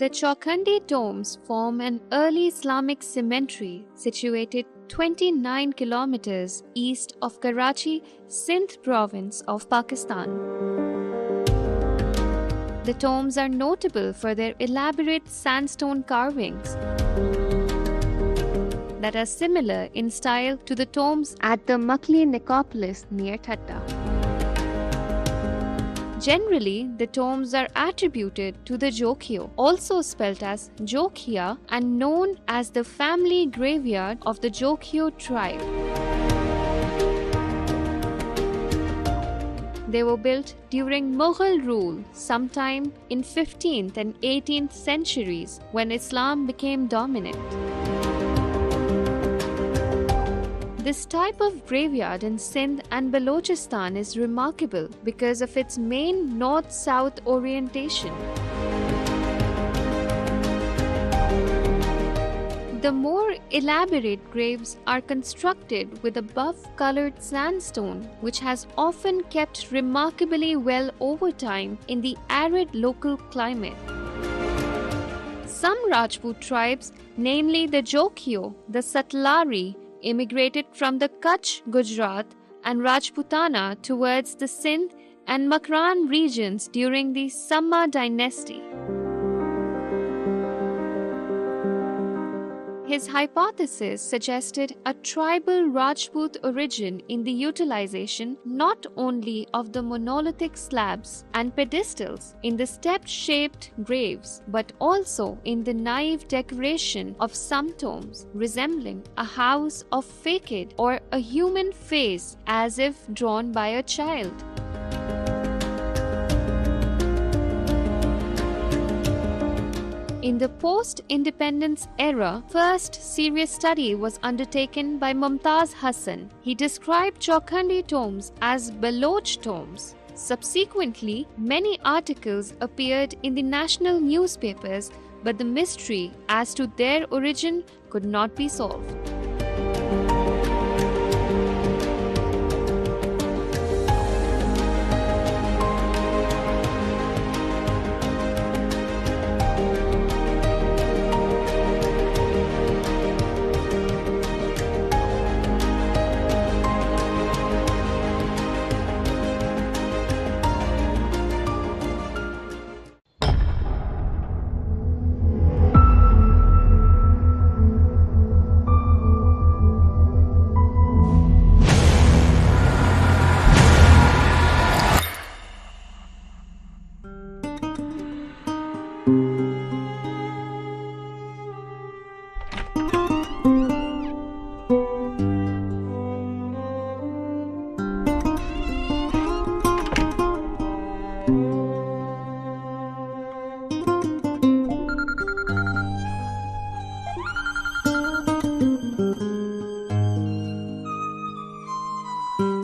The Chaukhandi tombs form an early Islamic cemetery situated 29 kilometers east of Karachi, Sindh province of Pakistan. The tombs are notable for their elaborate sandstone carvings that are similar in style to the tombs at the Makli necropolis near Thatta. Generally, the tombs are attributed to the Jokhio, also spelt as Jokhia and known as the family graveyard of the Jokhio tribe. They were built during Mughal rule sometime in 15th and 18th centuries when Islam became dominant. This type of graveyard in Sindh and Balochistan is remarkable because of its main north-south orientation. The more elaborate graves are constructed with a buff-colored sandstone, which has often kept remarkably well over time in the arid local climate. Some Rajput tribes, namely the Jokhio, the Satlari, immigrated from the Kutch, Gujarat and Rajputana towards the Sindh and Makran regions during the Samma dynasty. His hypothesis suggested a tribal Rajput origin in the utilization not only of the monolithic slabs and pedestals in the step-shaped graves, but also in the naive decoration of some tombs, resembling a house of facade or a human face as if drawn by a child. In the post-independence era, first serious study was undertaken by Mumtaz Hassan. He described Chaukhandi tombs as Baloch tombs. Subsequently, many articles appeared in the national newspapers, but the mystery as to their origin could not be solved.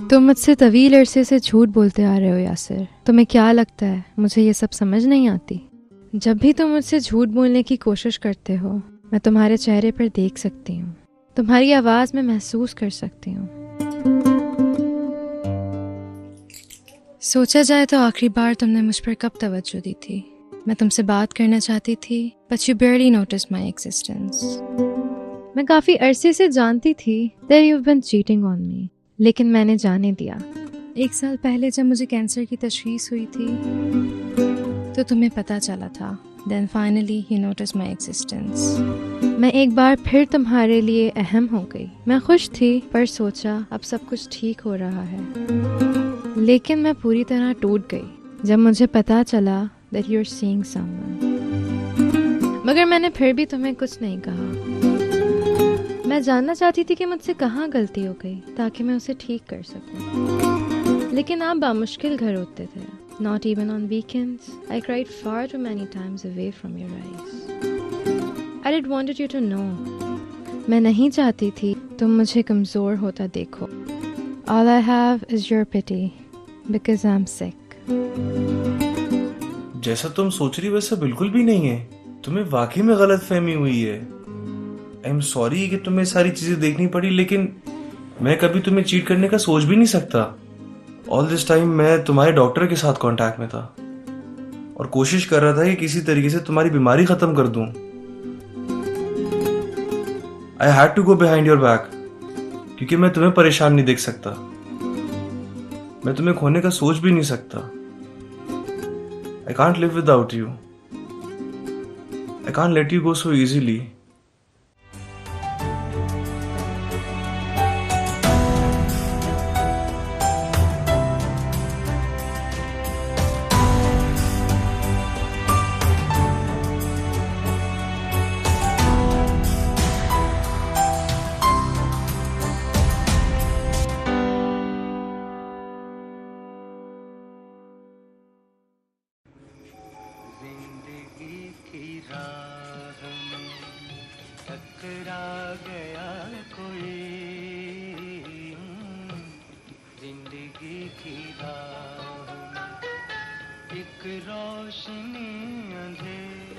तुम मुझसे तवील अरसे से झूठ बोलते आ रहे हो यासिर। तुम्हें क्या लगता है मुझे ये सब समझ नहीं आती? जब भी तुम मुझसे झूठ बोलने की कोशिश करते हो, मैं तुम्हारे चेहरे पर देख सकती हूँ, तुम्हारी आवाज में महसूस कर सकती हूँ। सोचा जाए तो आखिरी बार तुमने मुझ पर कब तवज्जो दी थी? मैं तुमसे बात करना चाहती थी, but you barely noticed my existence. मैं काफी अरसे से जानती थी that you've been cheating on me, लेकिन मैंने जाने दिया। 1 साल पहले जब मुझे कैंसर की तशखीस हुई थी तो तुम्हें पता चला था। Then finally you noticed my existence. मैं एक बार फिर तुम्हारे लिए अहम हो गई। मैं खुश थी पर सोचा अब सब कुछ ठीक हो रहा है, लेकिन मैं पूरी तरह टूट गई जब मुझे पता चला that you're seeing someone. मगर मैंने फिर भी तुम्हें कुछ नहीं कहा। मैं जानना चाहती थी कि मुझसे कहाँ गलती हो गई ताकि मैं उसे ठीक कर सकूं। लेकिन आप बामुश्किल घर होते थे। Not even on weekends. I cried far too many times away from your eyes. I did wanted you to know. मैं नहीं चाहती थी तुम मुझे कमजोर होता देखो। All I have is your pity because I'm sick. जैसा तुम सोच रही वैसा बिल्कुल भी नहीं है। तुम्हें वाकई में गलत फहमी हुई है। आई एम सॉरी कि तुम्हें सारी चीजें देखनी पड़ी, लेकिन मैं कभी तुम्हें चीट करने का सोच भी नहीं सकता। ऑल दिस टाइम मैं तुम्हारे डॉक्टर के साथ कांटेक्ट में था। और कोशिश कर रहा था कि किसी तरीके से तुम्हारी बीमारी खत्म कर दूं। I had to go behind your back, क्योंकि मैं तुम्हें परेशान नहीं देख सकता। मैं तुम्हें खोने का सोच भी नहीं सकता। I can't live without you. I can't let you go so easily.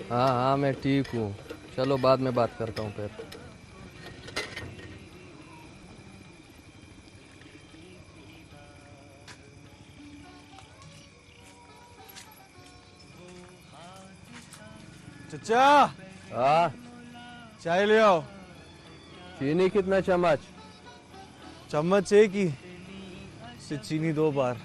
हाँ हाँ मैं ठीक हूँ, चलो बाद में बात करता हूँ फिर। चचा, हाँ चाय ले आओ। चीनी कितना चम्मच? चम्मच एक ही, से चीनी 2 बार।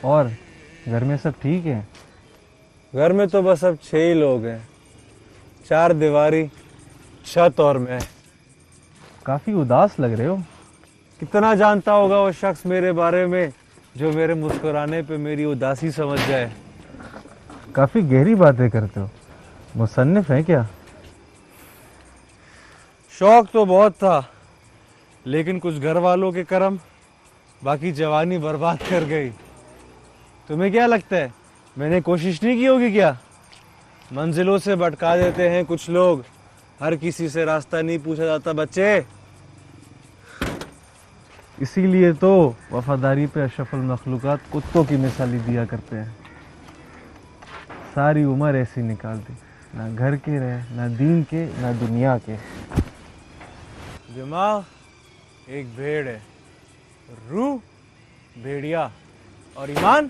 और घर में सब ठीक है? घर में तो बस अब 6 ही लोग हैं, 4 दीवारी, छत और मैं। काफी उदास लग रहे हो। कितना जानता होगा वो शख्स मेरे बारे में जो मेरे मुस्कुराने पे मेरी उदासी समझ जाए। काफी गहरी बातें करते हो, मुसन्निफ है क्या? शौक तो बहुत था, लेकिन कुछ घर वालों के कर्म बाकी जवानी बर्बाद कर गई। तुम्हें क्या लगता है मैंने कोशिश नहीं की होगी क्या? मंजिलों से भटका देते हैं कुछ लोग, हर किसी से रास्ता नहीं पूछा जाता बच्चे। इसीलिए तो वफादारी पे अशरफुल मखलूकात कुत्तों की मिसाली दिया करते हैं। सारी उम्र ऐसी निकाल दी, ना घर के रहे, ना दीन के, ना दुनिया के। दिमाग एक भेड़ है, रूह भेड़िया, और ईमान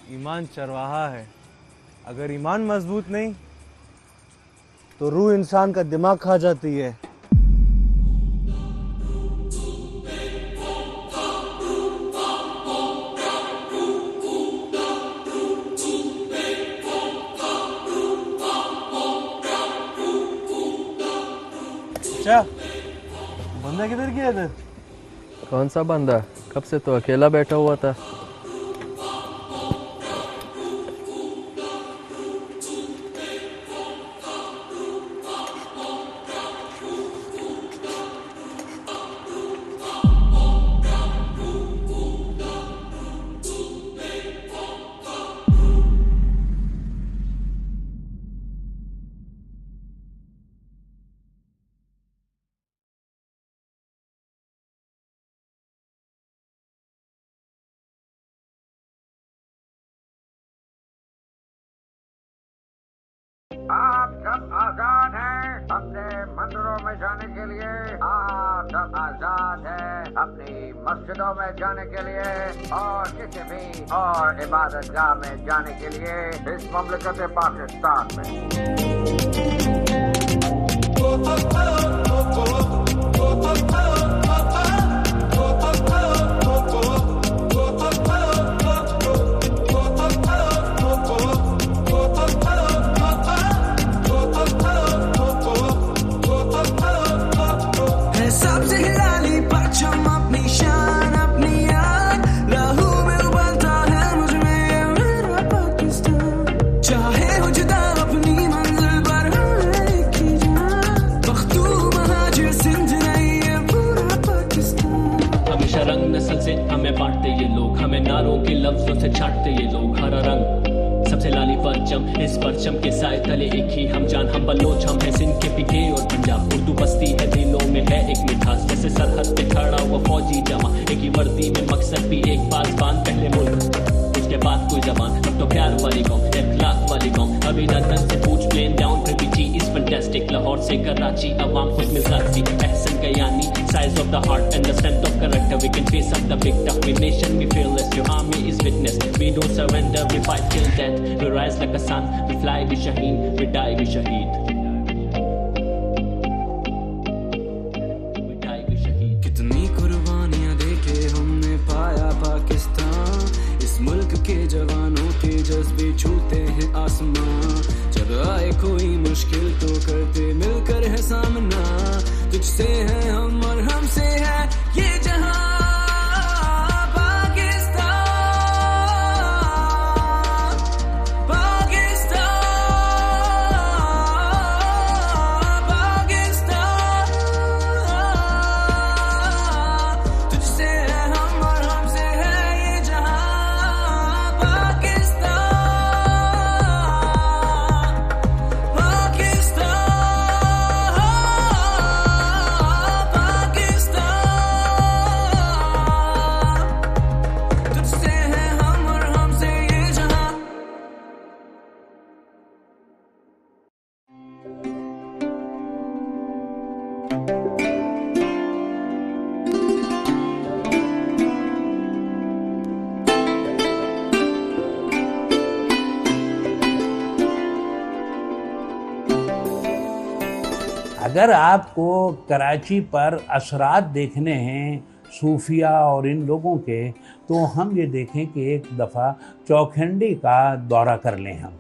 ईमान चरवाहा है। अगर ईमान मजबूत नहीं तो रूह इंसान का दिमाग खा जाती है। अच्छा, बंदा किधर गया इधर? कौन सा बंदा? कब से तो अकेला बैठा हुआ था। आप सब आजाद हैं अपने मंदिरों में जाने के लिए। आप सब आजाद हैं अपनी मस्जिदों में जाने के लिए और किसी भी और इबादत गाह में जाने के लिए इस मुमलिकत पाकिस्तान में। हमें बांटते ये लोग, हमें नारों के लफ्जों से छाटते ये लोग। हरा रंग सबसे से लाली परचम, इस परचम के साए तले एक ही हम जान, हम बलोच हम है सिंध के पीके और पंजाब। उर्दू बस्ती है दिलों में है एक मिठास, जैसे सरहद पे खड़ा हुआ फौजी जमा, एक ही वर्दी में मकसद भी एक पासबान, पहले मुल्क उसके बाद कोई जबान, अब तो प्यार वाली कौम, इखलाक वाली कौम, अभी नतन से पूछ प्लेन डाउन प्रीपीजी इज फैंटास्टिक, लाहौर से कराची अवाम खुद मिजाजी, Ehsan Kayani size of the heart and the strength of character, we can face up the big tough, we nation we fearless, your army is witness, we don't surrender, we fight till death, we rise like a sun, we fly we shaheen, we die we shaheed, we die we shaheed। कितनी कुर्बानियां देके हमने पाया पाकिस्तान, इस मुल्क के जवानों के जज्बे छूते हैं आसमां, जब आए कोई मुश्किल तो करते मिलकर है सामना, तुझसे है हम और हमसे है ये जहां। अगर आपको कराची पर असरात देखने हैं सूफिया और इन लोगों के, तो हम ये देखें कि एक दफ़ा चौखंडी का दौरा कर लें। हम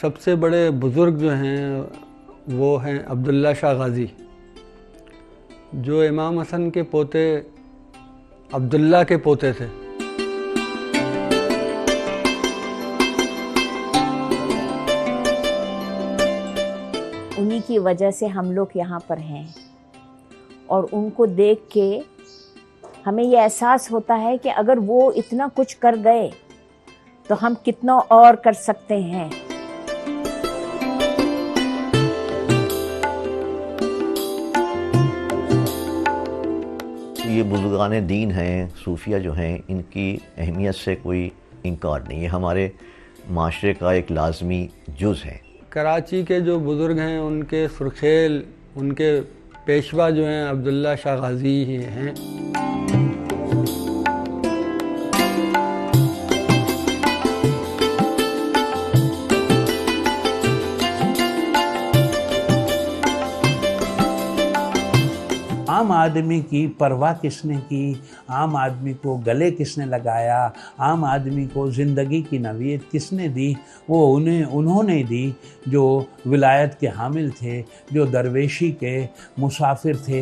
सबसे बड़े बुज़ुर्ग जो हैं वो हैं अब्दुल्ला शाह गाज़ी, जो इमाम हसन के पोते अब्दुल्ला के पोते थे। उन्हीं की वजह से हम लोग यहाँ पर हैं, और उनको देख के हमें ये एहसास होता है कि अगर वो इतना कुछ कर गए तो हम कितना और कर सकते हैं। ये बुज़ुर्गान दीन हैं, सूफिया जो हैं, इनकी अहमियत से कोई इनकार नहीं है, हमारे माशरे का एक लाजमी जुज़ है। कराची के जो बुज़ुर्ग हैं उनके सुरखेल, उनके पेशवा जो हैं अब्दुल्ला शाह गाज़ी ही हैं। आम आदमी की परवाह किसने की, आम आदमी को गले किसने लगाया, आम आदमी को ज़िंदगी की नवीयत किसने दी, वो उन्होंने दी जो विलायत के हामिल थे, जो दरवेशी के मुसाफिर थे।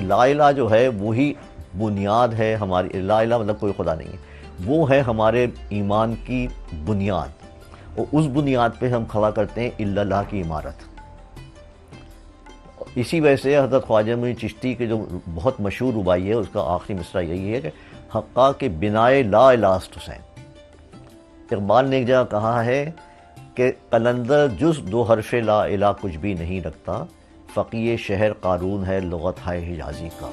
ला इलाहा जो है वही बुनियाद है हमारी, ला इलाहा मतलब कोई खुदा नहीं है, वो है हमारे ईमान की बुनियाद, और उस बुनियाद पे हम खड़ा करते हैं इल्लल्लाह की इमारत। इसी वजह से हज़रत ख्वाजा मुईन चिश्ती के जो बहुत मशहूर रुबाई है उसका आखिरी मिसरा यही है कि हक़्क़ा के बिनाए ला इलाहा हुसैन। इकबाल ने एक जगह कहा है कि कलंदर जुज़ दो हर्फ़े ला इलाहा कुछ भी नहीं रखता, फ़क़ीह शहर क़ारून है लुग़त है हिजाज़ी का।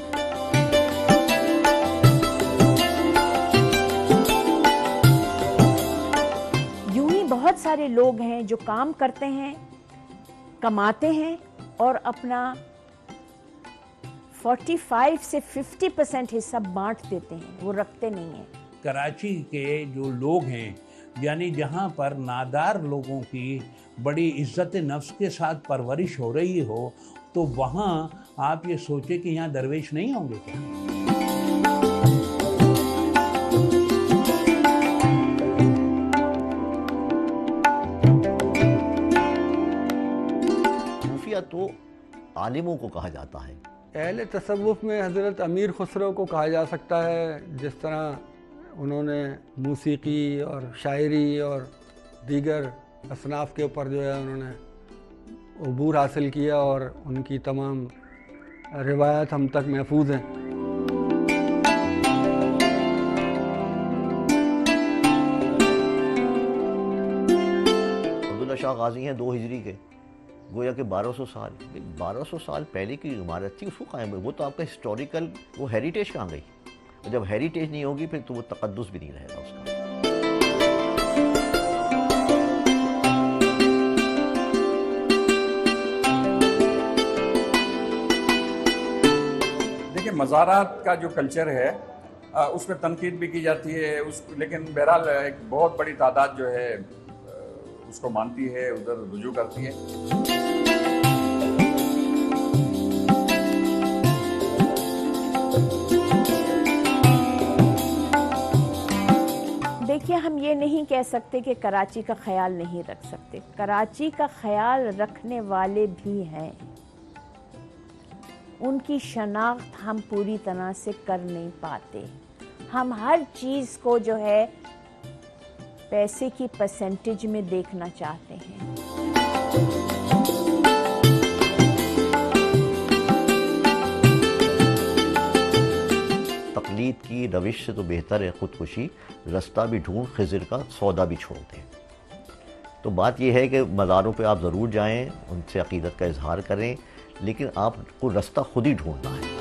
बहुत सारे लोग हैं जो काम करते हैं, कमाते हैं और अपना 45 से 50% हिस्सा बांट देते हैं, वो रखते नहीं हैं। कराची के जो लोग हैं, यानी जहाँ पर नादार लोगों की बड़ी इज्जत नफ्स के साथ परवरिश हो रही हो, तो वहाँ आप ये सोचे कि यहाँ दरवेश नहीं होंगे क्या? तो आलिमों को कहा जाता है। अहले तसव्वुफ़ में हज़रत अमीर खुसरो को कहा जा सकता है, जिस तरह उन्होंने मूसीकी और शायरी और दीगर असनाफ़ के ऊपर जो है उन्होंने अबूर हासिल किया और उनकी तमाम रिवायत हम तक महफूज हैं। शाह गाजी हैं 2 हिजरी के, गोया कि 1200 साल, 1200 साल पहले की इमारत थी, उसको कायम, वो तो आपका हिस्टोरिकल वो हेरिटेज कहाँ गई? और जब हेरिटेज नहीं होगी फिर तो वो तकद्दुस भी नहीं रहेगा उसका। देखिए, मज़ारात का जो कल्चर है उस पर तनकीद भी की जाती है, लेकिन बहरहाल एक बहुत बड़ी तादाद जो है उसको मानती है, उधर रुजू करती है। देखिए, हम ये नहीं कह सकते कि कराची का ख्याल नहीं रख सकते। कराची का ख्याल रखने वाले भी हैं, उनकी शनाख्त हम पूरी तरह से कर नहीं पाते। हम हर चीज़ को जो है पैसे की परसेंटेज में देखना चाहते हैं। तकलीद की रविश से तो बेहतर है खुदकुशी, रास्ता भी ढूंढ खिज़र का सौदा भी छोड़ दें। तो बात यह है कि मज़ारों पे आप ज़रूर जाएं, उनसे अक़ीदत का इजहार करें, लेकिन आपको रास्ता खुद ही ढूंढना है।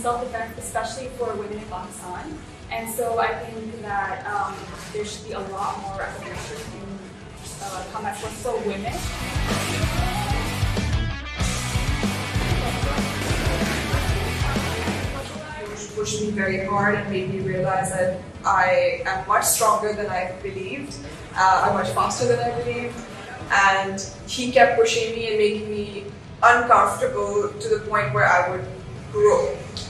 Self-defense, especially for women in Pakistan, and so I think that there should be a lot more recognition in combat sports for women. Pushed me very hard and made me realize that I am much stronger than I believed. I'm much faster than I believed, and he kept pushing me and making me uncomfortable to the point where I would grow,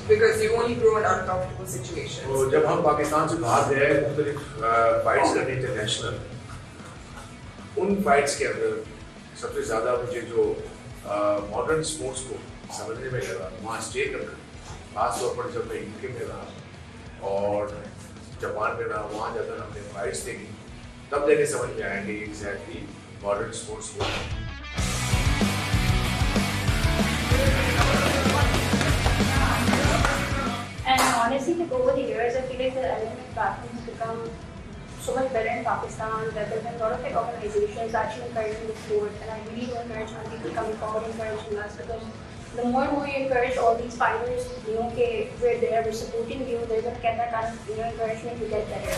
because you only grow in uncomfortable situations. तो जब हम पाकिस्तान से बाहर गए मुख्तलिफ fights करने international, उन fights के अंदर सबसे ज़्यादा मुझे जो मॉडर्न स्पोर्ट्स को समझने में लगा, वहाँ स्टे करना, खास तौर पर जब मैं यूके में रहा और जापान में रहा, वहाँ जाकर हमने फाइट्स देखी, तब जाके समझ में आया कि एग्जैक्टली मॉडर्न स्पोर्ट्स को। And honestly, like over the years, I feel like the academic platform has become so much better in Pakistan that there have been a lot of like organizations actually encouraging the sport, and I really do encourage my people coming forward and encouraging us, because the more and more you encourage all these fighters, you know, okay, we're there, we're supporting you, they're going to get that kind of, you know, encouragement to get better.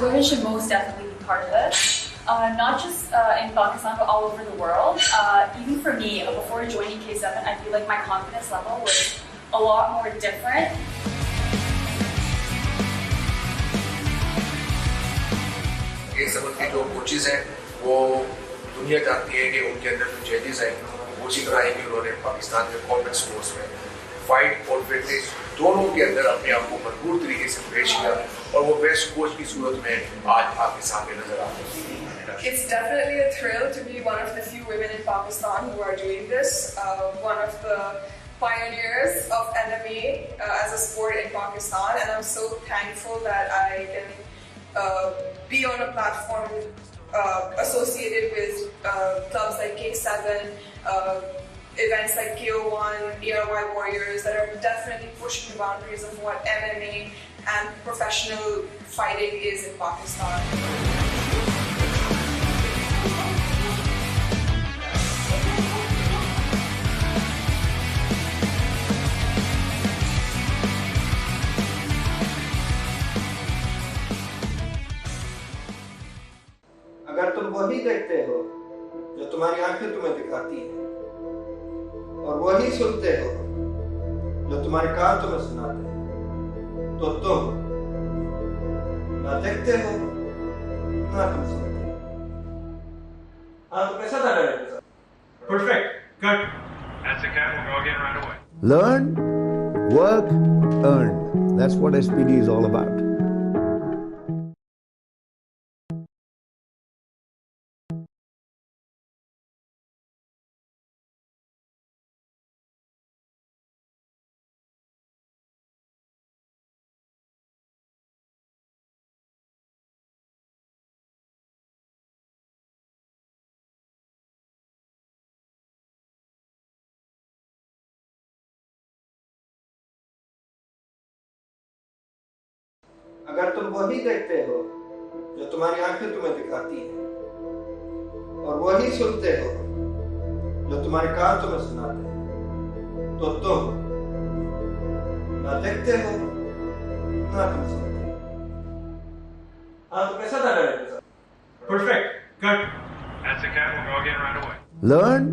Women should most definitely be part of it, not just in Pakistan but all over the world. Even for me, before joining K7, I feel like my confidence level was a lot more different. K7 के जो coaches हैं वो दुनिया जानती है कि उनके अंदर जो चेंजेस हैं वो उसी तरह है कि उन्होंने पाकिस्तान में कॉम्बैट स्पोर्ट्स में फाइट और फिटनेस दोनों के अंदर अपने आप को भरपूर तरीके से पेश किया और वो बेस्ट कोच की सूरत में आज आपके सामने नजर आते हैं। It's definitely a thrill to be one of the few women in Pakistan who are doing this. One of the pioneers of MMA as a sport in Pakistan, and I'm so thankful that I can be on a platform associated with clubs like K7, events like KO1, ARY Warriors that are definitely pushing the boundaries of what MMA and professional fighting is in Pakistan. अगर तुम वही देखते हो जो तुम्हारी आंखें तुम्हें दिखाती हैं, और वही सुनते हो जो तुम्हारे कान तुम्हें सुनाते हैं। तो तुम ना देखते हो ना तुम सुनते हो। हाँ, तो कैसा था director? Perfect. Cut. That's a cat. We'll go again right away. Learn, work, earn. That's what SPD is all about. अगर तुम वही देखते हो जो तुम्हारी आंखें तुम्हें दिखाती हैं, और वही सुनते हो जो तुम्हारे कान तुम्हें सुनाते हैं, तो तुम ना देखते हो ना तुम सुनते हो। हाँ, तो कैसा था director? Perfect. Cut. That's a cat. We'll go again right away. Learn,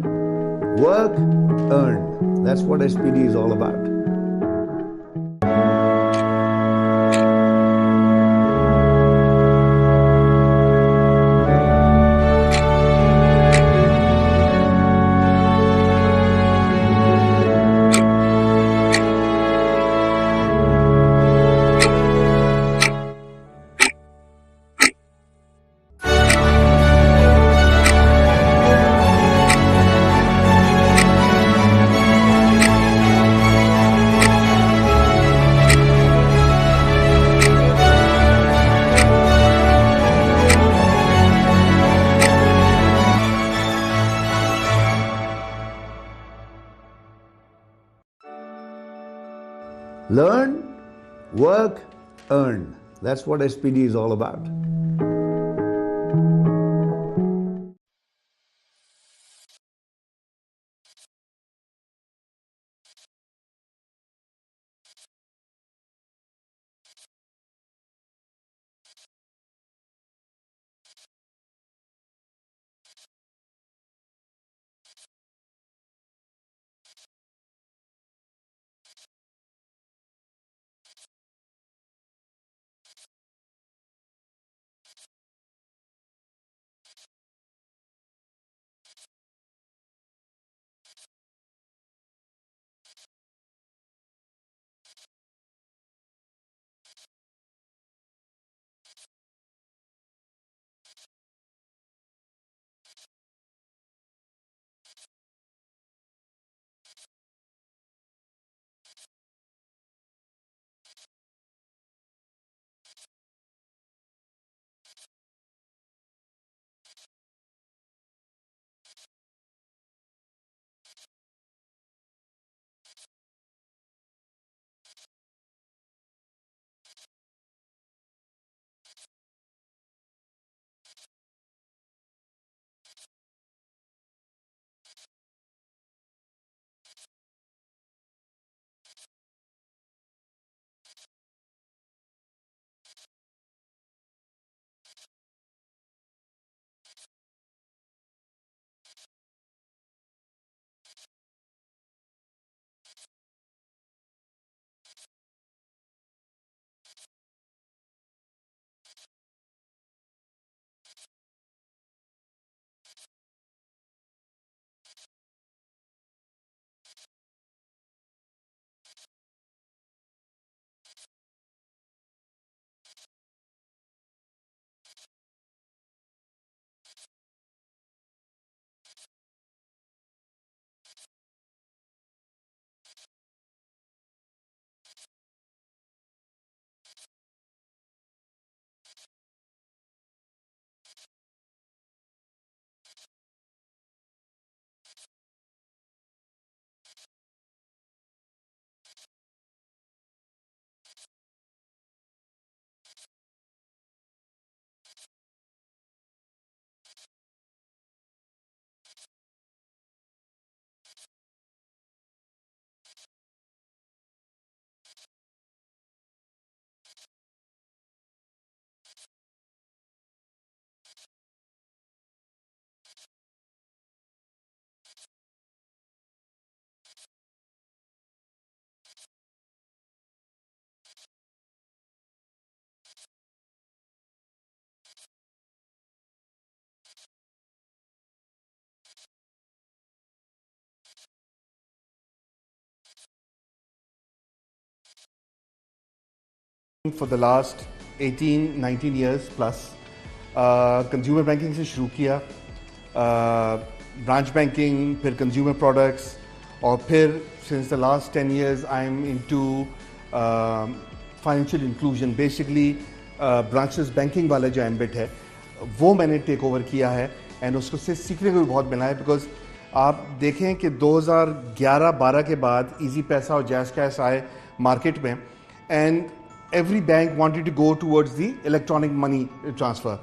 work, earn. That's what SPD is all about. Learn, work, earn. That's what SPD is all about. For the last 18-19 years plus, consumer banking से शुरू किया, branch banking, फिर consumer products, और फिर since the last 10 years I am into financial inclusion. Basically branches banking वाला जो ambit है वो मैंने टेक ओवर किया है, एंड उसको से सीखने को भी बहुत मिला है. बिकॉज आप देखें कि 2011-12 के बाद इजी पैसा और जैज़ कैश आए मार्केट में, and every bank wanted to go towards the electronic money transfer.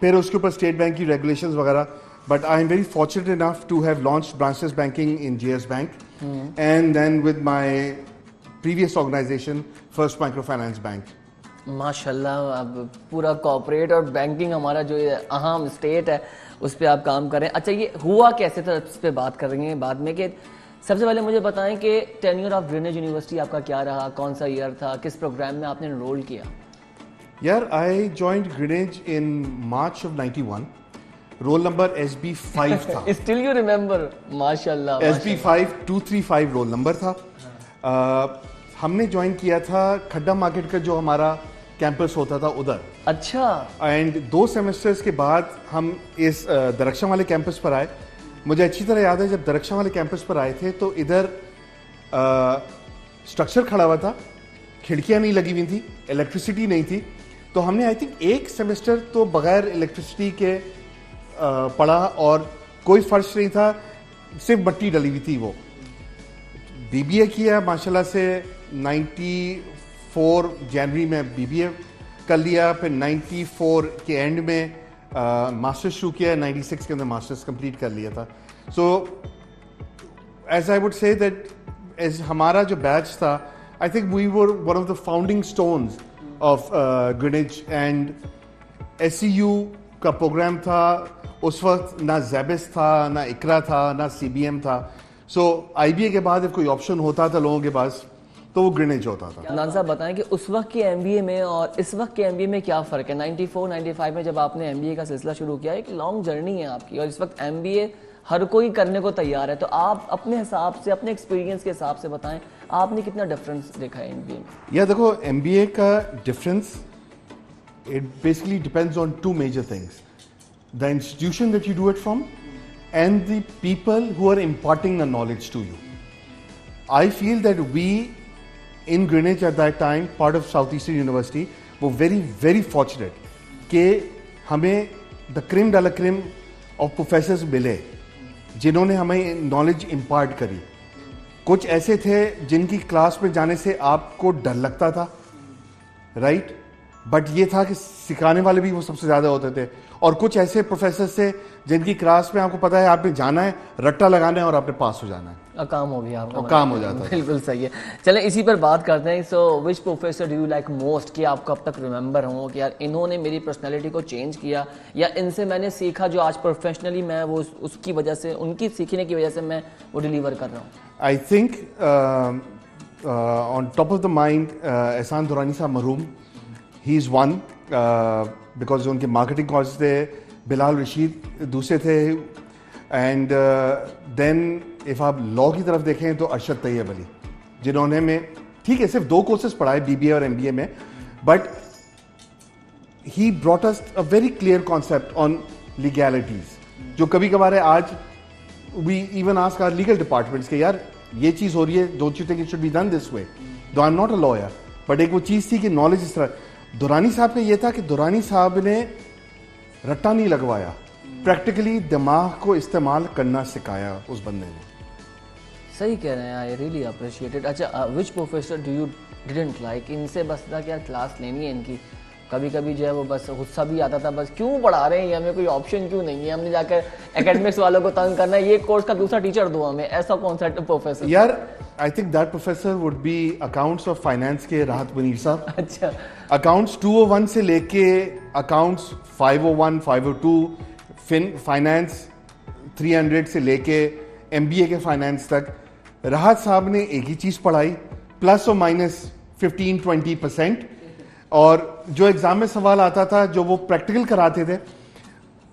फिर उसके ऊपर स्टेट बैंक की रेगुलेशंस वगैरह. But I am very fortunate enough to have launched branches banking in GS Bank, and then with my previous organisation First Microfinance Bank. माशाल्लाह, अब पूरा corporate और banking हमारा जो ये अहम स्टेट है उस पर आप काम करें. अच्छा, ये हुआ कैसे था, इस पर बात करेंगे बाद में. कि सबसे पहले मुझे बताएं कि टेन्योर ऑफ ग्रीनिच यूनिवर्सिटी आपका क्या रहा, कौन सा ईयर था, किस प्रोग्राम में आपने एनरोल किया? यार, I joined Greenwich in March of 91. Roll number SB5 था. Still you remember? माशाल्लाह. SB5 235 रोल नंबर था. हमने ज्वाइन किया था खड्डा मार्केट का जो हमारा कैंपस होता था उधर. अच्छा. एंड 2 सेमेस्टर्स के बाद हम इस दरख्शां वाले कैंपस पर आए. मुझे अच्छी तरह याद है जब दरख्शां वाले कैंपस पर आए थे तो इधर स्ट्रक्चर खड़ा हुआ था, खिड़कियां नहीं लगी हुई थी, इलेक्ट्रिसिटी नहीं थी. तो हमने आई थिंक एक सेमेस्टर तो बगैर इलेक्ट्रिसिटी के पढ़ा, और कोई फर्श नहीं था, सिर्फ मट्टी डली हुई थी. वो BBA किया माशाल्लाह से. 94 जनवरी में BBA कर लिया. फिर 94 के एंड में मास्टर्स शुरू किया. 96 के अंदर मास्टर्स कंप्लीट कर लिया था. So as I would say that as हमारा जो बैच था, I think we were one of the founding stones of Greenwich. And SCU का प्रोग्राम था उस वक्त. ना ज़ैबिस था, ना इकरा था, ना CBM था. सो IBA के बाद कोई ऑप्शन होता था लोगों के पास तो वो ग्रीनिच होता था. अदनान साहब बताएं कि उस वक्त के MBA में और इस वक्त के MBA में क्या फ़र्क है? 94-95 में जब आपने MBA का सिलसिला शुरू किया, एक लॉन्ग जर्नी है आपकी, और इस वक्त MBA हर कोई करने को तैयार है. तो आप अपने हिसाब से, अपने एक्सपीरियंस के हिसाब से बताएं, आपने कितना डिफरेंस देखा है MBA में? या देखो, MBA का difference it basically depends on 2 major things. The institution that you do it from and the people who are imparting the knowledge to you. I feel that we in Greenwich at that time, part of Southeastern University, were very, very fortunate कि हमें the creme de la creme of professors मिले जिन्होंने हमें knowledge impart करी. कुछ ऐसे थे जिनकी क्लास में जाने से आपको डर लगता था, राइट? बट ये था कि सिखाने वाले भी वो सबसे ज़्यादा होते थे. और कुछ ऐसे प्रोफेसर थे जिनकी क्लास में आपको पता है आपने जाना है, रट्टा लगाना है और आपने पास हो जाना है. काम हो गया आपका. काम हो जाता है. बिल्कुल सही है. चलें इसी पर बात करते हैं. So which professor do you like most, कि आपको अब तक रिमेंबर हो कि यार इन्होंने मेरी पर्सनैलिटी को चेंज किया, या इनसे मैंने सीखा जो आज प्रोफेशनली मैं वो उसकी वजह से, उनकी सीखने की वजह से मैं वो डिलीवर कर रहा हूँ? I think on top of the mind एहसान दुरानी साहब मरहूम, ही इज़ वन, बिकॉज उनके मार्केटिंग कॉज थे. बिलाल रशीद दूसरे थे. एंड देन इफ़ आप लॉ की तरफ देखें तो अरशद तैयब अली, जिन्होंने में ठीक है सिर्फ 2 कोर्सेज पढ़ाए BBA और MBA में, but he brought us a very clear concept on legalities, जो कभी कभार है आज we even ask our legal departments के यार ये चीज़ हो रही है, don't you think it should be done this way? Though I am not a lawyer, but एक वो चीज़ थी कि नॉलेज इस तरह. दुरानी साहब का ये था कि दुरानी साहब ने रट्टा नहीं लगवाया, प्रैक्टिकली दिमाग को इस्तेमाल करना सिखाया उस बंदे ने. सही कह रहे हैं, आई रियली अप्रिशिएट इट. अच्छा, which professor do you didn't like? इनसे बस था कि यार क्लास लेनी है इनकी, कभी कभी जो है वो बस गुस्सा भी आता था, बस क्यों पढ़ा रहे हैं, हमें कोई ऑप्शन क्यों नहीं है, हमने जाकर एकेडमिक्स वालों को तंग करना है, ये कोर्स का दूसरा टीचर दो हमें, ऐसा कौन सा प्रोफेसर? यार I think that professor would be accounts of finance के राहत मुनीर साहब. अच्छा. अकाउंट्स 201 से लेके अकाउंट्स 501, 502, फाइनेंस 300 से लेके MBA के फाइनेंस तक राहत साहब ने एक ही चीज़ पढ़ाई, प्लस और माइनस 15-20%. और जो एग्ज़ाम में सवाल आता था जो वो प्रैक्टिकल कराते थे,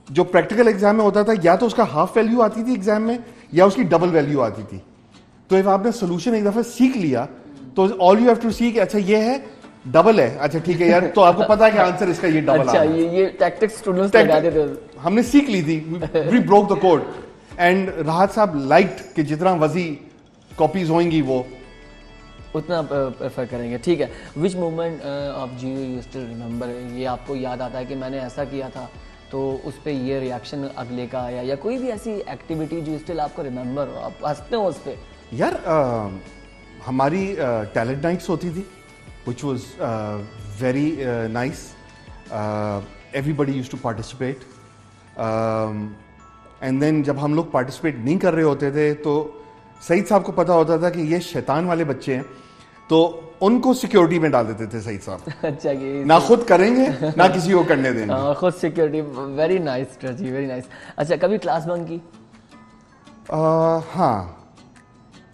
जो प्रैक्टिकल एग्जाम में होता था या तो उसका हाफ वैल्यू आती थी एग्जाम में या उसकी डबल वैल्यू आती थी. तो जब आपने सोल्यूशन एक दफ़ा सीख लिया तो ऑल यू हैव टू सी कि अच्छा ये है, डबल है। अच्छा ठीक है यार, तो आपको पता है कि आंसर इसका ये डबल अच्छा, ये टैक्टिक्स स्टूडेंट्स लगाते थे, हमने सीख ली थी, we broke the code and Rahat साहब लाइक्ड कि जितना वजी कॉपीज होंगी वो उतना प्रेफर करेंगे। ठीक है, which moment of GO you still remember, ये आपको याद आता है कि मैंने ऐसा किया था तो उस पर ये रिएक्शन अगले का आया, या कोई भी ऐसी एक्टिविटी जो स्टिल आपको रिमेंबर हो, आप हंसते हो उस पर? यार हमारी टैलेंट नाइट्स होती थी which was very nice. Everybody used to participate. And then जब हम लोग participate नहीं कर रहे होते थे तो सईद साहब को पता होता था कि ये शैतान वाले बच्चे हैं, तो उनको सिक्योरिटी में डाल देते थे सईद साहब। अच्छा, ना खुद करेंगे ना किसी को करने देंगे। खुद security, very nice strategy, very nice. अच्छा, कभी क्लास बंक की? हाँ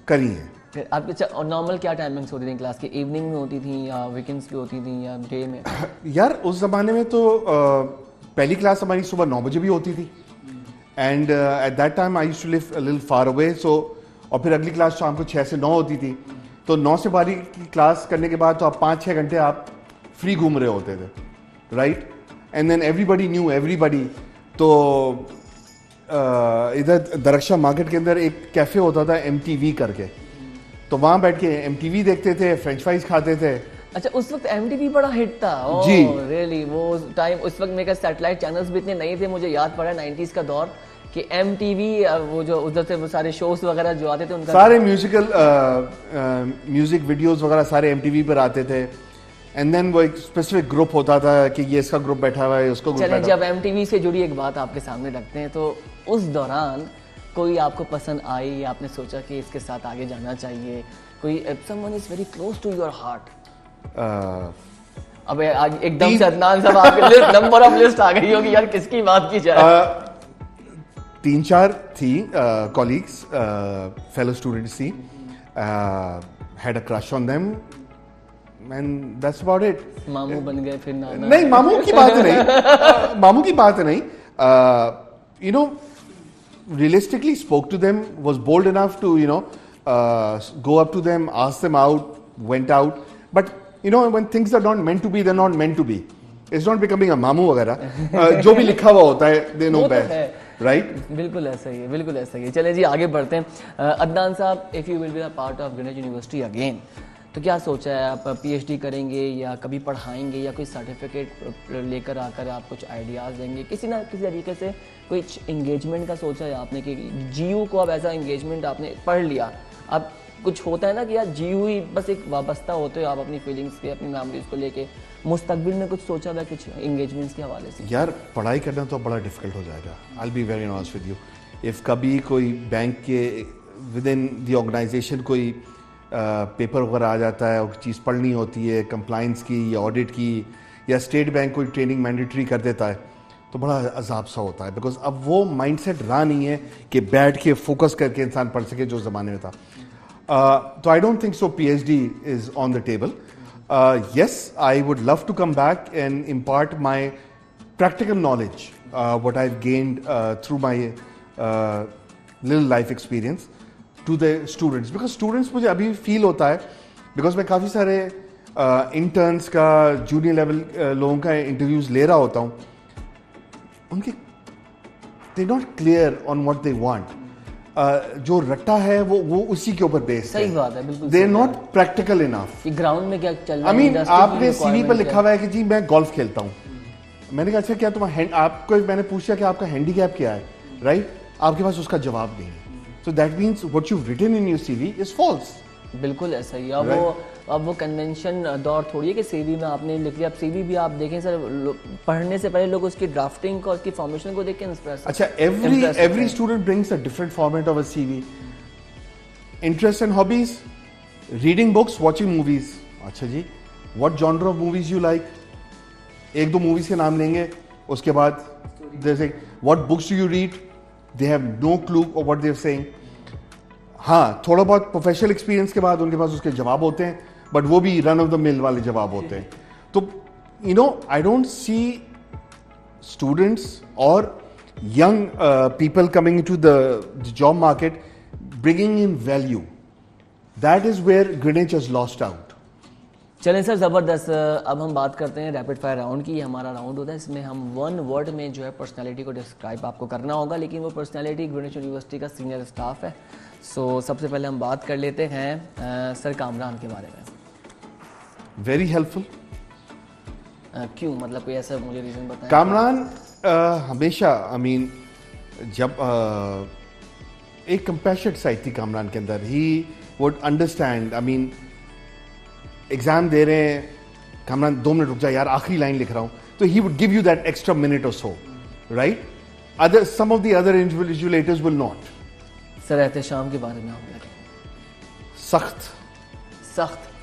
करी है। आपके नॉर्मल क्या टाइमिंग्स होती थी क्लास की? इवनिंग में होती थी या वीकेंड्स पे होती थी या डे में? यार उस ज़माने में तो पहली क्लास हमारी सुबह 9 बजे भी होती थी and at that time I used to live a little far away, so और फिर अगली क्लास शाम को 6 से 9 होती थी, तो 9 से 12 की क्लास करने के बाद तो आप 5-6 घंटे आप फ्री घूम रहे होते थे, right? And then everybody new everybody. तो इधर दरख्शा मार्केट के अंदर एक कैफ़े होता था MTV करके, तो वहाँ बैठ के MTV देखते थे, फ्रेंच फ्राइज खाते थे। अच्छा, उस वक्त MTV बड़ा हिट था। जी रियली, वो टाइम, उस वक्त मेरे सैटेलाइट चैनल्स भी इतने नहीं थे, मुझे याद पड़ा 90s का दौर कि MTV वो जो उधर से वो सारे शोज वगैरह जो आते थे उनका सारे म्यूजिक वीडियोस वगैरह सारे MTV पर आते थे। एंड देन वो एक स्पेसिफिक ग्रुप होता था कि ये इसका ग्रुप बैठा हुआ है, उसको ग्रुप बैठा। चलें, जब MTV से जुड़ी एक बात आपके सामने रखते हैं, तो उस दौरान कोई आपको पसंद आई या आपने सोचा कि इसके साथ आगे जाना चाहिए, कोई someone is very close to your heart? अबे आज एकदम से अदनान साहब आपके लिस्ट नंबर ऑफ लिस्ट आ गई होगी यार, किसकी बात की जाए? 3-4 थी कॉलीग्स, फेलो स्टूडेंट्स थी, had a crush on them and that's about it. मामू बन गए फिर नाना? नहीं, मामू की बात नहीं, मामू की बात नहीं, you know realistically spoke to them, was bold enough to go up to them, ask them out, went out, but when things are not meant to be, they're not meant to be. It's not becoming a mamu वगैरह, जो भी लिखा हुआ होता है they know best, right? बिल्कुल ऐसा ही है, बिल्कुल ऐसा ही है। चलिए जी आगे बढ़ते हैं। अदनान साहब, if you will be a part of Greenwich University again, तो क्या सोचा है? आप PhD करेंगे या कभी पढ़ाएंगे या कोई सर्टिफिकेट लेकर आकर आप कुछ आइडियाज़ देंगे, किसी ना किसी तरीके से कुछ इंगेजमेंट का सोचा है आपने कि GU को अब ऐसा इंगेजमेंट आपने पढ़ लिया, अब कुछ होता है ना कि यार GU ही बस एक वाबस्ता होते हो आप अपनी फीलिंग्स के, अपनी मेमोरीज को लेके, मुस्तकबिल में कुछ सोचा था कुछ इंगेजमेंट्स के हवाले से? यार पढ़ाई करना तो बड़ा डिफिकल्ट हो जाएगा, I will be very honest with you. If कभी कोई बैंक के विद इन द ऑर्गेनाइजेशन कोई पेपर वगैरह आ जाता है और चीज़ पढ़नी होती है कंप्लाइंस की या ऑडिट की, या स्टेट बैंक कोई ट्रेनिंग मैंडेटरी कर देता है, तो बड़ा अजाब सा होता है, बिकॉज अब वो माइंडसेट रहा नहीं है कि बैठ के फोकस करके इंसान पढ़ सके जो ज़माने में था। तो I don't think so PhD is on the table. Yes, I would love to come back and impart my practical knowledge what I've gained through my little life experience to the students, because students मुझे अभी feel होता है, because मैं काफ़ी सारे interns का, junior level लोगों का इंटरव्यूज ले रहा होता हूँ, उनके they not clear on what they want, जो रट्टा है वो उसी के ऊपर बेस्ड है। सही बात है, बिल्कुल they are not practical enough. Ground में क्या चल रहा है? I mean, आपने CV पर लिखा हुआ है कि जी मैं गोल्फ खेलता हूँ, मैंने कहा अच्छा क्या तुम्हारा आपको, मैंने पूछा कि आपका हैंडीकैप क्या है, राइट? आपके पास उसका जवाब नहीं है, so that means what you've written in your CV is false. बिल्कुल ऐसा ही। अब वो कन्वेंशन दौर थोड़ी है कि CV में आपने लिख लिया। अब CV भी आप देखें सर, पढ़ने से पहले लोग उसकी ड्राफ्टिंग को, उसकी फॉर्मेशन को देख के इंस्प्रेस। अच्छा, every student brings a different format of a CV. Interests and hobbies, reading books, watching movies. अच्छा जी, what genre of movies you like? एक दो मूवीज के नाम लेंगे, उसके बाद जैसे what books do you read? They have no clue of what they're saying. हाँ, थोड़ा बहुत प्रोफेशनल एक्सपीरियंस के बाद उनके पास उसके जवाब होते हैं, बट वो भी रन ऑफ द मिल वाले जवाब होते हैं। तो आई डोंट सी स्टूडेंट्स और young people coming to the job market bringing in value. That is where Greenwich has lost out. चलें सर, ज़बरदस्त। अब हम बात करते हैं रैपिड फायर राउंड की। ये हमारा राउंड होता है, इसमें हम 1 वर्ड में जो है पर्सनालिटी को डिस्क्राइब आपको करना होगा, लेकिन वो पर्सनालिटी ग्रीनिच यूनिवर्सिटी का सीनियर स्टाफ है। सो सबसे पहले हम बात कर लेते हैं सर कामरान के बारे में। Very helpful. क्यों, मतलब कोई ऐसा मुझे रीज़न बताएं। कामरान हमेशा जब एक कंपैशनेट साइड थी कामरान के अंदर। He would understand. एग्जाम दे रहे हैं, कामरान 2 मिनट रुक जा यार, आखिरी लाइन लिख रहा हूँ, तो he would give you that extra minute और so, right? Some of the other invigilators will not. Sir Ehtesham के बारे में आप क्या कहें?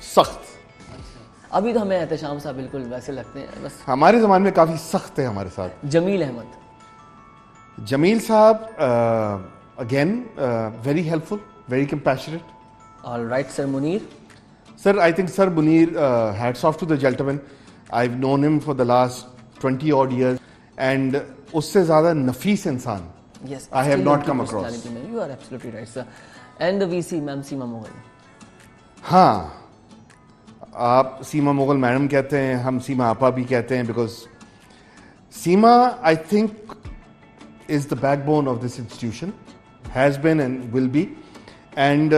सख्त। अभी तो हमें एहतशाम साहब बिल्कुल वैसे लगते हैं, बस हमारे ज़माने में काफ़ी सख्त है हमारे साथ। जमील साहब again very helpful, very compassionate. Alright sir, Munir. Sir, I think Sir Munir, hats off to the gentleman. I've known him for the last 20 odd years, and उससे ज़्यादा नफीस इंसान yes, I have not come across. You are absolutely right, sir. And the VC, ma'am Seema Mughal. हाँ, आप सीमा Mughal madam कहते हैं, हम सीमा आपा भी कहते हैं, because Seema I think is the backbone of this institution, has been and will be, and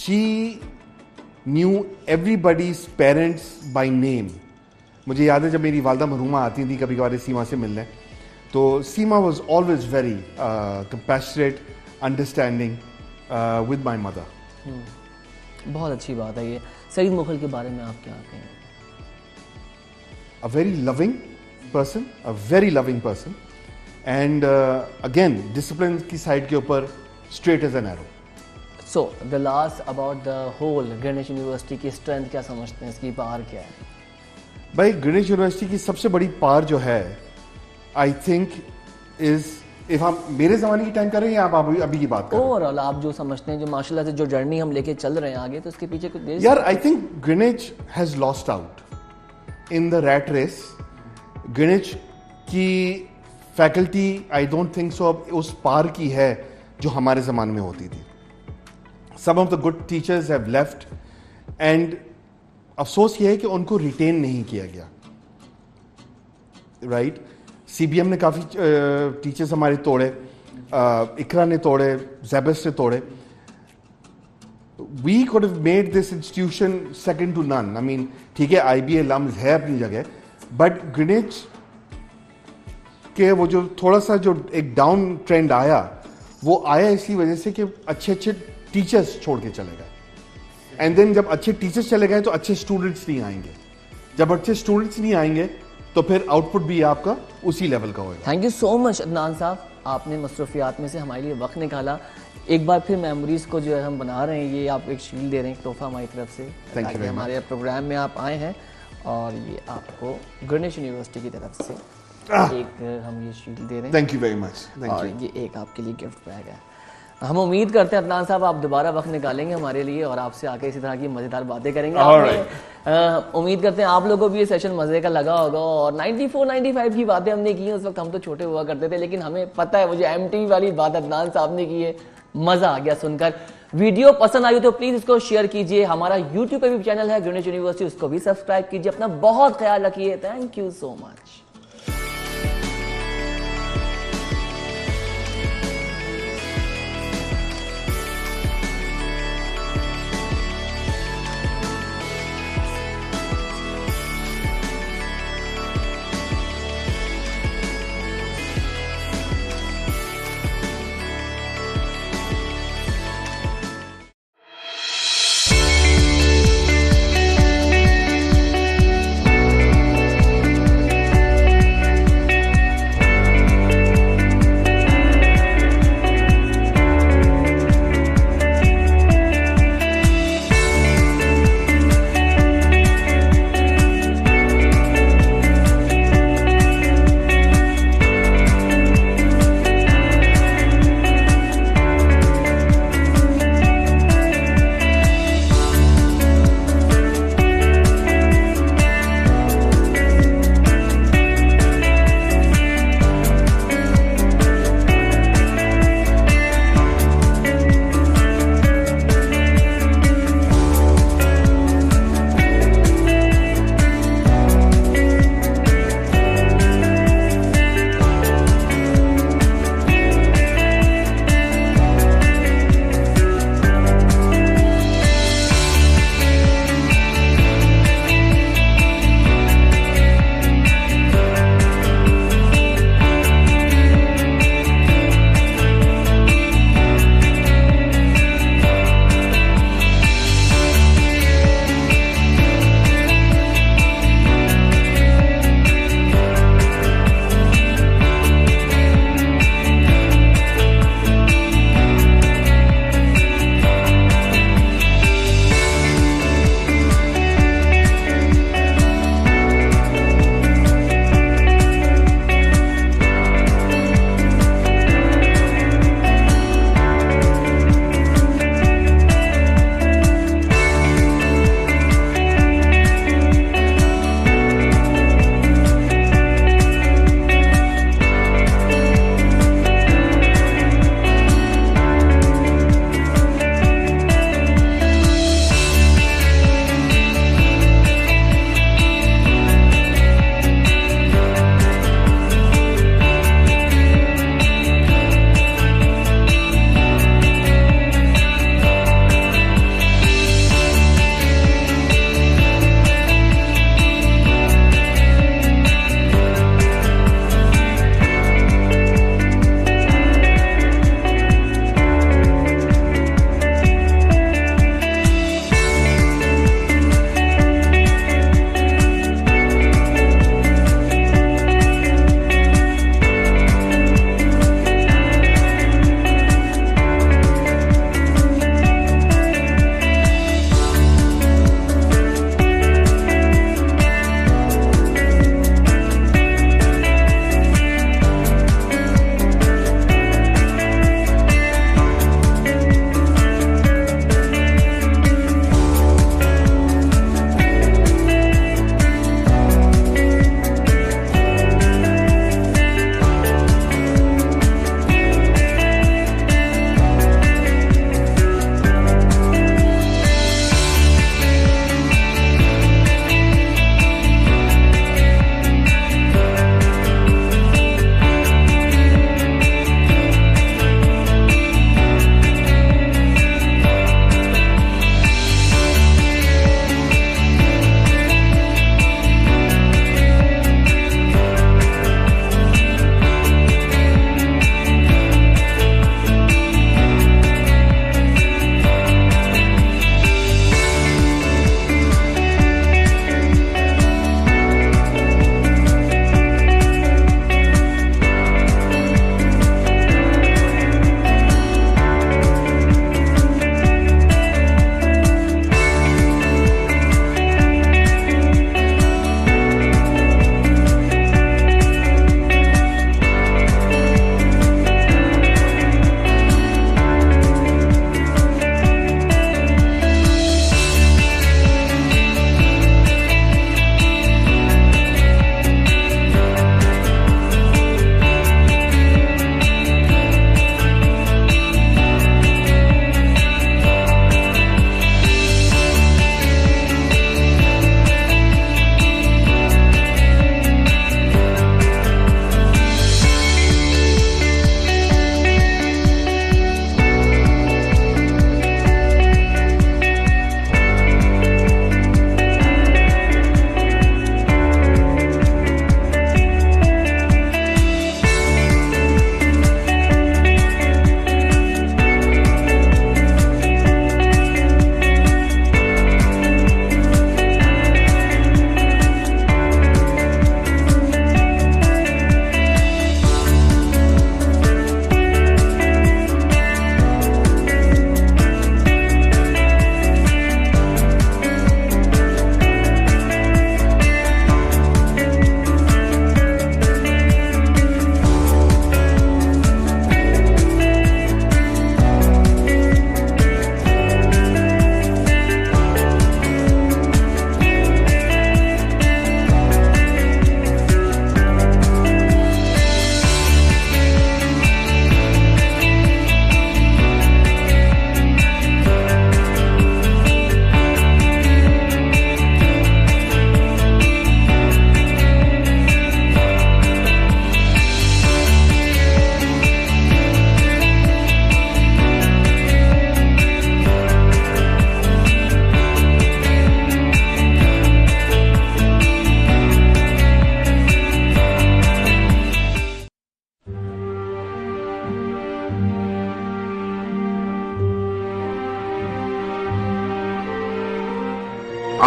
she knew everybody's parents by name. मुझे याद है जब मेरी वालदा मरहूमा आती थी कभी कभार सीमा से मिलने, तो सीमा was always very compassionate, understanding with my mother. बहुत अच्छी बात है ये। सईद मुगल के बारे में आप क्या कहें? A very loving person, a very loving person, and again discipline की साइड के ऊपर straight as an arrow. So the last about the whole Greenwich university की स्ट्रेंथ क्या समझते हैं, इसकी पावर क्या है? भाई ग्रीनिच यूनिवर्सिटी की सबसे बड़ी पावर जो है, आई थिंक इज, इफ आप मेरे ज़माने की टाइम कर रहे हैं या आप अभी की बात कर रहे हैं? ओवरऑल आप जो समझते हैं, जो माशाल्लाह से जो जर्नी हम लेके चल रहे हैं आगे, तो उसके पीछे कुछ देर यार I think Greenwich has lost out in the rat race. Greenwich की faculty I don't think so अब उस पार की है जो हमारे ज़माने में होती थी। Some of the good teachers have left, and अफसोस ये है कि उनको रिटेन नहीं किया गया, राइट? CBM ने काफ़ी टीचर्स हमारे तोड़े, इकरा ने तोड़े, ज़ैबस ने तोड़े। We could have made this institution second to none. ठीक है, IBA लम्स है अपनी जगह, बट ग्रीनिच के वो जो थोड़ा सा जो एक डाउन ट्रेंड आया, वो आया इसी वजह से कि अच्छे टीचर्स छोड़ के चले गए। एंड देन जब अच्छे टीचर्स चले गए तो अच्छे स्टूडेंट्स नहीं आएंगे, जब अच्छे स्टूडेंट्स नहीं आएंगे तो फिर आउटपुट भी आपका उसी लेवल का होगा। Thank you so much Adnan साहब, आपने मसरूफियात में से हमारे लिए वक्त निकाला। एक बार फिर मेमोरीज को जो है हम बना रहे हैं, ये आप एक शील्ड दे रहे हैं, एक तोहफा हमारी तरफ से। Thank you. हमारे प्रोग्राम में आप आए हैं और ये आपको ग्रीनिच यूनिवर्सिटी की तरफ से एक हम ये शील्ड दे रहे हैं। Thank you very much. और ये एक आपके लिए गिफ्ट बैग है। हम उम्मीद करते हैं अदनान साहब आप दोबारा वक्त निकालेंगे हमारे लिए और आपसे आके इसी तरह की मज़ेदार बातें करेंगे। उम्मीद करते हैं आप लोगों को भी ये सेशन मज़े का लगा होगा। और 94-95 की बातें हमने की हैं, उस वक्त हम तो छोटे हुआ करते थे, लेकिन हमें पता है वो जो MTV वाली बात अदनान साहब ने की है, मज़ा आ गया सुनकर। वीडियो पसंद आई तो प्लीज़ इसको शेयर कीजिए। हमारा यूट्यूब पे भी चैनल है ग्रीनिच यूनिवर्सिटी, उसको भी सब्सक्राइब कीजिए। अपना बहुत ख्याल रखिए। Thank you so much.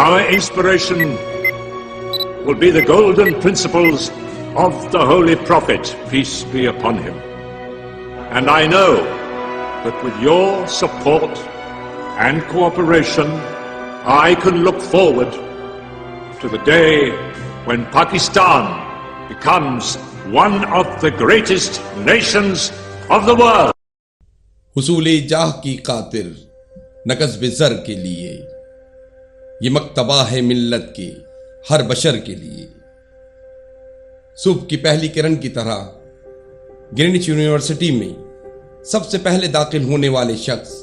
Our inspiration will be the golden principles of the Holy Prophet, peace be upon him. And I know that with your support and cooperation, I can look forward to the day when Pakistan becomes one of the greatest nations of the world. हुसूले जाह की खातिर नकस बिज़र के लिए ये मक्तबा है मिल्लत के हर बशर के लिए। सुबह की पहली किरण की तरह ग्रीनिच यूनिवर्सिटी में सबसे पहले दाखिल होने वाले शख्स,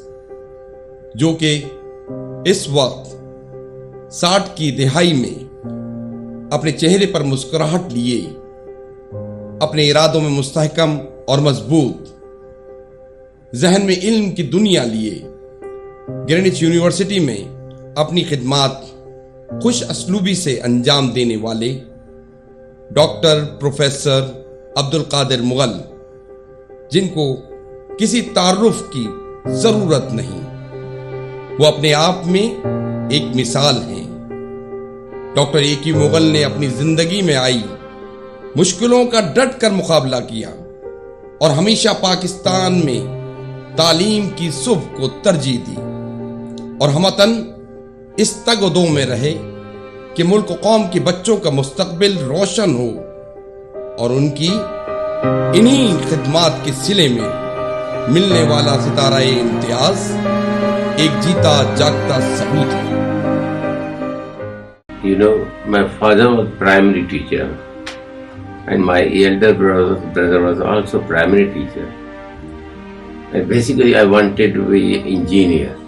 जो कि इस वक्त 60 की दिहाई में अपने चेहरे पर मुस्कुराहट लिए अपने इरादों में मुस्तहकम और मजबूत, जहन में इल्म की दुनिया लिए ग्रीनिच यूनिवर्सिटी में अपनी खिदमात खुश असलूबी से अंजाम देने वाले डॉक्टर प्रोफेसर अब्दुल कादिर मुगल, जिनको किसी तारुफ की जरूरत नहीं, वो अपने आप में एक मिसाल हैं। डॉक्टर ए.क्यू. मुगल ने अपनी जिंदगी में आई मुश्किलों का डट कर मुकाबला किया और हमेशा पाकिस्तान में तालीम की सुबह को तरजीह दी और हमतन इस तगदो में रहे कि मुल्क और कौम के बच्चों का मुस्तकबिल रोशन हो, और उनकी इन्हीं खिदमात के सिले में मिलने वाला सितारा इम्तियाज एक जीता जागता सबूत है। You know, my father was primary teacher and my elder brother was also primary teacher. And basically I wanted to be an engineer,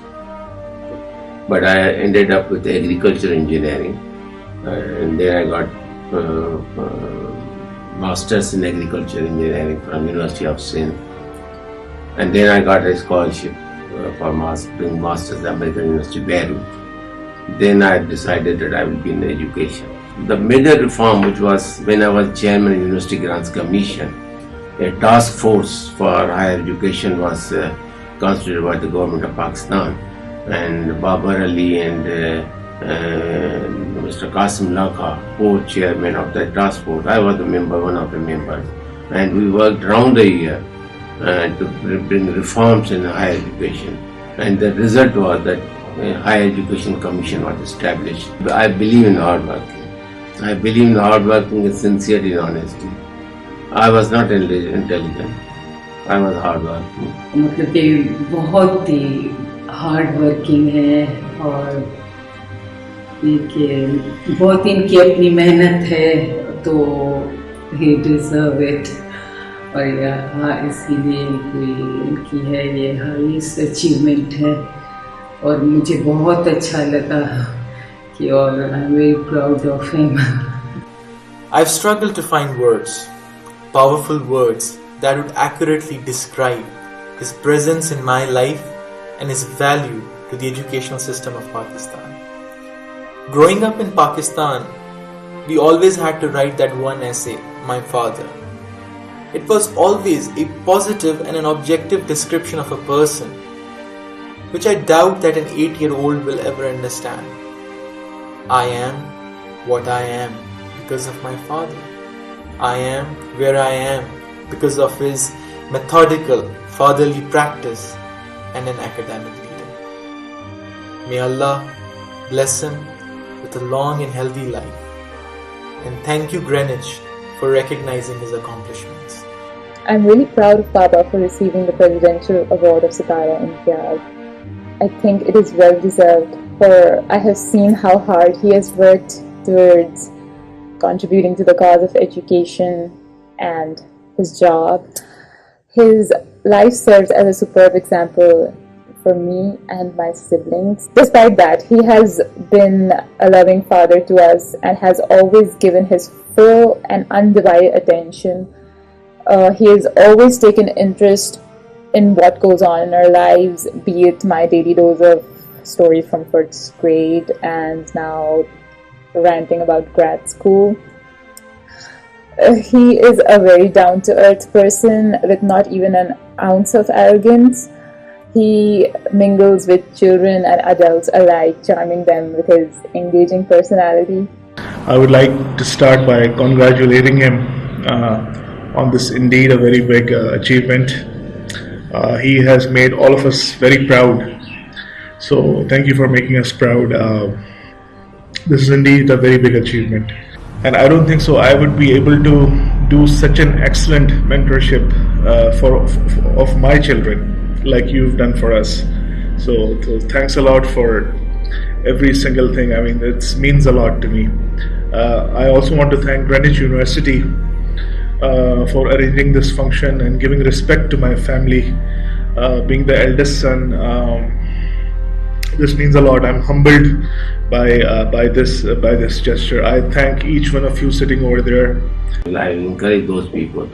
but I ended up with agriculture engineering, and then I got masters in agriculture engineering from University of Sindh, and then I got a scholarship for doing masters at American University Beirut. Then I decided that I will be in education. The major reform, which was when I was chairman of University Grants Commission, a task force for higher education was constituted by the government of Pakistan, and Babar Ali and Mr. Qasim Lakha, co-chairman of that task force. I was the member, one of the members, and we worked round the year to bring reforms in higher education. And the result was that a higher education commission was established. I believe in hard working. I believe in hard working and sincerity and honesty. I was not intelligent. I was hard working. मतलब कि बहुत ही hard working है और कि बहुत इनकी अपनी मेहनत है, तो he deserve it. और यहाँ इसीलिए इनकी है ये हाईएस्ट अचीवमेंट है, और मुझे बहुत अच्छा लगा कि और I am very proud of him. I've struggled to find words, powerful words that would accurately describe his presence in my life and his value to the educational system of Pakistan. Growing up in Pakistan, we always had to write that one essay, My Father. It was always a positive and an objective description of a person, which I doubt that an 8-year-old will ever understand. I am what I am because of my father. I am where I am because of his methodical fatherly practice and an academic leader. May Allah bless him with a long and healthy life. And thank you, Greenwich, for recognizing his accomplishments. I'm really proud of Baba for receiving the Presidential Award of Sitara Imtiaz. I think it is well deserved, for I have seen how hard he has worked towards contributing to the cause of education and his job. His life serves as a superb example for me and my siblings. Despite that, he has been a loving father to us and has always given his full and undivided attention. He has always taken interest in what goes on in our lives, be it my daily dose of story from first grade and now ranting about grad school. He is a very down-to-earth person with not even an ounce of arrogance. He mingles with children and adults alike, charming them with his engaging personality. I would like to start by congratulating him on this indeed a very big achievement. He has made all of us very proud. So thank you for making us proud. This is indeed a very big achievement. And I don't think so I would be able to do such an excellent mentorship of my children like you've done for us. So thanks a lot for every single thing. I mean, it means a lot to me. I also want to thank Greenwich University for arranging this function and giving respect to my family. Being the eldest son, this means a lot. I'm humbled by this gesture. I thank each one of you sitting over there. I encourage those people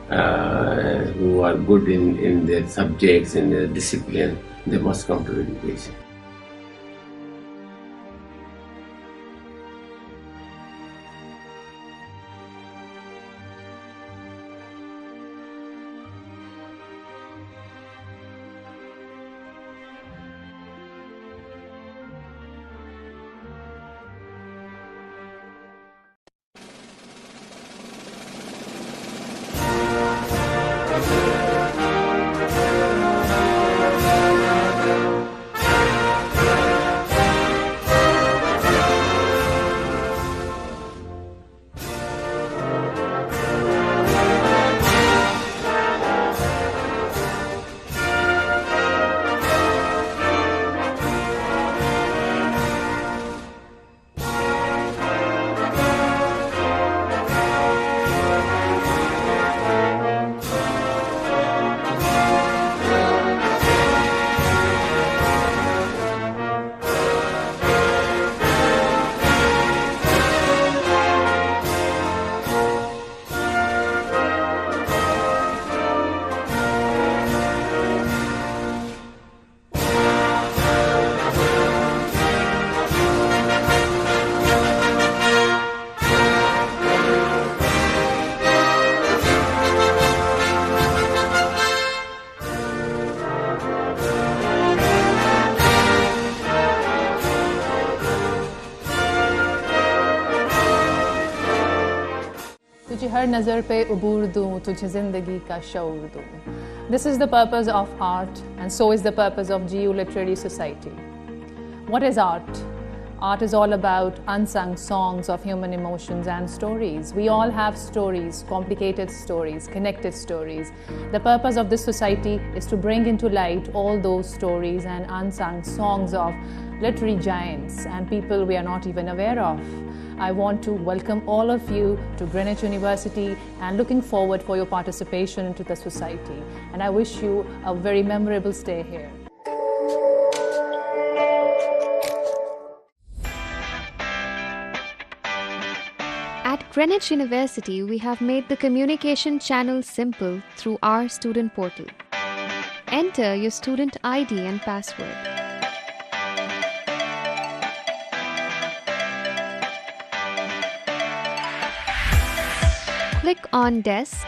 who are good in their subjects, in their discipline. They must come to education. तुझे हर नज़र पे उबूर दूँ, तुझे ज़िंदगी का शऊर दूँ. This is the purpose of art, and so is the purpose of GU Literary Society. What is art? Art is all about unsung songs of human emotions and stories. We all have stories, complicated stories, connected stories. The purpose of this society is to bring into light all those stories and unsung songs of literary giants and people we are not even aware of. I want to welcome all of you to Greenwich University and looking forward for your participation into the society. And I wish you a very memorable stay here. At Greenwich University, we have made the communication channel simple through our student portal. Enter your student ID and password. Click on Desk.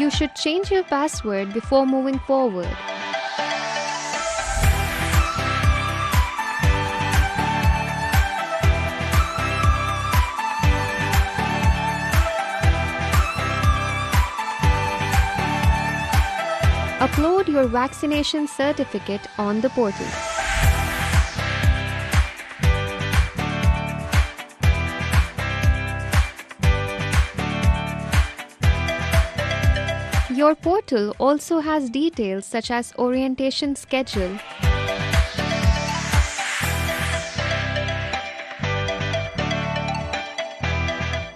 You should change your password before moving forward. Upload your vaccination certificate on the portal. Your portal also has details such as orientation schedule,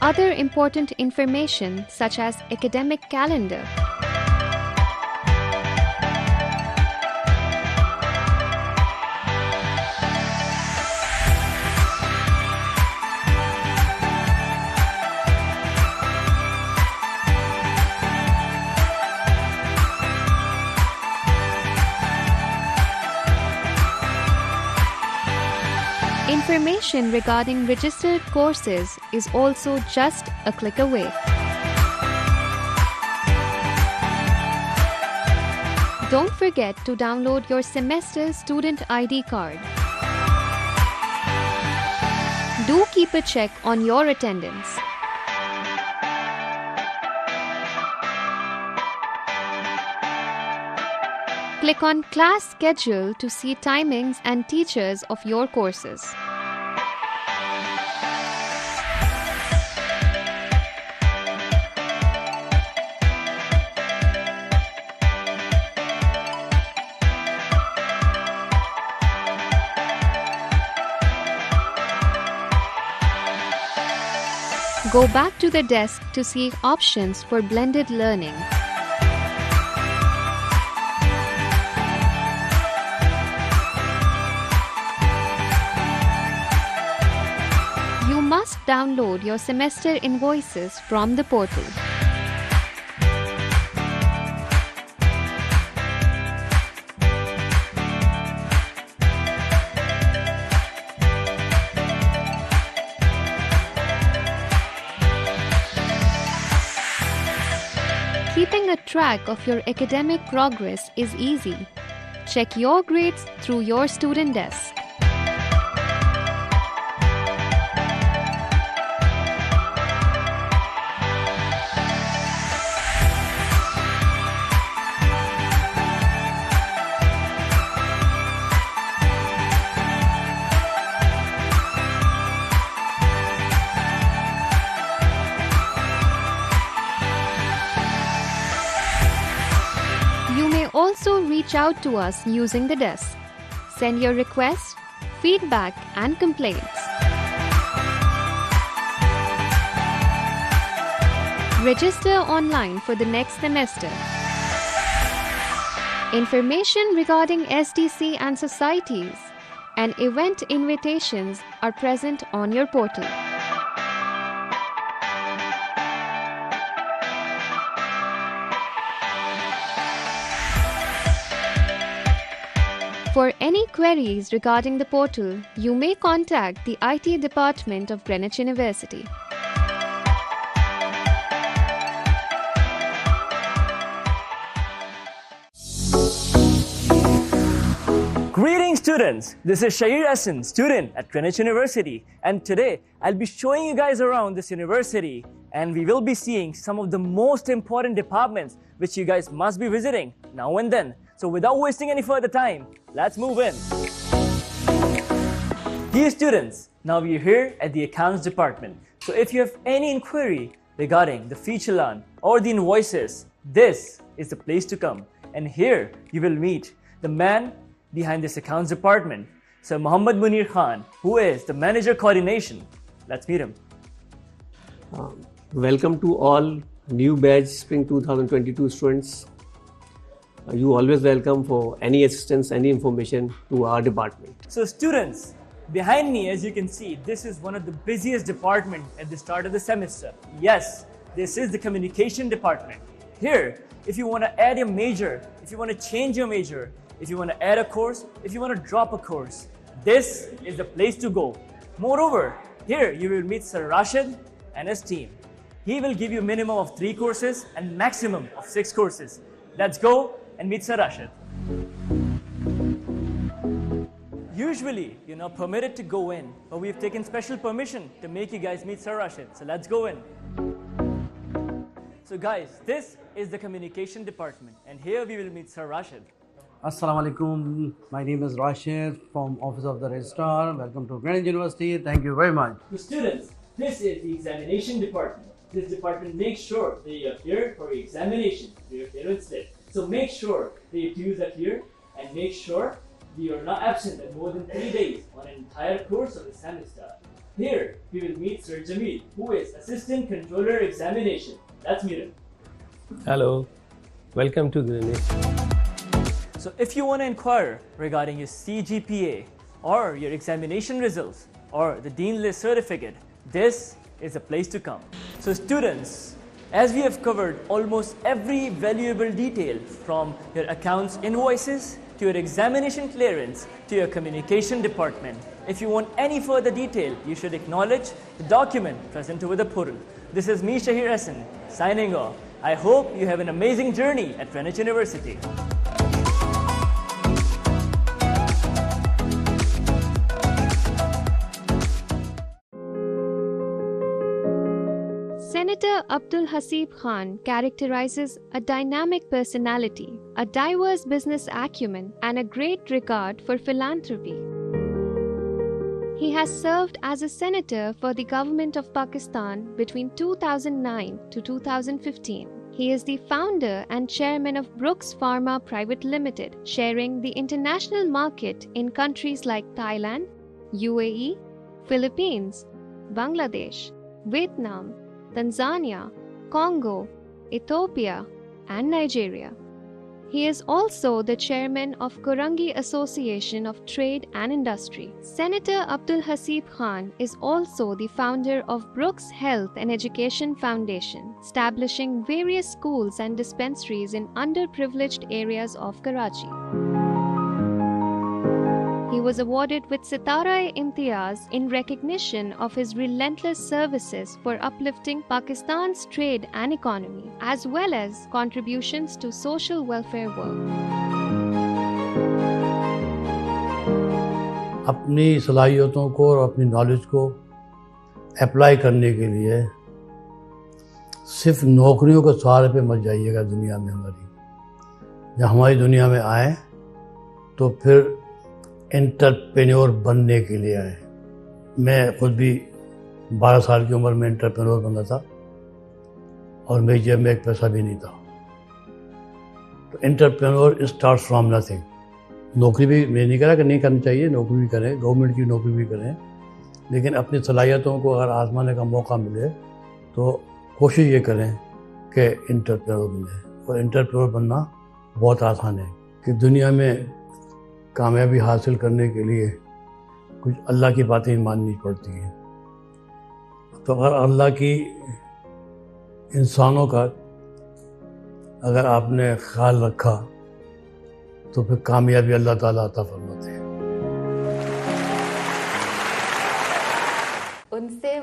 other important information such as academic calendar, Information regarding registered courses is also just a click away. Don't forget to download your semester student ID card. Do keep a check on your attendance. Click on Class Schedule to see timings and teachers of your courses. Go back to the desk to see options for blended learning. You must download your semester invoices from the portal. Keeping a track of your academic progress is easy. Check your grades through your student desk. You may also reach out to us using the desk. Send your requests, feedback, and complaints. Register online for the next semester. Information regarding SDC and societies and event invitations are present on your portal. For any queries regarding the portal, you may contact the IT department of Greenwich University. Greetings students, this is Shahir Hassan, student at Greenwich University, and today I'll be showing you guys around this university and we will be seeing some of the most important departments which you guys must be visiting now and then. So without wasting any further time, let's move in. Dear students, now we're here at the accounts department. So if you have any inquiry regarding the feature learn or the invoices, this is the place to come. And here you will meet the man behind this accounts department, Sir Muhammad Munir Khan, who is the manager coordination. Let's meet him. Welcome to all new batch Spring 2022 students. You always welcome for any assistance, any information to our department. So students, behind me, as you can see, this is one of the busiest departments at the start of the semester. Yes, this is the communication department. Here, if you want to add a major, if you want to change your major, if you want to add a course, if you want to drop a course, this is the place to go. Moreover, here you will meet Sir Rashid and his team. He will give you a minimum of 3 courses and maximum of 6 courses. Let's go and meet Sir Rashid. Usually, you're not permitted to go in, but we've taken special permission to make you guys meet Sir Rashid. So let's go in. So guys, this is the communication department, and here we will meet Sir Rashid. Assalamu alaikum. My name is Rashid from Office of the Registrar. Welcome to Greenwich University. Thank you very much. So students, this is the examination department. This department makes sure that you appear for your examination, for your appearance slip. So make sure that your dues are clear and make sure that you are not absent at more than 3 days on an entire course of the semester. Here, we will meet Sir Jamil, who is Assistant Controller Examination. Let's meet him. Hello, welcome to Greenwich. So if you want to inquire regarding your CGPA or your examination results or the Dean List certificate, this is a place to come. So students, as we have covered almost every valuable detail from your accounts invoices to your examination clearance, to your communication department. If you want any further detail, you should acknowledge the document present over the portal. This is me, Shahir Hassan, signing off. I hope you have an amazing journey at Greenwich University. Senator Abdul Hasib Khan characterizes a dynamic personality, a diverse business acumen, and a great regard for philanthropy. He has served as a senator for the government of Pakistan between 2009 to 2015. He is the founder and chairman of Brooks Pharma Private Limited, sharing the international market in countries like Thailand, UAE, Philippines, Bangladesh, Vietnam, Tanzania, Congo, Ethiopia, and Nigeria. He is also the chairman of Kurangi Association of Trade and Industry. Senator Abdul Hasib Khan is also the founder of Brooks Health and Education Foundation, establishing various schools and dispensaries in underprivileged areas of Karachi. He was awarded with Sitara-e-Imtiaz in recognition of his relentless services for uplifting Pakistan's trade and economy, as well as contributions to social welfare work. अपनी सलाहियतों को और अपनी knowledge को apply करने के लिए सिर्फ नौकरियों के सहारे पे मत जाइएगा दुनिया में हमारी। जब हमारी दुनिया में आए तो फिर एंटरप्रेन्योर बनने के लिए आए। मैं खुद भी 12 साल की उम्र में एंटरप्रेन्योर बना था और मेरी जेब में एक पैसा भी नहीं था। तो एंटरप्रेन्योर स्टार्ट्स फ्रॉम नथिंग। नौकरी भी मैं नहीं कह रहा कि नहीं करनी चाहिए, नौकरी भी करें, गवर्नमेंट की नौकरी भी करें, लेकिन अपनी सलाहियतों को अगर आजमाने का मौका मिले तो कोशिश ये करें कि एंटरप्रेन्योर बने। और एंटरप्रेन्योर बनना बहुत आसान है कि दुनिया में कामयाबी हासिल करने के लिए कुछ अल्लाह की बातें माननी पड़ती हैं। तो अगर अल्लाह की इंसानों का अगर आपने ख्याल रखा तो फिर कामयाबी अल्लाह ताला अता फरमाते हैं। उनसे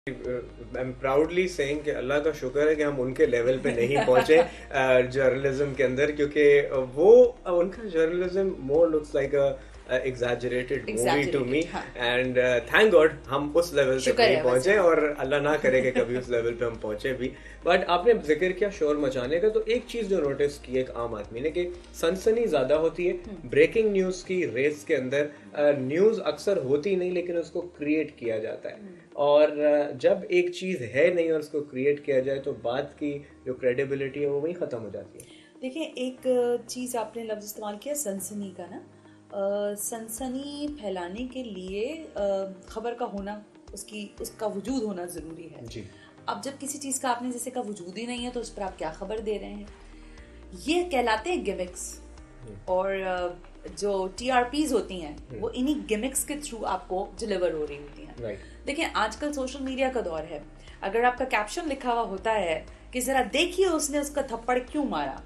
आई एम प्राउडली सेइंग कि अल्लाह का शुक्र है कि हम उनके लेवल पे नहीं पहुंचे जर्नलिज्म के अंदर, क्योंकि वो उनका journalism more looks like a exaggerated movie to me, and thank God हम उस लेवल तक नहीं पहुंचे, और अल्लाह ना करे कि कभी उस लेवल पे हम पहुंचे भी। बट आपने जिक्र किया शोर मचाने का, तो एक चीज जो नोटिस की एक आम आदमी ने कि सनसनी ज्यादा होती है ब्रेकिंग न्यूज की रेस के अंदर। न्यूज अक्सर होती नहीं लेकिन उसको क्रिएट किया जाता है, और जब एक चीज है नहीं और उसको क्रिएट किया जाए तो बात की जो क्रेडिबिलिटी है वो वहीं खत्म हो जाती है। देखिए, एक चीज आपने लफ्ज इस्तेमाल किया सनसनी का ना, सनसनी फैलाने के लिए खबर का होना, उसका वजूद होना ज़रूरी है जी। अब जब किसी चीज़ का आपने जैसे का वजूद ही नहीं है तो उस पर आप क्या खबर दे रहे हैं, ये कहलाते हैं गिमिक्स। और जो TRPs होती हैं वो इन्हीं गिमिक्स के थ्रू आपको डिलीवर हो रही होती हैं। देखिए, आजकल सोशल मीडिया का दौर है, अगर आपका कैप्शन लिखा हुआ होता है कि ज़रा देखिए उसने उसका थप्पड़ क्यों मारा,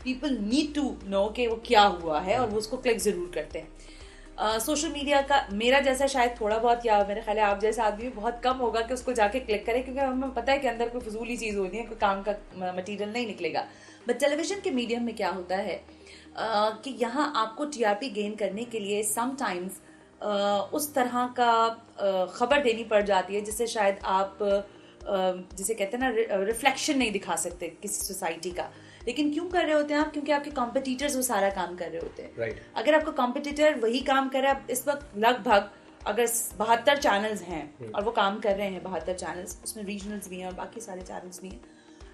पीपल नीड टू नो कि वो क्या हुआ है, और वो उसको क्लिक जरूर करते हैं। सोशल मीडिया का मेरा जैसा शायद थोड़ा बहुत, या मेरे ख्याल है आप जैसा आदमी बहुत कम होगा कि उसको जाके क्लिक करे, क्योंकि हमें पता है कि अंदर कोई फजूली चीज़ होती है, कोई काम का मटेरियल नहीं निकलेगा। बट टेलीविजन के मीडियम में क्या होता है कि यहाँ आपको TRP गेन करने के लिए समटाइम्स उस तरह का खबर देनी पड़ जाती है जिससे शायद आप जिसे कहते हैं ना रिफ्लेक्शन नहीं दिखा सकते किसी सोसाइटी का। लेकिन क्यों कर रहे होते हैं आप? क्योंकि आपके कॉम्पिटिटर्स वो सारा काम कर रहे होते हैं। अगर आपका कॉम्पिटिटर वही काम कर रहा है, इस वक्त लगभग अगर 72 चैनल्स हैं और वो काम कर रहे हैं 72 चैनल्स, उसमें रीजनल्स भी हैं और बाकी सारे चैनल्स भी हैं,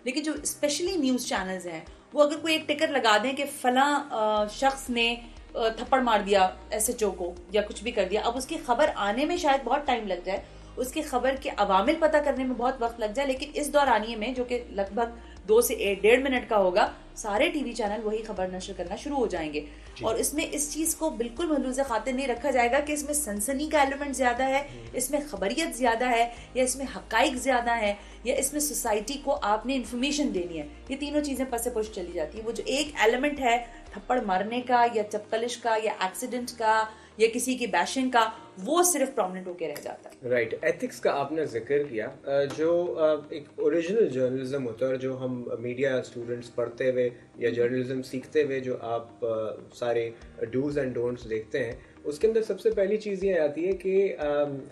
लेकिन जो स्पेशली न्यूज़ चैनल्स हैं वो अगर कोई एक टिकर लगा दें कि फलां शख्स ने थप्पड़ मार दिया SHO को या कुछ भी कर दिया, अब उसकी खबर आने में शायद बहुत टाइम लग जाए, उसकी खबर के अवामिल पता करने में बहुत वक्त लग जाए, लेकिन इस दौरानिए में जो कि लगभग 2 से 1.5 मिनट का होगा, सारे टीवी चैनल वही खबर नशर करना शुरू हो जाएंगे। और इसमें इस चीज़ को बिल्कुल मलूज़ खातिर नहीं रखा जाएगा कि इसमें सनसनी का एलिमेंट ज़्यादा है, इसमें खबरियत ज़्यादा है, या इसमें हकाइक ज़्यादा है, या इसमें सोसाइटी को आपने इन्फॉर्मेशन देनी है। ये तीनों चीज़ें पस से पुश चली जाती है। वो जो एक एलिमेंट है थप्पड़ मारने का या चपकलिश का या एक्सीडेंट का या किसी की बैशिंग का, वो सिर्फ प्रोमिनेंट होकर रह जाता है। राइट, एथिक्स का आपने जिक्र किया, जो एक ओरिजिनल जर्नलिज्म होता है और जो हम मीडिया स्टूडेंट्स पढ़ते हुए या जर्नलिज्म सीखते हुए जो आप सारे डूज एंड डोंट्स देखते हैं, उसके अंदर सबसे पहली चीज़ ये आती है कि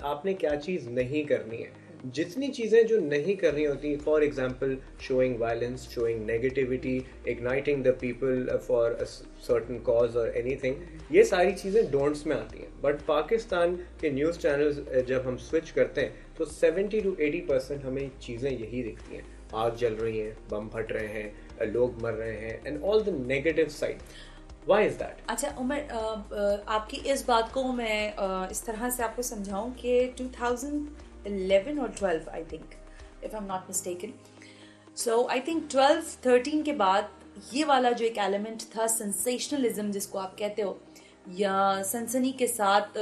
आपने क्या चीज़ नहीं करनी है। जितनी चीज़ें जो नहीं करनी होती, for example showing violence, showing negativity, igniting the people for a certain cause और एनीथिंग, ये सारी चीज़ें डोंट्स में आती हैं। बट पाकिस्तान के न्यूज़ चैनल्स जब हम स्विच करते हैं तो 70 to 80% हमें चीज़ें यही दिखती हैं, आग जल रही हैं, बम फट रहे हैं, लोग मर रहे हैं, and all the negative side. Why is that? अच्छा उमर, आपकी इस बात को मैं इस तरह से आपको समझाऊं कि 2011 और 12 I think, if I am not mistaken, so I think 12-13 के बाद ये वाला जो एक एलिमेंट था सेंसेशनलिज्म जिसको आप कहते हो, या सनसनी के साथ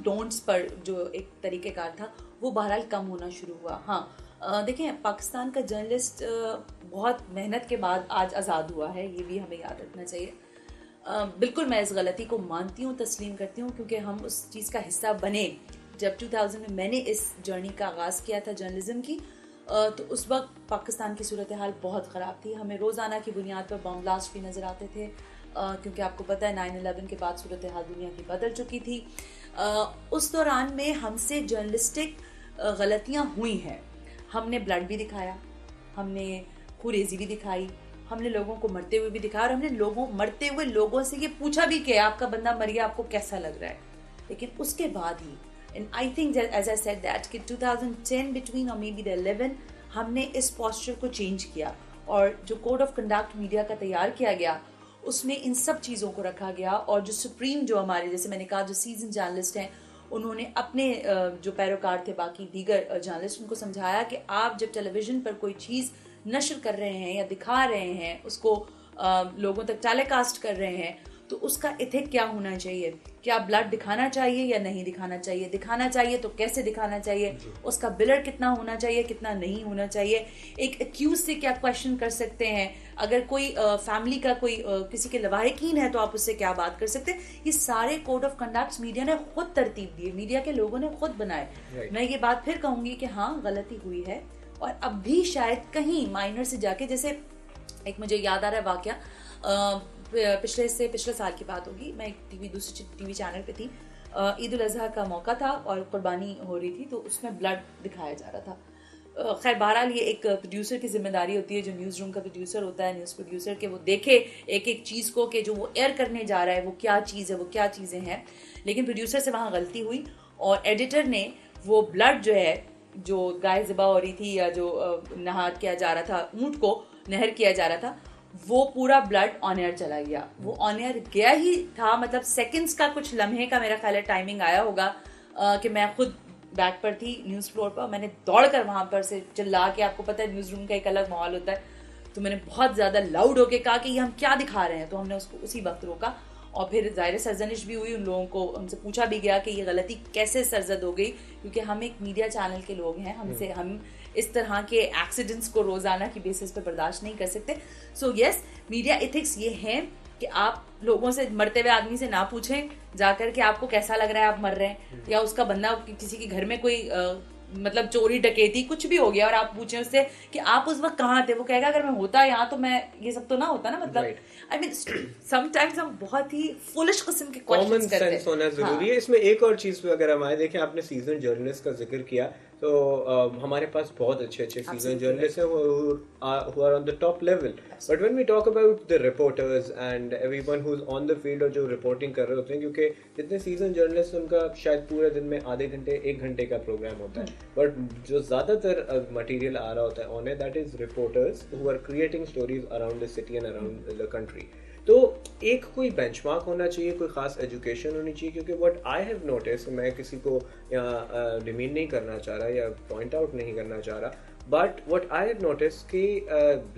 डोंट्स पर जो एक तरीक़ेकार था, वो बहरहाल कम होना शुरू हुआ। हाँ, देखें, पाकिस्तान का जर्नलिस्ट बहुत मेहनत के बाद आज आज़ाद हुआ है, ये भी हमें याद रखना चाहिए। बिल्कुल मैं इस गलती को मानती हूँ, तस्लीम करती हूँ, क्योंकि हम उस चीज़ का हिस्सा बने जब 2000 में मैंने इस जर्नी का आगाज़ किया था जर्नलिज्म की। तो उस वक्त पाकिस्तान की सूरत हाल बहुत ख़राब थी, हमें रोज़ाना की बुनियाद पर बम ब्लास्ट भी नज़र आते थे, क्योंकि आपको पता है 9/11 के बाद सूरत हाल दुनिया की बदल चुकी थी। उस दौरान में हमसे जर्नलिस्टिक गलतियाँ हुई हैं। हमने ब्लड भी दिखाया, हमने खुरेजी भी दिखाई, हमने लोगों को मरते हुए भी दिखाया, और हमने मरते हुए लोगों से ये पूछा भी कि आपका बंदा मर गया, आपको कैसा लग रहा है। लेकिन उसके बाद ही, and I think as I said that कि 2010 बिटवीन और मे बी 11 हमने इस पोस्चर को चेंज किया, और जो कोड ऑफ कंडक्ट मीडिया का तैयार किया गया उसमें इन सब चीज़ों को रखा गया। और जो सुप्रीम, जो हमारे, जैसे मैंने कहा, जो सीजन जर्नलिस्ट हैं, उन्होंने अपने जो पैरोकार थे बाकी दीगर जर्नलिस्ट, उनको समझाया कि आप जब टेलीविज़न पर कोई चीज़ नशर कर रहे हैं या दिखा रहे हैं, उसको लोगों तक टेलीकास्ट कर रहे हैं, तो उसका इथिक क्या होना चाहिए, क्या ब्लड दिखाना चाहिए या नहीं दिखाना चाहिए, दिखाना चाहिए तो कैसे दिखाना चाहिए, उसका ब्लड कितना होना चाहिए कितना नहीं होना चाहिए, एक एक्यूज से क्या क्वेश्चन कर सकते हैं, अगर कोई फैमिली का कोई किसी के लवाहिकीन है तो आप उससे क्या बात कर सकते हैं। ये सारे कोड ऑफ कंडक्ट मीडिया ने खुद तरतीब दिए, मीडिया के लोगों ने खुद बनाए। मैं ये बात फिर कहूंगी कि हाँ गलती हुई है और अब भी शायद कहीं माइनर से जाके, जैसे एक मुझे याद आ रहा है वाकया, पिछले साल की बात होगी, मैं दूसरे टीवी चैनल पे थी, ईद उल अजहा का मौका था और कुर्बानी हो रही थी, तो उसमें ब्लड दिखाया जा रहा था। खैर बहरहाल ये एक प्रोड्यूसर की जिम्मेदारी होती है, जो न्यूज़ रूम का प्रोड्यूसर होता है, न्यूज़ प्रोड्यूसर के, वो देखे एक एक चीज़ को कि जो वो एयर करने जा रहा है वो क्या चीज़ है, वो क्या चीज़ें हैं। लेकिन प्रोड्यूसर से वहाँ गलती हुई और एडिटर ने वो ब्लड जो है, जो गाय ज़िबा हो रही थी या जो नहार किया जा रहा था, ऊँट को नहर किया जा रहा था, वो पूरा ब्लड ऑन एयर चला गया। वो ऑन एयर गया ही था, मतलब सेकंड्स का, कुछ लम्हे का मेरा ख्याल है टाइमिंग आया होगा कि मैं खुद बैक पर थी न्यूज़ फ्लोर पर, मैंने दौड़ कर वहाँ पर से चिल्ला के, आपको पता है न्यूज़ रूम का एक अलग माहौल होता है, तो मैंने बहुत ज़्यादा लाउड होके कहा कि ये हम क्या दिखा रहे हैं। तो हमने उसको उसी वक्त रोका और फिर ज़ाहिर सरजनिश भी हुई, उन लोगों को उनसे पूछा भी गया कि ये गलती कैसे सरजद हो गई, क्योंकि हम एक मीडिया चैनल के लोग हैं, हमसे हम इस तरह के एक्सीडेंट्स को रोजाना की बेसिस पे बर्दाश्त नहीं कर सकते। सो यस, मीडिया एथिक्स ये है कि आप लोगों से, मरते हुए आदमी से ना पूछें जाकर कि आपको कैसा लग रहा है आप मर रहे हैं, या उसका बंदा किसी के घर में कोई मतलब चोरी डकैती कुछ भी हो गया और आप पूछें उससे कि आप उस वक्त कहाँ थे, वो कहेगा अगर मैं होता यहाँ तो मैं ये सब तो ना होता ना। मतलब आई मीन समटाइम्स हम बहुत ही फुलिश किस्म के क्वेश्चंस करते हैं। कॉमन सेंस होना जरूरी है। इसमें एक और चीज पे अगर हम आए, देखें आपने सीजन जर्नलिस्ट का जिक्र किया, तो हमारे पास बहुत अच्छे सीजन जर्नलिस्ट हैं who are on the top level, but when we talk about the reporters and everyone who's on the field और जो रिपोर्टिंग कर रहे होते हैं, क्योंकि जितने सीजन जर्नलिस्ट उनका शायद पूरे दिन में आधे घंटे 1 घंटे का प्रोग्राम होता है, बट जो ज्यादातर मटेरियल आ रहा होता है on that is reporters who are creating stories around the city and around the country। तो एक कोई बेंचमार्क होना चाहिए, कोई खास एजुकेशन होनी चाहिए, क्योंकि व्हाट आई हैव नोटिस, मैं किसी को यहाँ डिमीन नहीं करना चाह रहा या पॉइंट आउट नहीं करना चाह रहा, but what I have notice कि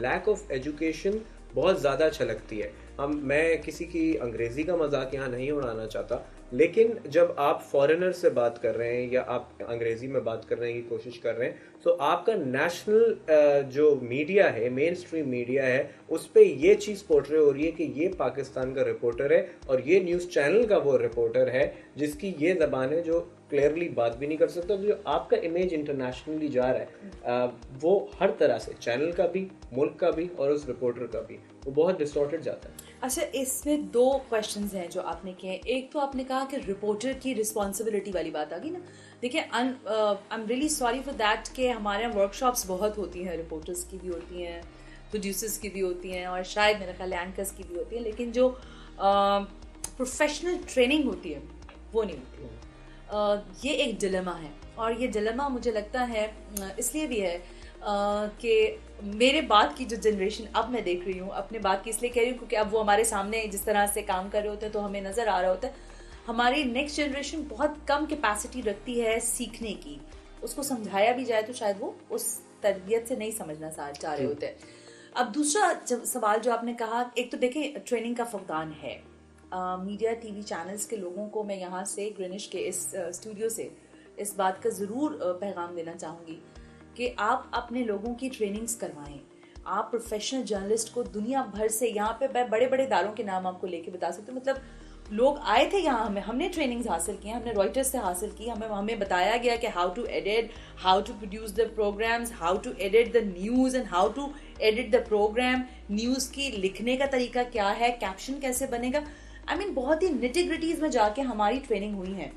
लैक ऑफ एजुकेशन बहुत ज़्यादा छलकती है। मैं किसी की अंग्रेज़ी का मजाक यहाँ नहीं उड़ाना चाहता, लेकिन जब आप फॉरेनर से बात कर रहे हैं या आप अंग्रेज़ी में बात करने की कोशिश कर रहे हैं, तो आपका नेशनल जो मीडिया है, मेन स्ट्रीम मीडिया है, उस पर ये चीज़ पोर्ट्रे हो रही है कि ये पाकिस्तान का रिपोर्टर है और ये न्यूज़ चैनल का वो रिपोर्टर है जिसकी ये ज़बान है, जो क्लियरली बात भी नहीं कर सकता। तो जो आपका इमेज इंटरनेशनली जा रहा है वो हर तरह से, चैनल का भी, मुल्क का भी और उस रिपोर्टर का भी, वो बहुत डिस्टॉर्टेड जाता है। अच्छा, इसमें 2 क्वेश्चंस हैं जो आपने किए। एक तो आपने कहा कि रिपोर्टर की रिस्पॉन्सिबिलिटी वाली बात आ गई ना। देखिए, I am really sorry for that कि हमारे यहाँ वर्कशॉप्स बहुत होती हैं, रिपोर्टर्स की भी होती हैं, प्रोड्यूसर्स की भी होती हैं और शायद मेरे ख्याल एंकर्स की भी होती है, लेकिन जो प्रोफेशनल ट्रेनिंग होती है वो नहीं होती। ये एक डिलेमा है और ये डिलेमा मुझे लगता है इसलिए भी है कि मेरे बाद की जो जनरेशन अब मैं देख रही हूँ, अपने बाद की इसलिए कह रही हूँ क्योंकि अब वो हमारे सामने जिस तरह से काम कर रहे होते हैं तो हमें नज़र आ रहा होता है, हमारी नेक्स्ट जनरेशन बहुत कम कैपेसिटी रखती है सीखने की। उसको समझाया भी जाए तो शायद वो उस तरबियत से नहीं समझना चाह रहे होते हैं। अब दूसरा सवाल जो आपने कहा, एक तो देखिए ट्रेनिंग का फुकदान है। मीडिया टीवी चैनल्स के लोगों को मैं यहाँ से ग्रीनिच के इस स्टूडियो से इस बात का ज़रूर पैगाम देना चाहूँगी कि आप अपने लोगों की ट्रेनिंग्स करवाएं। आप प्रोफेशनल जर्नलिस्ट को दुनिया भर से, यहाँ पे बड़े बड़े इदारों के नाम आपको लेके बता सकते हो, मतलब लोग आए थे यहाँ, हमने ट्रेनिंग्स हासिल की, हमने रॉयटर्स से हासिल की, हमें बताया गया कि how to edit, how to produce the programmes, how to edit the news and how to edit the programme, news की लिखने का तरीका क्या है, कैप्शन कैसे बनेगा। आई मीन बहुत ही निटिग्रिटीज में जाके हमारी ट्रेनिंग हुई है।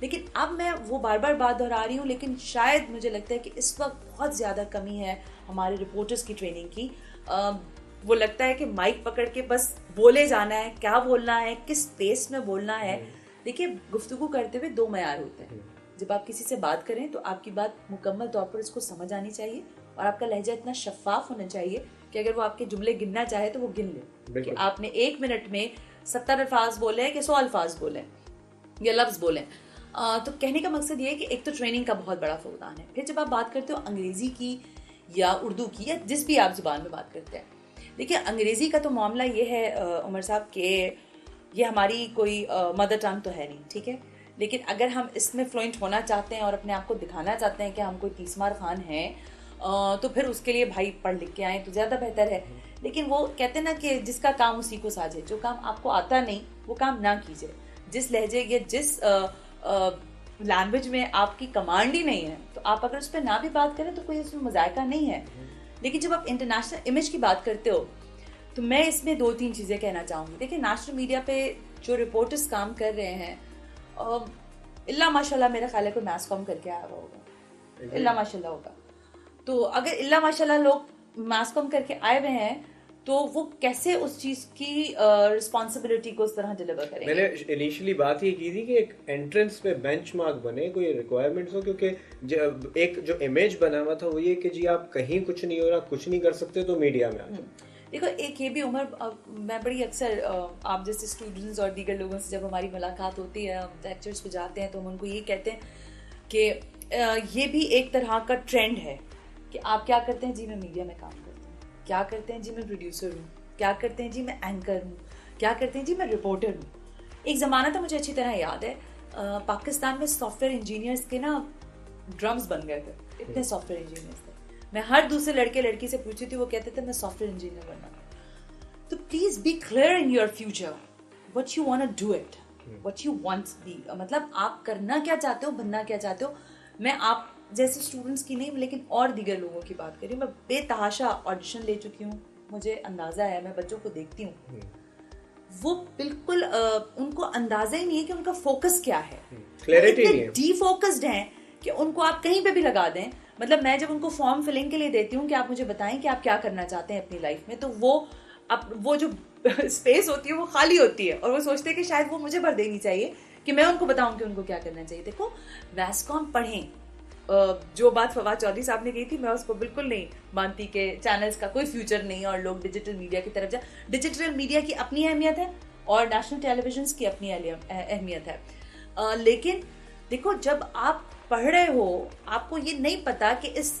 लेकिन अब मैं वो बार बार बात दोहरा रही हूँ, लेकिन शायद मुझे लगता है कि इस वक्त बहुत ज़्यादा कमी है हमारे रिपोर्टर्स की ट्रेनिंग की। वो लगता है कि माइक पकड़ के बस बोले जाना है, क्या बोलना है, किस स्पेस में बोलना है। देखिए, गुफ्तगू करते हुए 2 मयार होते हैं। जब आप किसी से बात करें तो आपकी बात मुकम्मल तौर पर उसको समझ आनी चाहिए और आपका लहजा इतना शफाफ होना चाहिए कि अगर वो आपके जुमले गिनना चाहे तो वो गिन ले कि आपने 1 मिनट में 70 अल्फाज बोले कि 100 अल्फाज बोले या लफ्ज बोले। तो कहने का मकसद ये है कि एक तो ट्रेनिंग का बहुत बड़ा फुकदान है। फिर जब आप बात करते हो अंग्रेजी की या उर्दू की या जिस भी आप जुबान में बात करते हैं, देखिए अंग्रेजी का तो मामला ये है उमर साहब के ये हमारी कोई मदर टंग तो है नहीं, ठीक है, लेकिन अगर हम इसमें फ्लुएंट होना चाहते हैं और अपने आप को दिखाना चाहते हैं कि हम कोई तीसमार खान हैं, तो फिर उसके लिए भाई पढ़ लिख के आए तो ज़्यादा बेहतर है। लेकिन वो कहते हैं ना कि जिसका काम उसी को साझे, जो काम आपको आता नहीं वो काम ना कीजिए। जिस लहजे या जिस लैंग्वेज में आपकी कमांड ही नहीं है, तो आप अगर उस पर ना भी बात करें तो कोई उसमें मजायका नहीं है। लेकिन जब आप इंटरनेशनल इमेज की बात करते हो तो मैं इसमें 2-3 चीज़ें कहना चाहूँगी। देखिए, नेशनल मीडिया पे जो रिपोर्टर्स काम कर रहे हैं, इल्ला माशाल्लाह मेरा ख्याल है कोई मैस कॉम करके आया हुआ होगा, इल्ला माशाल्लाह होगा। तो अगर इल्ला माशाल्लाह लोग मैस कॉम करके आए हुए हैं तो वो कैसे उस चीज की रिस्पॉन्सिबिलिटी को उस तरह डिलीवर करेंगे? मैंने इनिशियली बात ये की थी कि एक एंट्रेंस पे बेंचमार्क बने, कोई रिक्वायरमेंट्स हो, क्योंकि एक जो इमेज बना हुआ था वो ये कि जी आप कहीं कुछ नहीं हो रहा, कुछ नहीं कर सकते तो मीडिया में आ जाओ। देखो, एक ये भी उमर, मैं बड़ी अक्सर आप जैसे स्टूडेंट्स और दीगर लोगों से जब हमारी मुलाकात होती है, हम लेक्चर्स पे जाते हैं, तो हम उनको ये कहते हैं कि ये भी एक तरह का ट्रेंड है कि आप क्या करते हैं जी, मैं मीडिया में काम करता हूँ, क्या करते हैं जी मैं प्रोड्यूसर हूँ, क्या करते हैं जी मैं एंकर हूँ, क्या करते हैं जी मैं रिपोर्टर हूँ। एक ज़माना था, मुझे अच्छी तरह याद है, पाकिस्तान में सॉफ्टवेयर इंजीनियर्स के ना ड्रम्स बन गए थे, इतने सॉफ्टवेयर इंजीनियर्स थे। मैं हर दूसरे लड़के लड़की से पूछती थी, वो कहते थे मैं सॉफ्टवेयर इंजीनियर बनना। तो please be clear in your future, what you want to do it, what you want be, मतलब आप करना क्या चाहते हो, बनना क्या चाहते हो। मैं आप जैसे स्टूडेंट्स की नहीं, लेकिन और दीगर लोगों की बात करी, मैं बेतहाशा ऑडिशन ले चुकी हूँ, मुझे अंदाजा है, मैं बच्चों को देखती हूँ, वो बिल्कुल उनको अंदाजा ही नहीं है कि उनका फोकस क्या है, क्लैरिटी नहीं है, डीफोकस्ड हैं कि उनको आप कहीं पे भी लगा दें। मतलब मैं जब उनको फॉर्म फिलिंग के लिए देती हूँ कि आप मुझे बताएं कि आप क्या करना चाहते हैं अपनी लाइफ में, तो वो जो स्पेस होती है वो खाली होती है और वो सोचते हैं कि शायद वो मुझे भर देनी चाहिए कि मैं उनको बताऊं कि उनको क्या करना चाहिए। देखो, मैसकॉम पढ़ें, जो बात फवाद चौधरी साहब ने कही थी मैं उसको बिल्कुल नहीं मानती कि चैनल्स का कोई फ्यूचर नहीं है और लोग डिजिटल मीडिया की तरफ जाए। डिजिटल मीडिया की अपनी अहमियत है और नेशनल टेलीविजन की अपनी अहमियत है, लेकिन देखो, जब आप पढ़ रहे हो आपको ये नहीं पता कि इस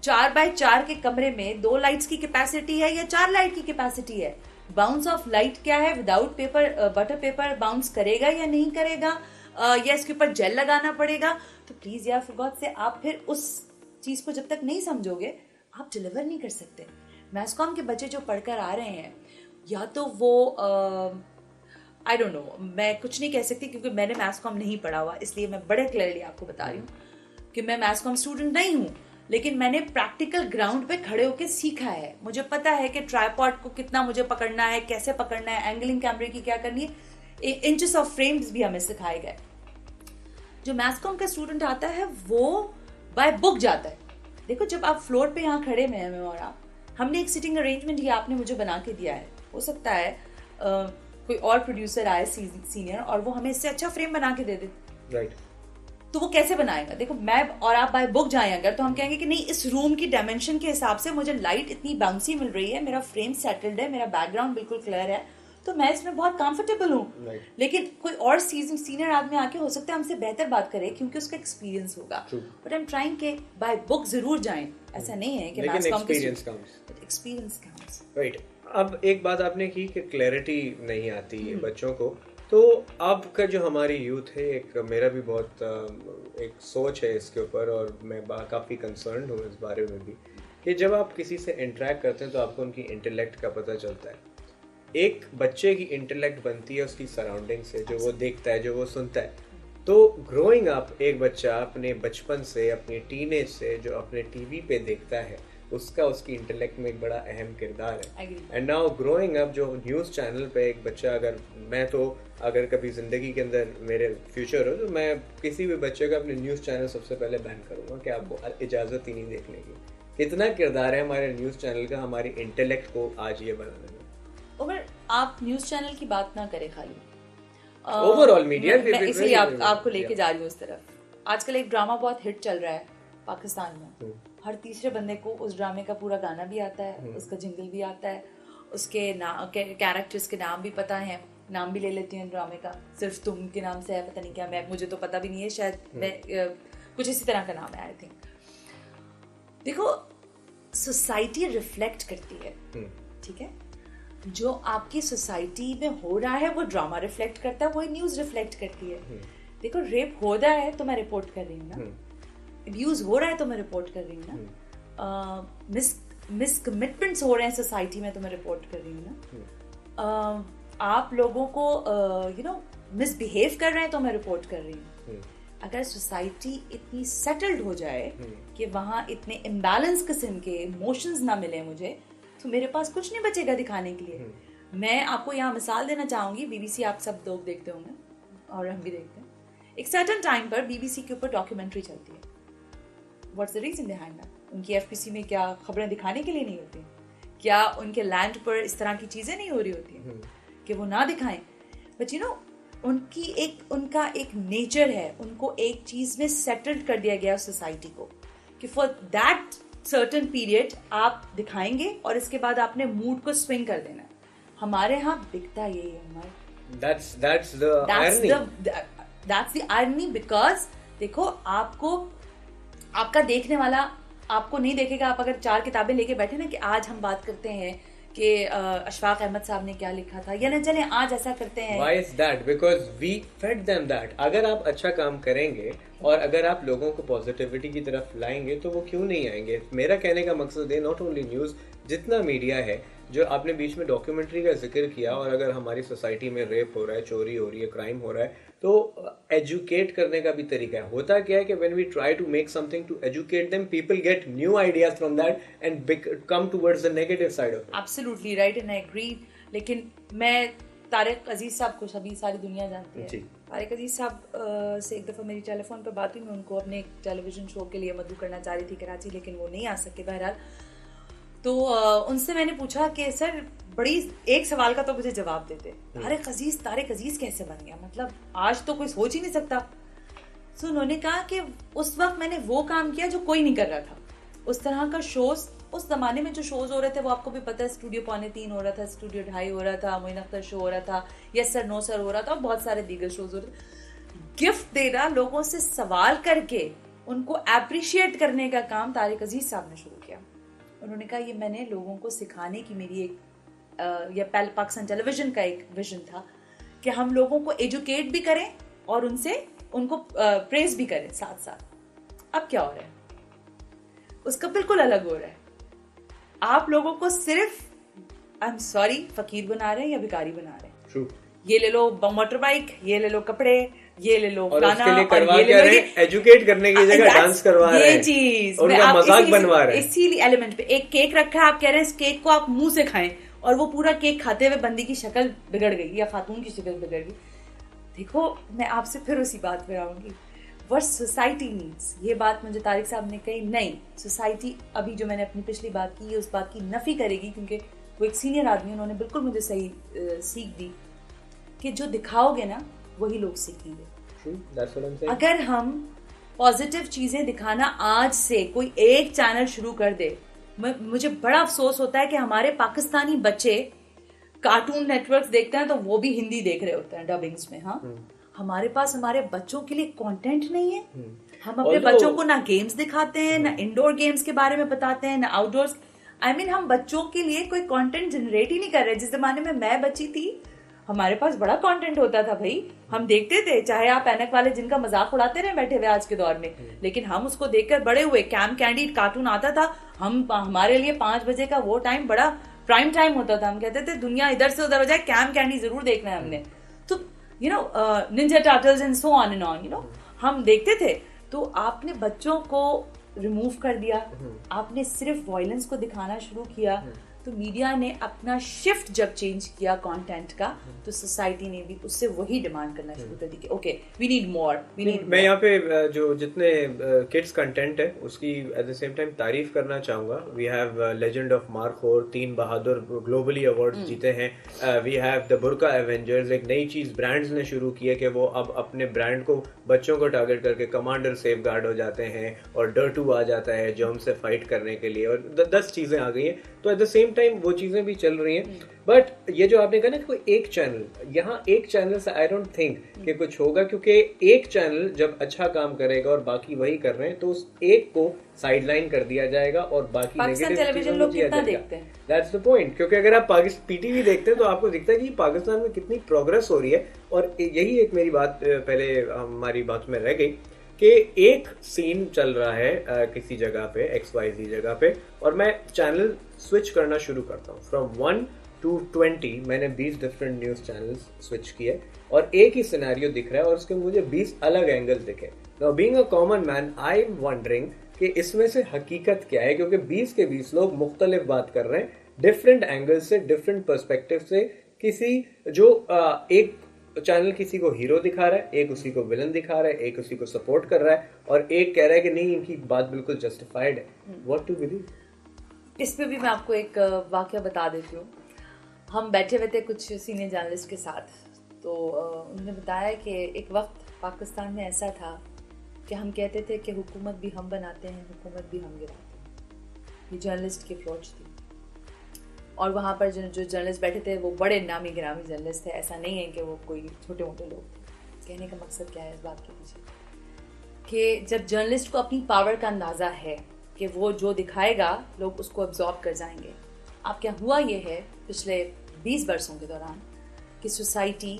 4x4 के कमरे में 2 लाइट्स की कैपेसिटी है या 4 लाइट की कैपेसिटी है, बाउंस ऑफ लाइट क्या है, without paper butter paper bounce करेगा या नहीं करेगा, या इसके ऊपर जेल लगाना पड़ेगा। तो प्लीज यार, फॉर गॉड से आप फिर उस चीज को जब तक नहीं समझोगे आप डिलीवर नहीं कर सकते। मैसकॉम के बच्चे जो पढ़कर आ रहे हैं, या तो वो आई डोंट नो, मैं कुछ नहीं कह सकती क्योंकि मैंने मैसकॉम नहीं पढ़ा हुआ, इसलिए मैं बड़े क्लियरली आपको बता रही हूँ कि मैं मैसकॉम स्टूडेंट नहीं हूँ, लेकिन मैंने प्रैक्टिकल ग्राउंड पे खड़े होकर सीखा है। मुझे पता है कि ट्राइपॉड को कितना मुझे पकड़ना है, कैसे पकड़ना है, एंगलिंग कैमरे की क्या करनी है, इंचेस ऑफ फ्रेम्स भी हमें सिखाए गए। जो मैसकॉम का स्टूडेंट आता है वो बाय बुक जाता है। देखो, जब आप फ्लोर पे यहाँ खड़े में हैं और आप, हमने एक सिटिंग अरेंजमेंट ये आपने मुझे बना के दिया है, हो सकता है कोई और प्रोड्यूसर आए सीनियर और वो हमें इससे अच्छा फ्रेम बना के दे दे, राइट, तो वो कैसे बनाएगा। देखो, मैं और आप बाय बुक जाएं अगर, तो हम कहेंगे कि नहीं, इस रूम की डायमेंशन के हिसाब से मुझे लाइट इतनी बाउंसी मिल रही है, मेरा फ्रेम सेटल्ड है, मेरा बैकग्राउंड बिल्कुल क्लियर है, तो मैं इसमें बहुत कंफर्टेबल हूँ। लेकिन कोई और सीनियर आदमी आके हो सकता है हमसे बेहतर बात करे क्योंकि उसका एक्सपीरियंस होगा। बट आई एम ट्राइंग के बाय बुक जरूर जाएं, ऐसा नहीं है कि एक्सपीरियंस काउंट्स, राइट। अब एक बात आपने की कि क्लैरिटी नहीं आती है बच्चों को, तो अब का जो हमारी यूथ है, एक मेरा भी बहुत एक सोच है इसके ऊपर और मैं काफ़ी कंसर्न हूँ इस बारे में भी कि जब आप किसी से इंटरेक्ट करते हैं तो आपको उनकी इंटेलेक्ट का पता चलता है। एक बच्चे की इंटेलेक्ट बनती है उसकी सराउंडिंग से, जो वो देखता है, जो वो सुनता है। तो ग्रोइंग अप, एक बच्चा अपने बचपन से, अपने टीनेज से जो अपने टीवी पे देखता है, उसका उसकी इंटेलेक्ट में एक बड़ा अहम किरदार है। एंड नाउ ग्रोइंग अप, जो न्यूज़ चैनल पे एक बच्चा, अगर कभी ज़िंदगी के अंदर मेरे फ्यूचर हो तो मैं किसी भी बच्चे का अपने न्यूज़ चैनल सबसे पहले बैन करूँगा कि आपको इजाज़त ही नहीं देखने की। कितना किरदार है हमारे न्यूज़ चैनल का हमारी इंटेलेक्ट को आज ये बनाने में। उमर, आप न्यूज़ चैनल की बात ना करें, खाली ओवरऑल मीडिया, इसलिए आपको लेके जा रही हूँ उस तरफ। आजकल एक ड्रामा बहुत हिट चल रहा है पाकिस्तान में, हर तीसरे बंदे को उस ड्रामे का पूरा गाना भी आता है, उसका जिंगल भी आता है, उसके कैरेक्टर्स के नाम भी पता है, नाम भी ले लेती हूँ ड्रामे का, सिर्फ तुम के नाम से है, पता नहीं क्या, मुझे तो पता भी नहीं है, शायद मैं कुछ इसी तरह का नाम है, आई थिंक। देखो, सोसाइटी रिफ्लेक्ट करती है, ठीक है, जो आपकी सोसाइटी में हो रहा है वो ड्रामा रिफ्लेक्ट करता है, वही न्यूज़ रिफ्लेक्ट करती है। देखो रेप हो रहा है तो मैं रिपोर्ट कर रही हूँ ना, अब्यूज हो रहा है तो मैं रिपोर्ट कर रही हूँ ना, मिसकमिटमेंट्स हो रहे हैं सोसाइटी में तो मैं रिपोर्ट कर रही हूँ ना, आप लोगों को मिसबिहेव कर रहे हैं तो मैं रिपोर्ट कर रही हूँ। अगर सोसाइटी इतनी सेटल्ड हो जाए कि वहाँ इतने इम्बैलेंस किस्म के इमोशंस ना मिले मुझे, तो मेरे पास कुछ नहीं बचेगा दिखाने के लिए। मैं आपको यहाँ मिसाल देना चाहूँगी, बीबीसी आप सब लोग देखते होंगे और हम भी देखते हैं। एक सर्टेन टाइम पर बीबीसी के ऊपर डॉक्यूमेंट्री चलती है। What's the reason behind that? उनकी एफपीसी में क्या खबरें दिखाने के लिए नहीं होती? क्या उनके लैंड पर इस तरह की चीजें नहीं हो रही होती हैं कि वो ना दिखाएं? बट उनका एक नेचर है, उनको एक चीज में सेटल्ड कर दिया गया सोसाइटी को कि फॉर दैट सर्टेन पीरियड आप दिखाएंगे और इसके बाद आपने मूड को स्विंग कर देना। हमारे यहाँ बिकता यही है हमारे। That's the irony because देखो आपका देखने वाला आपको नहीं देखेगा। आप अगर 4 किताबें लेके बैठे ना कि आज हम बात करते हैं कि अशफाक अहमद साहब ने क्या लिखा था, या ना चले आज ऐसा करते हैं। Why is that? Because we fed them that. अगर आप अच्छा काम करेंगे और अगर आप लोगों को पॉजिटिविटी की तरफ लाएंगे तो वो क्यों नहीं आएंगे। मेरा कहने का मकसद है नॉट ओनली न्यूज़, जितना मीडिया है, जो आपने बीच में डॉक्यूमेंट्री का जिक्र किया, और अगर हमारी सोसाइटी में रेप हो रहा है, चोरी हो रही है, क्राइम हो रहा है, तो एजुकेट करने का भी तरीका है। होता क्या है कि when we try to make something to educate them, people get new ideas from that and come towards the negative side of it. Absolutely right and I agree. लेकिन मैं तारिक अजीज साहब को सभी सारी दुनिया जानती है। तारिक अजीज साहब से एक दफ़ा मेरी टेलीफोन पर बात हुई। मैं उनको अपने एक टेलीविजन शो के लिए मदऊ करना चाह रही थी कराची, लेकिन वो नहीं आ सके बहरहाल। तो उनसे मैंने पूछा कि सर बड़ी एक सवाल का तो मुझे जवाब देते, तारिक अजीज कैसे बन गया, मतलब आज तो कोई सोच ही नहीं सकता। सो उन्होंने कहा कि उस वक्त मैंने वो काम किया जो कोई नहीं कर रहा था। उस तरह का शोज उस जमाने में जो शोज हो रहे थे वो आपको भी पता है, स्टूडियो 2:45 हो रहा था, स्टूडियो 2:30 हो रहा था, मोइन अख्तर शो हो रहा था, यस सर नो सर हो रहा था, और बहुत सारे दीगर शोज हो रहे थे। गिफ्ट देना, लोगों से सवाल करके उनको एप्रिशिएट करने का काम तारिक अजीज साहब ने शुरू किया। उन्होंने कहा ये मैंने लोगों को सिखाने की मेरी एक या पाकिस्तान टेलीविजन का एक विजन था कि हम लोगों को एजुकेट भी करें और उनको प्रेज भी करें साथ साथ। अब क्या हो रहा है, उसका बिल्कुल अलग हो रहा है। आप लोगों को सिर्फ आई एम सॉरी फकीर बना रहे हैं या भिखारी बना रहे हैं। True. ये ले लो मोटर बाइक, ये ले लो कपड़े, ये ले लो गाना, और करवा क्या रहे हैं, एजुकेट करने की जगह डांस करवा रहे हैं, ये चीज उनका मजाक बनवा रहे हैं। इसी एलिमेंट पे एक केक रखा है, आप कह रहे हैं इस केक को आप मुंह से खाएं, और वो पूरा केक खाते हुए बंदी की शक्ल बिगड़ गई या खातून की शक्ल बिगड़ गई। देखो मैं आपसे फिर उसी बात पे आऊंगी, व्हाट सोसाइटी नीड्स। ये बात मुझे तारिक साहब ने कही, नहीं सोसाइटी अभी जो मैंने अपनी पिछली बात की उस बात की नफी करेगी, क्योंकि वो एक सीनियर आदमी, उन्होंने बिल्कुल मुझे सही सीख दी कि जो दिखाओगे ना वही लोग सीखेंगे। अगर हम पॉजिटिव चीजें दिखाना आज से कोई एक चैनल शुरू कर दे, मुझे बड़ा अफसोस होता है कि हमारे पाकिस्तानी बच्चे कार्टून नेटवर्क्स देखते हैं तो वो भी हिंदी देख रहे होते हैं डबिंग्स में। हाँ, हमारे पास हमारे बच्चों के लिए कंटेंट नहीं है। हम अपने बच्चों को ना गेम्स दिखाते हैं, ना इंडोर गेम्स के बारे में बताते हैं, ना आउटडोर्स। हम बच्चों के लिए कोई कंटेंट जनरेट ही नहीं कर रहे। जिस जमाने में मैं बच्ची थी हमारे पास बड़ा कंटेंट होता था भाई, हम देखते थे, चाहे आप ऐनक वाले जिनका मजाक उड़ाते रहे बैठे हुए आज के दौर में, लेकिन हम उसको देखकर बड़े हुए। कैम कैंडी कार्टून आता था, हमारे लिए 5 बजे का वो टाइम बड़ा प्राइम टाइम होता था। हम कहते थे दुनिया इधर से उधर हो जाए, कैम कैंडी जरूर देखना है हमने। तो Ninja turtles and so on and on, हम देखते थे। तो आपने बच्चों को रिमूव कर दिया, आपने सिर्फ वायलेंस को दिखाना शुरू किया। तो मीडिया ने अपना शिफ्ट जब चेंज किया कंटेंट का, तो सोसाइटी ने भी उससे वही डिमांड करना शुरू कर दी कि okay we need more, we need. मैं यहाँ पे जो जितने किड्स कंटेंट है उसकी एट द सेम टाइम तारीफ करना चाहूंगा। We have legend of Markhor, 3 Bahadur globally award जीते हैं। We have the Burka Avengers, एक नई चीज ब्रांड्स ने शुरू की है कि वो अब अपने ब्रांड को बच्चों को टारगेट करके कमांडर सेफ गार्ड हो जाते हैं और डर 2 आ जाता है जर्म से फाइट करने के लिए, और 10 चीजें आ गई हैं। तो एट द सेम टाइम वो चीजें भी चल रही हैं। बट ये जो आपने कहा ना कि कोई एक चैनल, यहाँ एक चैनल से आई डोंट थिंक कि कुछ होगा, क्योंकि एक चैनल जब अच्छा काम करेगा और बाकी वही कर रहे हैं तो उस एक को साइडलाइन कर दिया जाएगा और बाकी पाकिस्तान टेलीविजन लोग कितना देखते हैं, दैट्स द पॉइंट। क्योंकि अगर आप पीटीवी देखते हैं तो आपको दिखता है कि पाकिस्तान में कितनी प्रोग्रेस हो रही है। और यही एक मेरी बात पहले हमारी बात में रह गई कि एक सीन चल रहा है किसी जगह पे XYZ जगह पे, और मैं चैनल स्विच करना शुरू करता हूँ फ्रॉम 1 to 20। मैंने 20 डिफरेंट न्यूज चैनल्स स्विच किए और एक ही सिनेरियो दिख रहा है और उसके मुझे 20 अलग एंगल्स दिखे। Now being a common man I am wondering कि इसमें से हकीकत क्या है, क्योंकि 20 के 20 लोग मुख्तलिफ बात कर रहे हैं, डिफरेंट एंगल से, डिफरेंट पर्सपेक्टिव से। किसी जो एक चैनल किसी को हीरो दिखा रहा है, एक उसी को विलन दिखा रहा है, एक उसी को सपोर्ट कर रहा है, और एक कह रहा है कि नहीं इनकी बात बिल्कुल जस्टिफाइड है। What to believe? इस पे भी मैं आपको एक वाकया बता देती हूँ। हम बैठे हुए थे कुछ सीनियर जर्नलिस्ट के साथ, तो उन्होंने बताया कि एक वक्त पाकिस्तान में ऐसा था कि हम कहते थे कि हुकूमत भी हम बनाते हैं, हुकूमत भी हम गिराते हैं। ये जर्नलिस्ट की अप्रोच थी। और वहाँ पर जो जर्नलिस्ट बैठे थे वो बड़े नामी गिरामी जर्नलिस्ट थे, ऐसा नहीं है कि वो कोई छोटे मोटे लोग थे। कहने का मकसद क्या है इस बात के पीछे, कि जब जर्नलिस्ट को अपनी पावर का अंदाज़ा है कि वो जो दिखाएगा लोग उसको अब्जॉर्ब कर जाएंगे। अब क्या हुआ ये है पिछले 20 वर्षों के दौरान कि सोसाइटी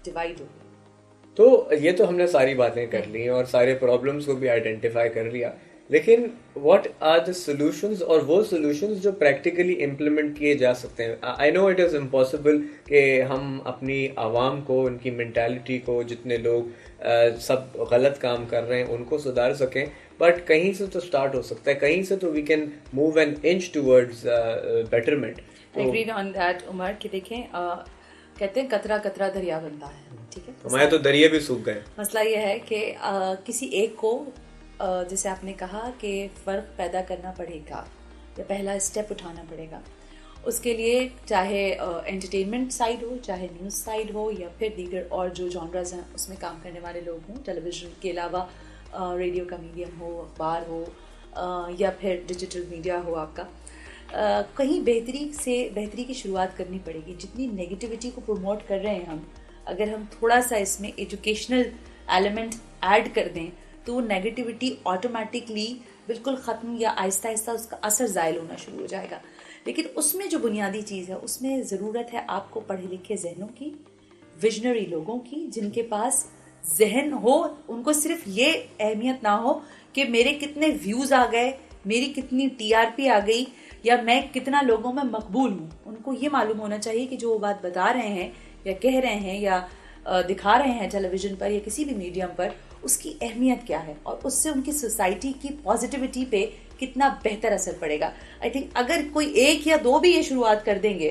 डिवाइड हो गई। तो ये तो हमने सारी बातें कर ली और सारे प्रॉब्लम्स को भी आइडेंटिफाई कर लिया, लेकिन व्हाट आर द सॉल्यूशंस, और वो सॉल्यूशंस जो प्रैक्टिकली इम्प्लीमेंट किए जा सकते हैं। I know it is impossible कि हम अपनी आवाम को, उनकी मेंटालिटी को, जितने लोग सब गलत काम कर रहे हैं उनको सुधार सकें, बट कहीं से तो स्टार्ट हो सकता है, कहीं से तो we can move an inch towards betterment. Agreed on that Umar, कि देखें कहते हैं कतरा कतरा दरिया बनता है, ठीक है। हमारे तो दरिया भी सूख गए। मसला ये है कि किसी एक को जैसे आपने कहा कि फ़र्क पैदा करना पड़ेगा या पहला स्टेप उठाना पड़ेगा। उसके लिए चाहे एंटरटेनमेंट साइड हो, चाहे न्यूज़ साइड हो, या फिर दीगर और जो जॉनर्स हैं उसमें काम करने वाले लोग हों, टेलीविज़न के अलावा रेडियो का मीडियम हो, अखबार हो, या फिर डिजिटल मीडिया हो आपका, कहीं बेहतरी की शुरुआत करनी पड़ेगी। जितनी नेगेटिविटी को प्रमोट कर रहे हैं हम, अगर हम थोड़ा सा इसमें एजुकेशनल एलिमेंट ऐड कर दें तो नेगेटिविटी ऑटोमेटिकली बिल्कुल ख़त्म या आहिस्ता आहिस्ता उसका असर ज़ायल होना शुरू हो जाएगा। लेकिन उसमें जो बुनियादी चीज़ है उसमें ज़रूरत है आपको पढ़े लिखे जहनों की, विजनरी लोगों की, जिनके पास जहन हो, उनको सिर्फ ये अहमियत ना हो कि मेरे कितने व्यूज़ आ गए, मेरी कितनी TRP आ गई, या मैं कितना लोगों में मकबूल हूँ। उनको ये मालूम होना चाहिए कि जो वो बात बता रहे हैं या कह रहे हैं या दिखा रहे हैं टेलीविज़न पर या किसी भी मीडियम पर, उसकी अहमियत क्या है और उससे उनकी सोसाइटी की पॉजिटिविटी पे कितना बेहतर असर पड़ेगा। आई थिंक अगर कोई एक या दो भी ये शुरुआत कर देंगे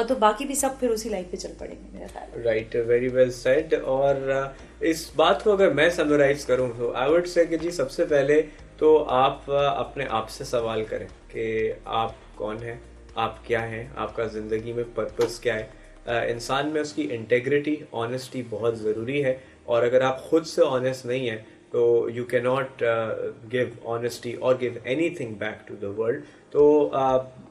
तो बाकी भी सब फिर उसी लाइन पे चल पड़ेंगे, मेरा ख्याल। Right, very well said. और इस बात को अगर मैं समराइज करूं तो आई वुड से कि जी सबसे पहले तो आप अपने आप से सवाल करें कि आप कौन हैं, आप क्या हैं, आपका ज़िंदगी में पर्पस क्या है। इंसान में उसकी इंटेग्रिटी, ऑनेस्टी बहुत ज़रूरी है, और अगर आप खुद से ऑनेस्ट नहीं हैं तो you can not give honesty और give anything back to the world. तो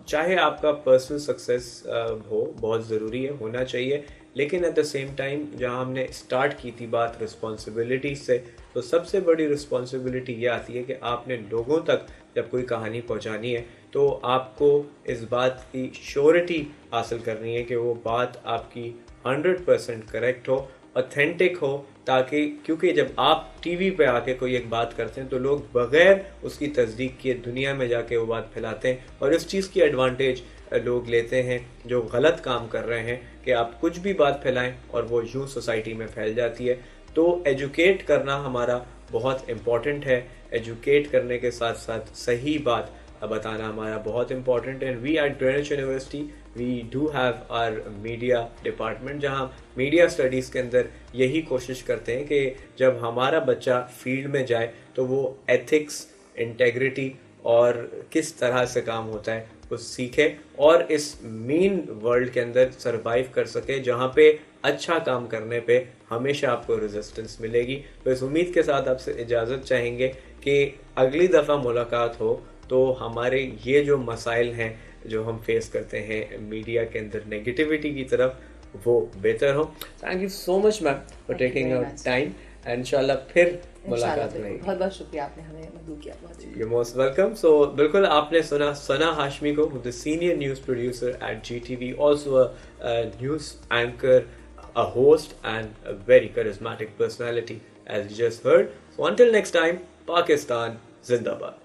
चाहे आपका पर्सनल सक्सेस हो, बहुत ज़रूरी है, होना चाहिए, लेकिन एट द सेम टाइम जहाँ हमने स्टार्ट की थी बात रिस्पॉन्सिबिलिटी से, तो सबसे बड़ी रिस्पॉन्सिबिलिटी ये आती है कि आपने लोगों तक जब कोई कहानी पहुँचानी है तो आपको इस बात की श्योरिटी हासिल करनी है कि वो बात आपकी 100% करेक्ट हो, ऑथेंटिक हो, ताकि क्योंकि जब आप टीवी पे आके कोई एक बात करते हैं तो लोग बगैर उसकी तस्दीक किए दुनिया में जाके वो बात फैलाते हैं, और इस चीज़ की एडवांटेज लोग लेते हैं जो गलत काम कर रहे हैं कि आप कुछ भी बात फैलाएं और वो यूं सोसाइटी में फैल जाती है। तो एजुकेट करना हमारा बहुत इम्पॉर्टेंट है, एजुकेट करने के साथ साथ सही बात बताना हमारा बहुत इम्पॉर्टेंट है। We at Greenwich University we do have our media department, जहाँ मीडिया स्टडीज़ के अंदर यही कोशिश करते हैं कि जब हमारा बच्चा फील्ड में जाए तो वो एथिक्स, इंटेग्रिटी और किस तरह से काम होता है वो सीखे और इस मीन वर्ल्ड के अंदर सरवाइव कर सके, जहाँ पे अच्छा काम करने पे हमेशा आपको रेजिस्टेंस मिलेगी। तो इस उम्मीद के साथ आपसे इजाज़त चाहेंगे कि अगली दफ़ा मुलाकात हो तो हमारे ये जो मसाइल हैं जो हम फेस करते हैं मीडिया के अंदर नेगेटिविटी की तरफ, वो बेहतर हो. Thank you so much ma'am for taking your time and इंशाल्लाह फिर मुलाकात होगी. बहुत बहुत शुक्रिया, आपने हमें मदद किया. You most welcome. सो बिल्कुल आपने सुना सना हाशमी को, the senior news producer at GTV, also a news anchor, a host and a very charismatic personality, as you just heard. So until next time, Pakistan Zindabad.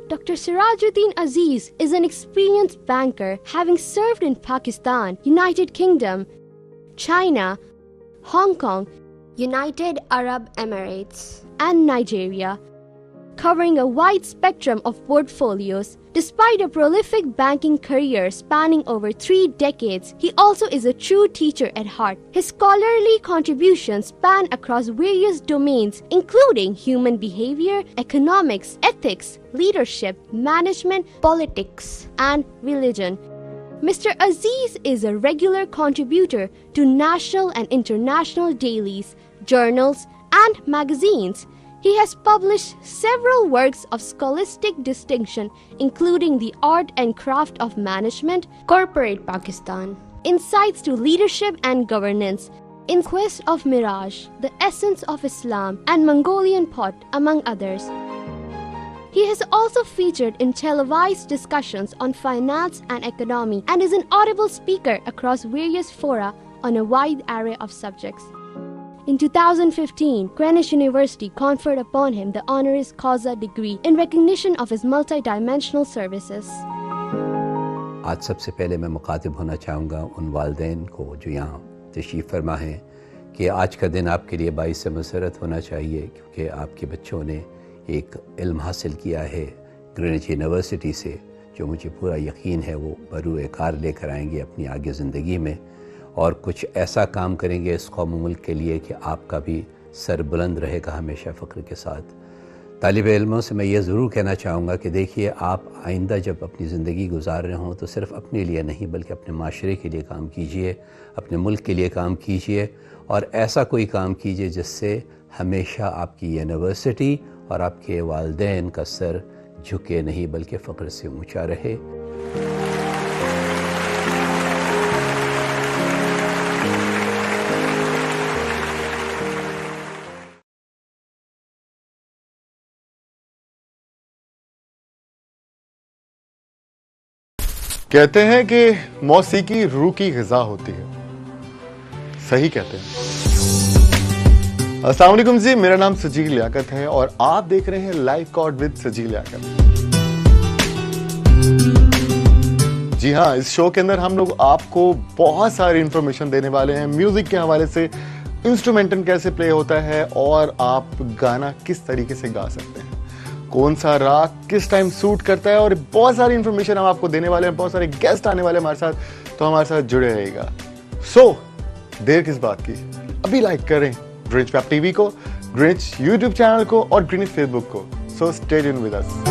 Dr. Sirajuddin Aziz is an experienced banker having served in Pakistan, United Kingdom, China, Hong Kong, United Arab Emirates, and Nigeria, covering a wide spectrum of portfolios. Despite a prolific banking career spanning over 3 decades, he also is a true teacher at heart. His scholarly contributions span across various domains, including human behavior, economics, ethics, leadership, management, politics, and religion. Mr. Aziz is a regular contributor to national and international dailies, journals, and magazines. He has published several works of scholastic distinction, including The Art and Craft of Management, Corporate Pakistan, Insights to Leadership and Governance, In Quest of Mirage, The Essence of Islam, and Mongolian Pot, among others. He has also featured in televised discussions on finance and economy and is an audible speaker across various fora on a wide array of subjects. In 2015, Greenwich University conferred upon him the honoris causa degree in recognition of his multidimensional services. आज सबसे पहले मैं मुखातिब होना चाहूँगा उन वालिदैन को जो यहाँ तशरीफ़ फरमा हैं कि आज का दिन आपके लिए बाइस मसरत होना चाहिए, क्योंकि आपके बच्चों ने एक इल्म हासिल किया है ग्रीनविच यूनिवर्सिटी से, जो मुझे पूरा यकीन है वो बरूए कार लेकर आएंगे अपनी आगे ज़िंदगी में और कुछ ऐसा काम करेंगे इस कौम मुल्क के लिए कि आपका भी सर बुलंद रहेगा हमेशा फ़ख्र के साथ. तालिब इल्मों से मैं ये ज़रूर कहना चाहूँगा कि देखिए, आप आइंदा जब अपनी ज़िंदगी गुजार रहे हों तो सिर्फ़ अपने लिए नहीं बल्कि अपने माशरे के लिए काम कीजिए, अपने मुल्क के लिए काम कीजिए और ऐसा कोई काम कीजिए जिससे हमेशा आपकी यूनिवर्सिटी और आपके वालिदैन का सर झुके नहीं बल्कि फ़ख्र से ऊँचा रहे. कहते हैं कि मौसीकी रूह की ग़िज़ा होती है. सही कहते हैं. अस्सलाम वालेकुम जी, मेरा नाम सजील लियाकत है और आप देख रहे हैं live cord with Sajeel Liaquat. जी हाँ, इस शो के अंदर हम लोग आपको बहुत सारी इंफॉर्मेशन देने वाले हैं म्यूजिक के हवाले से, इंस्ट्रूमेंटल कैसे प्ले होता है और आप गाना किस तरीके से गा सकते हैं, कौन सा राग किस टाइम सूट करता है और बहुत सारी इंफॉर्मेशन हम आपको देने वाले हैं. बहुत सारे गेस्ट आने वाले हैं हमारे साथ, तो हमारे साथ जुड़े रहिएगा. सो देर किस बात की, अभी लाइक करें ग्रीनविच वेब टीवी को, ग्रीनविच यूट्यूब चैनल को और ग्रीनविच फेसबुक को. So stay tuned with us.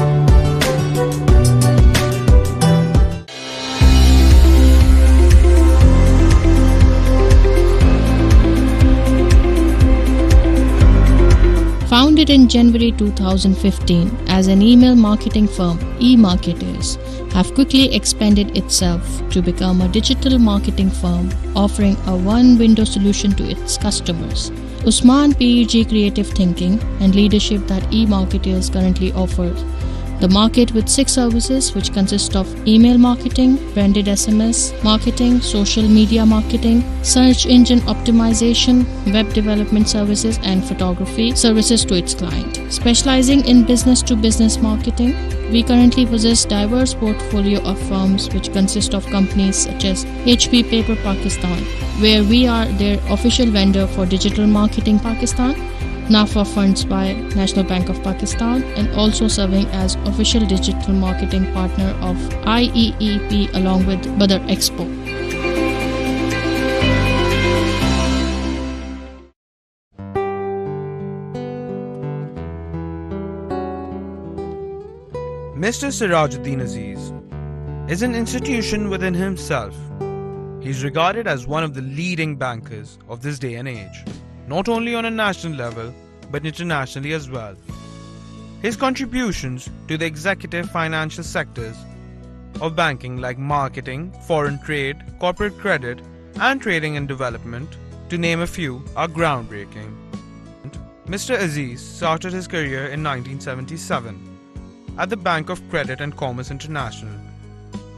Founded in January 2015 as an email marketing firm, eMarketers have quickly expanded itself to become a digital marketing firm offering a one-window solution to its customers. Usman PEG creative thinking and leadership that eMarketers currently offers the market with 6 services which consist of email marketing, branded SMS marketing, social media marketing, search engine optimization, web development services and photography services to its client. Specializing in business-to-business marketing, we currently possess diverse portfolio of firms which consist of companies such as HP Paper Pakistan, where we are their official vendor for digital marketing Pakistan, NAFA funds by National Bank of Pakistan, and also serving as official digital marketing partner of IEEP along with Badr Expo. Mr. Sirajuddin Aziz is an institution within himself. He's regarded as one of the leading bankers of this day and age, not only on a national level but internationally as well. His contributions to the executive financial sectors of banking like marketing, foreign trade, corporate credit, and trading and development, to name a few, are groundbreaking. Mr. Aziz started his career in 1977 at the Bank of Credit and Commerce International.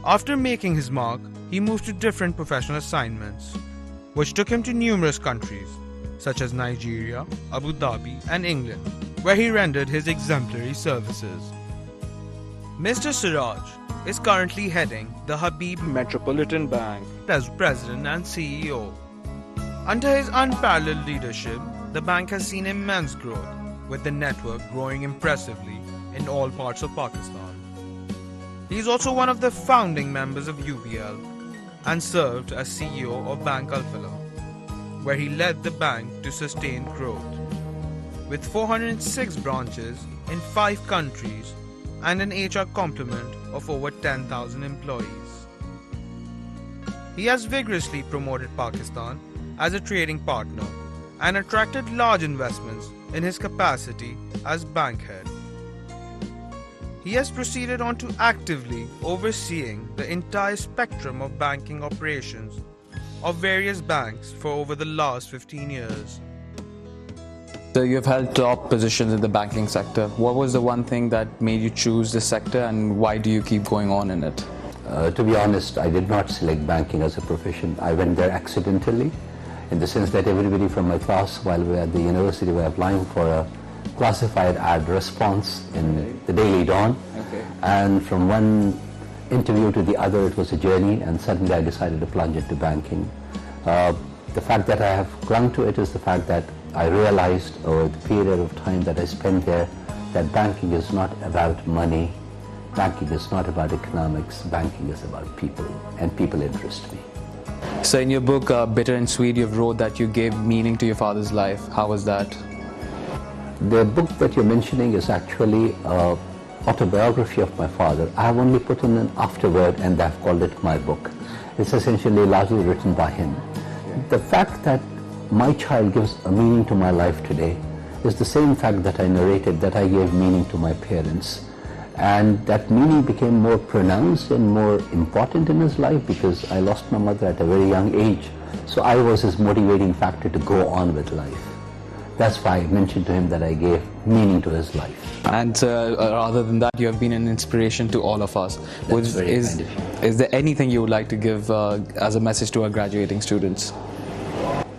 After making his mark, he moved to different professional assignments, which took him to numerous countries such as Nigeria, Abu Dhabi, and England, where he rendered his exemplary services. Mr. Siraj is currently heading the Habib Metropolitan Bank as President and CEO. Under his unparalleled leadership, the bank has seen immense growth, with the network growing impressively in all parts of Pakistan. He is also one of the founding members of UBL and served as CEO of Bank Alfala, where he led the bank to sustained growth. With 406 branches in 5 countries and an HR complement of over 10,000 employees. He has vigorously promoted Pakistan as a trading partner and attracted large investments in his capacity as bank head. He has proceeded on to actively overseeing the entire spectrum of banking operations of various banks for over the last 15 years. So you've held top positions in the banking sector. What was the one thing that made you choose this sector, and why do you keep going on in it? To be honest, I did not select banking as a profession. I went there accidentally, in the sense that everybody from my class while we were at the university were applying for a classified ad response in the Daily Dawn. And from one interview to the other, it was a journey, and suddenly I decided to plunge into banking. The fact that I have clung to it is the fact that I realized over the period of time that I spent there that banking is not about money, banking is not about economics, banking is about people, and people interest me. So in your book, Bitter and Sweet, you've wrote that you gave meaning to your father's life. How was that? The book that you're mentioning is actually an autobiography of my father. I have only put in an afterword and I've called it my book. It's essentially largely written by him. The fact that my child gives a meaning to my life today is the same fact that I narrated that I gave meaning to my parents. And that meaning became more pronounced and more important in his life because I lost my mother at a very young age. So I was his motivating factor to go on with life. That's why I mentioned to him that I gave meaning to his life. And other than that, you have been an inspiration to all of us. Is there anything you would like to give as a message to our graduating students?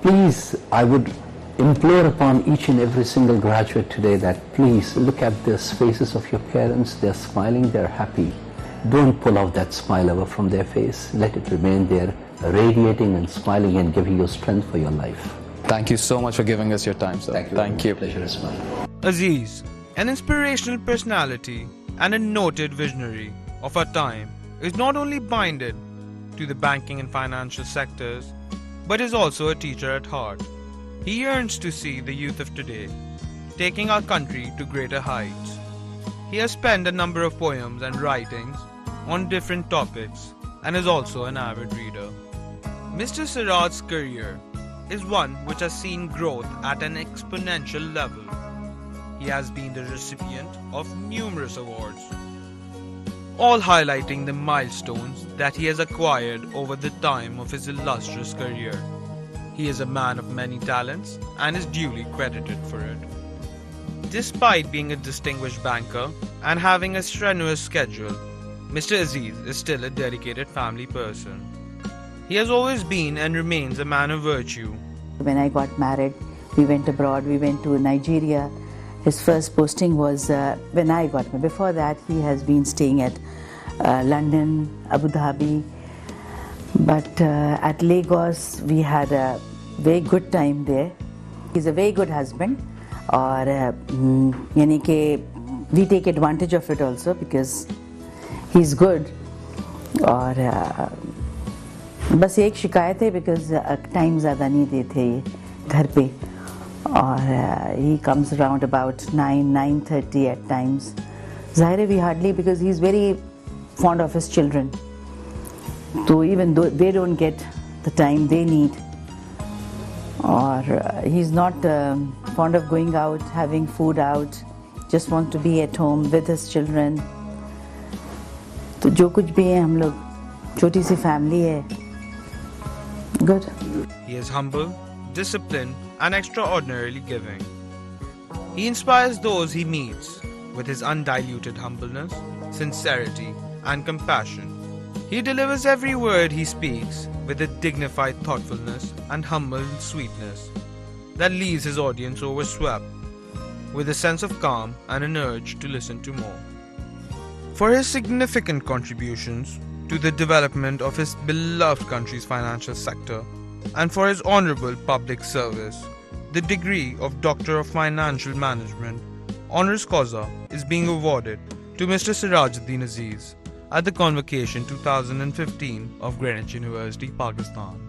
Please, I would implore upon each and every single graduate today that please look at the faces of your parents. They're smiling, they're happy. Don't pull out that smile ever from their face. Let it remain there, radiating and smiling and giving you strength for your life. Thank you so much for giving us your time, sir. Thank you. Pleasure is mine. Aziz, an inspirational personality and a noted visionary of our time, is not only binded to the banking and financial sectors, but is also a teacher at heart. He yearns to see the youth of today taking our country to greater heights. He has penned a number of poems and writings on different topics and is also an avid reader. Mr. Siraj's career is one which has seen growth at an exponential level. He has been the recipient of numerous awards, all highlighting the milestones that he has acquired over the time of his illustrious career. He is a man of many talents and is duly credited for it. Despite being a distinguished banker and having a strenuous schedule, Mr. Aziz is still a dedicated family person. He has always been and remains a man of virtue. When I got married, we went abroad, we went to Nigeria. His first posting was when I got married. Before that, he has been staying at London, Abu Dhabi. But at Lagos, we had a very good time there. He's a very good husband. और यानी कि we take advantage of it also because he's good. और बस एक शिकायत है because time ज़्यादा नहीं देते ये घर पे और he comes around about 9:30 at times. Zahir, we hardly, because he's very fond of his children. So even though they don't get the time they need, or he's not fond of going out, having food out, just wants to be at home with his children. तो जो कुछ भी है हम लोग छोटी सी family है. Good. He is humble, disciplined, and extraordinarily giving. He inspires those he meets with his undiluted humbleness, sincerity, and compassion. He delivers every word he speaks with a dignified thoughtfulness and humble sweetness that leaves his audience overswept with a sense of calm and an urge to listen to more. For his significant contributions to the development of his beloved country's financial sector and for his honorable public service, the degree of Doctor of Financial Management, honoris causa, is being awarded to Mr. Sirajuddin Aziz at the Convocation 2015 of Greenwich University, Pakistan.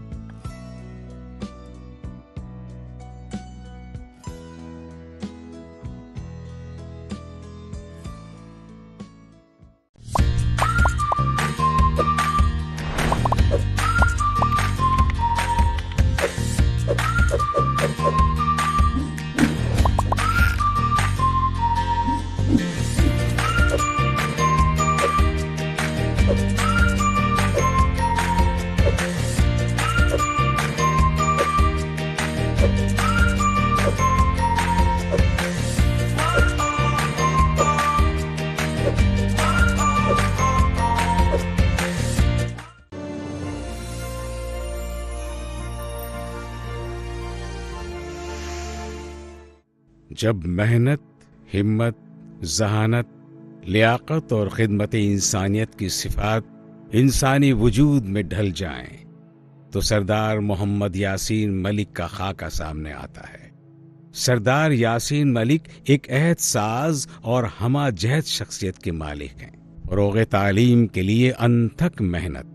जब मेहनत, हिम्मत, जहानत, लियाकत और खिदमत इंसानियत की सिफात इंसानी वजूद में ढल जाएं, तो सरदार मोहम्मद यासीन मलिक का खाका सामने आता है। सरदार यासीन मलिक एक अहद साज और हमा जहद शख्सियत के मालिक हैं। फरोग़ तालीम के लिए अनथक मेहनत,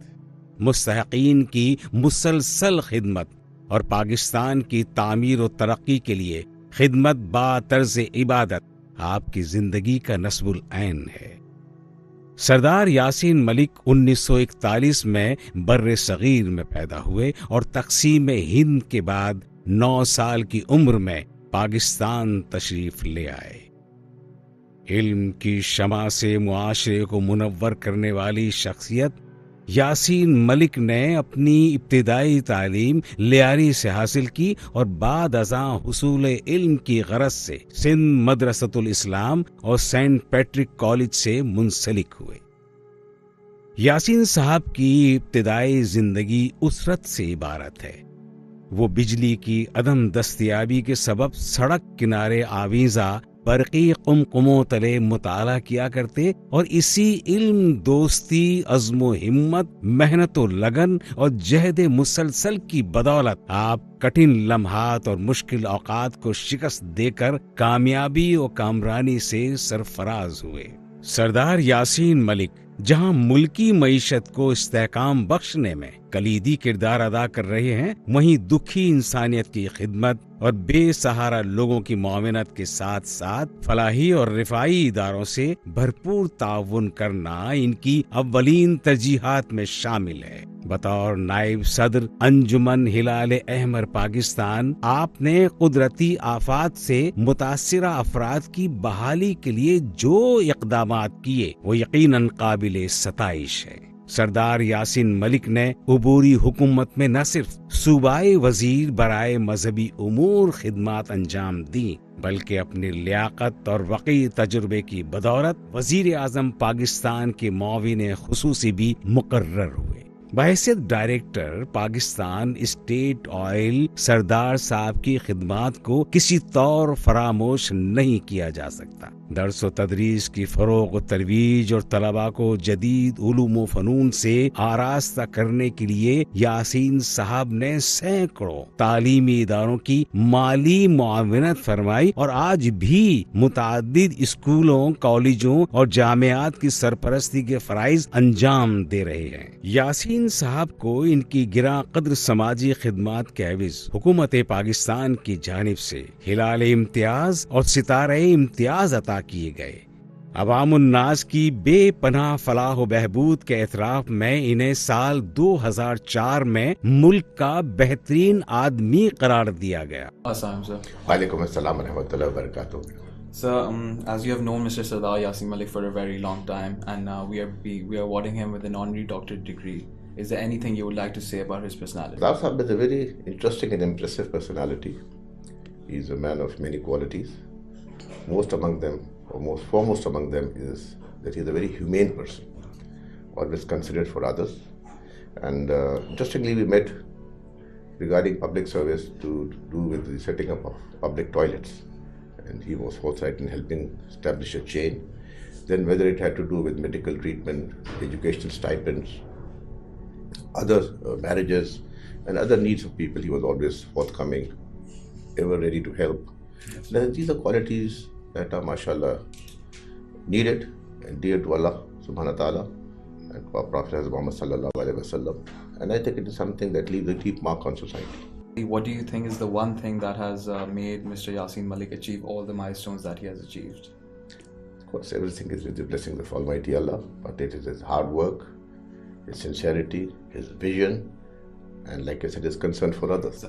मुस्तहक़ीन की मुसलसल खिदमत और पाकिस्तान की तामीर और तरक्की के लिए खिदमत बा तर्ज़ इबादत आपकी जिंदगी का नस्बुल ऐन है। सरदार यासीन मलिक 1941 में बर्रे सगीर में पैदा हुए और तक़सीम हिंद के बाद 9 साल की उम्र में पाकिस्तान तशरीफ ले आए। इल्म की शमा से मुआशरे को मुनव्वर करने वाली शख्सियत यासीन मलिक ने अपनी इब्तिदाई तालीम लियारी से हासिल की और बाद अज़ां हुसूल इल्म की गरज से सिंध मदरसतुल इस्लाम और सेंट पैट्रिक कॉलेज से मुंसलिक हुए। यासीन साहब की इब्तिदाई जिंदगी उसरत से इबारत है। वो बिजली की अदम दस्तयाबी के सबब सड़क किनारे आवीज़ा बरक़ी कुमकुमों तले मुताला किया करते और इसी इल्म, दोस्ती, अज़्म हिम्मत, मेहनत लगन और जहद मुसलसल की बदौलत आप कठिन लम्हात और मुश्किल औकात को शिकस्त देकर कामयाबी और कामरानी से सरफराज हुए। सरदार यासीन मलिक जहां मुल्की मईशत को इस्तेहकाम बख्शने में कलीदी किरदार अदा कर रहे हैं, वहीं दुखी इंसानियत की खिदमत और बेसहारा लोगों की मुआवनत के साथ साथ फलाही और रिफाई इदारों से भरपूर ताउन करना इनकी अव्वलीन तरजीहात में शामिल है। बतौर नायब सदर अंजुमन हिलाल अहमर पाकिस्तान, आपने कुदरती आफात से मुतासिरा अफराद की बहाली के लिए जो इक़दामात किए वो यकीनन काबिले सताइश है। सरदार यासीन मलिक ने उबूरी हुकूमत में न सिर्फ सूबाई वजीर बराए मजहबी उमूर खिदमात अंजाम दी, बल्कि अपनी लियाकत और वक़ी तजुर्बे की बदौलत वजीर आज़म पाकिस्तान के मुआविन खुसूसी भी मुकर्रर हुए। बहैसियत डायरेक्टर पाकिस्तान स्टेट ऑयल सरदार साहब की खिदमात को किसी तौर फरामोश नहीं किया जा सकता। दर्स व तदरीस की फरोग व तरवीज और तलबा को जदीद उलूम व फनून से आरास्ता करने के लिए यासीन साहब ने सैकड़ों तालीमी इदारों की माली मुआवनत फरमाई और आज भी मुताद्दिद स्कूलों, कॉलेजों और जामियात की सरपरस्ती के फराइज अंजाम दे रहे हैं। यासीन साहब को इनकी गिरा कद्र समाजी खिदमात के एवज हुकूमत पाकिस्तान की जानिब से हिलाल इम्तियाज और सितारे इम्तियाज अता किए गए अवामुन्नास की बेपनाह फलाह व बहबूद के एतराफ में इन्हें साल 2004 में मुल्क का बेहतरीन आदमी करार दिया गया। Assalamu, sir. Walaikum assalam wa rahmatullahi wa barakatuh. Sir, as you have known Mr. Sardar Yasin Malik for a very long time, and we are awarding him with an honorary doctorate degree. Is there anything you would like to say about his personality? Sardar Sahib is a very interesting and impressive personality. He is a man of many qualities. Most among them, or most foremost among them, is that he is a very humane person, always considerate for others. And interestingly, we met regarding public service to do with the setting up of public toilets. And he was forthright in helping establish a chain. Then whether it had to do with medical treatment, educational stipends, other marriages and other needs of people, he was always forthcoming, ever ready to help. Now, these are qualities that are, mashallah, needed and dear to Allah subhanahu wa ta'ala and our Prophet Muhammad sallallahu alaihi wasallam. And I think it is something that leaves a deep mark on society. What do you think is the one thing that has made Mr. Yasin Malik achieve all the milestones that he has achieved? Of course, everything is with the blessings of Almighty Allah, but it is his hard work, his sincerity, his vision, and like I said, his concern for others.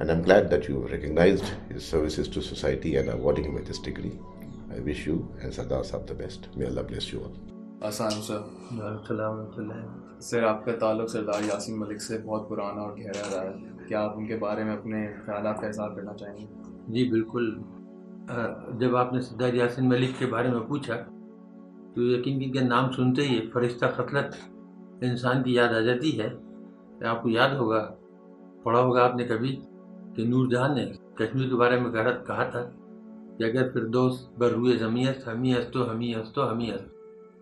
And I'm glad that you recognized his services to society and are awarding him with this degree. I wish you and Sardar Sahib the best. May Allah bless you all. Assalamu sir. Sir, आपका ताल्लुक सरदार यासीन मलिक से बहुत पुराना और गहरा रहा है। क्या आप उनके बारे में अपने ख्यालात का इज़हार करना चाहेंगे? जी बिल्कुल। जब आपने सरदार यासीन मलिक के बारे में पूछा तो यकीन कीजिए नाम सुनते ही फरिश्ता खतलत इंसान की याद आ जाती है। आपको याद होगा, पढ़ा होगा आपने कभी कि नूरजहां ने कश्मीर के बारे में कहा था कि अगर फिरदौस बर हुए ज़मीयत हमी हस्तो हमी हस्तो हमी हस्त,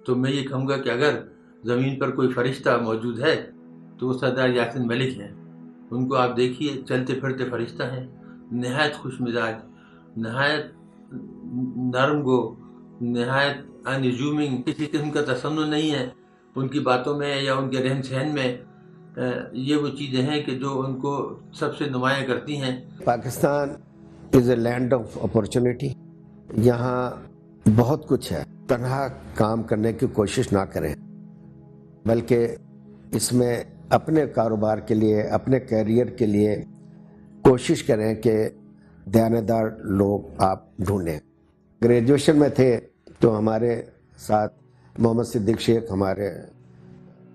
तो मैं ये कहूँगा कि अगर ज़मीन पर कोई फरिश्ता मौजूद है तो वो सरदार यासीन मलिक हैं। उनको आप देखिए, चलते फिरते फरिश्ता हैं, नहायत खुश मिजाज, नहायत नरम गो, नहायत अनइज्यूमिंग, किसी किस्म का तसन्नुन नहीं है उनकी बातों में या उनके रहन सहन में। ये वो चीज़ें हैं कि जो उनको सबसे नुमायाँ करती हैं। Pakistan is a land of opportunity. यहाँ बहुत कुछ है, तनहा काम करने की कोशिश ना करें, बल्कि इसमें अपने कारोबार के लिए, अपने कैरियर के लिए कोशिश करें कि दयानतदार लोग आप ढूंढें। ग्रेजुएशन में थे तो हमारे साथ मोहम्मद सिद्दीक शेख हमारे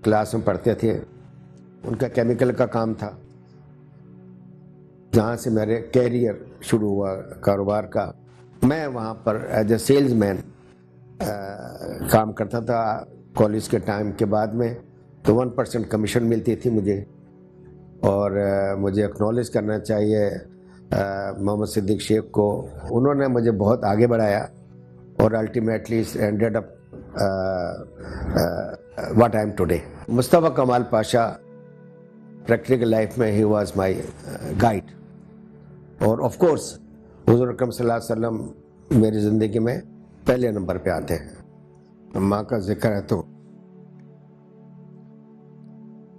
क्लास में पढ़ते थे। उनका केमिकल का काम था, जहाँ से मेरे कैरियर शुरू हुआ कारोबार का। मैं वहाँ पर एज ए सेल्समैन काम करता था। कॉलेज के टाइम के बाद में तो 1% कमीशन मिलती थी मुझे। और मुझे एक्नॉलेज करना चाहिए मोहम्मद सिद्दीक शेख को, उन्होंने मुझे बहुत आगे बढ़ाया और ultimately ended up what I am today. Mustafa कमाल पाशा प्रैक्टिकल लाइफ में ही वाज माय गाइड, और ऑफ कोर्स हुज़ूर अकरम सल्लल्लाहु अलैहि वसल्लम मेरी ज़िंदगी में पहले नंबर पे आते हैं। माँ का जिक्र है तो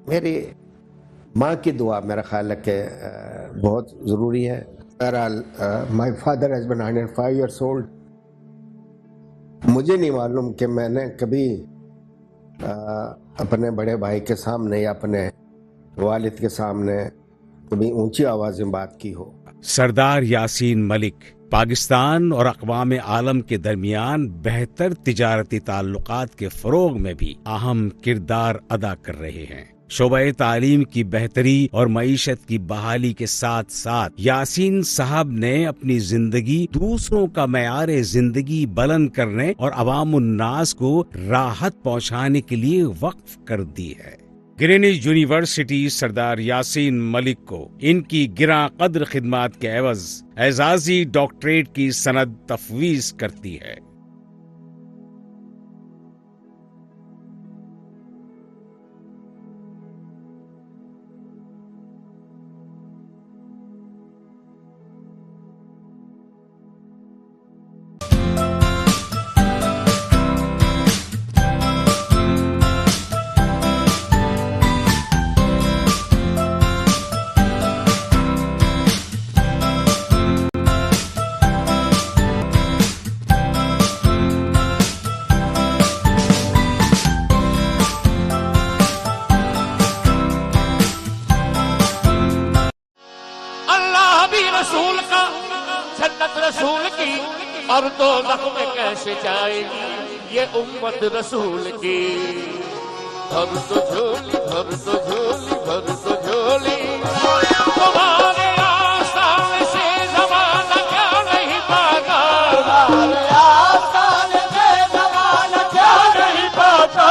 मेरी माँ की दुआ मेरा ख्याल है कि बहुत ज़रूरी है। बहरहाल my father has been 105 years old. मुझे नहीं मालूम कि मैंने कभी अपने बड़े भाई के सामने या अपने वालिद के सामने कभी ऊंची आवाज़ में बात की हो। सरदार यासीन मलिक पाकिस्तान और अक़वाम आलम के दरमियान बेहतर तिजारती ताल्लुकात के फ़रोग़ में भी अहम किरदार अदा कर रहे हैं। शोबे तालीम की बेहतरी और मईशत की बहाली के साथ साथ यासीन साहब ने अपनी जिंदगी दूसरों का मयार जिंदगी बुलंद करने और अवामुन्नास को राहत पहुंचाने के लिए वक्फ कर दी है। ग्रीनिच यूनिवर्सिटी सरदार यासीन मलिक को इनकी गिरा कद्र खिदमात के एवज एजाजी डॉक्टरेट की सनद तफवीज करती है। नबी रसूल का जन्नत रसूल की और दोज़ख में कैसे जाएगी ये उम्मत रसूल की। भर तो झोली भर तो झोली भर तो झोली तुम्हारे आसान से ज़माना क्या नहीं पाता, तुम्हारे आसान से ज़माना क्या नहीं पाता।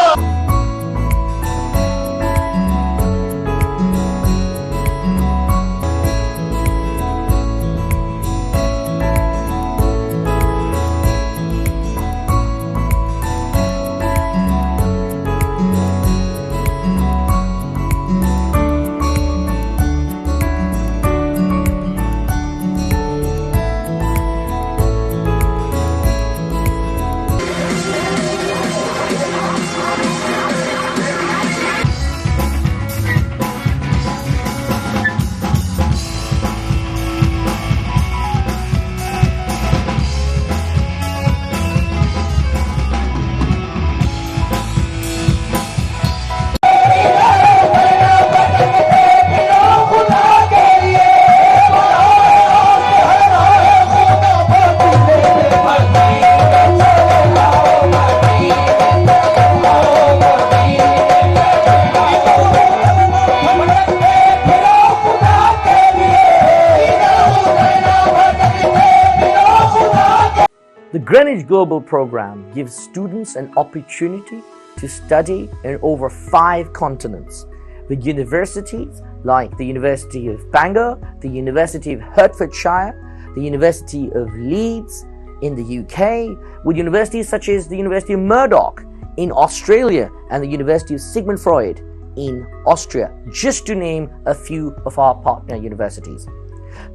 The Greenwich Global Program gives students an opportunity to study in over 5 continents, with universities like the University of Bangor, the University of Hertfordshire, the University of Leeds in the UK, with universities such as the University of Murdoch in Australia and the University of Sigmund Freud in Austria, just to name a few of our partner universities.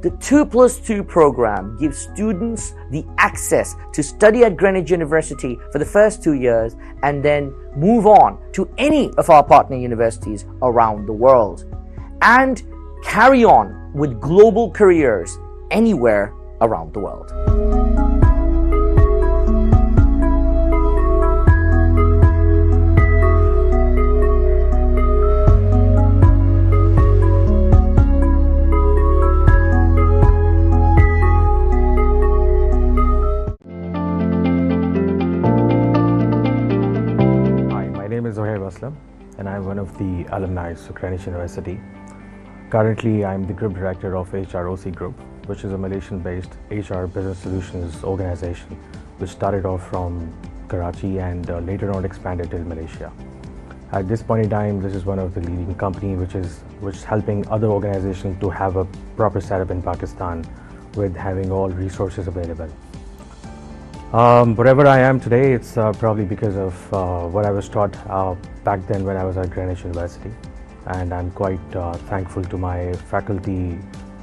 The 2+2 program gives students the access to study at Greenwich University for the first 2 years and then move on to any of our partner universities around the world and carry on with global careers anywhere around the world. And I'm one of the alumni of Greenwich University. Currently, I'm the Group Director of HROC Group, which is a Malaysian-based HR business solutions organization, which started off from Karachi and later on expanded to Malaysia. At this point in time, this is one of the leading companies which is helping other organizations to have a proper setup in Pakistan with having all resources available. Wherever I am today, it's probably because of what I was taught back then when I was at Greenwich University, and I'm quite thankful to my faculty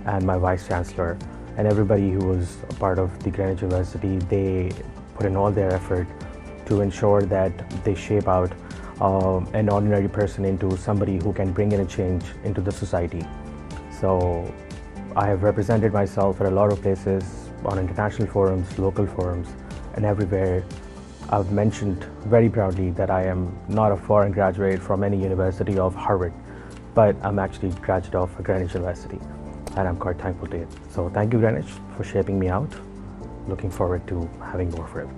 and my Vice Chancellor and everybody who was a part of the Greenwich University. They put in all their effort to ensure that they shape out an ordinary person into somebody who can bring in a change into the society. So I have represented myself at a lot of places, on international forums, local forums, and everywhere. I've mentioned very proudly that I am not a foreign graduate from any university of Harvard, but I'm actually a graduate of Greenwich University, and I'm quite thankful to it. So thank you, Greenwich, for shaping me out. Looking forward to having more forever.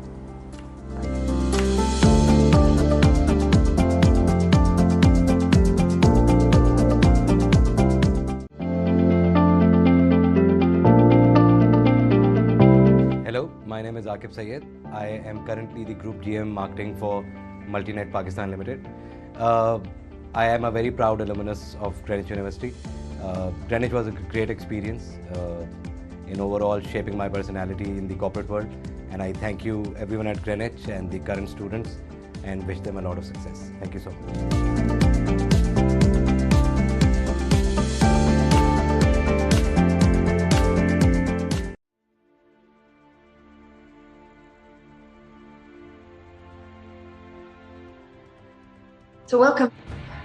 My name is Aqib Sayed. I am currently the Group GM Marketing for Multinet Pakistan Limited. I am a very proud alumnus of Greenwich University. Greenwich was a great experience in overall shaping my personality in the corporate world, and I thank you everyone at Greenwich and the current students and wish them a lot of success. Thank you so much. So welcome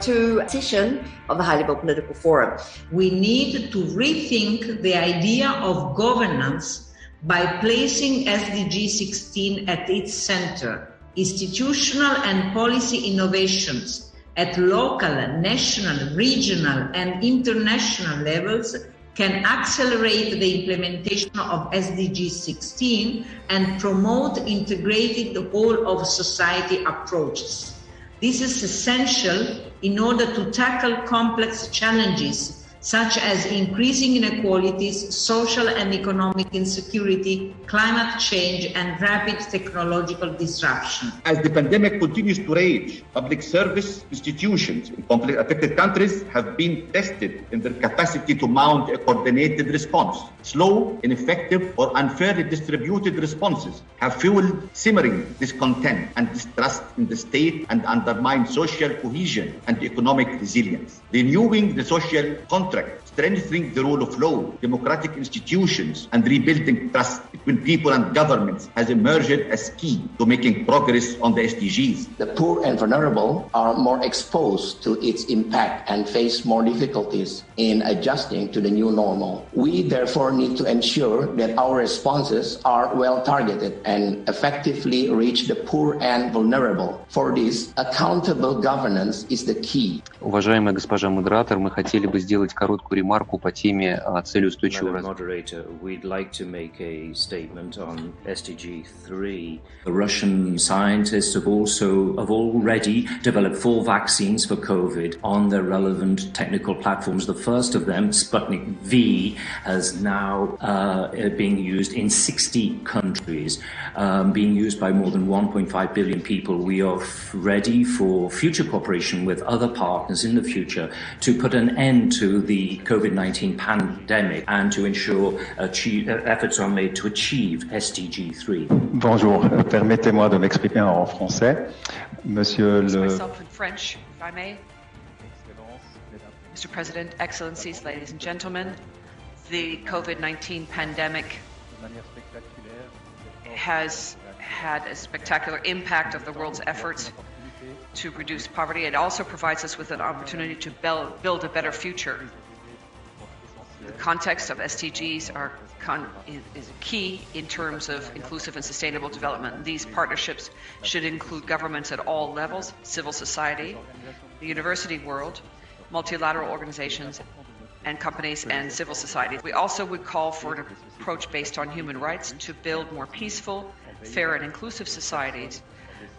to a session of the High-Level Political Forum. We need to rethink the idea of governance by placing SDG 16 at its center. Institutional and policy innovations at local, national, regional, and international levels can accelerate the implementation of SDG 16 and promote integrated whole of society approaches. This is essential in order to tackle complex challenges such as increasing inequalities, social and economic insecurity, climate change, and rapid technological disruption. As the pandemic continues to rage, public service institutions in conflict-affected countries have been tested in their capacity to mount a coordinated response. Slow, ineffective, or unfairly distributed responses have fueled simmering discontent and distrust in the state and undermined social cohesion and economic resilience. Renewing the social contract, strengthening the rule of law, democratic institutions, and rebuilding trust between people and governments has emerged as key to making progress on the SDGs. The poor and vulnerable are more exposed to its impact and face more difficulties in adjusting to the new normal. We therefore need to ensure that our responses are well targeted and effectively reach the poor and vulnerable. For this, accountable governance is the key. Уважаемая госпожа модератор, мы хотели бы сделать короткую ремарку по теме цели устойчивого развития. We'd like to make a statement on SDG 3. The Russian scientists have already developed 4 vaccines for COVID on their relevant technical platforms. The first of them, Sputnik V, is now being used in 60 countries, being used by more than 1.5 billion people. We are ready for future cooperation with other partners in the future to put an end to the COVID-19 pandemic and to ensure efforts are made to achieve SDG 3. Bonjour, permettez-moi de m'exprimer en français. Monsieur le... Myself in French, if I may. Mr. President, Excellencies, ladies and gentlemen, the COVID-19 pandemic has had a spectacular impact of the world's efforts to reduce poverty. It also provides us with an opportunity to build a better future. The context of SDGs is key in terms of inclusive and sustainable development. These partnerships should include governments at all levels, civil society, the university world, multilateral organizations, and companies and civil society. We also would call for an approach based on human rights to build more peaceful, fair, and inclusive societies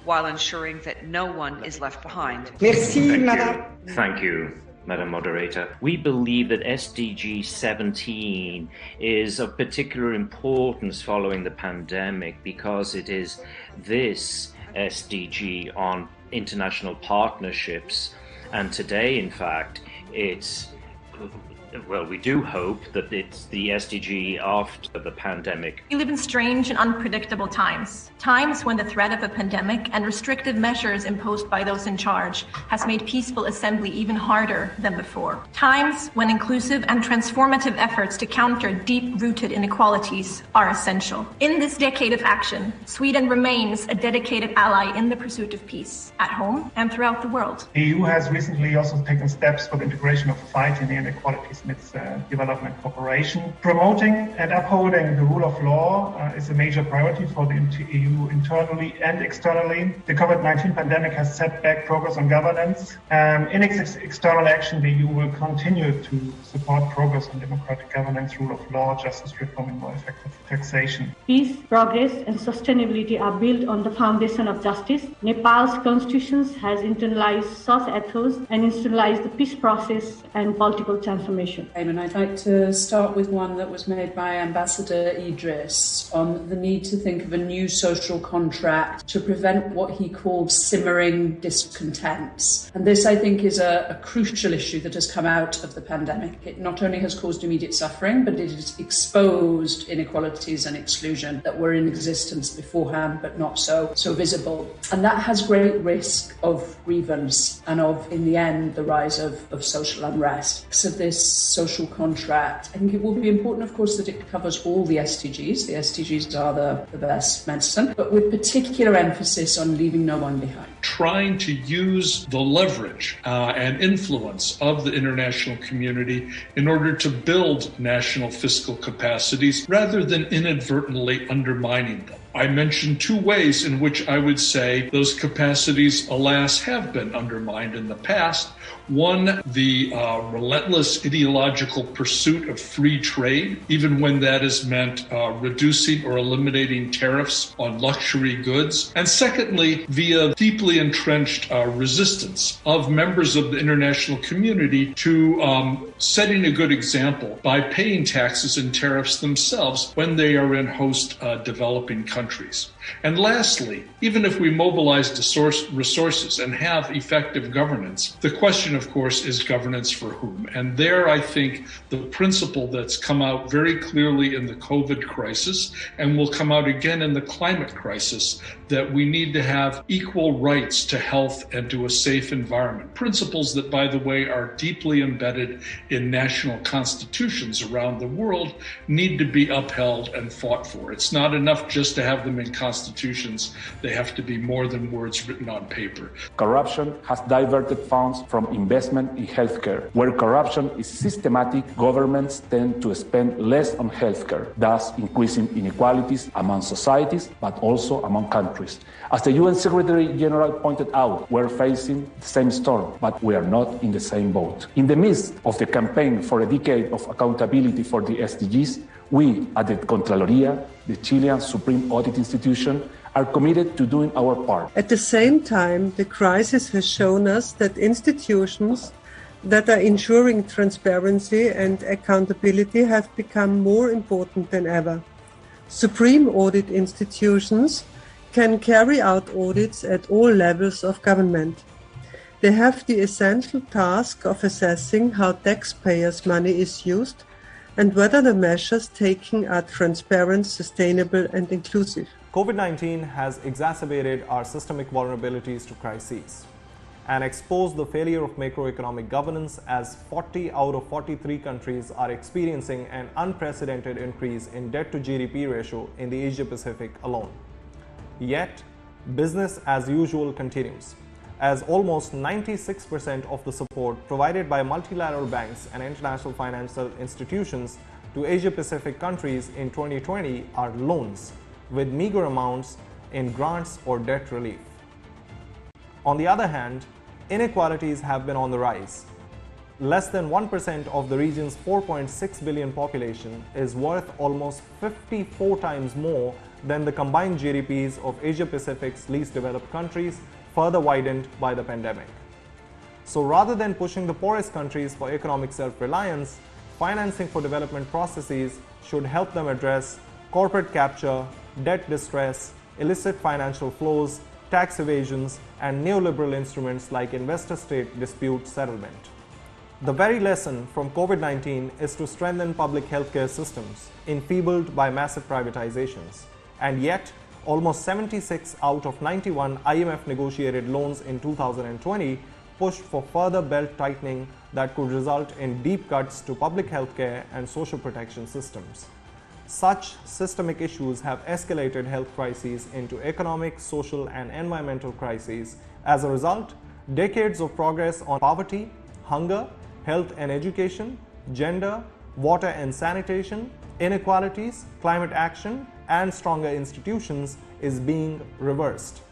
while ensuring that no one is left behind. Merci, Madame. Thank you, Madam Moderator. We believe that SDG 17 is of particular importance following the pandemic because it is this SDG on international partnerships. And today, in fact, we do hope that it's the SDG after the pandemic. We live in strange and unpredictable times. Times when the threat of a pandemic and restrictive measures imposed by those in charge has made peaceful assembly even harder than before. Times when inclusive and transformative efforts to counter deep-rooted inequalities are essential. In this decade of action, Sweden remains a dedicated ally in the pursuit of peace, at home and throughout the world. The EU has recently also taken steps for the integration of fighting the inequalities in its development cooperation. Promoting and upholding the rule of law is a major priority for the EU internally and externally. The COVID-19 pandemic has set back progress on governance. In its external action, the EU will continue to support progress on democratic governance, rule of law, justice reform, and more effective taxation. Peace, progress, and sustainability are built on the foundation of justice. Nepal's constitution has internalized such ethos and institutionalized the peace process and political transformation. And I'd like to start with one that was made by Ambassador Idris on the need to think of a new social contract to prevent what he called simmering discontents. And this, I think, is a crucial issue that has come out of the pandemic. It not only has caused immediate suffering, but it has exposed inequalities and exclusion that were in existence beforehand, but not so visible. And that has great risk of grievance and of, in the end, the rise of social unrest. So this social contract, I think it will be important, of course, that it covers all the SDGs. The SDGs are the best medicine, but with particular emphasis on leaving no one behind. Trying to use the leverage and influence of the international community in order to build national fiscal capacities rather than inadvertently undermining them. I mentioned two ways in which I would say those capacities, alas, have been undermined in the past. One, the relentless ideological pursuit of free trade, even when that has meant reducing or eliminating tariffs on luxury goods. And secondly, via deeply entrenched resistance of members of the international community to setting a good example by paying taxes and tariffs themselves when they are in host developing countries. And lastly, even if we mobilize resources and have effective governance, the question, of course, is governance for whom? And there, I think, the principle that's come out very clearly in the COVID crisis and will come out again in the climate crisis, that we need to have equal rights to health and to a safe environment. Principles that, by the way, are deeply embedded in national constitutions around the world need to be upheld and fought for. It's not enough just to have them in constitutions. They have to be more than words written on paper. Corruption has diverted funds from investment in healthcare. Where corruption is systematic, governments tend to spend less on healthcare, thus increasing inequalities among societies, but also among countries. As the UN Secretary General pointed out, we're facing the same storm, but we are not in the same boat. In the midst of the campaign for a decade of accountability for the SDGs, we at the Contraloría, the Chilean Supreme Audit Institution, are committed to doing our part. At the same time, the crisis has shown us that institutions that are ensuring transparency and accountability have become more important than ever. Supreme audit institutions can carry out audits at all levels of government. They have the essential task of assessing how taxpayers' money is used and whether the measures taken are transparent, sustainable, and inclusive. COVID-19 has exacerbated our systemic vulnerabilities to crises and exposed the failure of macroeconomic governance, as 40 out of 43 countries are experiencing an unprecedented increase in debt-to-GDP ratio in the Asia-Pacific alone. Yet, business as usual continues, as almost 96% of the support provided by multilateral banks and international financial institutions to Asia-Pacific countries in 2020 are loans, with meager amounts in grants or debt relief. On the other hand, inequalities have been on the rise. Less than 1% of the region's 4.6 billion population is worth almost 54 times more than the combined GDPs of Asia-Pacific's least developed countries, further widened by the pandemic. So rather than pushing the poorest countries for economic self-reliance, financing for development processes should help them address corporate capture, debt distress, illicit financial flows, tax evasions, and neoliberal instruments like investor-state dispute settlement. The very lesson from COVID-19 is to strengthen public healthcare systems, enfeebled by massive privatizations. And yet, almost 76 out of 91 IMF-negotiated loans in 2020 pushed for further belt tightening that could result in deep cuts to public healthcare and social protection systems. Such systemic issues have escalated health crises into economic, social, and environmental crises. As a result, decades of progress on poverty, hunger, health and education, gender, water and sanitation, inequalities, climate action, and stronger institutions is being reversed.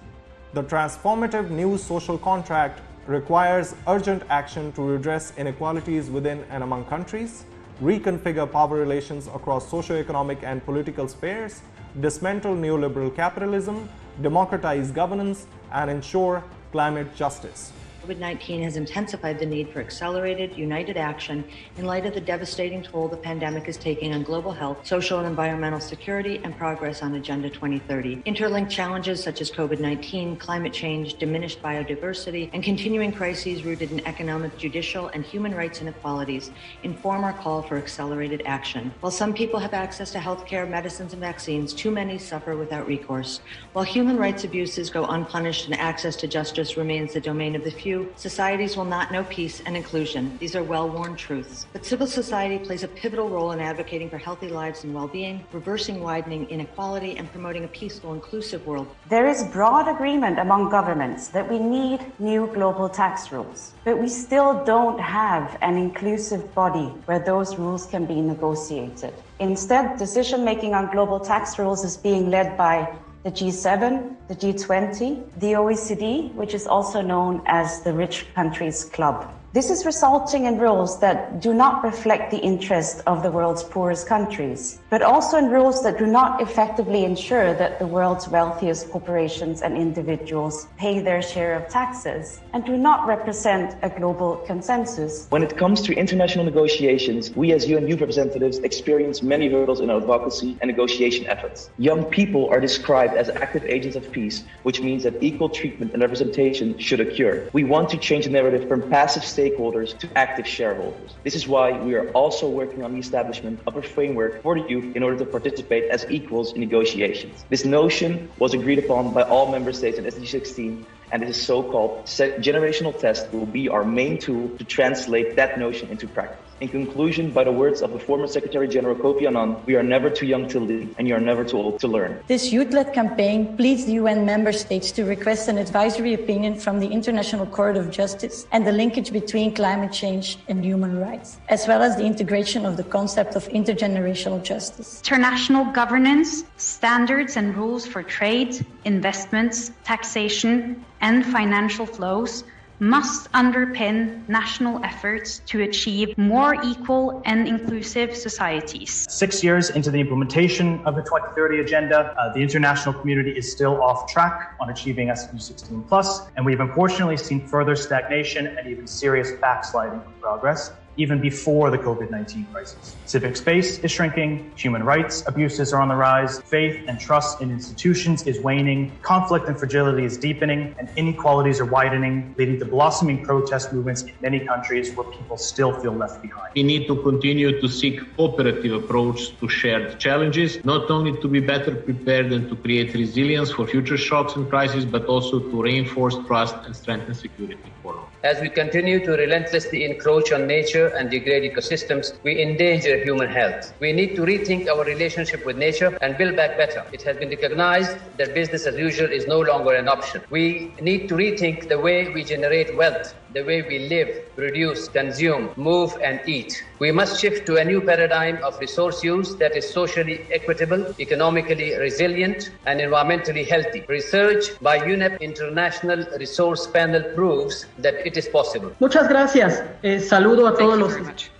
The transformative new social contract requires urgent action to redress inequalities within and among countries, reconfigure power relations across socio-economic and political spheres, dismantle neoliberal capitalism, democratize governance, and ensure climate justice. COVID-19 has intensified the need for accelerated, united action in light of the devastating toll the pandemic is taking on global health, social and environmental security, and progress on Agenda 2030. Interlinked challenges such as COVID-19, climate change, diminished biodiversity, and continuing crises rooted in economic, judicial, and human rights inequalities inform our call for accelerated action. While some people have access to healthcare, medicines, and vaccines, too many suffer without recourse. While human rights abuses go unpunished and access to justice remains the domain of the few, societies will not know peace and inclusion. These are well-worn truths. But civil society plays a pivotal role in advocating for healthy lives and well-being, reversing widening inequality, and promoting a peaceful, inclusive world. There is broad agreement among governments that we need new global tax rules, but we still don't have an inclusive body where those rules can be negotiated. Instead, decision-making on global tax rules is being led by the G7, the G20, the OECD, which is also known as the Rich Countries Club. This is resulting in rules that do not reflect the interest of the world's poorest countries, but also in rules that do not effectively ensure that the world's wealthiest corporations and individuals pay their share of taxes and do not represent a global consensus. When it comes to international negotiations, we as UN youth representatives experience many hurdles in our advocacy and negotiation efforts. Young people are described as active agents of peace, which means that equal treatment and representation should occur. We want to change the narrative from passive stakeholders to active shareholders. This is why we are also working on the establishment of a framework for the youth in order to participate as equals in negotiations. This notion was agreed upon by all member states in SDG 16, and this so-called generational test will be our main tool to translate that notion into practice. In conclusion, by the words of the former Secretary General Kofi Annan, we are never too young to lead, and you are never too old to learn. This youth-led campaign pleads the UN member states to request an advisory opinion from the International Court of Justice and the linkage between climate change and human rights, as well as the integration of the concept of intergenerational justice. International governance, standards and rules for trade, investments, taxation, and financial flows must underpin national efforts to achieve more equal and inclusive societies. 6 years into the implementation of the 2030 Agenda, the international community is still off track on achieving SDG 16+, and we've unfortunately seen further stagnation and even serious backsliding of progress, even before the COVID-19 crisis. Civic space is shrinking, human rights abuses are on the rise, faith and trust in institutions is waning, conflict and fragility is deepening, and inequalities are widening, leading to blossoming protest movements in many countries where people still feel left behind. We need to continue to seek cooperative approach to shared challenges, not only to be better prepared and to create resilience for future shocks and crises, but also to reinforce trust and strengthen security for all. As we continue to relentlessly encroach on nature and degrade ecosystems, we endanger human health. We need to rethink our relationship with nature and build back better. It has been recognized that business as usual is no longer an option. We need to rethink the way we generate wealth, the way we live, produce, consume, move, and eat. We must shift to a new paradigm of resource use that is socially equitable, economically resilient, and environmentally healthy. Research by UNEP International Resource Panel proves that it is possible. Muchas gracias. Saludo a todos los.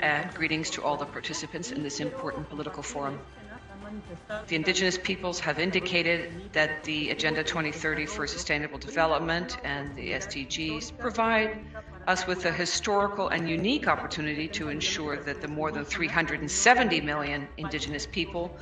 And greetings to all the participants in this important political forum. The indigenous peoples have indicated that the Agenda 2030 for Sustainable Development and the SDGs provide us with a historical and unique opportunity to ensure that the more than 370 million indigenous people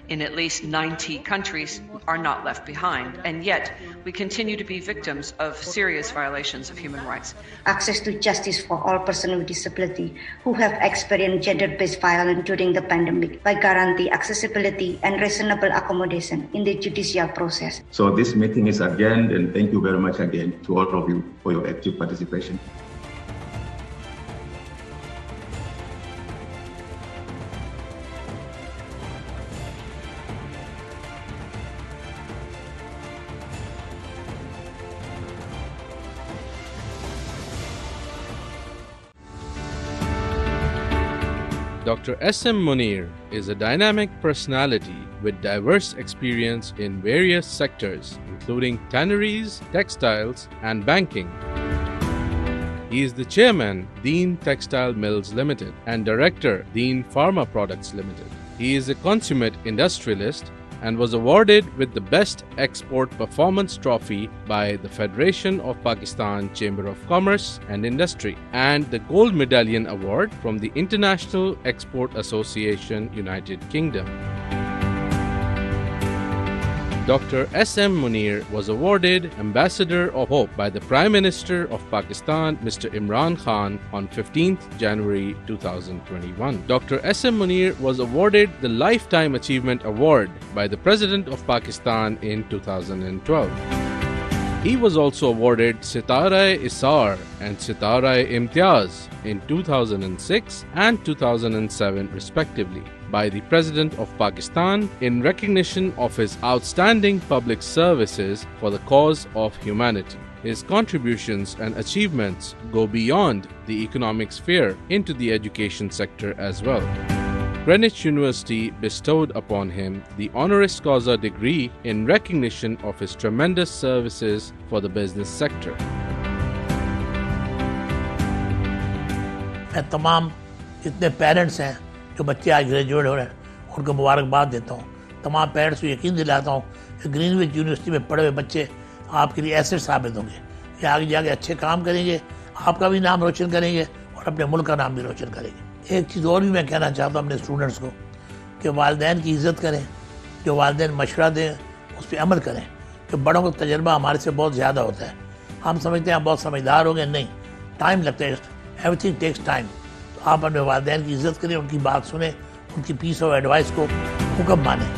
in at least 90 countries are not left behind. And yet, we continue to be victims of serious violations of human rights. Access to justice for all persons with disability who have experienced gender-based violence during the pandemic by guarantee accessibility and reasonable accommodation in the judicial process. So this meeting is adjourned, and thank you very much again to all of you for your active participation. Dr. S.M. Munir is a dynamic personality with diverse experience in various sectors, including tanneries, textiles, and banking. He is the chairman, Dean Textile Mills Limited, and director, Dean Pharma Products Limited. He is a consummate industrialist and was awarded with the Best Export Performance Trophy by the Federation of Pakistan Chamber of Commerce and Industry and the Gold Medallion Award from the International Export Association, United Kingdom. Dr. S.M. Munir was awarded Ambassador of Hope by the Prime Minister of Pakistan, Mr. Imran Khan, on 15th January 2021. Dr. S.M. Munir was awarded the Lifetime Achievement Award by the President of Pakistan in 2012. He was also awarded Sitara-e-Isar and Sitara-e-Imtiaz in 2006 and 2007 respectively by the President of Pakistan in recognition of his outstanding public services for the cause of humanity. His contributions and achievements go beyond the economic sphere into the education sector as well. Greenwich University bestowed upon him the honoris causa degree in recognition of his tremendous services for the business sector. मैं तमाम जितने parents हैं जो बच्चे आज graduate हो रहे हैं उनको मुबारकबाद देता हूँ। तमाम पेरेंट्स को यकीन दिलाता हूँ कि ग्रीनविच यूनिवर्सिटी में पढ़े हुए बच्चे आपके लिए एसेट साबित होंगे। ये आगे जाके अच्छे काम करेंगे, आपका भी नाम रोशन करेंगे और अपने मुल्क का नाम भी रोशन करेंगे। एक चीज़ और भी मैं कहना चाहता हूँ अपने स्टूडेंट्स को कि वालिदैन की इज़्ज़त करें, जो वालिदैन मशवरा दें उस पर अमल करें, कि बड़ों का तजर्बा हमारे से बहुत ज़्यादा होता है। हम समझते हैं हम बहुत समझदार हो गए, नहीं, टाइम लगता है, एवरीथिंग टेक्स टाइम। तो आप अपने वालिदैन की इज़्ज़त करें, उनकी बात सुने, उनकी पीस ऑफ एडवाइस को हुक्म मानें।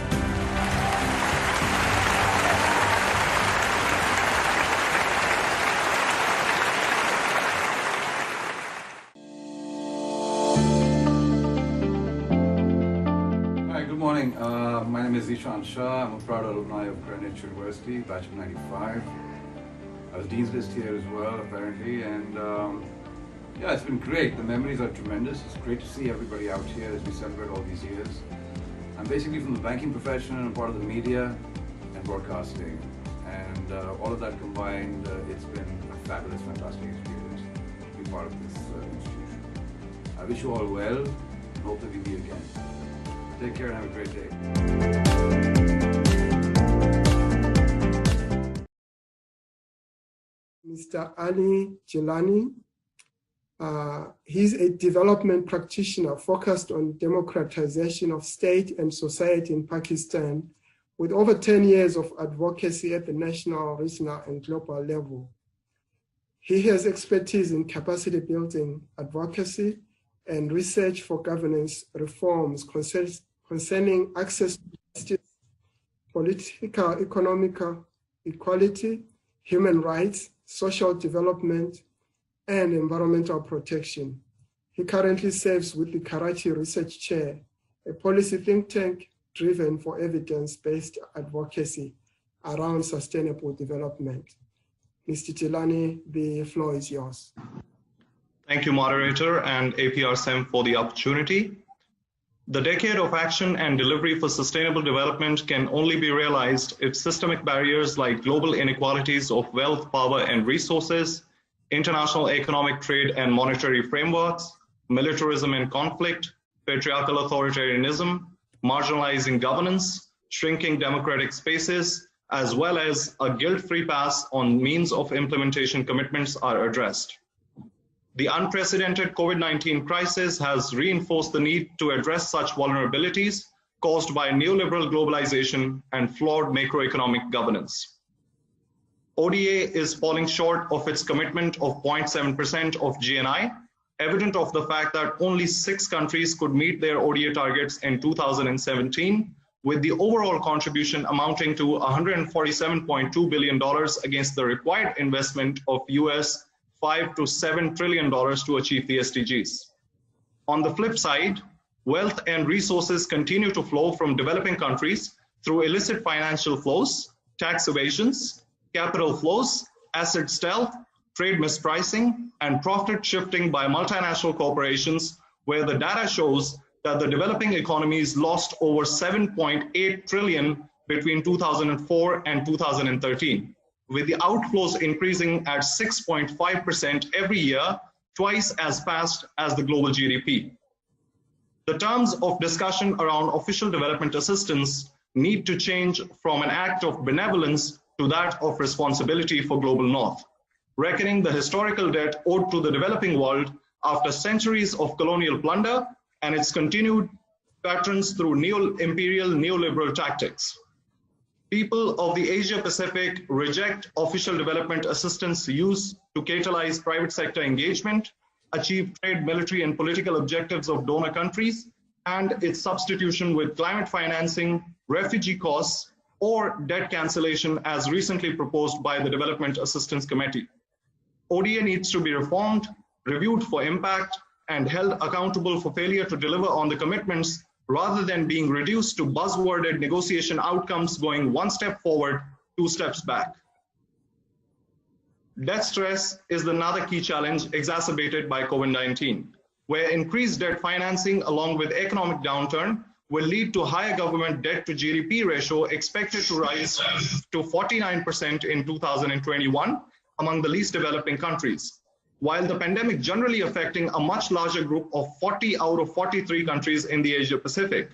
My name is Ishan Shah. I'm a proud alumni of Greenwich University, batch of 95. I was Dean's List here as well, apparently, and yeah, it's been great. The memories are tremendous. It's great to see everybody out here as we celebrate all these years. I'm basically from the banking profession and I'm part of the media and broadcasting, and all of that combined, it's been a fabulous, fantastic experience to be part of this institution. I wish you all well and hope that we meet again. Take care and have a great day. Mr. Ali Jilani, he's a development practitioner focused on democratization of state and society in Pakistan, with over 10 years of advocacy at the national, regional, and global level. He has expertise in capacity building, advocacy, and research for governance reforms concerning access to justice, political, economical equality, human rights, social development, and environmental protection. He currently serves with the Karachi Research Chair, a policy think tank driven for evidence-based advocacy around sustainable development. Mr. Jilani, the floor is yours. Thank you, moderator, and APRSEM for the opportunity. The decade of action and delivery for sustainable development can only be realized if systemic barriers like global inequalities of wealth, power, and resources, international economic trade and monetary frameworks, militarism and conflict, patriarchal authoritarianism, marginalizing governance, shrinking democratic spaces, as well as a guilt-free pass on means of implementation commitments are addressed. The unprecedented COVID-19 crisis has reinforced the need to address such vulnerabilities caused by neoliberal globalization and flawed macroeconomic governance. ODA is falling short of its commitment of 0.7% of GNI, evident of the fact that only 6 countries could meet their ODA targets in 2017, with the overall contribution amounting to $147.2 billion against the required investment of US $5 to $7 trillion to achieve the SDGs. On the flip side, wealth and resources continue to flow from developing countries through illicit financial flows, tax evasions, capital flows, asset stealth, trade mispricing, and profit shifting by multinational corporations, where the data shows that the developing economies lost over $7.8 trillion between 2004 and 2013. With the outflows increasing at 6.5% every year, twice as fast as the global GDP. The terms of discussion around official development assistance need to change from an act of benevolence to that of responsibility for global north, reckoning the historical debt owed to the developing world after centuries of colonial plunder and its continued patterns through neo-imperial neoliberal tactics. People of the Asia-Pacific reject official development assistance used to catalyze private sector engagement, achieve trade, military, and political objectives of donor countries, and its substitution with climate financing, refugee costs, or debt cancellation as recently proposed by the Development Assistance Committee. ODA needs to be reformed, reviewed for impact, and held accountable for failure to deliver on the commitments rather than being reduced to buzzworded negotiation outcomes going 1 step forward, 2 steps back. Debt stress is another key challenge exacerbated by COVID-19. where increased debt financing along with economic downturn will lead to higher government debt to GDP ratio expected to rise to 49% in 2021 among the least developing countries, while the pandemic generally affecting a much larger group of 40 out of 43 countries in the Asia Pacific.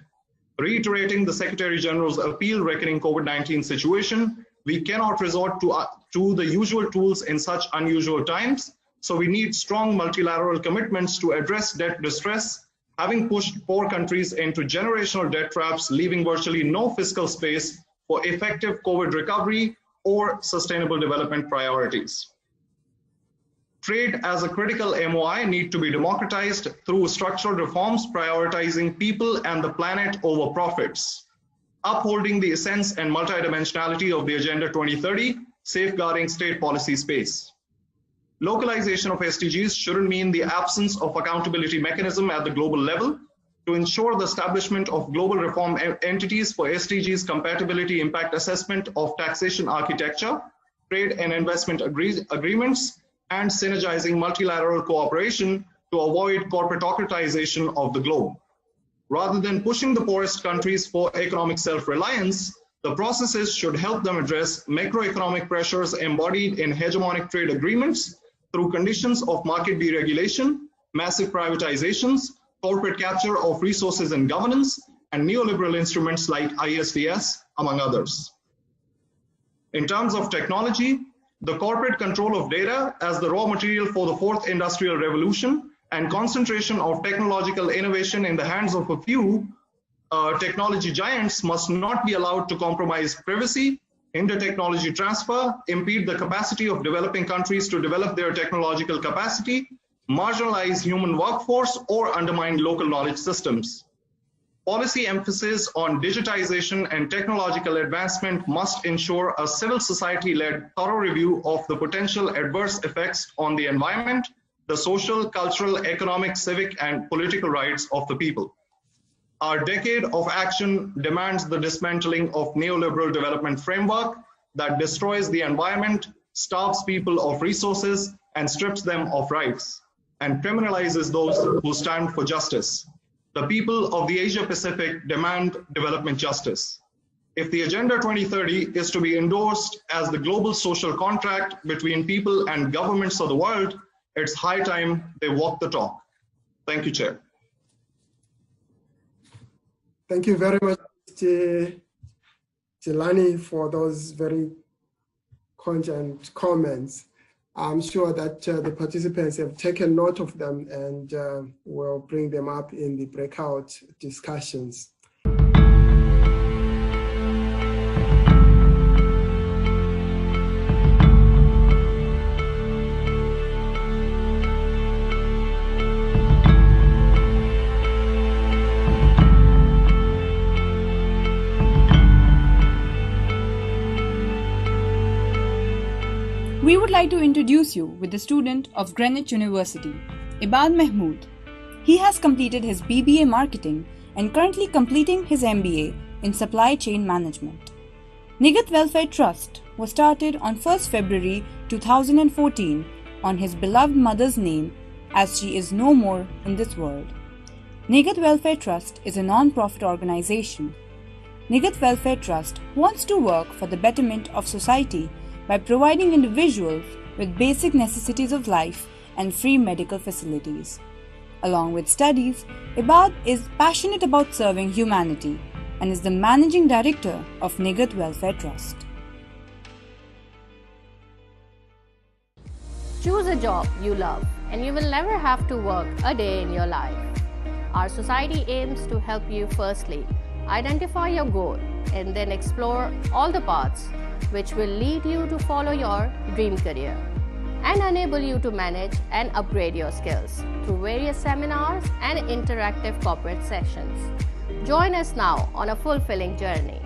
Reiterating the Secretary General's appeal reckoning COVID-19 situation, we cannot resort to the usual tools in such unusual times, so we need strong multilateral commitments to address debt distress, having pushed poor countries into generational debt traps, leaving virtually no fiscal space for effective COVID recovery or sustainable development priorities. Trade as a critical MOI need to be democratized through structural reforms prioritizing people and the planet over profits, upholding the essence and multidimensionality of the Agenda 2030, safeguarding state policy space. Localization of SDGs shouldn't mean the absence of accountability mechanism at the global level. To ensure the establishment of global reform entities for SDGs compatibility impact assessment of taxation architecture, trade and investment agreements, and synergizing multilateral cooperation to avoid corporatocratization of the globe. Rather than pushing the poorest countries for economic self-reliance, the processes should help them address macroeconomic pressures embodied in hegemonic trade agreements through conditions of market deregulation, massive privatizations, corporate capture of resources and governance, and neoliberal instruments like ISDS, among others. In terms of technology, the corporate control of data as the raw material for the fourth industrial revolution and concentration of technological innovation in the hands of a few technology giants must not be allowed to compromise privacy, hinder technology transfer, impede the capacity of developing countries to develop their technological capacity, marginalize human workforce, or undermine local knowledge systems. Policy emphasis on digitization and technological advancement must ensure a civil society-led thorough review of the potential adverse effects on the environment, the social, cultural, economic, civic, and political rights of the people. Our decade of action demands the dismantling of neoliberal development framework that destroys the environment, starves people of resources, and strips them of rights, and criminalizes those who stand for justice. The people of the Asia Pacific demand development justice. If the Agenda 2030 is to be endorsed as the global social contract between people and governments of the world, it's high time they walk the talk. Thank you, Chair. Thank you very much, Jelani, for those very cogent comments. I'm sure that the participants have taken note of them and will bring them up in the breakout discussions. We would like to introduce you with the student of Greenwich University, Ibad Mahmood. He has completed his BBA Marketing and currently completing his MBA in Supply Chain Management. Nigat Welfare Trust was started on 1st February 2014 on his beloved mother's name as she is no more in this world. Nigat Welfare Trust is a non-profit organization. Nigat Welfare Trust wants to work for the betterment of society by providing individuals with basic necessities of life and free medical facilities. Along with studies, Ibad is passionate about serving humanity and is the managing director of Nigat Welfare Trust. Choose a job you love and you will never have to work a day in your life. Our society aims to help you firstly identify your goal and then explore all the paths which will lead you to follow your dream career and enable you to manage and upgrade your skills through various seminars and interactive corporate sessions. Join us now on a fulfilling journey.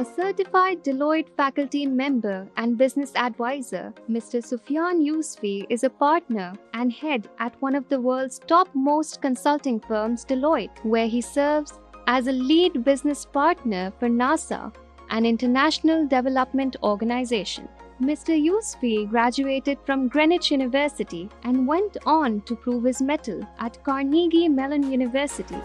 A certified Deloitte faculty member and business advisor, Mr. Sufyan Yousfi is a partner and head at one of the world's topmost consulting firms, Deloitte, where he serves as a lead business partner for NASA, an international development organization. Mr. Yousfi graduated from Greenwich University and went on to prove his mettle at Carnegie Mellon University,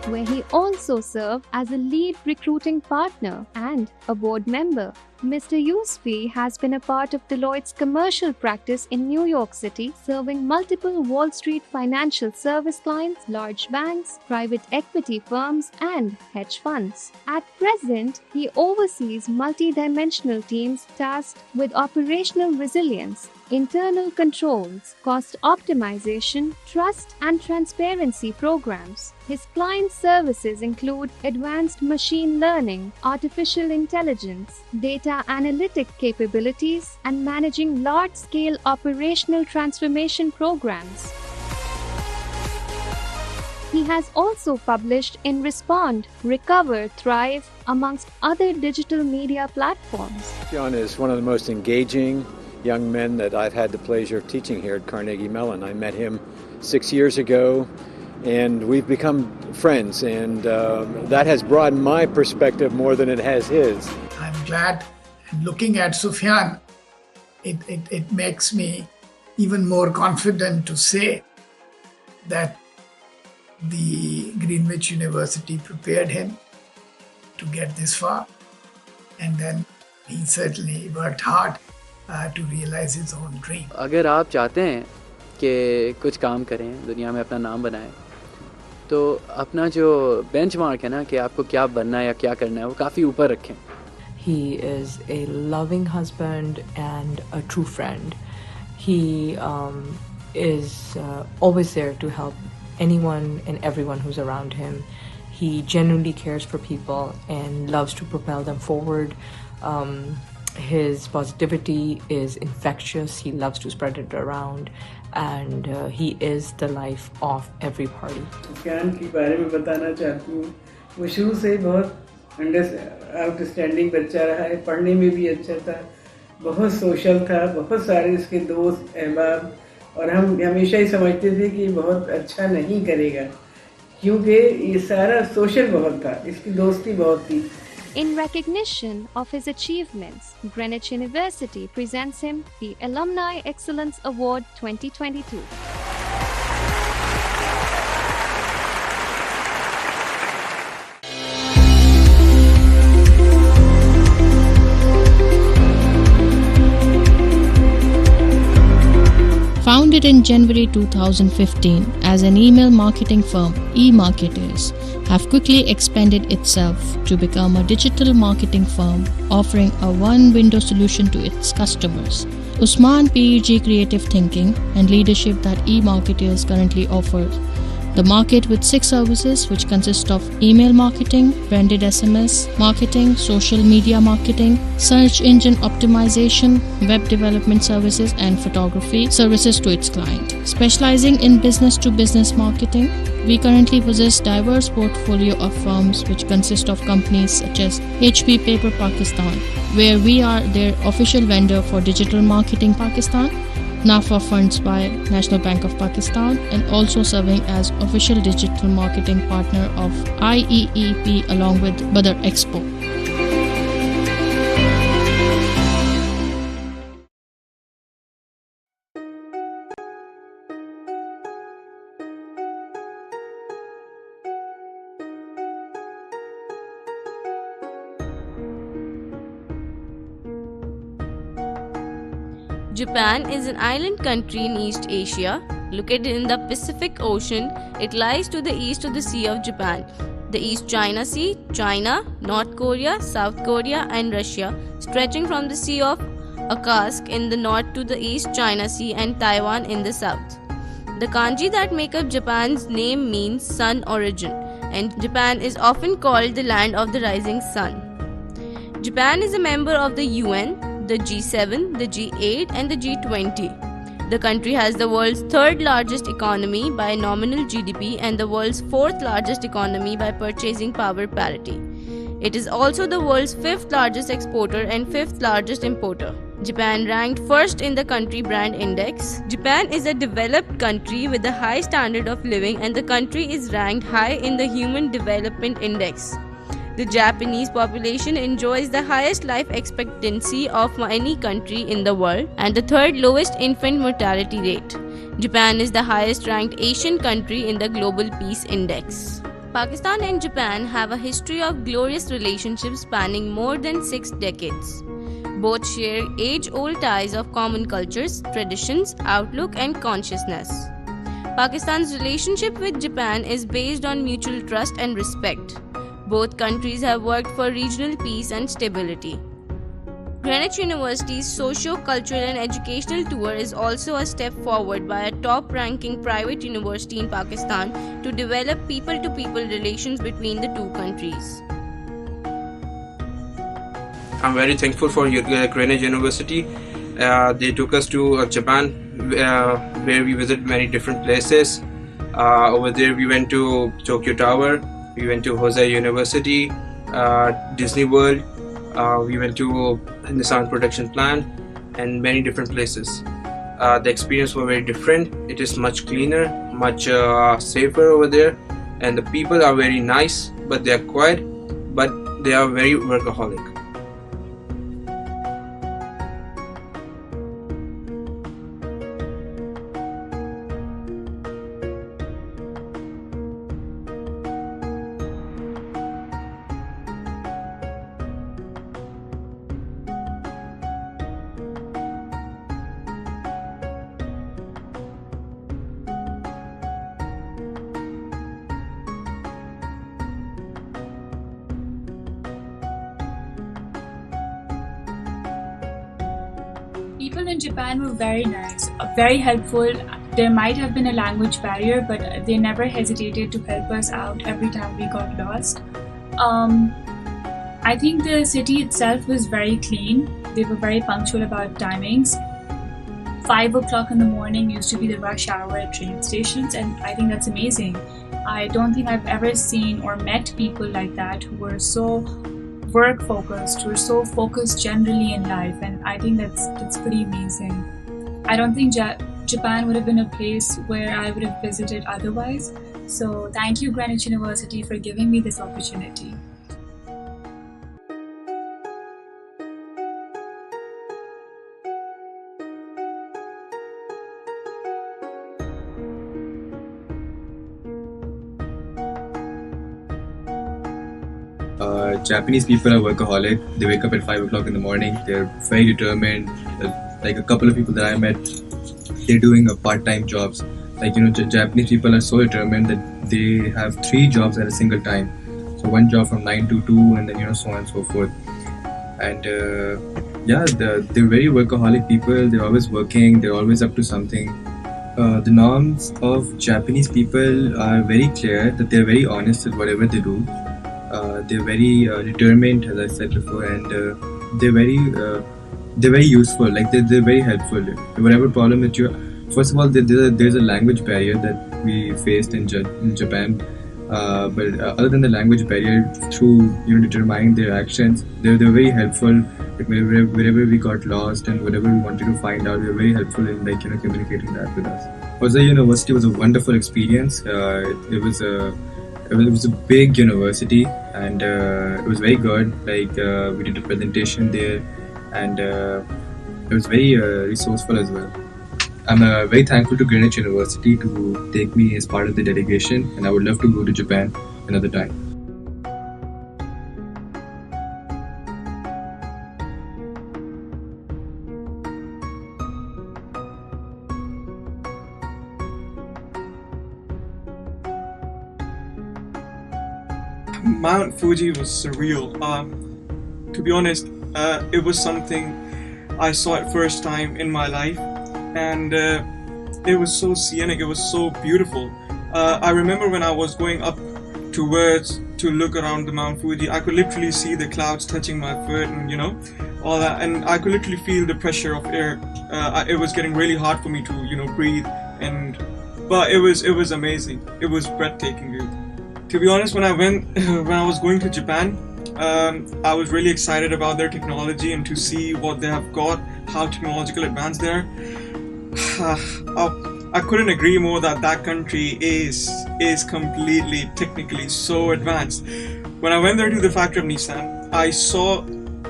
where he also served as a lead recruiting partner and a board member. Mr. Yousfi has been a part of Deloitte's commercial practice in New York City, serving multiple Wall Street financial service clients, large banks, private equity firms, and hedge funds. At present, he oversees multi-dimensional teams tasked with operational resilience, internal controls, cost optimization, trust and transparency programs. His client services include advanced machine learning, artificial intelligence, data analytic capabilities, and managing large-scale operational transformation programs. He has also published in Respond, Recover, Thrive, amongst other digital media platforms. John is one of the most engaging young men that I've had the pleasure of teaching here at Carnegie Mellon. I met him 6 years ago, and we've become friends, and that has broadened my perspective more than it has his. I'm glad, and looking at Sufyan, it makes me even more confident to say that the Greenwich University prepared him to get this far, and then he certainly worked hard to realize his own dream. अगर आप चाहते हैं कि कुछ काम करें, दुनिया में अपना नाम बनाएं, तो अपना जो बेंचमार्क है ना कि आपको क्या बनना है या क्या करना है, वो काफ़ी ऊपर रखें. He is a loving husband and a true friend. He is always there to help anyone and everyone who's around him. He genuinely cares for people and loves to propel them forward. His positivity is infectious. He loves to spread it around, and he is the life of every party. Sufiyan के बारे में बताना चाहती हूँ. वो शुरू से ही बहुत आउटस्टैंडिंग बच्चा रहा है. पढ़ने में भी अच्छा था, बहुत सोशल था, बहुत सारे इसके दोस्त अहबाब, और हम हमेशा ही समझते थे कि बहुत अच्छा नहीं करेगा, क्योंकि ये सारा सोशल बहुत था, इसकी दोस्ती बहुत थी. In recognition of his achievements, Greenwich University presents him the Alumni Excellence Award 2022. Founded in January 2015 as an email marketing firm, eMarketers have quickly expanded itself to become a digital marketing firm offering a one-window solution to its customers. Usman PEG creative thinking and leadership that eMarketers currently offers the market with 6 services which consist of email marketing, branded SMS marketing, social media marketing, search engine optimization, web development services, and photography services to its client. Specializing in business-to-business marketing, we currently possess diverse portfolio of firms which consist of companies such as HP Paper Pakistan, where we are their official vendor for digital marketing Pakistan, NAFA Funds by National Bank of Pakistan, and also serving as official digital marketing partner of IEEP along with Badr Expo. Japan is an island country in East Asia, located in the Pacific Ocean. It lies to the east of the Sea of Japan, the East China Sea, China, North Korea, South Korea, and Russia, stretching from the Sea of Okhotsk in the north to the East China Sea and Taiwan in the south. The kanji that make up Japan's name means sun origin, and Japan is often called the land of the rising sun. Japan is a member of the UN, the G7, the G8, and the G20. The country has the world's third largest economy by nominal GDP and the world's fourth largest economy by purchasing power parity. It is also the world's fifth largest exporter and fifth largest importer. Japan ranked first in the country brand index. Japan is a developed country with a high standard of living, and the country is ranked high in the Human Development Index. The Japanese population enjoys the highest life expectancy of any country in the world and the third lowest infant mortality rate. Japan is the highest ranked Asian country in the Global Peace Index. Pakistan and Japan have a history of glorious relationships spanning more than 6 decades. Both share age-old ties of common cultures, traditions, outlook, and consciousness. Pakistan's relationship with Japan is based on mutual trust and respect. Both countries have worked for regional peace and stability. Greenwich University's socio-cultural and educational tour is also a step forward by a top-ranking private university in Pakistan to develop people-to-people relations between the two countries. I'm very thankful for Greenwich University. They took us to Japan, where we visited many different places. Over there we went to Tokyo Tower, we went to Hosei University, Disney World, we went to Nissan production plant, and many different places. The experience was very different. It is much cleaner, much safer over there, and the people are very nice, but they are quiet, but they are very workaholic. People in Japan were very nice, very helpful. There might have been a language barrier, but they never hesitated to help us out every time we got lost. I think the city itself was very clean. They were very punctual about timings. 5 o'clock in the morning used to be the rush hour at train stations, and I think that's amazing. I don't think I've ever seen or met people like that who were so work focused, who are so focused generally in life, and I think that's pretty amazing. I don't think Japan would have been a place where I would have visited otherwise. So thank you, Greenwich University, for giving me this opportunity. Japanese people are workaholic. They wake up at 5 o'clock in the morning. They're very determined. Like a couple of people that I met, they're doing part-time jobs. Japanese people are so determined that they have 3 jobs at a single time. So one job from 9 to 2, and then so on and so forth. And they're very workaholic people. They're always working. They're always up to something. The norms of Japanese people are very clear, that they're very honest with whatever they do. They're very determined, as I said before, and they're very useful. Like they're very helpful. Whatever problem that first of all, there's a language barrier that we faced in Japan. But other than the language barrier, through determining their actions, they're very helpful. Like wherever we got lost and whatever we wanted to find out, they were very helpful in communicating that with us. Hosei University was a wonderful experience. It was a big university, and it was very good. We did a presentation there, and it was very resourceful as well. I'm very thankful to Greenwich University to take me as part of the delegation, and I would love to go to Japan another time. Mount Fuji was surreal. To be honest, it was something I saw it first time in my life, and it was so scenic, it was so beautiful. I remember when I was going up towards to look around the Mount Fuji, I could literally see the clouds touching my foot and all that, and I could literally feel the pressure of air it was getting really hard for me to breathe, but it was amazing. It was breathtaking view. To be honest, when I was going to Japan, I was really excited about their technology and to see what they have got, how technological advanced they are. I couldn't agree more that country is completely technically so advanced. When I went there to the factory of Nissan, I saw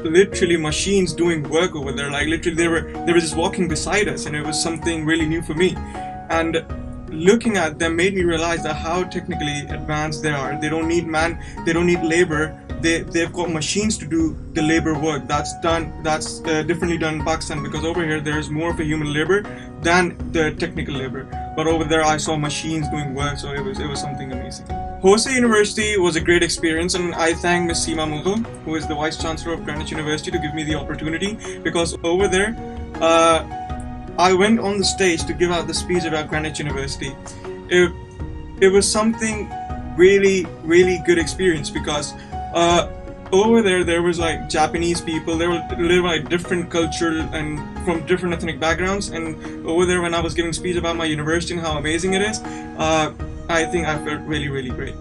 literally machines doing work over there. Like literally they were just walking beside us, and it was something really new for me. And looking at them made me realize that how technically advanced they are. They don't need they don't need labor. They've got machines to do the labor work. That's differently done in Pakistan, because over here there's more of a human labor than the technical labor. But over there I saw machines doing work, so it was something amazing. Hosei University was a great experience, and I thank Ms. Seema Mughal, who is the Vice Chancellor of Greenwich University, to give me the opportunity, because over there I went on the stage to give out the speech about Greenwich University. It was something really, really good experience, because over there was like Japanese people. They were live like different culture and from different ethnic backgrounds. And over there, when I was giving speech about my university and how amazing it is, I think I felt really, really great.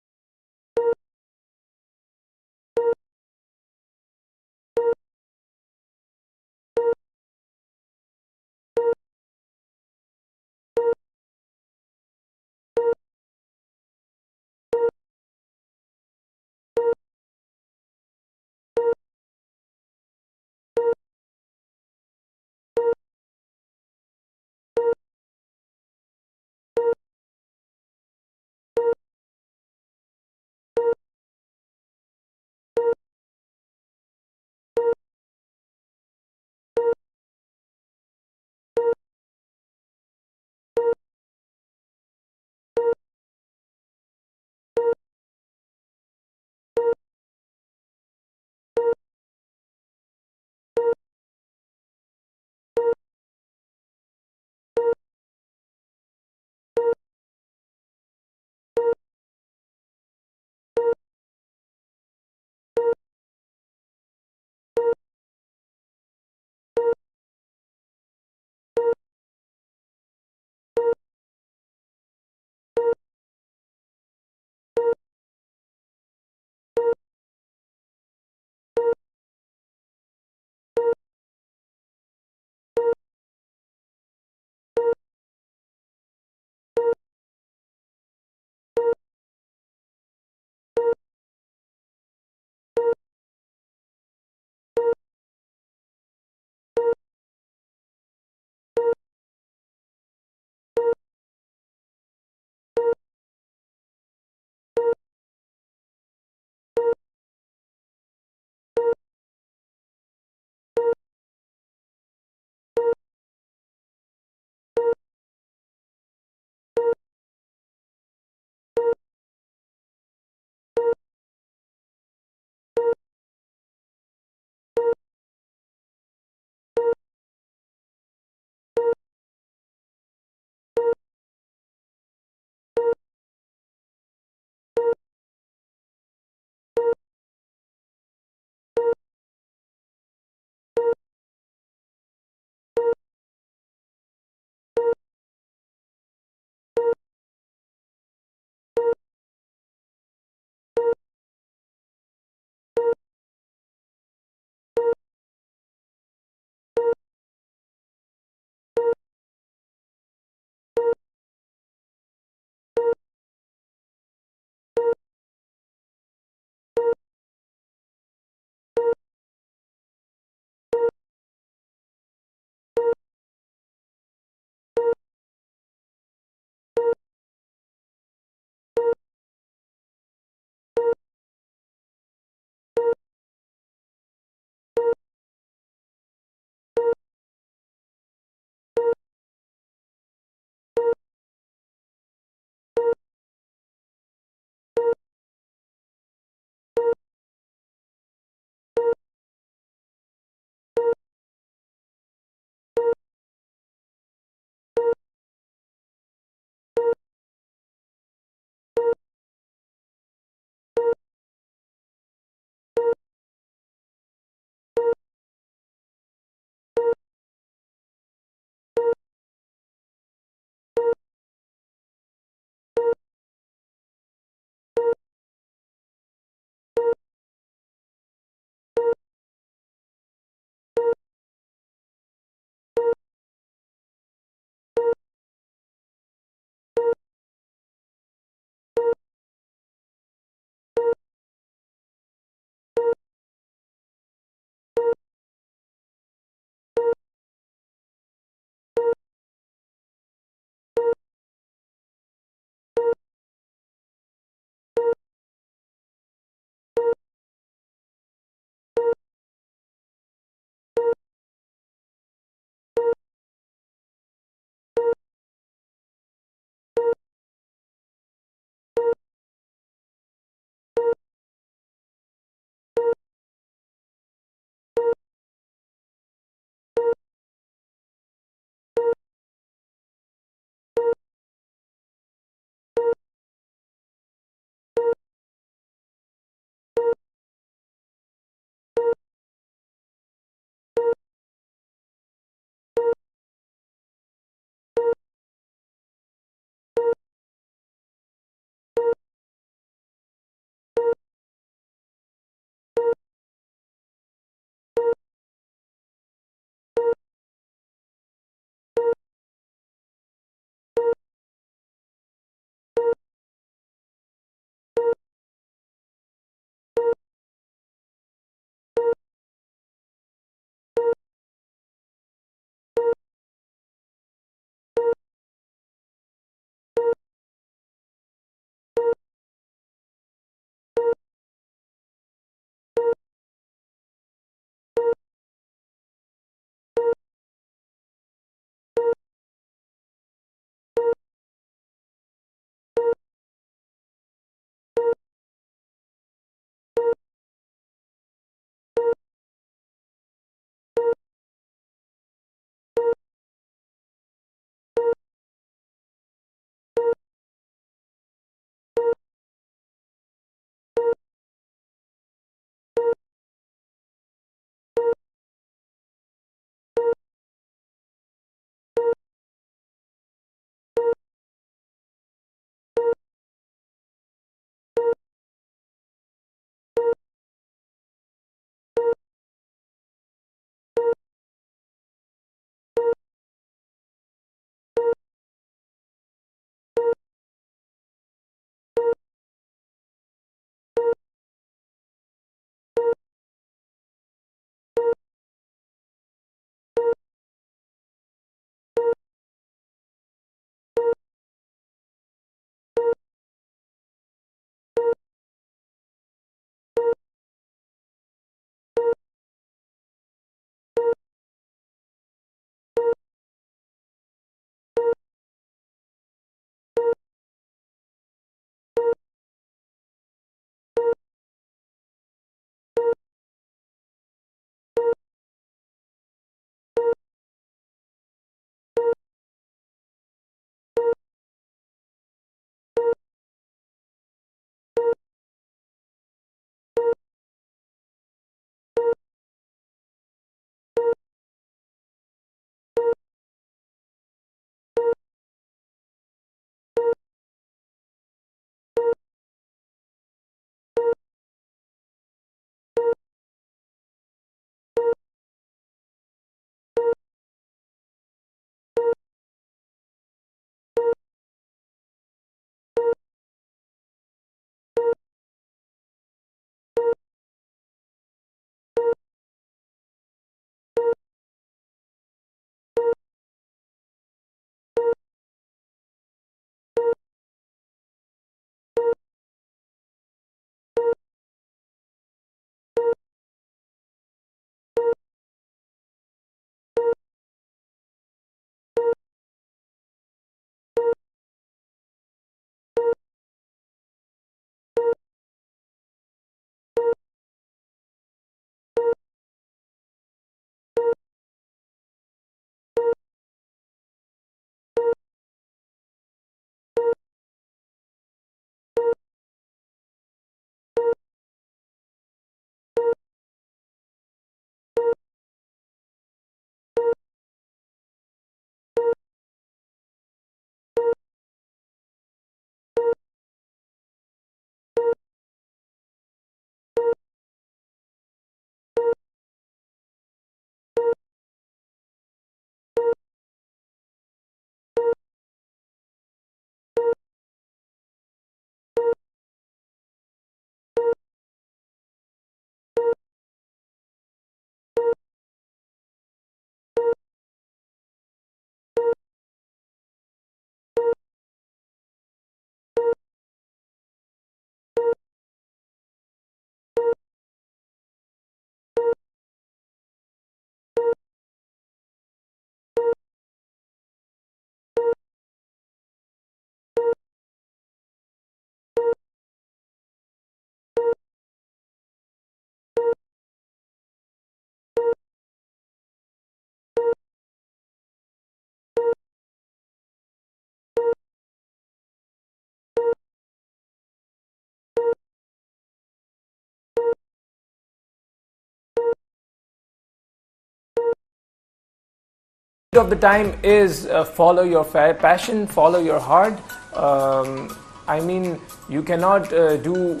of the time is follow your passion, follow your heart. I mean, you cannot do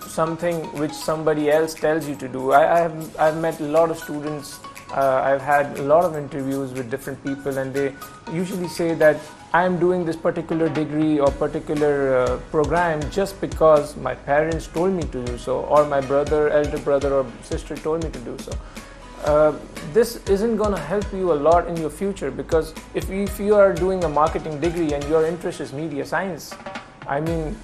something which somebody else tells you to do. I've met a lot of students. I've had a lot of interviews with different people, and they usually say that I am doing this particular degree or particular program just because my parents told me to do so, or my elder brother or sister told me to do so. This isn't going to help you a lot in your future, because if you are doing a marketing degree and your interest is media science, I mean,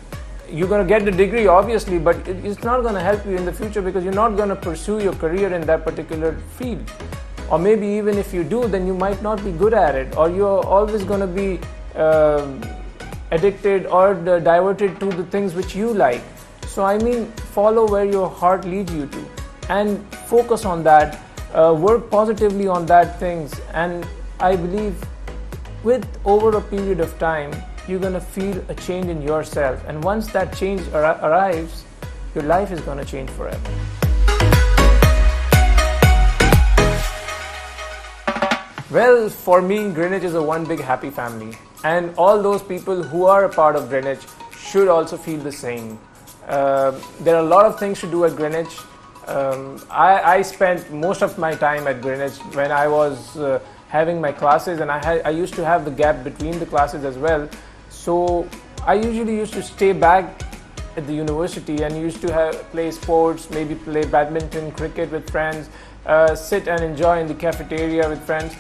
you're going to get the degree obviously, but it's not going to help you in the future because you're not going to pursue your career in that particular field. Or maybe even if you do, then you might not be good at it, or you're always going to be addicted or diverted to the things which you like. So I mean, follow where your heart leads you to and focus on that. Work positively on that things, and I believe with over a period of time you're going to feel a change in yourself, and once that change arrives, your life is going to change forever. Well, for me, Greenwich is a one big happy family, and all those people who are a part of Greenwich should also feel the same. There are a lot of things to do at Greenwich. I spent most of my time at Greenwich when I was having my classes, and I used to have the gap between the classes as well. So I usually used to stay back at the university and used to play sports, maybe play badminton, cricket with friends, sit and enjoy in the cafeteria with friends.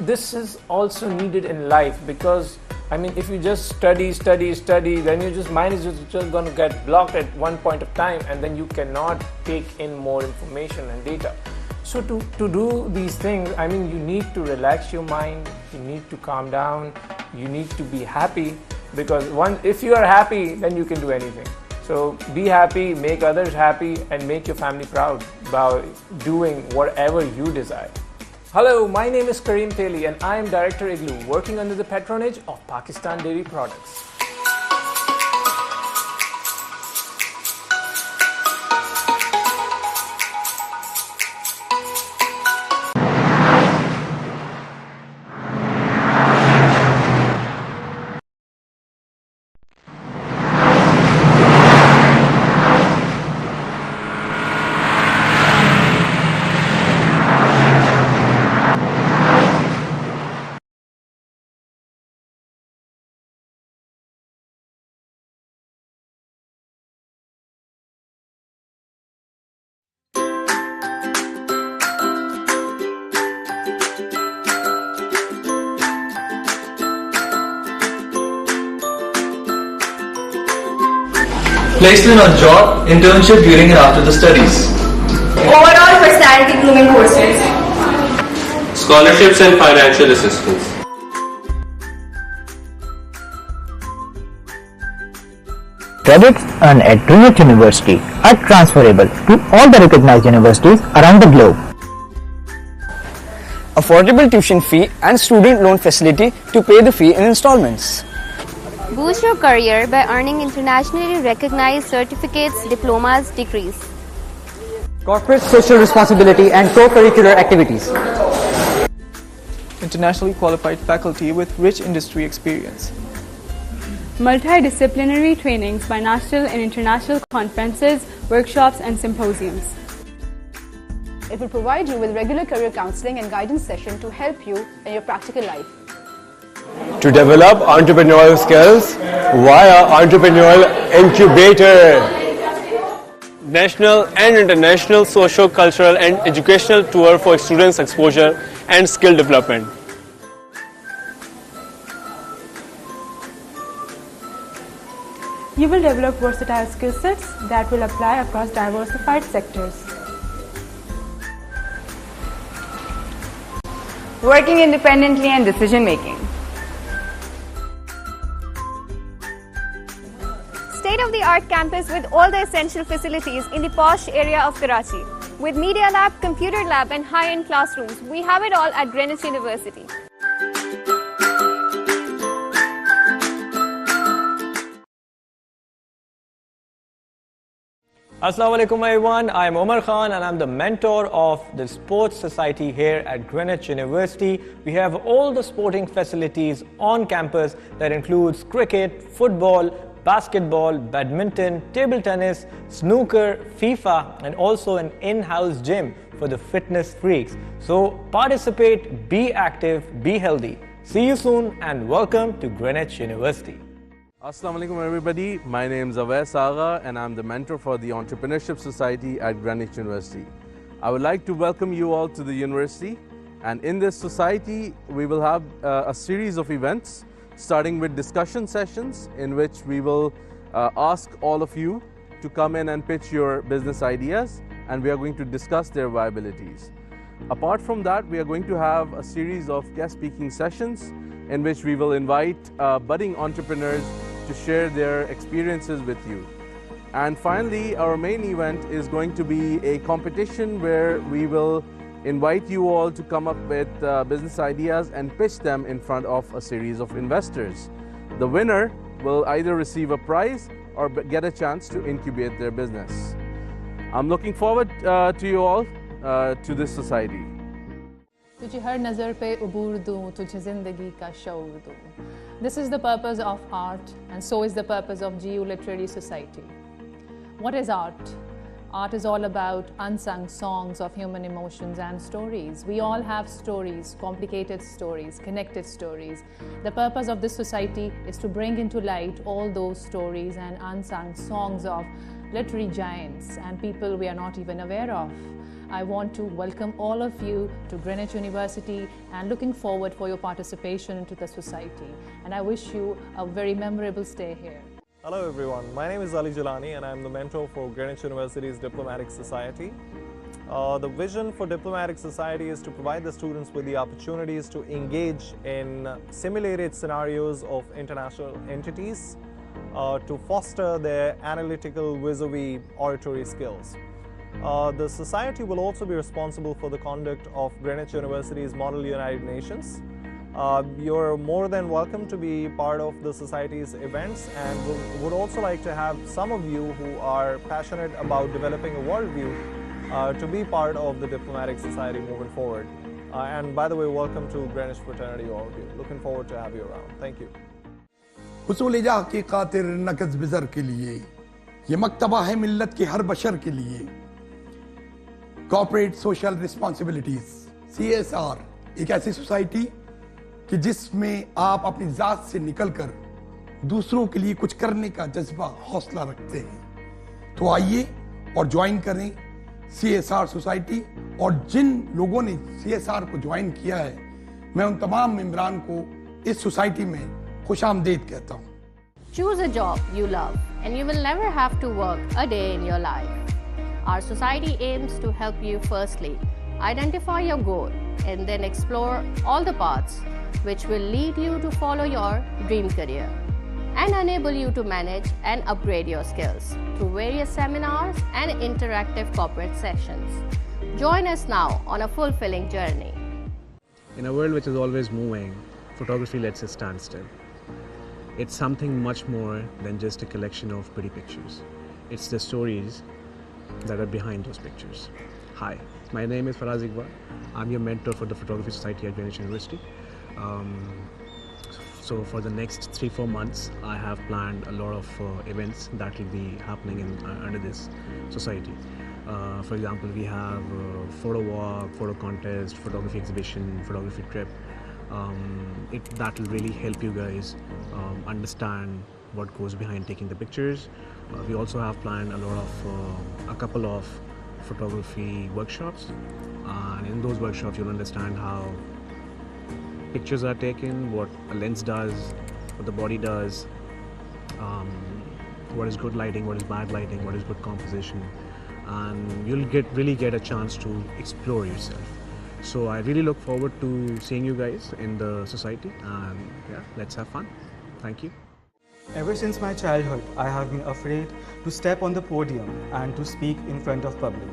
This is also needed in life, because I mean, if you just study, then your mind is just going to get blocked at one point of time, and then you cannot take in more information and data. So to do these things, I mean, you need to relax your mind, you need to calm down, you need to be happy, because if you are happy, then you can do anything. So be happy, make others happy, and make your family proud by doing whatever you desire. Hello, my name is Kareem Teli, and I am Director Igloo, working under the patronage of Pakistan Dairy Products. Placement on job, internship during and after the studies. Overall personality grooming courses. Scholarships and financial assistance. Credits earned at Greenwich University are transferable to all the recognized universities around the globe. Affordable tuition fee and student loan facility to pay the fee in installments. Boost your career by earning internationally recognized certificates, diplomas, degrees. Corporate social responsibility and co-curricular activities. Internationally qualified faculty with rich industry experience. Multidisciplinary trainings by national and international conferences, workshops and symposiums. It will provide you with regular career counseling and guidance sessions to help you in your practical life. To develop entrepreneurial skills via Entrepreneurial Incubator. National and international socio, cultural and educational tour for students' exposure and skill development. You will develop versatile skill sets that will apply across diversified sectors. Working independently and decision making. State-of-the-art campus with all the essential facilities in the posh area of Karachi. With Media Lab, Computer Lab and high-end classrooms, we have it all at Greenwich University. Assalamu alaikum everyone, I'm Omar Khan and I'm the mentor of the Sports Society here at Greenwich University. We have all the sporting facilities on campus that includes cricket, football, basketball, badminton, table tennis, snooker, FIFA and also an in-house gym for the fitness freaks. So participate, be active, be healthy. See you soon and welcome to Greenwich University. Assalamu alaikum everybody, my name is Awais Agha and I'm the mentor for the Entrepreneurship Society at Greenwich University. I would like to welcome you all to the university, and in this society we will have a series of events starting with discussion sessions in which we will ask all of you to come in and pitch your business ideas, and we are going to discuss their viabilities. Apart from that, we are going to have a series of guest speaking sessions in which we will invite budding entrepreneurs to share their experiences with you. And finally, our main event is going to be a competition where we will invite you all to come up with business ideas and pitch them in front of a series of investors. The winner will either receive a prize or get a chance to incubate their business. I'm looking forward to you all to this society. तुझे हर नज़र पे उबूर दूँ, तुझे ज़िंदगी का शऊर दूँ. This is the purpose of art, and so is the purpose of GU Literary Society. What is art? Art is all about unsung songs of human emotions and stories. We all have stories, complicated stories, connected stories. The purpose of this society is to bring into light all those stories and unsung songs of literary giants and people we are not even aware of. I want to welcome all of you to Greenwich University and looking forward for your participation into the society. And I wish you a very memorable stay here. Hello everyone, my name is Ali Jalani and I'm the mentor for Greenwich University's Diplomatic Society. The vision for Diplomatic Society is to provide the students with the opportunities to engage in simulated scenarios of international entities to foster their analytical vis-a-vis oratory skills. The Society will also be responsible for the conduct of Greenwich University's Model United Nations. You're more than welcome to be part of the Society's events, and would also like to have some of you who are passionate about developing a worldview to be part of the Diplomatic Society moving forward. And by the way, welcome to Greenwich Fraternity, all of you. Looking forward to have you around. Thank you. हुसूल जा की खातिर नकज़ बिज़र के लिए ये मकतबा है मिल्लत के हर बशर के लिए. कॉर्पोरेट सोशल रिस्पॉन्सिबिलिटीज CSR एक ऐसी सोसाइटी कि जिसमें आप अपनी ज़ात से निकलकर दूसरों के लिए कुछ करने का जज्बा हौसला रखते हैं. तो आइए और ज्वाइन करें CSR सोसाइटी, और जिन लोगों ने CSR को ज्वाइन किया है मैं उन तमाम मेंबरान को इस सोसाइटी में खुशामदीद कहता हूँ. Choose a job you love and you will never have to work a day in your life. Our society aims to help you firstly identify your goal and then explore all the paths which will lead you to follow your dream career and enable you to manage and upgrade your skills through various seminars and interactive corporate sessions. Join us now on a fulfilling journey. In a world which is always moving, photography lets us stand still. It's something much more than just a collection of pretty pictures. It's the stories that are behind those pictures. Hi, my name is Faraz Iqbal. I'm your mentor for the Photography Society at Greenwich University. So for the next 3-4 months, I have planned a lot of events that will be happening under this society. For example, we have photo walk, photo contest, photography exhibition, photography trip. That will really help you guys understand what goes behind taking the pictures. We also have planned a couple of photography workshops, and in those workshops you'll understand how pictures are taken, what a lens does, what the body does, what is good lighting, what is bad lighting, what is good composition, and you'll really get a chance to explore yourself. So I really look forward to seeing you guys in the society, and yeah, let's have fun. Thank you. Ever since my childhood, I have been afraid to step on the podium and to speak in front of public.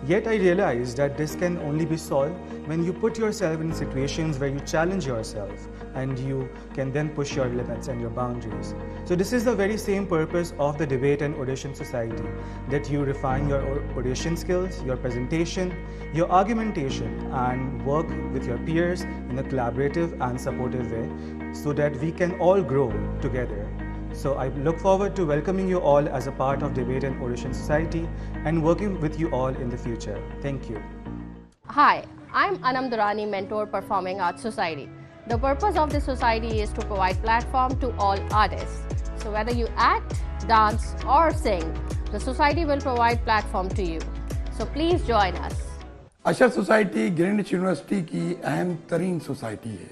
Yet I realized that this can only be solved when you put yourself in situations where you challenge yourself and you can then push your limits and your boundaries. So this is the very same purpose of the Debate and Audition Society, that you refine your audition skills, your presentation, your argumentation, and work with your peers in a collaborative and supportive way so that we can all grow together. So I look forward to welcoming you all as a part of Debate and Audition Society and working with you all in the future. Thank you. Hi, I'm Anam Durrani, Mentor, Performing Arts Society. The purpose of this society is to provide platform to all artists. So whether you act, dance or sing, the society will provide platform to you. So please join us. Ashar society Greenwich University की अहम तरीन society है।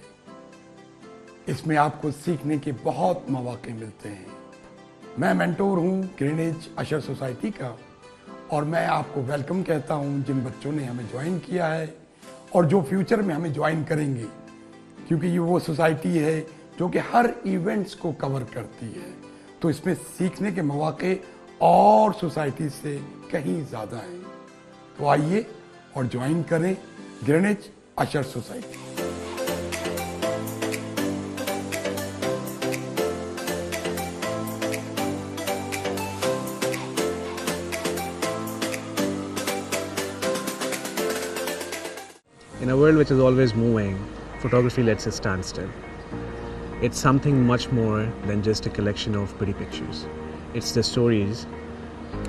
इसमें आपको सीखने के बहुत मौके मिलते हैं। मैं मेंटोर हूं ग्रीनविच अशर सोसाइटी का और मैं आपको वेलकम कहता हूं जिन बच्चों ने हमें ज्वाइन किया है और जो फ्यूचर में हमें ज्वाइन करेंगे, क्योंकि ये वो सोसाइटी है जो कि हर इवेंट्स को कवर करती है, तो इसमें सीखने के मौके और सोसाइटी से कहीं ज़्यादा हैं। तो आइए और ज्वाइन करें Greenwich Usher society. In a world which is always moving, photography lets us stand still. It's something much more than just a collection of pretty pictures. It's the stories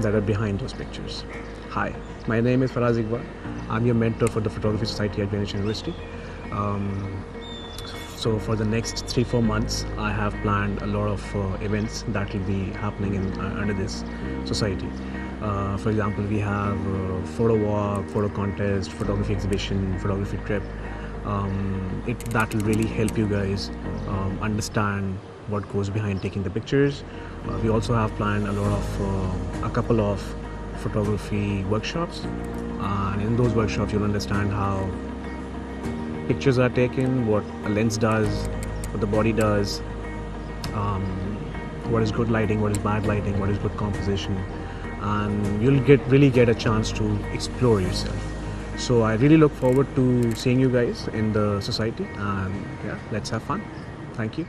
that are behind those pictures. Hi, my name is Faraz Iqbal. I'm your mentor for the Photography Society at Greenwich University. So for the next 3-4 months, I have planned a lot of events that will be happening under this society. For example, we have photo walk, photo contest, photography exhibition, photography trip. That will really help you guys understand what goes behind taking the pictures. We also have planned a couple of photography workshops, and in those workshops you'll understand how pictures are taken, what a lens does, what the body does, what is good lighting, what is bad lighting, what is good composition, and you'll really get a chance to explore yourself. So I really look forward to seeing you guys in the society, and yeah, let's have fun. Thank you.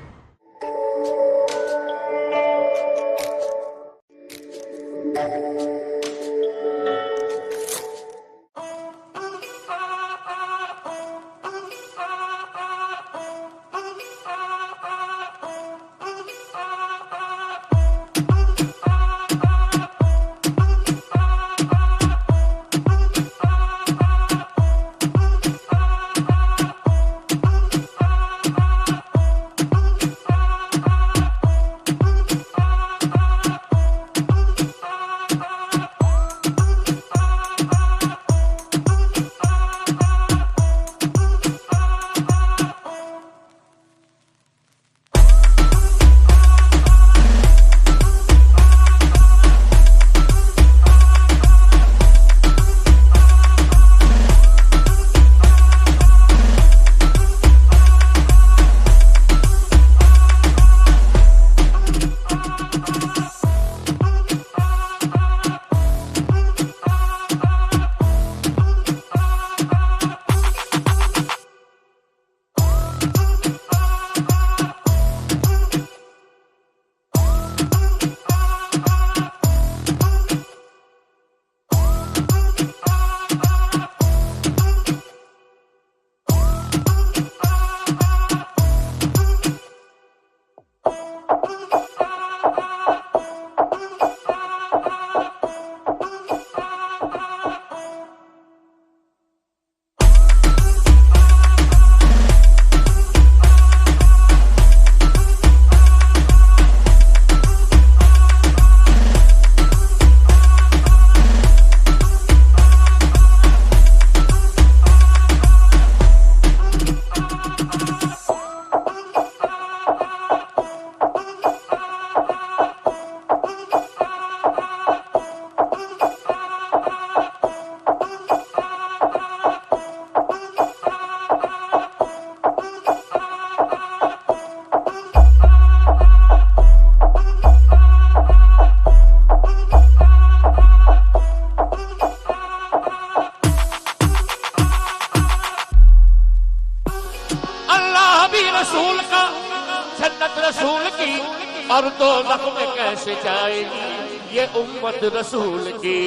कैसे जाएगी ये उम्मत रसूल की।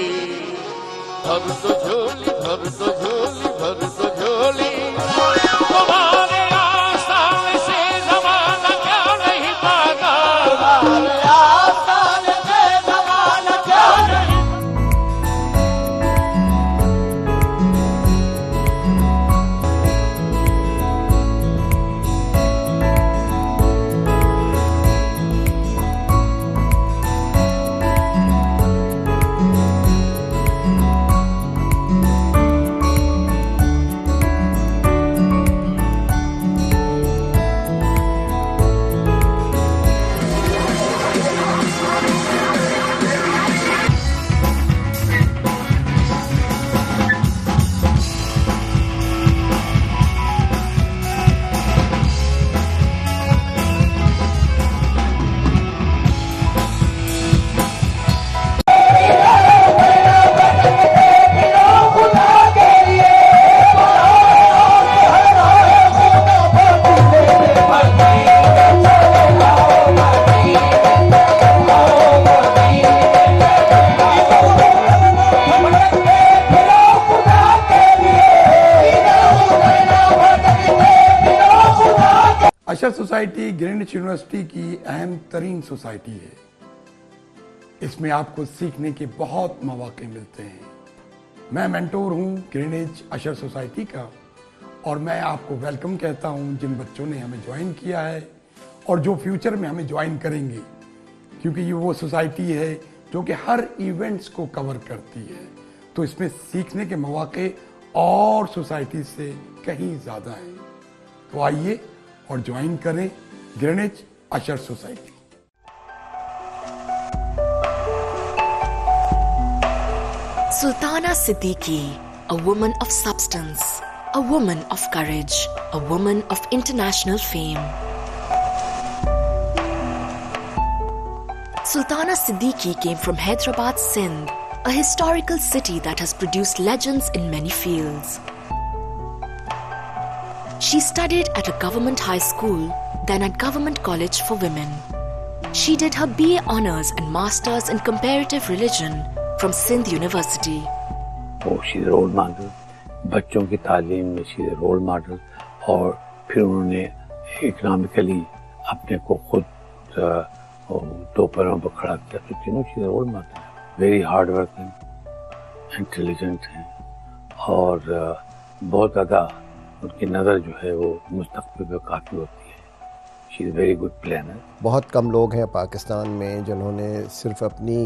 भर दो झोली, भर दो झोली, भर दो झोली, तुम्हारे आस्थान से ज़माना क्या नहीं पाता, तुम्हारे आस्थान से ज़माना क्या नहीं। अशर सोसाइटी ग्रीनविच यूनिवर्सिटी की अहम तरीन सोसाइटी है। इसमें आपको सीखने के बहुत मौके मिलते हैं। मैं मेंटोर हूं ग्रीनविच अशर सोसाइटी का और मैं आपको वेलकम कहता हूं जिन बच्चों ने हमें ज्वाइन किया है और जो फ्यूचर में हमें ज्वाइन करेंगे, क्योंकि ये वो सोसाइटी है जो कि हर इवेंट्स को कवर करती है। तो इसमें सीखने के मौके और सोसाइटी से कहीं ज़्यादा हैं। तो आइए और ज्वाइन करें Greenwich Usher society. Sultana Siddiqui, a woman of substance, a woman of courage, a woman of international fame. Sultana Siddiqui came from Hyderabad, Sindh, a historical city that has produced legends in many fields. She studied at a government high school, then at Government College for Women. She did her BA Honours and Masters in Comparative Religion from Sindh University. Oh, she's a role model. बच्चों की तालीम में she's a role model. और फिर उन्होंने economically अपने को खुद दो पैरों पर खड़ा किया। तो तीनों she's a role model. Very hard working, intelligent हैं और बहुत ज़्यादा उनकी नज़र जो है वो मुस्तक़बिल पे काफ़ी होती है। She is very good planner. बहुत कम लोग हैं पाकिस्तान में जिन्होंने सिर्फ अपनी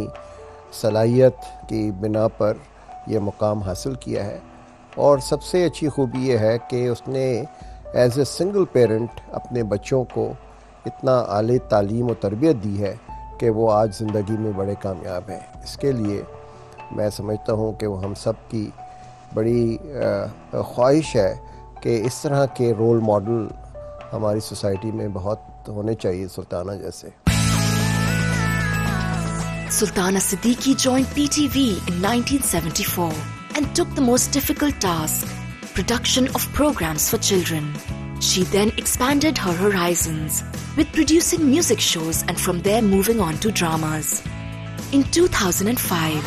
सलाहियत की बिना पर यह मुकाम हासिल किया है और सबसे अच्छी खूबी ये है कि उसने एज ए सिंगल पेरेंट अपने बच्चों को इतना आली तालीम और तरबियत दी है कि वो आज ज़िंदगी में बड़े कामयाब हैं। इसके लिए मैं समझता हूँ कि वो हम सब की बड़ी ख्वाहिश है कि इस तरह के रोल मॉडल हमारी सोसाइटी में बहुत होने चाहिए सुल्ताना जैसे। Sultana Siddiqui joined PTV in 1974 and took the most difficult task, production of programs for children. She then expanded her horizons with producing music shows and from there moving on to dramas. In 2005,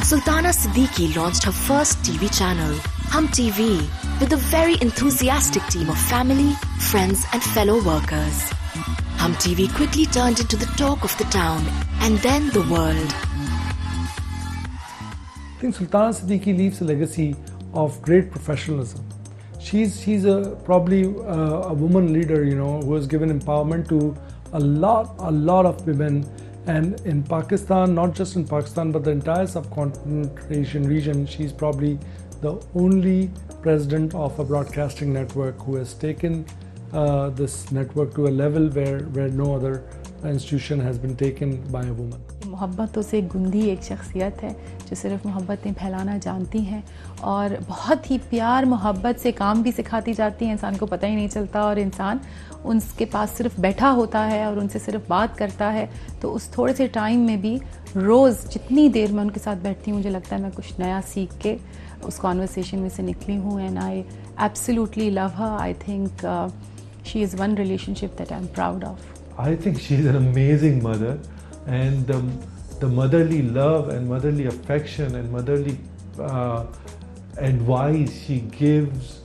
Sultana Siddiqui launched her first TV channel, Hum TV, with a very enthusiastic team of family, friends and fellow workers. Hum TV quickly turned into the talk of the town and then the world. I think Sultana Siddiqui leaves a legacy of great professionalism. She's probably a woman leader, you know, who has given empowerment to a lot of women. And in Pakistan, not just in Pakistan, but the entire subcontinent Asian region, she's probably the only president of a broadcasting network who has taken this network to a level where no other institution has been taken by a woman. मोहब्बतों से गुंदी एक शख्सियत है जो सिर्फ मोहब्बतें फैलाना जानती हैं और बहुत ही प्यार मोहब्बत से काम भी सिखाती जाती है। इंसान को पता ही नहीं चलता और इंसान उनके पास सिर्फ बैठा होता है और उनसे सिर्फ बात करता है, तो उस थोड़े से टाइम में भी रोज़ जितनी देर मैं उनके साथ बैठती हूँ मुझे लगता है मैं कुछ नया सीख के उस कॉन्वर्सेशन में से निकली हूँ। And I absolutely love her. I think she is one relationship that I am proud of. I think she's an amazing mother, and the motherly love and motherly affection and motherly advice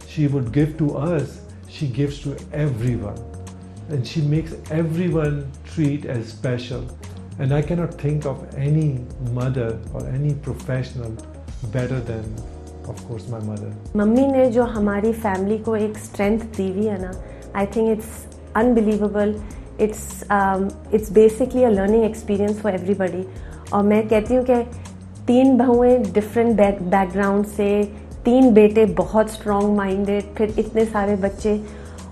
she would give to us, she gives to everyone, and she makes everyone treat as special. And I cannot think of any mother or any professional better than, of course, my mother. Mummy ने जो हमारी family को एक strength दी हुई है ना, I think it's unbelievable. It's basically a learning experience for everybody. और मैं कहती हूँ कि 3 बहुएं डिफरेंट बैकग्राउंड से, 3 बेटे बहुत स्ट्रॉन्ग माइंडेड, फिर इतने सारे बच्चे,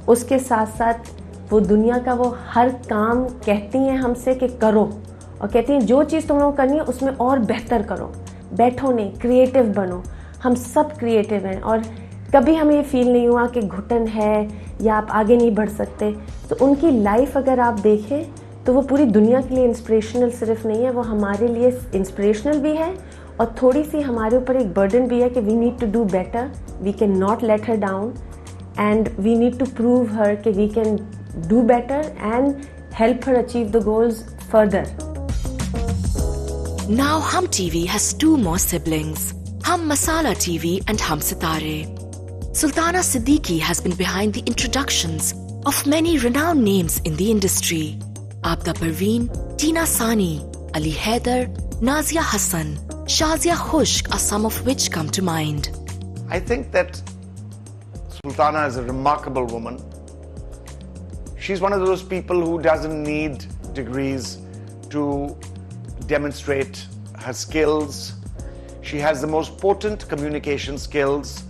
उसके साथ साथ वो दुनिया का वो हर काम कहती हैं हमसे कि करो, और कहती हैं जो चीज़ तुम लोग करनी है उसमें और बेहतर करो, बैठो नहीं, क्रिएटिव बनो. हम सब क्रिएटिव हैं और कभी हमें ये फील नहीं हुआ कि घुटन है या आप आगे नहीं बढ़ सकते. तो उनकी लाइफ अगर आप देखें तो वो पूरी दुनिया के लिए इंस्पिरेशनल सिर्फ नहीं है, वो हमारे लिए इंस्पिरेशनल भी है और थोड़ी सी हमारे ऊपर एक बर्डन भी है कि we need to do better, we can not let her down and we need to prove her कि we can do better and help her achieve the goals further. Now Hum TV has 2 more siblings, Hum Masala TV and Hum Sitare. Sultana Siddiqui has been behind the introductions of many renowned names in the industry. Abda Parveen, Tina Sani, Ali Haider, Nazia Hassan, Shazia Khushk are some of which come to mind. I think that Sultana is a remarkable woman. She's one of those people who doesn't need degrees to demonstrate her skills. She has the most potent communication skills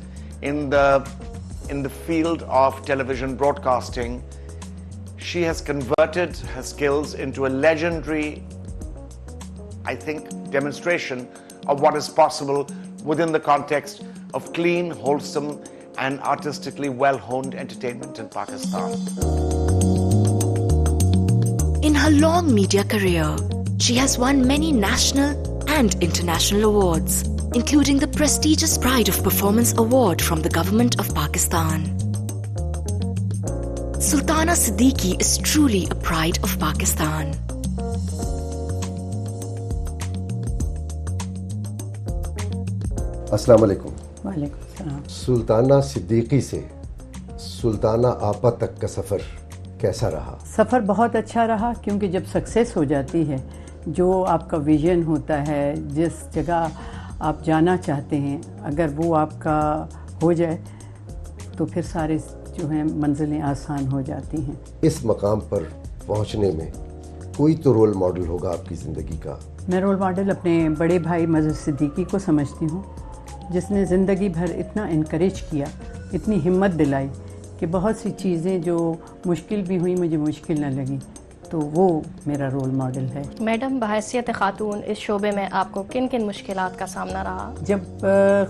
in the field of television broadcasting. She has converted her skills into a legendary, I think, demonstration of what is possible within the context of clean, wholesome and artistically well-honed entertainment in Pakistan. In her long media career, she has won many national and international awards, including the prestigious Pride of Performance Award from the Government of Pakistan. Sultana Siddiqui is truly a pride of Pakistan. अस्सलाम वालेकुम. वालेकुम सलाम. सुल्ताना सिद्दीकी से सुल्ताना आपा तक का सफ़र कैसा रहा? सफ़र बहुत अच्छा रहा, क्योंकि जब सक्सेस हो जाती है, जो आपका विजन होता है, जिस जगह आप जाना चाहते हैं, अगर वो आपका हो जाए तो फिर सारे जो हैं मंजिलें आसान हो जाती हैं. इस मकाम पर पहुंचने में कोई तो रोल मॉडल होगा आपकी ज़िंदगी का. मैं रोल मॉडल अपने बड़े भाई मज़हर सिद्दीकी को समझती हूँ, जिसने ज़िंदगी भर इतना इनकरेज किया, इतनी हिम्मत दिलाई कि बहुत सी चीज़ें जो मुश्किल भी हुई मुझे मुश्किल न लगी, तो वो मेरा रोल मॉडल है. मैडम, बहैसियत खातून इस शोबे में आपको किन किन मुश्किलात का सामना रहा? जब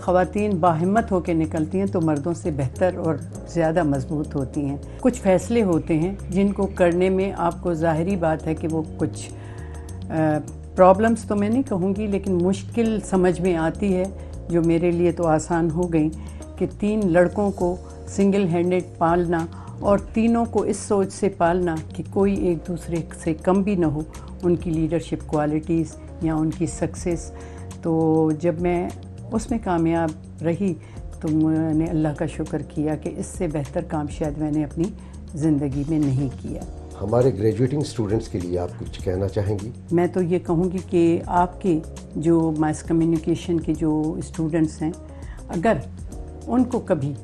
ख़वातीन बाहिम्मत होकर निकलती हैं तो मर्दों से बेहतर और ज़्यादा मजबूत होती हैं. कुछ फ़ैसले होते हैं जिनको करने में आपको ज़ाहिरी बात है कि वो कुछ प्रॉब्लम्स तो मैं नहीं कहूँगी, लेकिन मुश्किल समझ में आती है, जो मेरे लिए तो आसान हो गई कि 3 लड़कों को सिंगल हैंडेड पालना और तीनों को इस सोच से पालना कि कोई एक दूसरे से कम भी ना हो, उनकी लीडरशिप क्वालिटीज़ या उनकी सक्सेस. तो जब मैं उसमें कामयाब रही तो मैंने अल्लाह का शुक्र किया कि इससे बेहतर काम शायद मैंने अपनी ज़िंदगी में नहीं किया. हमारे ग्रेजुएटिंग स्टूडेंट्स के लिए आप कुछ कहना चाहेंगी? मैं तो ये कहूँगी कि आपके जो मास कम्युनिकेशन के जो स्टूडेंट्स हैं, अगर उनको कभी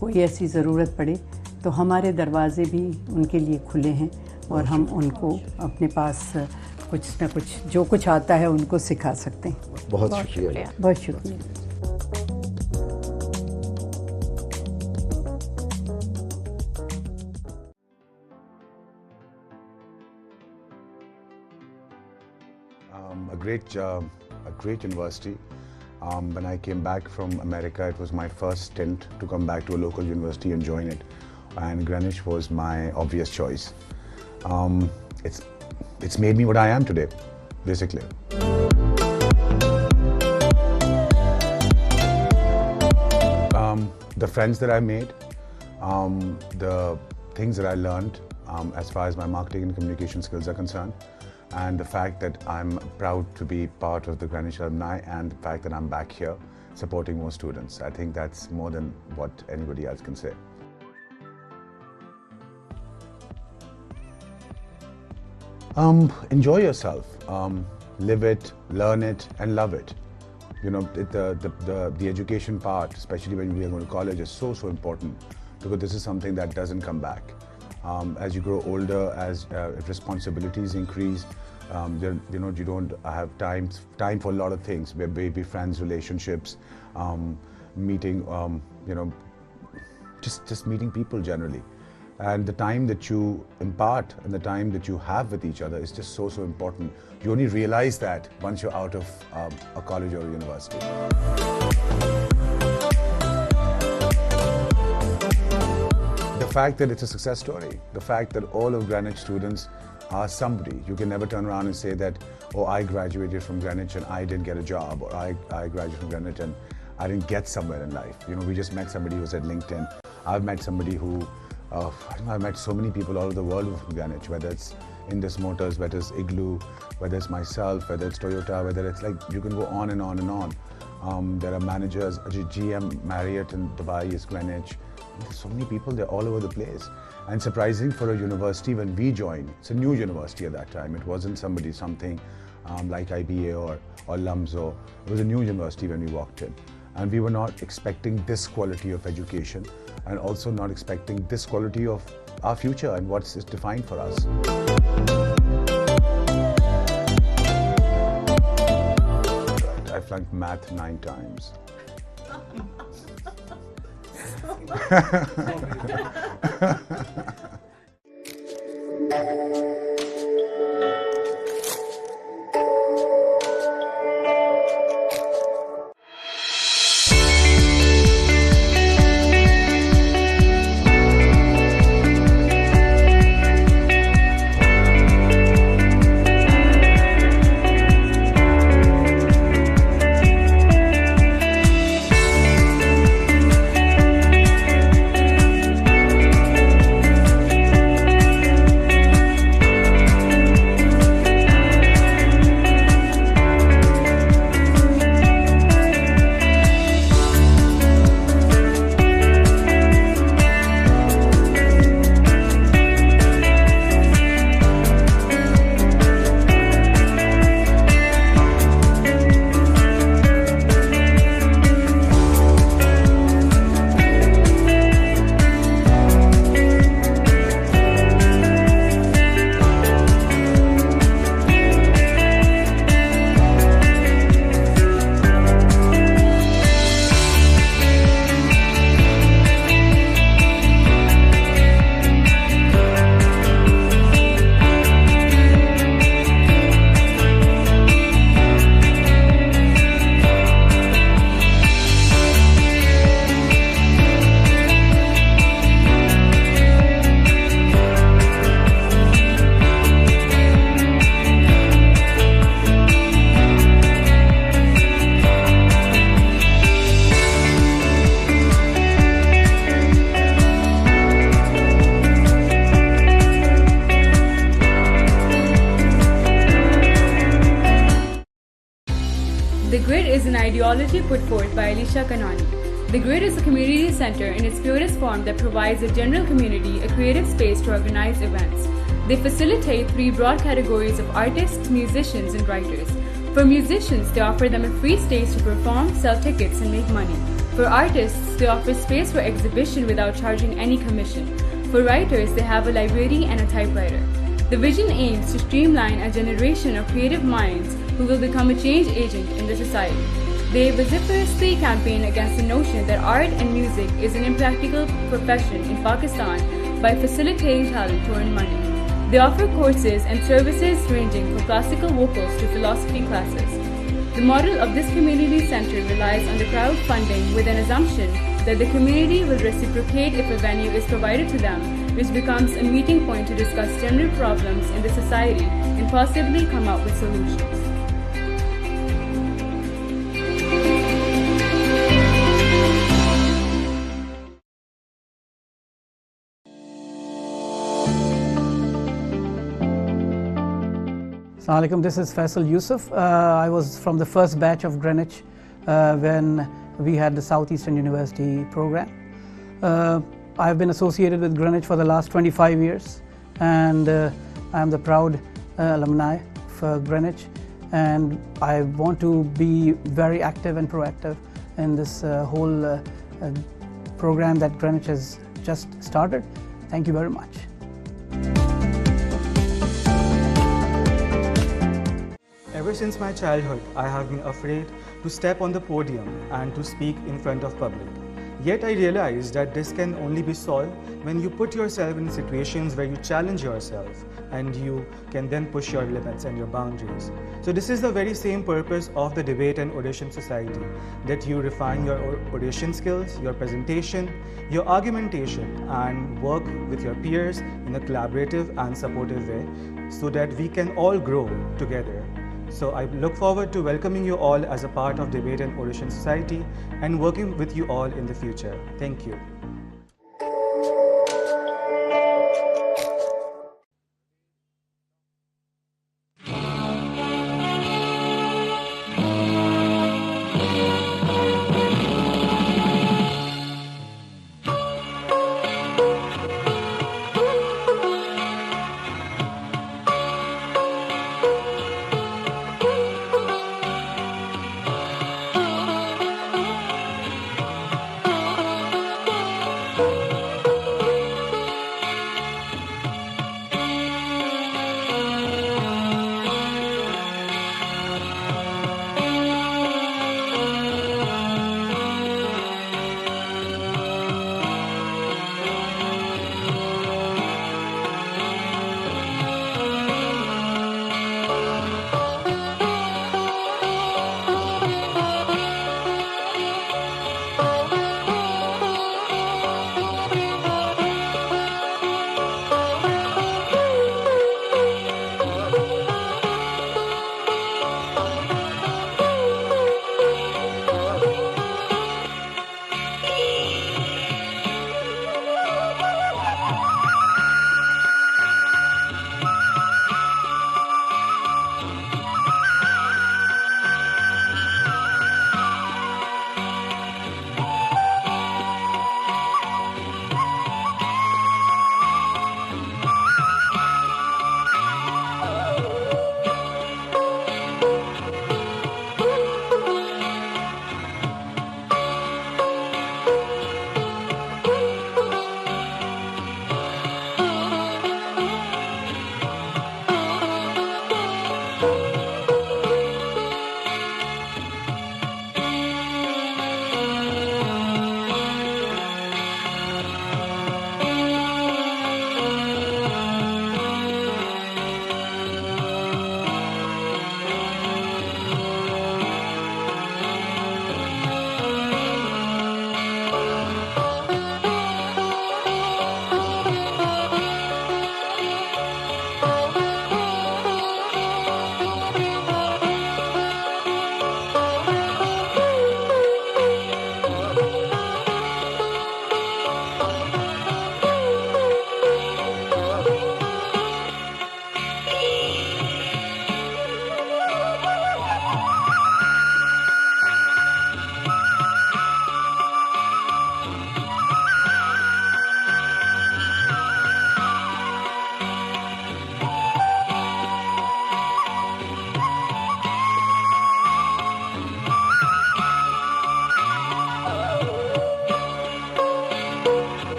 कोई ऐसी ज़रूरत पड़े तो हमारे दरवाज़े भी उनके लिए खुले हैं और हम उनको अपने पास कुछ ना कुछ जो कुछ आता है उनको सिखा सकते हैं. बहुत शुक्रिया. बहुत शुक्रिया. A great university. When I came back from America, it was my first stint to come back to a local university and join it, and Greenwich was my obvious choice. It's made me what I am today, basically. The friends that I made, the things that I learned, as far as my marketing and communication skills are concerned. And the fact that I'm proud to be part of the Greenwich alumni, and the fact that I'm back here supporting more students. I think that's more than what anybody else can say. Enjoy yourself, live it, learn it, and love it. You know, the education part, especially when we are going to college, is so important, because this is something that doesn't come back. As you grow older, as responsibilities increase, you don't have time for a lot of things, baby friends, relationships, meeting, just meeting people generally. And the time that you impart and the time that you have with each other is just so important. You only realize that once you're out of a college or a university. The fact that it's a success story, the fact that all of Greenwich students are somebody. You can never turn around and say that, oh, I graduated from Greenwich and I didn't get a job, or I graduated from Greenwich and I didn't get somewhere in life. You know, we just met somebody who's at LinkedIn. I've met somebody who, I've met so many people all over the world from Greenwich, whether it's Indus Motors, whether it's Igloo, whether it's myself, whether it's Toyota, whether it's like, you can go on and on and on. There are managers, GM Marriott in Dubai is Greenwich. There's so many people, they're all over the place. And surprising for a university when we joined, it's a new university at that time. It wasn't something like IBA or LUMSO. It was a new university when we walked in. And we were not expecting this quality of education, and also not expecting this quality of our future and what's defined for us. I flunked math 9 times. The Grid is an ideology put forth by Alicia Kanani. The Grid is a community center in its purest form that provides the general community a creative space to organize events. They facilitate 3 broad categories of artists, musicians, and writers. For musicians, they offer them a free stage to perform, sell tickets, and make money. For artists, they offer space for exhibition without charging any commission. For writers, they have a library and a typewriter. The vision aims to streamline a generation of creative minds who will become a change agent in the society. They vociferously campaign against the notion that art and music is an impractical profession in Pakistan by facilitating talent to earn money. They offer courses and services ranging from classical vocals to philosophy classes. The model of this community center relies on the crowdfunding with an assumption that the community will reciprocate if a venue is provided to them, which becomes a meeting point to discuss general problems in the society and possibly come up with solutions. Assalamu alaikum, this is Faisal Yusuf. I was from the first batch of Greenwich when we had the Southeastern University program. I've been associated with Greenwich for the last 25 years, and I'm the proud alumni for Greenwich, and I want to be very active and proactive in this whole program that Greenwich has just started. Thank you very much. Ever since my childhood, I have been afraid to step on the podium and to speak in front of public. Yet I realized that this can only be solved when you put yourself in situations where you challenge yourself and you can then push your limits and your boundaries. So this is the very same purpose of the Debate and Audition Society, that you refine your audition skills, your presentation, your argumentation, and work with your peers in a collaborative and supportive way so that we can all grow together. So I look forward to welcoming you all as a part of Debate and Audition Society and working with you all in the future. Thank you.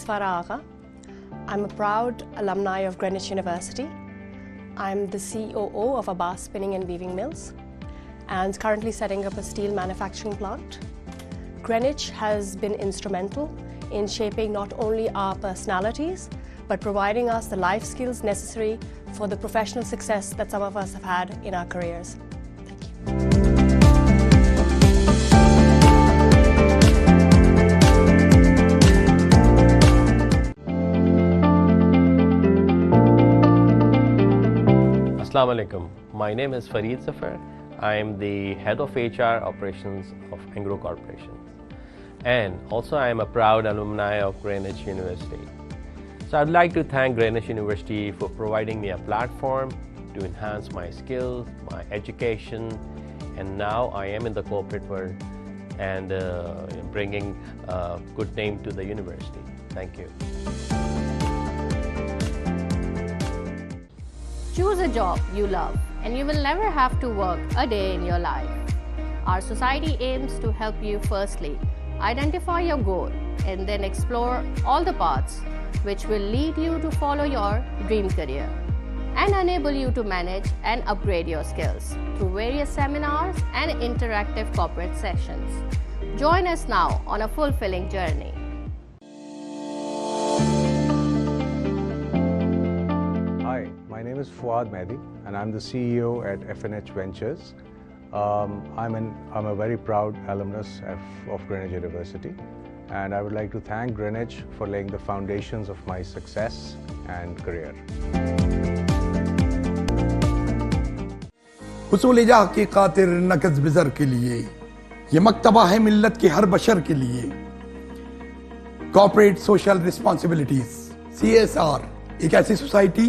Farah Agha. I'm a proud alumni of Greenwich University. I'm the COO of Abbas Spinning and Weaving Mills and currently setting up a steel manufacturing plant. Greenwich has been instrumental in shaping not only our personalities, but providing us the life skills necessary for the professional success that some of us have had in our careers. Assalamu alaikum. My name is Fareed Zafar. I am the head of HR operations of Angro Corporation. And also I am a proud alumni of Greenwich University. So I'd like to thank Greenwich University for providing me a platform to enhance my skills, my education, and now I am in the corporate world and bringing a good name to the university. Thank you. Choose a job you love and you will never have to work a day in your life. Our society aims to help you firstly identify your goal and then explore all the paths which will lead you to follow your dream career and enable you to manage and upgrade your skills through various seminars and interactive corporate sessions. Join us now on a fulfilling journey. Hi, my name is Fuad Mehdi and I'm the CEO at FNH Ventures. I'm a very proud alumnus of Greenwich University, and I would like to thank Greenwich for laying the foundations of my success and career. हुसूल जा के खातिर नकज बिजर के लिए ये मकतबा है मिल्लत के हर बशर के लिए कॉर्पोरेट सोशल रिस्पॉन्सिबिलिटीज CSR एक ऐसी सोसाइटी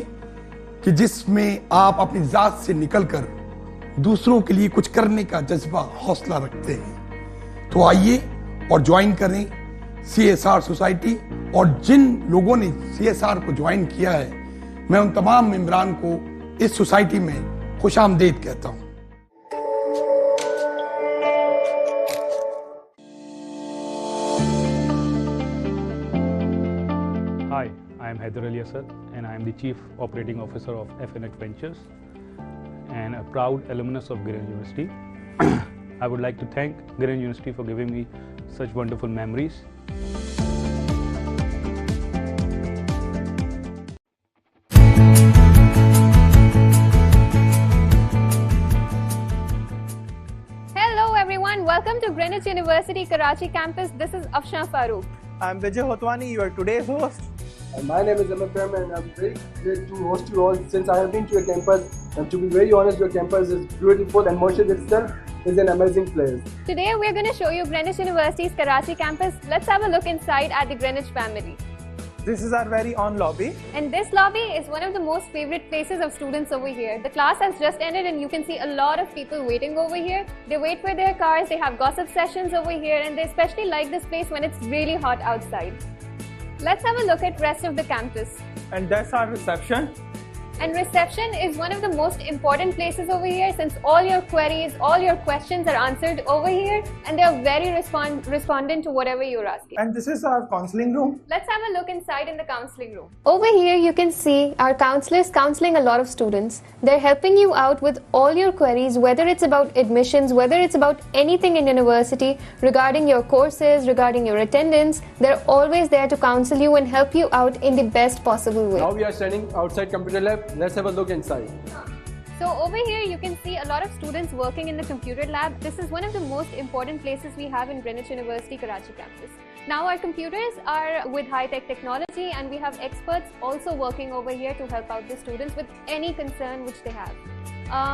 कि जिसमें आप अपनी जात से निकलकर दूसरों के लिए कुछ करने का जज्बा हौसला रखते हैं। तो आइए और ज्वाइन करें CSR सोसाइटी, और जिन लोगों ने CSR को ज्वाइन किया है मैं उन तमाम मेंबरान को इस सोसाइटी में खुशामदीद कहता हूं। Hi, I am Haider Ali Asad and I am the Chief Operating Officer of FNH Ventures and a proud alumnus of Greenwich University. I would like to thank Greenwich University for giving me such wonderful memories. Hello everyone, welcome to Greenwich University Karachi campus. This is Afshan Farooq. I'm Vijay Hotwani, your today's host. My name is Amit Prem and I'm very great to host you all since I have been to your campus, and to be very honest, your campus is beautiful and Moshid itself is an amazing place. Today we're going to show you Greenwich University's Karachi campus. Let's have a look inside at the Greenwich family. This is our very own lobby. And this lobby is one of the most favorite places of students over here. The class has just ended and you can see a lot of people waiting over here. They wait for their cars, they have gossip sessions over here, and they especially like this place when it's really hot outside. Let's have a look at rest of the campus. And that's our reception. And reception is one of the most important places over here since all your queries, all your questions are answered over here and they are very respondent to whatever you're asking. And this is our counseling room. Let's have a look inside in the counseling room. Over here you can see our counselors counseling a lot of students. They're helping you out with all your queries, whether it's about admissions, whether it's about anything in university, regarding your courses, regarding your attendance. They're always there to counsel you and help you out in the best possible way. Now we are standing outside computer lab. Let's have a look inside. So over here you can see a lot of students working in the computer lab. This is one of the most important places we have in Greenwich University Karachi campus. Now our computers are with high-tech technology and we have experts also working over here to help out the students with any concern which they have.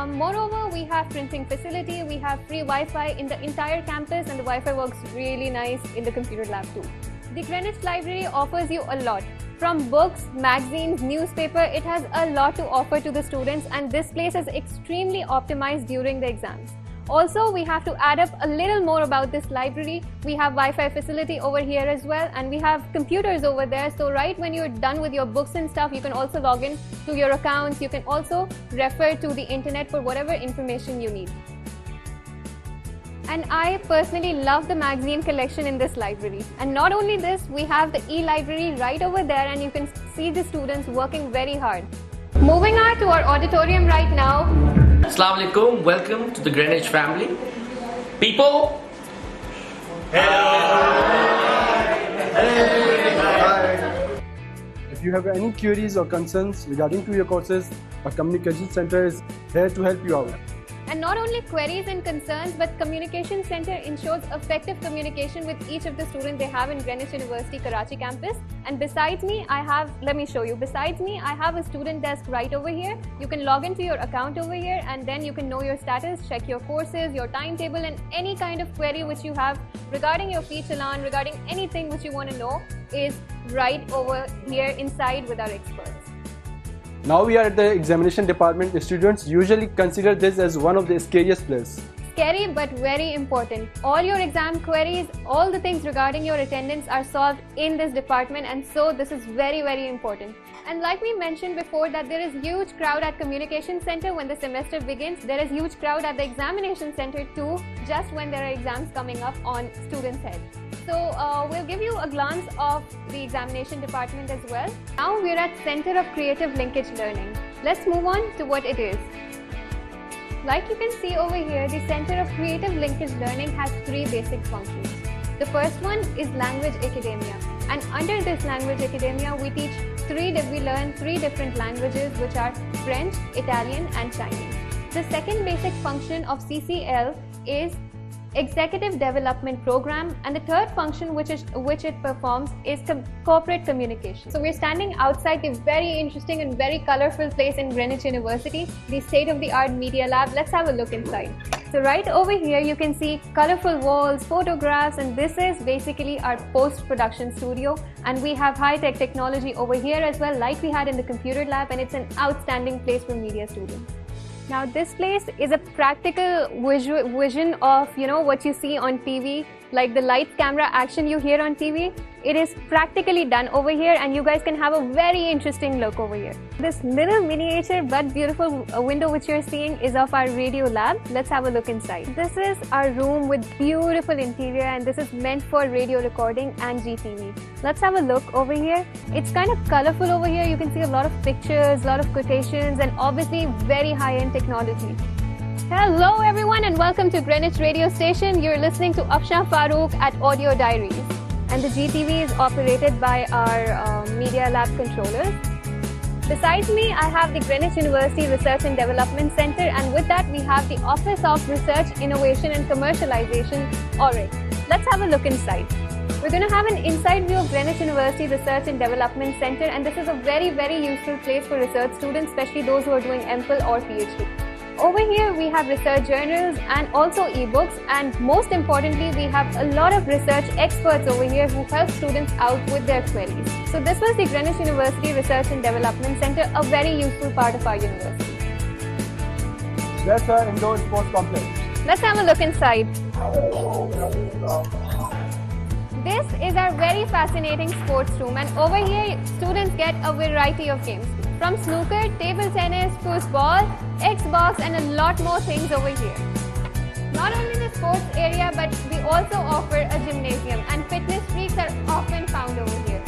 Moreover, we have printing facility, we have free Wi-Fi in the entire campus and the Wi-Fi works really nice in the computer lab too. The Greenwich Library offers you a lot. From books, magazines, newspaper, it has a lot to offer to the students and this place is extremely optimized during the exams. Also, we have to add up a little more about this library. We have Wi-Fi facility over here as well and we have computers over there. So right when you're done with your books and stuff, you can also log in to your accounts. You can also refer to the internet for whatever information you need. And I personally love the magazine collection in this library. And not only this, we have the e-library right over there, and you can see the students working very hard. Moving on to our auditorium right now. Assalamu alaikum, welcome to the Greenwich family. People, If you have any queries or concerns regarding to your courses, our communication center is here to help you out. And not only queries and concerns, but Communication Center ensures effective communication with each of the students they have in Greenwich University Karachi campus. And besides me, let me show you. Besides me, I have a student desk right over here. You can log into your account over here, and then you can know your status, check your courses, your timetable, and any kind of query which you have regarding your fee challan, regarding anything which you want to know is right over here inside with our experts. Now we are at the examination department. The students usually consider this as one of the scariest places. Scary but very important. All your exam queries, all the things regarding your attendance are solved in this department, and so this is very, very important. And like we mentioned before, that there is huge crowd at Communication Center when the semester begins. There is huge crowd at the Examination Center too, just when there are exams coming up on students' head. So we'll give you a glance of the examination department as well. Now we're at Center of Creative Linkage Learning. Let's move on to what it is. Like you can see over here, the Center of Creative Linkage Learning has three basic functions. The first one is Language Academia, and under this Language Academia we learn three different languages, which are French, Italian and Chinese. The second basic function of CCL is Executive Development Program, and the third function which it performs is corporate communication. So we're standing outside the very interesting and very colorful place in Greenwich University, the state-of-the-art media lab. Let's have a look inside. So right over here you can see colorful walls, photographs, and this is basically our post-production studio, and we have high-tech technology over here as well, like we had in the computer lab, and it's an outstanding place for media students. Now this place is a practical vision of, what you see on TV, like the lights, camera, action you hear on TV. It is practically done over here, and you guys can have a very interesting look over here. This little miniature but beautiful window which you're seeing is of our radio lab. Let's have a look inside. This is our room with beautiful interior, and this is meant for radio recording and GTV. Let's have a look over here. It's kind of colorful over here. You can see a lot of pictures, a lot of quotations, and obviously very high-end technology. Hello everyone, and welcome to Greenwich Radio Station. You're listening to Afshan Farooq at Audio Diaries, and the GTV is operated by our Media Lab controllers. Besides me, I have the Greenwich University Research and Development Center, and with that we have the Office of Research, Innovation and Commercialization, ORIC. Let's have a look inside. We're going to have an inside view of Greenwich University Research and Development Center, and this is a very, very useful place for research students, especially those who are doing MPhil or PhD. Over here we have research journals and also ebooks, and most importantly we have a lot of research experts over here who help students out with their queries. So this was the Greenwich University Research and Development Center, a very useful part of our university. That's our indoor sports complex. Let's have a look inside. This is our very fascinating sports room, and over here students get a variety of games. From snooker, table tennis, foosball, Xbox, and a lot more things over here. Not only the sports area, but we also offer a gymnasium, and fitness freaks are often found over here.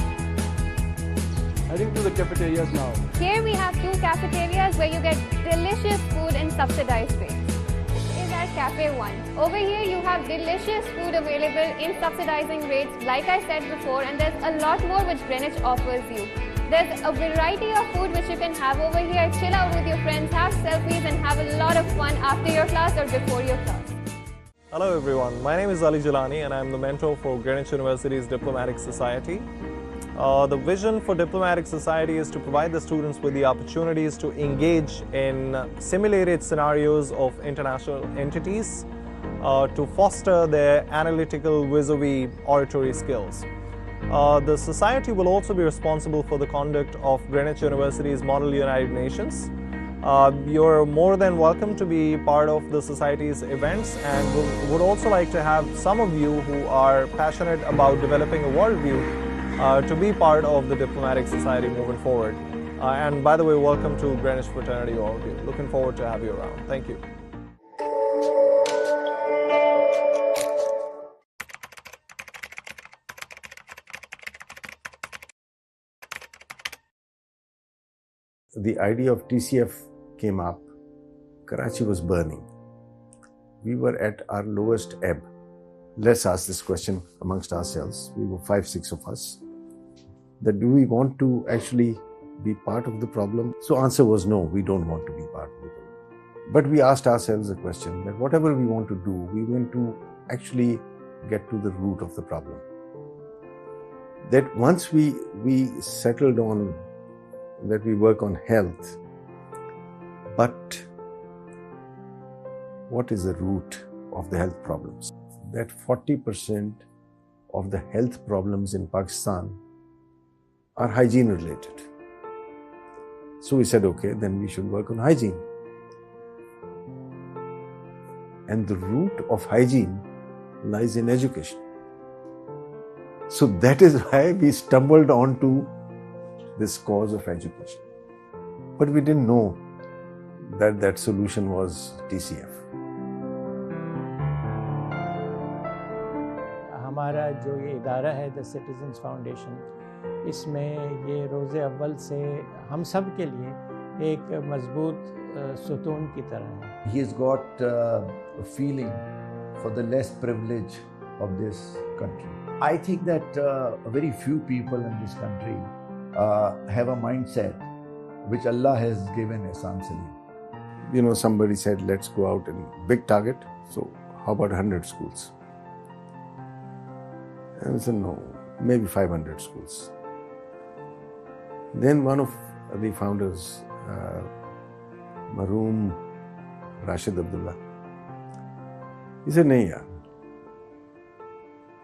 Heading to the cafeterias now. Here we have two cafeterias where you get delicious food in subsidized rates. This is our Cafe 1. Over here you have delicious food available in subsidizing rates, like I said before, and there's a lot more which Greenwich offers you. There's a variety of food which you can have over here, chill out with your friends, have selfies, and have a lot of fun after your class or before your class. Hello everyone, my name is Ali Jalani and I'm the mentor for Greenwich University's Diplomatic Society. The vision for Diplomatic Society is to provide the students with the opportunities to engage in simulated scenarios of international entities to foster their analytical vis-a-vis oratory skills. The Society will also be responsible for the conduct of Greenwich University's Model United Nations. You're more than welcome to be part of the Society's events, and would also like to have some of you who are passionate about developing a worldview to be part of the Diplomatic Society moving forward. And by the way, welcome to Greenwich Fraternity, all of you. Looking forward to have you around. Thank you. the idea of TCF came up, Karachi was burning. We were at our lowest ebb. Let's ask this question amongst ourselves. We were 5-6 of us. That do we want to actually be part of the problem? So answer was no, we don't want to be part of the problem. But we asked ourselves the question that whatever we want to do, we want to actually get to the root of the problem. That once we settled on that we work on health, but what is the root of the health problems? That 40% of the health problems in Pakistan are hygiene related. So we said, okay, then we should work on hygiene. And the root of hygiene lies in education. So that is why we stumbled onto this cause of education. But we didn't know that that solution was TCF. हमारा जो ये इदारा है the citizens foundation, इसमें ये रोज़े अव्वल से हम सब के लिए एक मजबूत सुतून की तरह है. He has got a feeling for the less privilege of this country. I think that very few people in this country have a mindset which Allah has given Ehsan Salim. You know, somebody said, let's go out and big target. So how about 100 schools? And I said, no, maybe 500 schools. Then one of the founders, Maroom Rashid Abdullah, he said, nahi yaar,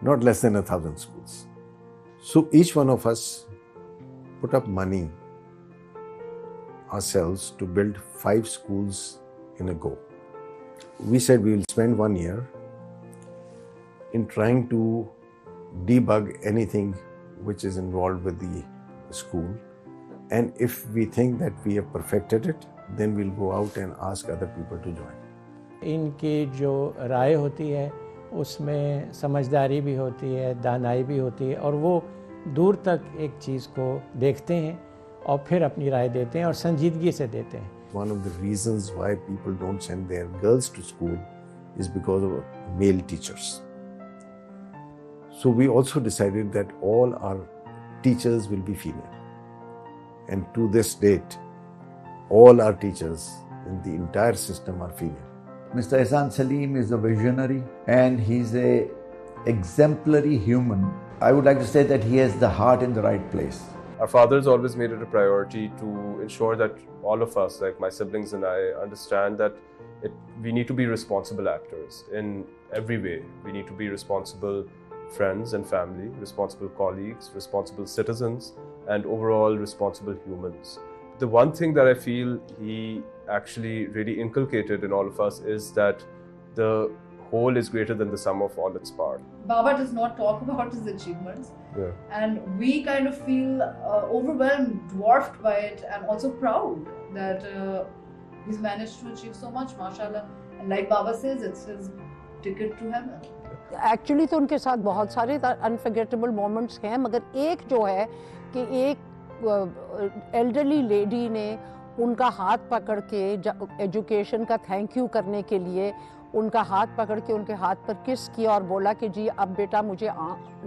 not less than 1,000 schools. So each one of us put up money ourselves to build 5 schools in a go. We said we will spend 1 year in trying to debug anything which is involved with the school, and if we think that we have perfected it, then we'll go out and ask other people to join. इनकी जो राय होती है उसमें समझदारी भी होती है, दानाई भी होती है, और वो दूर तक एक चीज़ को देखते हैं और फिर अपनी राय देते हैं और संजीदगी से देते हैं. One of the reasons why people don't send their girls to school is because of male teachers. So we also decided that all our teachers will be female. And to this date, all our teachers in the entire system are female. Mr. Ehsan Salim is a visionary and he's a exemplary human. I would like to say that he has the heart in the right place. Our fathers always made it a priority to ensure that all of us, like my siblings and I, understand that we need to be responsible actors in every way. We need to be responsible friends and family, responsible colleagues, responsible citizens, and overall responsible humans. The one thing that I feel he actually really inculcated in all of us is that the whole is greater than the sum of all its parts. Baba does not talk about his achievements, and we kind of feel overwhelmed, dwarfed by it, and also proud that he's managed to achieve so much, mashallah. And like Baba says, it's his ticket to heaven. Actually तो उनके साथ बहुत सारे unforgettable moments हैं, मगर एक जो है कि एक एल्डरली लेडी ने उनका हाथ पकड़ के एजुकेशन का थैंक यू करने के लिए उनका हाथ पकड़ के उनके हाथ पर किस किया और बोला कि जी अब बेटा मुझे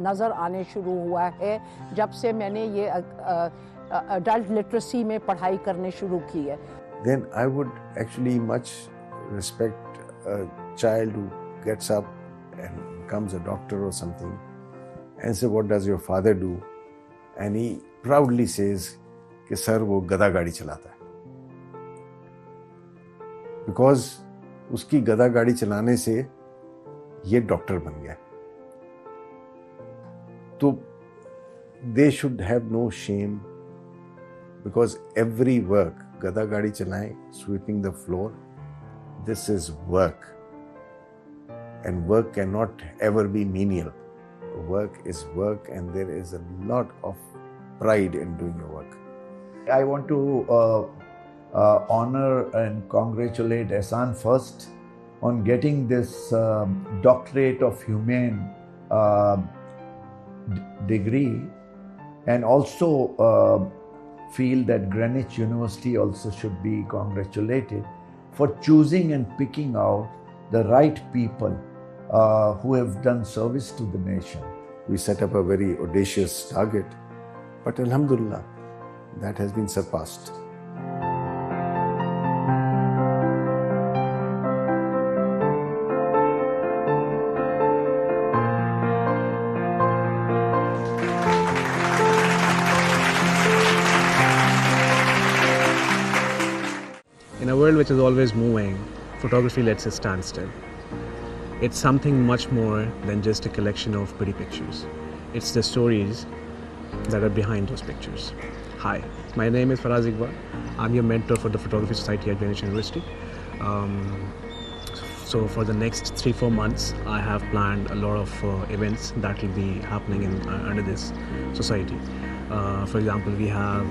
नज़र आने शुरू हुआ है जब से मैंने ये अडल्ट लिटरेसी में पढ़ाई करने शुरू की है. Then I would actually much respect a child who gets up and becomes a doctor or something and say, what does your father do? And he proudly says कि सर वो गधा गाड़ी चलाता है. Because उसकी गधा गाड़ी चलाने से ये डॉक्टर बन गया. तो they should have no shame, because every work, गधा गाड़ी चलाएं, sweeping the floor, this is work. And work cannot ever be menial. Work is work, and there is a lot of pride in doing your work. I want to honor and congratulate Ehsan first on getting this doctorate of humane degree, and also feel that Greenwich University also should be congratulated for choosing and picking out the right people who have done service to the nation. We set up a very audacious target, but alhamdulillah, that has been surpassed. In a world which is always moving, photography lets us stand still. It's something much more than just a collection of pretty pictures. It's the stories that are behind those pictures. Hi, my name is Faraz Iqbal. I'm your mentor for the Photography Society at Greenwich University. So for the next 3-4 months, I have planned a lot of events that will be happening under this society. For example, we have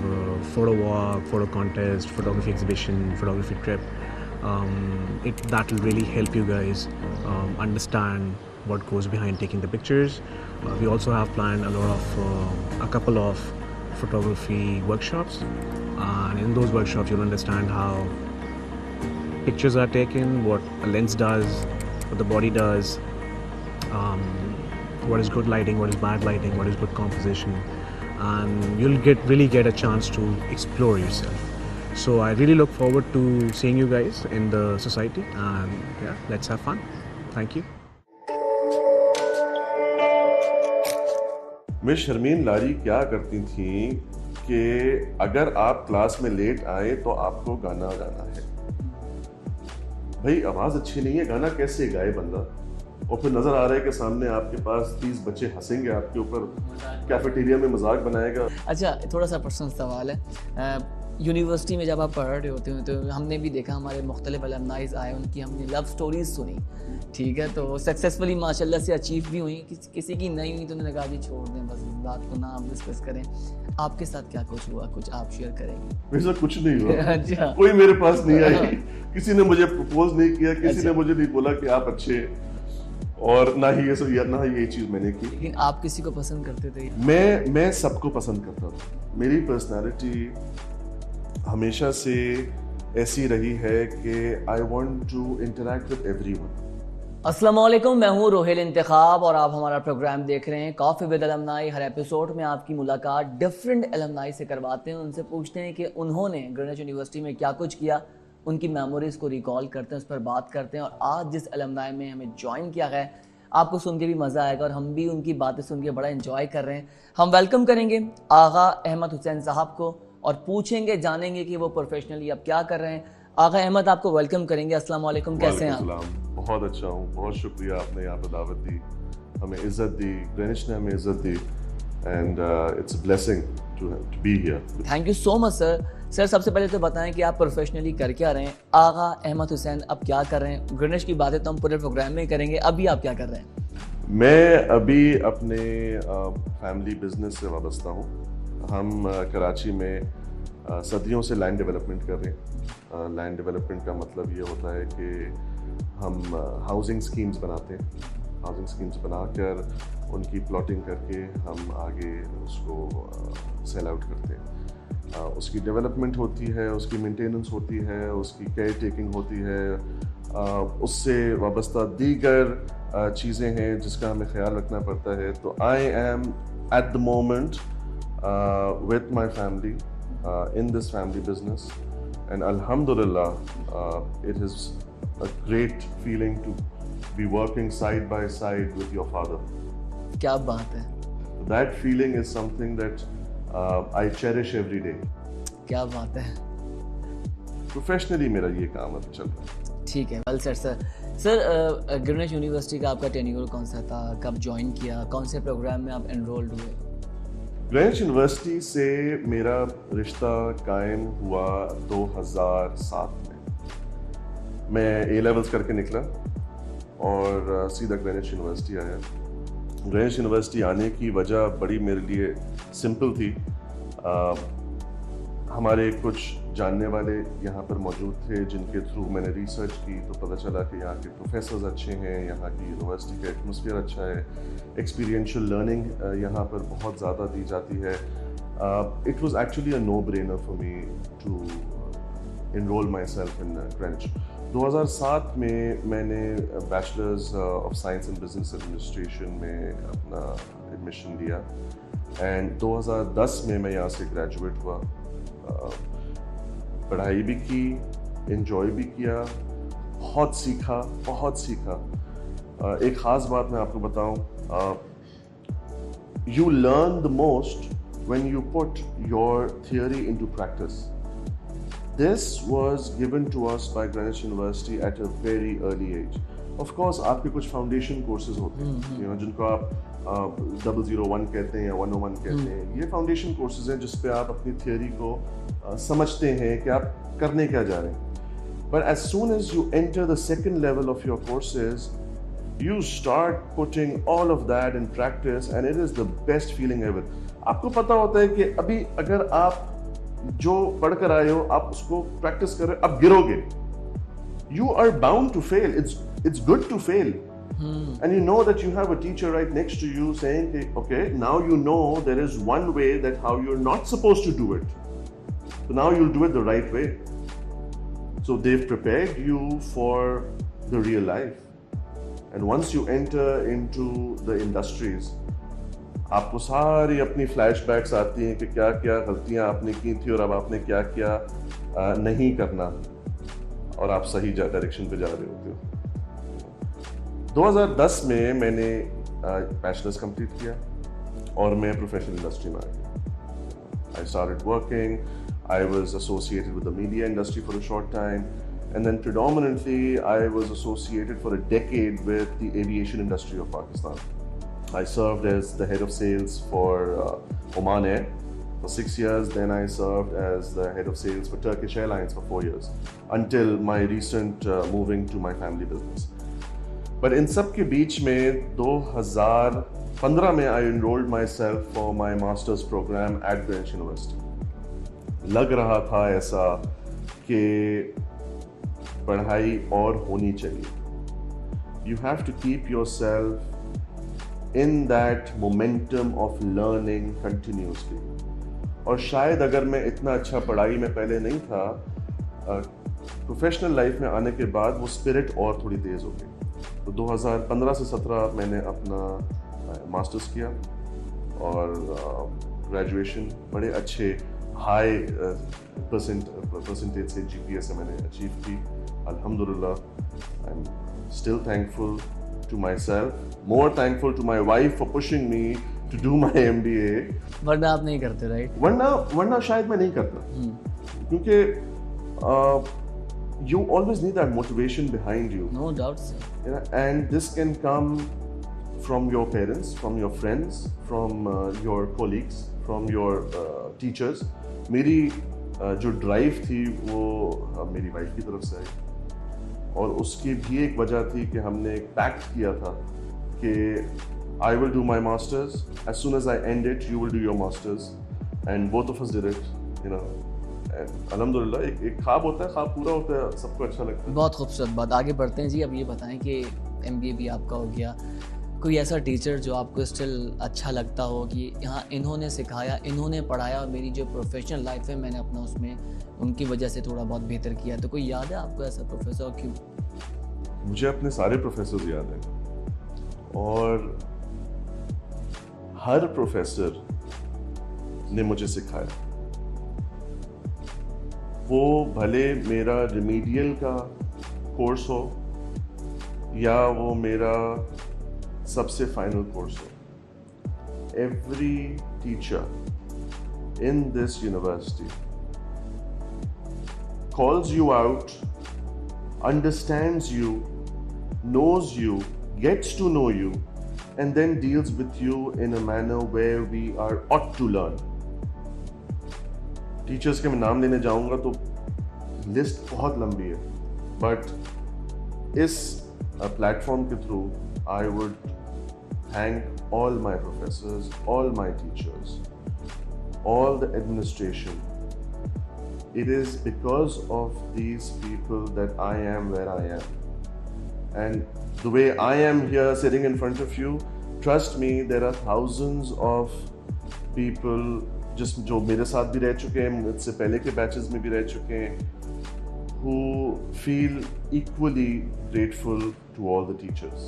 photo walk, photo contest, photography exhibition, photography trip. That will really help you guys understand what goes behind taking the pictures. We also have planned a couple of photography workshops, and in those workshops you'll understand how pictures are taken, what a lens does, what the body does, what is good lighting, what is bad lighting, what is good composition, and you'll really get a chance to explore yourself. So I really look forward to seeing you guys in the society, and yeah, let's have fun. Thank you. Miss Sharmeen Lari क्या करती थी कि अगर आप class में late आए तो आपको गाना गाना है। भाई आवाज अच्छी नहीं है, गाना कैसे गाए बंदा? और फिर नजर आ रहा है कि सामने आपके पास 30 बच्चे हंसेंगे आपके ऊपर, कैफेटेरिया में मजाक बनाएगा। अच्छा, थोड़ा सा पर्सनल सवाल है। यूनिवर्सिटी में जब आप पढ़ रहे होते हो तो हमने भी देखा, हमारे मुख्तलिफ अलमनाइज आए, उनकी हमने लव स्टोरीज सुनी, ठीक है, तो सक्सेसफुली माशाल्लाह से अचीव भी हुई, किसी की नहीं हुई तो उन्होंने कहा जी छोड़ दें, बस बात को ना हम डिस्कस करें। आपके साथ क्या कुछ हुआ, कुछ आप शेयर करेंगे? मेरे साथ कुछ नहीं हुआ। अच्छा। कोई मेरे पास नहीं आई, किसी ने मुझे प्रपोज नहीं किया, किसी ने मुझे नहीं बोला कि आप अच्छे, और ना ही ये चीज मैंने की। लेकिन आप किसी को पसंद करते थे? मैं सबको पसंद करता था। मेरी पर्सनालिटी हमेशा से ऐसी रही है कि I want to interact with everyone. अस्सलाम वालेकुम, मैं हूँ रोहिल इंतखाब और आप हमारा प्रोग्राम देख रहे हैं coffee with alumni. Her episode में आपकी मुलाकात डिफरेंट अलमनाई से करवाते हैं, उनसे पूछते हैं कि उन्होंने ग्रीनविच यूनिवर्सिटी में क्या कुछ किया, उनकी मेमोरीज़ को रिकॉल करते हैं, उस पर बात करते हैं। और आज जिस अलमनाई में हमें ज्वाइन किया गया है, आपको सुन के भी मज़ा आएगा और हम भी उनकी बातें सुन के बड़ा इंजॉय कर रहे हैं। हम वेलकम करेंगे आगा अहमद हुसैन साहब को और पूछेंगे, जानेंगे कि वो प्रोफेशनली अब क्या कर रहे हैं। आगा अहमद, आपको वेलकम करेंगे। अस्सलाम वालेकुम, कैसे हैं आप? बहुत अच्छा हूँ, बहुत शुक्रिया, आपने यहाँ पर दावत दी, हमें इज्जत दी, ग्रीनिच ने हमें इज्जत दी, and it's a blessing to be here. Thank you so much sir. Sir, सबसे पहले तो बताएं कि आप प्रोफेशनली कर क्या रहे हैं? आगा अहमद हुसैन अब क्या कर रहे हैं? ग्रीनिच की बातें तो हम पूरे प्रोग्राम में ही करेंगे, अभी आप क्या कर रहे हैं? मैं अभी अपने फैमिली बिजनेस से वाबस्ता हूँ। हम कराची में सदियों से लैंड डेवलपमेंट कर रहे हैं। लैंड डेवलपमेंट का मतलब ये होता है कि हम हाउसिंग स्कीम्स बनाते हैं। हाउसिंग स्कीम्स बनाकर उनकी प्लॉटिंग करके हम आगे उसको सेल आउट करते हैं। उसकी डेवलपमेंट होती है, उसकी मेंटेनेंस होती है, उसकी केयर टेकिंग होती है, उससे वाबस्ता दीगर चीज़ें हैं जिसका हमें ख्याल रखना पड़ता है। तो I am at the moment with my family in this family business, and alhamdulillah it is a great feeling to be working side by side with your father. क्या बात है। That feeling is something that I cherish every day. क्या बात है। Professionally मेरा ये काम अब चल रहा है। ठीक है, well sir. Sir, Greenwich university का आपका टेन्योर कौन सा था, कब ज्वाइन किया, कौन से प्रोग्राम में आप एनरोल्ड हुए? ग्रीनविच यूनिवर्सिटी से मेरा रिश्ता कायम हुआ 2007 में। मैं ए लेवल्स करके निकला और सीधा ग्रीनविच यूनिवर्सिटी आया। ग्रीनविच यूनिवर्सिटी आने की वजह बड़ी मेरे लिए सिंपल थी। हमारे कुछ जानने वाले यहाँ पर मौजूद थे जिनके थ्रू मैंने रिसर्च की, तो पता चला कि यहाँ के प्रोफेसर्स अच्छे हैं, यहाँ की यूनिवर्सिटी का एटमॉस्फेयर अच्छा है, एक्सपीरियंशियल लर्निंग यहाँ पर बहुत ज़्यादा दी जाती है। it was actually a no-brainer for me to enroll myself in Greenwich. 2007 में मैंने bachelors of science and business administration में अपना एडमिशन लिया एंड 2010 में मैं यहाँ से ग्रेजुएट हुआ. पढ़ाई भी की, एंजॉय भी किया, बहुत सीखा. एक ख़ास बात मैं आपको बताऊं, you learn the most when you put your theory into practice. This was given to us by Greenwich University at a very early age. Of course, आपके कुछ foundation courses होते हैं, जिनको आप 001 कहते हैं या 101 कहते हैं. ये foundation courses हैं जिस पे आप अपनी theory को समझते हैं कि आप करने क्या जा रहे हैं. But as soon as you enter the second level of your courses, you start putting all of that in practice and it is the best feeling ever. आपको पता होता है कि अभी अगर आप जो पढ़ कर आए हो आप उसको प्रैक्टिस कर रहे हो, अब गिरोगे. You are bound to fail. It's good to fail. And you know that you have a teacher right next to you saying, okay, now you know there is one way that how you're not supposed to do it. So now you'll do it the right way. So they've prepared you for the real life. And once you enter into the industries, आपको सारी अपनी flashbacks आती हैं कि क्या क्या गलतियां आपने की थी और अब आपने क्या क्या नहीं करना और आप सही डायरेक्शन पे जा रहे होते हो. 2010 में मैंने बैचलर्स कंप्लीट किया और मैं प्रोफेशनल इंडस्ट्री में आ गया. I started working. I was associated with the media industry for a short time. And then predominantly, I was associated for a decade with the aviation industry of Pakistan. I served as the head of sales for Oman Air for 6 years. Then I served as the head of sales for Turkish Airlines for 4 years until my recent moving to my family business. But in सब के बीच में 2015 में I enrolled myself for my master's program at Greenwich University. लग रहा था ऐसा कि पढ़ाई और होनी चाहिए. You have to keep yourself in that momentum of learning continuously. और शायद अगर मैं इतना अच्छा पढ़ाई में पहले नहीं था, प्रोफेशनल लाइफ में आने के बाद वो स्पिरिट और थोड़ी तेज़ हो गई. तो 2015 से 17 मैंने अपना मास्टर्स किया और ग्रेजुएशन बड़े अच्छे हाई परसेंटेज से GPA से मैंने अचीव की. Alhamdulillah, I'm still thankful to myself, more thankful to my wife for pushing me to do my MBA. वरना आप नहीं करते, right? वरना शायद मैं नहीं करता, क्योंकि you always need that motivation behind you. No doubt, sir. Yeah, and this can come from your parents, from your friends, from your colleagues, from your teachers. मेरी जो ड्राइव थी वो मेरी वाइफ की तरफ से आई और उसकी भी एक वजह थी कि हमने एक पैक्ट किया था कि I will do my masters. As soon as I end it, you will do your masters. And both of us did it, you know. And alhamdulillah, एक ख्वाब होता है, ख्वाब पूरा होता है, सबको अच्छा लगता है. बहुत खूबसूरत बात. आगे बढ़ते हैं जी. अब ये बताएं कि MBA भी आपका हो गया, कोई ऐसा टीचर जो आपको स्टिल अच्छा लगता हो कि यहाँ इन्होंने सिखाया, इन्होंने पढ़ाया और मेरी जो प्रोफेशनल लाइफ है मैंने अपना उसमें उनकी वजह से थोड़ा बहुत बेहतर किया. तो कोई याद है आपको ऐसा प्रोफेसर? क्यों? मुझे अपने सारे प्रोफेसर याद हैं और हर प्रोफेसर ने मुझे सिखाया. वो भले मेरा रिमीडियल का कोर्स हो या वो मेरा सबसे फाइनल कोर्स हो. Every teacher in this university calls you out, understands you, knows you, gets to know you, and then deals with you in a manner where we are ought to learn. Teachers के मैं नाम लेने जाऊंगा तो list बहुत लंबी है, but इस प्लेटफॉर्म के through I would thank all my professors, all my teachers, all the administration. It is because of these people that I am where I am. And the way I am here sitting in front of you, trust me, there are thousands of people जो मेरे साथ भी रह चुके हैं, मुझसे पहले के बैचेस में भी रह चुके हैं, who feel equally grateful to all the teachers.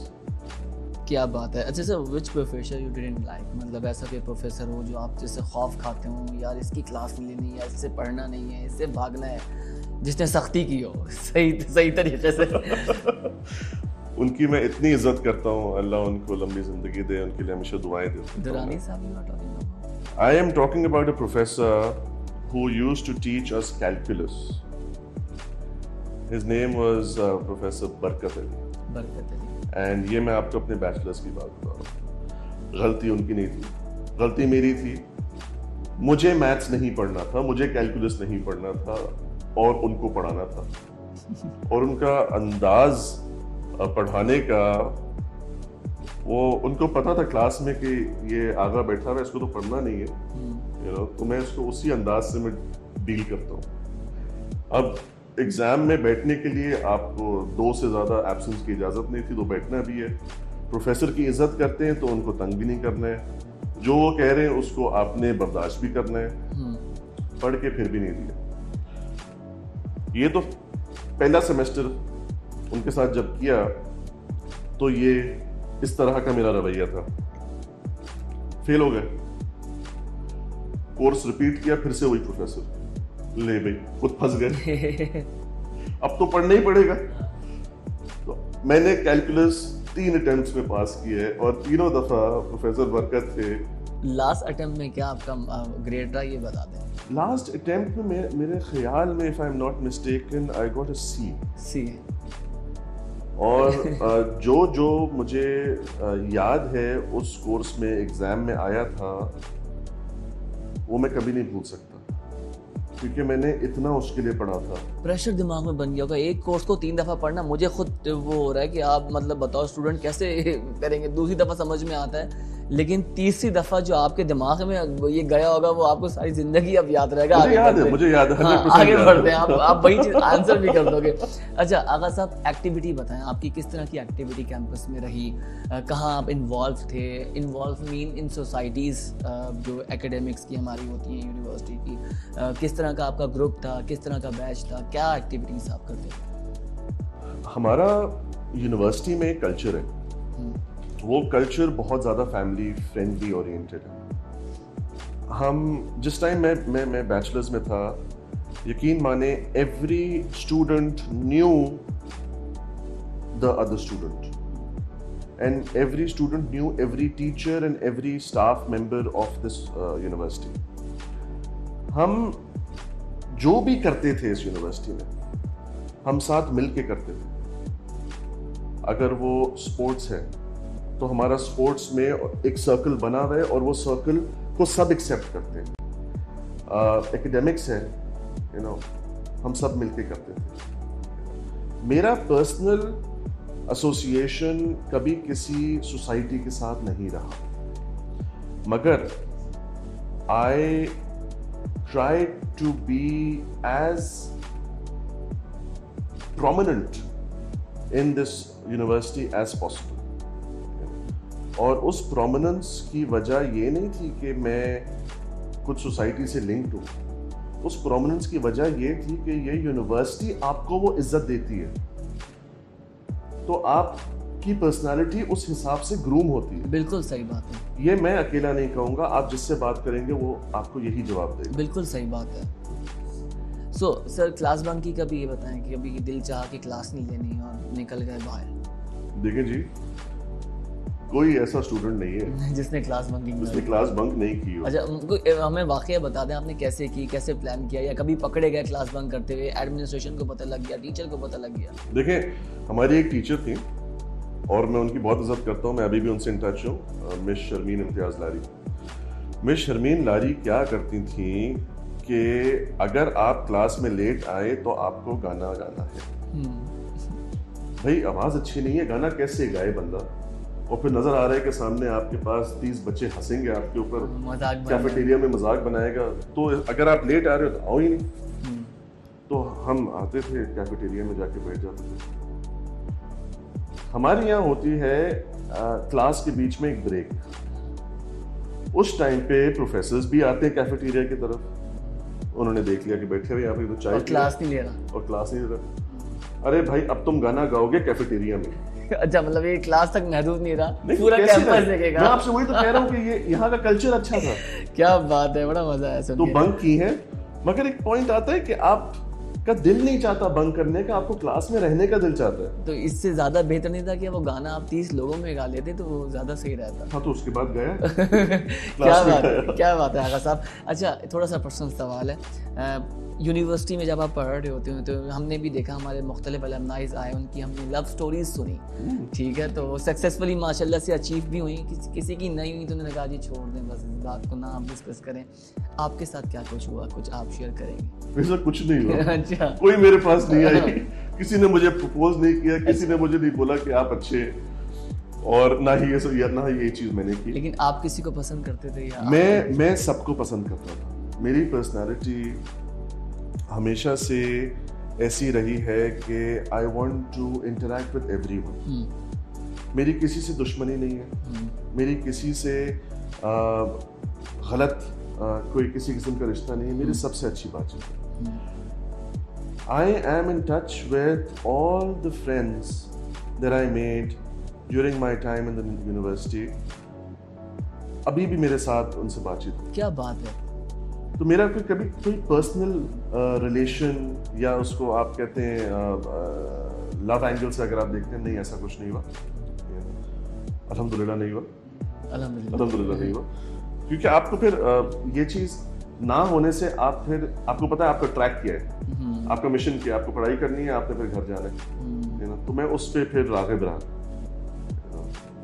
क्या बात है। अच्छा sir, which professor you didn't like? मतलब ऐसा कोई प्रोफेसर हो जो आप जिससे खौफ खाते हो, यार इसकी क्लास नहीं लेनी है, इससे पढ़ना नहीं है, इससे भागना है, जिसने सख्ती की हो सही तरीके से? उनकी मैं इतनी इज्जत करता हूँ, अल्लाह उनको लंबी जिंदगी दे, उनके लिए हमेशा दुआएं देता हूँ। दुरानी साहब, you are talking about? I am talking about a professor who used to teach us calculus. His name was Professor Barkat Ali. And ये मैं आपको अपने बैचलर्स की बात बता रहा हूँ। गलती उनकी नहीं थी, गलती मेरी थी। मुझे मैथ्स नहीं पढ़ना था, मुझे कैलकुलस नहीं पढ़ना था, और उनको पढ़ाना था। और उनका अंदाज पढ़ाने का, वो उनको पता था क्लास में कि ये आगा बैठा हुआ है, इसको तो पढ़ना नहीं है, तो मैं इसको उसी अंदाज से मैं डील करता हूँ। अब एग्जाम में बैठने के लिए आपको 2 से ज़्यादा एब्सेंस की इजाज़त नहीं थी, तो बैठना भी है। प्रोफेसर की इज्जत करते हैं तो उनको तंग भी नहीं करना है, जो वो कह रहे हैं उसको आपने बर्दाश्त भी करना है। पढ़ के फिर भी नहीं दिया। ये तो पहला सेमेस्टर उनके साथ जब किया तो ये इस तरह का मेरा रवैया था। फेल हो गए, कोर्स रिपीट किया, फिर से वही प्रोफेसर, ले भाई खुद फंस गए, अब तो पढ़ना ही पड़ेगा। तो मैंने कैलकुलस 3 अटेम्प्ट्स में पास किए है, और तीनों दफा प्रोफेसर बरकत थे। लास्ट अटेम्प्ट में क्या आपका ग्रेड रहा, ये बता दें। लास्ट अटेम्प्ट में मेरे ख्याल में, if I am not mistaken, I got a C. और जो मुझे याद है उस कोर्स में एग्जाम में आया था, वो मैं कभी नहीं भूल सकता, क्योंकि मैंने इतना उसके लिए पढ़ा था। प्रेशर दिमाग में बन गया होगा, एक कोर्स को 3 दफा पढ़ना। मुझे खुद वो हो रहा है कि आप मतलब बताओ स्टूडेंट कैसे करेंगे। दूसरी दफा समझ में आता है, लेकिन तीसरी दफा जो आपके दिमाग में ये गया होगा, वो आपको सारी जिंदगी अब याद रहेगा। मुझे याद है। हाँ, आगे बढ़ते हैं, आप वही चीज आंसर भी कर दोगे। अच्छा आगा साहब, एक्टिविटी बताएं, आपकी किस तरह की एक्टिविटी कैंपस में रही, कहाँ आप इन्वॉल्व थे? इन्वॉल्व मीन इन सोसाइटीज़ जो एकेडमिक्स की हमारी होती हैं यूनिवर्सिटी की, किस तरह का आपका ग्रुप था, किस तरह का बैच था, क्या एक्टिविटीज आप करते थे? हमारा यूनिवर्सिटी में एक कल्चर है, वो कल्चर बहुत ज़्यादा फैमिली फ्रेंडली ओरिएंटेड है। हम जिस टाइम मैं बैचलर्स में था, यकीन माने every student new the other student, and every student new every teacher and every staff member of this university. हम जो भी करते थे इस यूनिवर्सिटी में, हम साथ मिल के करते थे। अगर वो स्पोर्ट्स है तो हमारा स्पोर्ट्स में एक सर्कल बना हुआ है, और वो सर्कल को सब एक्सेप्ट करते हैं। एकेडमिक्स है, हम सब मिलके करते थे। मेरा पर्सनल एसोसिएशन कभी किसी सोसाइटी के साथ नहीं रहा, मगर I try to be as prominent in this university as possible. और उस प्रोमिनेंस की वजह ये नहीं थी कि मैं कुछ सोसाइटी से लिंक्ड हूँ। उस प्रोमिनेंस की वजह ये थी कि ये यूनिवर्सिटी आपको वो इज्जत देती है, तो आपकी पर्सनालिटी उस हिसाब से ग्रूम होती है। बिल्कुल सही बात है। ये मैं अकेला नहीं कहूँगा, आप जिससे बात करेंगे वो आपको यही जवाब देगा। बिल्कुल सही बात है। सर क्लास बंक की कभी ये बताएं कि कभी दिल चाहा कि क्लास नहीं लेनी और निकल गए बाहर? देखिए जी, कोई ऐसा स्टूडेंट नहीं है जिसने क्लास बंक नहीं की हो। अच्छा हमें वाकया बता दें, आपने कैसे की, कैसे प्लान किया, या कभी पकड़े गए क्लास बंक करते हुए, एडमिनिस्ट्रेशन को पता लग गया, टीचर को पता लग गया? देखें, हमारी एक टीचर थी और मैं उनकी बहुत इज्जत करता हूँ, मैं अभी भी उनसे इन टच हूँ, मिस शर्मीन इम्तियाज़ लारी। मिस शर्मीन लारी क्या करती थी कि अगर आप क्लास में लेट आए तो आपको गाना गाना है। भाई आवाज अच्छी नहीं है, गाना कैसे गाए बंदा? और फिर नजर आ रहा है कि सामने आपके पास 30 बच्चे हंसेंगे आपके ऊपर, कैफेटेरिया में मजाक बनाएगा, तो अगर आप लेट आ रहे हो तो आओ ही नहीं। तो हम आते थे, कैफेटेरिया में जाके बैठ जाते थे। हमारे यहाँ होती है क्लास के बीच में एक ब्रेक, उस टाइम पे प्रोफेसर्स भी आते हैं कैफेटेरिया की तरफ, उन्होंने देख लिया कि बैठे हुए यहाँ पे तो चाय और क्लास नहीं ले रहा, और क्लास नहीं ले रहा। अरे भाई अब तुम गाना गाओगे कैफेटेरिया में। अच्छा, मतलब ये क्लास तक महदूद नहीं रहा, नहीं, पूरा कैसे कैंपस रहे? देखेगा। मैं आपसे वही तो कह रहा हूँ कि ये यहाँ का कल्चर अच्छा था। क्या बात है, बड़ा मजा आया सुन तो के। बंक की है, मगर एक पॉइंट आता है कि आपका दिल नहीं चाहता बंक करने का, आपको क्लास में रहने का दिल चाहता है। तो इससे ज्यादा बेहतर नहीं था कि वो गाना आप 30 लोगों में गा लेते तो वो ज्यादा सही रहता। हाँ, तो उसके बाद गया क्या बात है आगा साहब। अच्छा, थोड़ा सा पर्सनल सवाल है, यूनिवर्सिटी में जब आप पढ़ रहे होते हो तो हमने भी देखा हमारे मुख्तलिफ अलमनाइज आए, उनकी हमने लव स्टोरीज सुनी, ठीक है, तो सक्सेसफुली माशाल्लाह से अचीव भी हुई, किसी की नहीं हुई तो उन्होंने कहा जी छोड़ दें बस, इस बात को ना आप डिस्कस करें। आपके साथ क्या कुछ हुआ, कुछ आप शेयर करेंगे? ऐसा कुछ नहीं हुआ। अच्छा, कोई मेरे पास नहीं आई, किसी ने मुझे प्रपोज नहीं किया, किसी ने मुझे नहीं बोला कि आप अच्छे, और ना ही ये चीज मैंने की। लेकिन आप किसी को पसंद करते थे या? मैं सबको पसंद करता था। मेरी पर्सनालिटी हमेशा से ऐसी रही है कि I want to interact with everyone. मेरी किसी से दुश्मनी नहीं है, मेरी किसी से गलत कोई किसी किस्म का रिश्ता नहीं है, मेरी सबसे अच्छी बातचीत है। I am in touch with all the friends that I made during my time in the university. अभी भी मेरे साथ उनसे बातचीत है। क्या बात है। तो मेरा कभी कोई पर्सनल रिलेशन या उसको आप कहते हैं लव एंगल से अगर आप देखते हैं, नहीं ऐसा कुछ नहीं हुआ, अल्हम्दुलिल्लाह नहीं हुआ, अल्हम्दुलिल्लाह नहीं हुआ। क्योंकि आपको फिर ये चीज ना होने से आप फिर आपको पता है आपका ट्रैक क्या है, आपका मिशन क्या है, आपको पढ़ाई करनी है, आपने फिर घर जाना है ना, तो मैं उस पर फिर राग़िब रहा।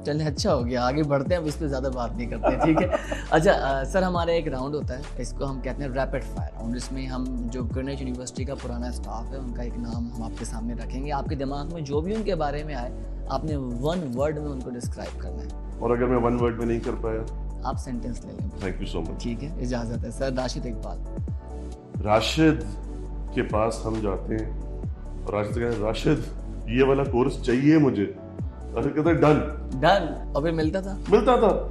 चलिए अच्छा हो गया, आगे बढ़ते हैं, अब इस पे ज़्यादा बात नहीं करते हैं, ठीक है। अच्छा सर, हमारा एक राउंड होता है, इसको हम कहते हैं रैपिड फायर राउंड। इसमें हम जो ग्रीनविच यूनिवर्सिटी का पुराना स्टाफ है उनका एक नाम हम आपके सामने रखेंगे, आपके दिमाग में जो भी उनके बारे में आए आपने 1 वर्ड में उनको डिस्क्राइब करना है। और अगर मैं 1 वर्ड में नहीं कर पाया, आप सेंटेंस ले लें। Thank you so much. ठीक है, इजाज़त है सर। राशिद इकबाल। राशिद के पास हम जाते हैं और राशिद कहते हैं राशिद ये वाला कोर्स चाहिए मुझे, राशिद कहता है डन। और फिर मिलता था?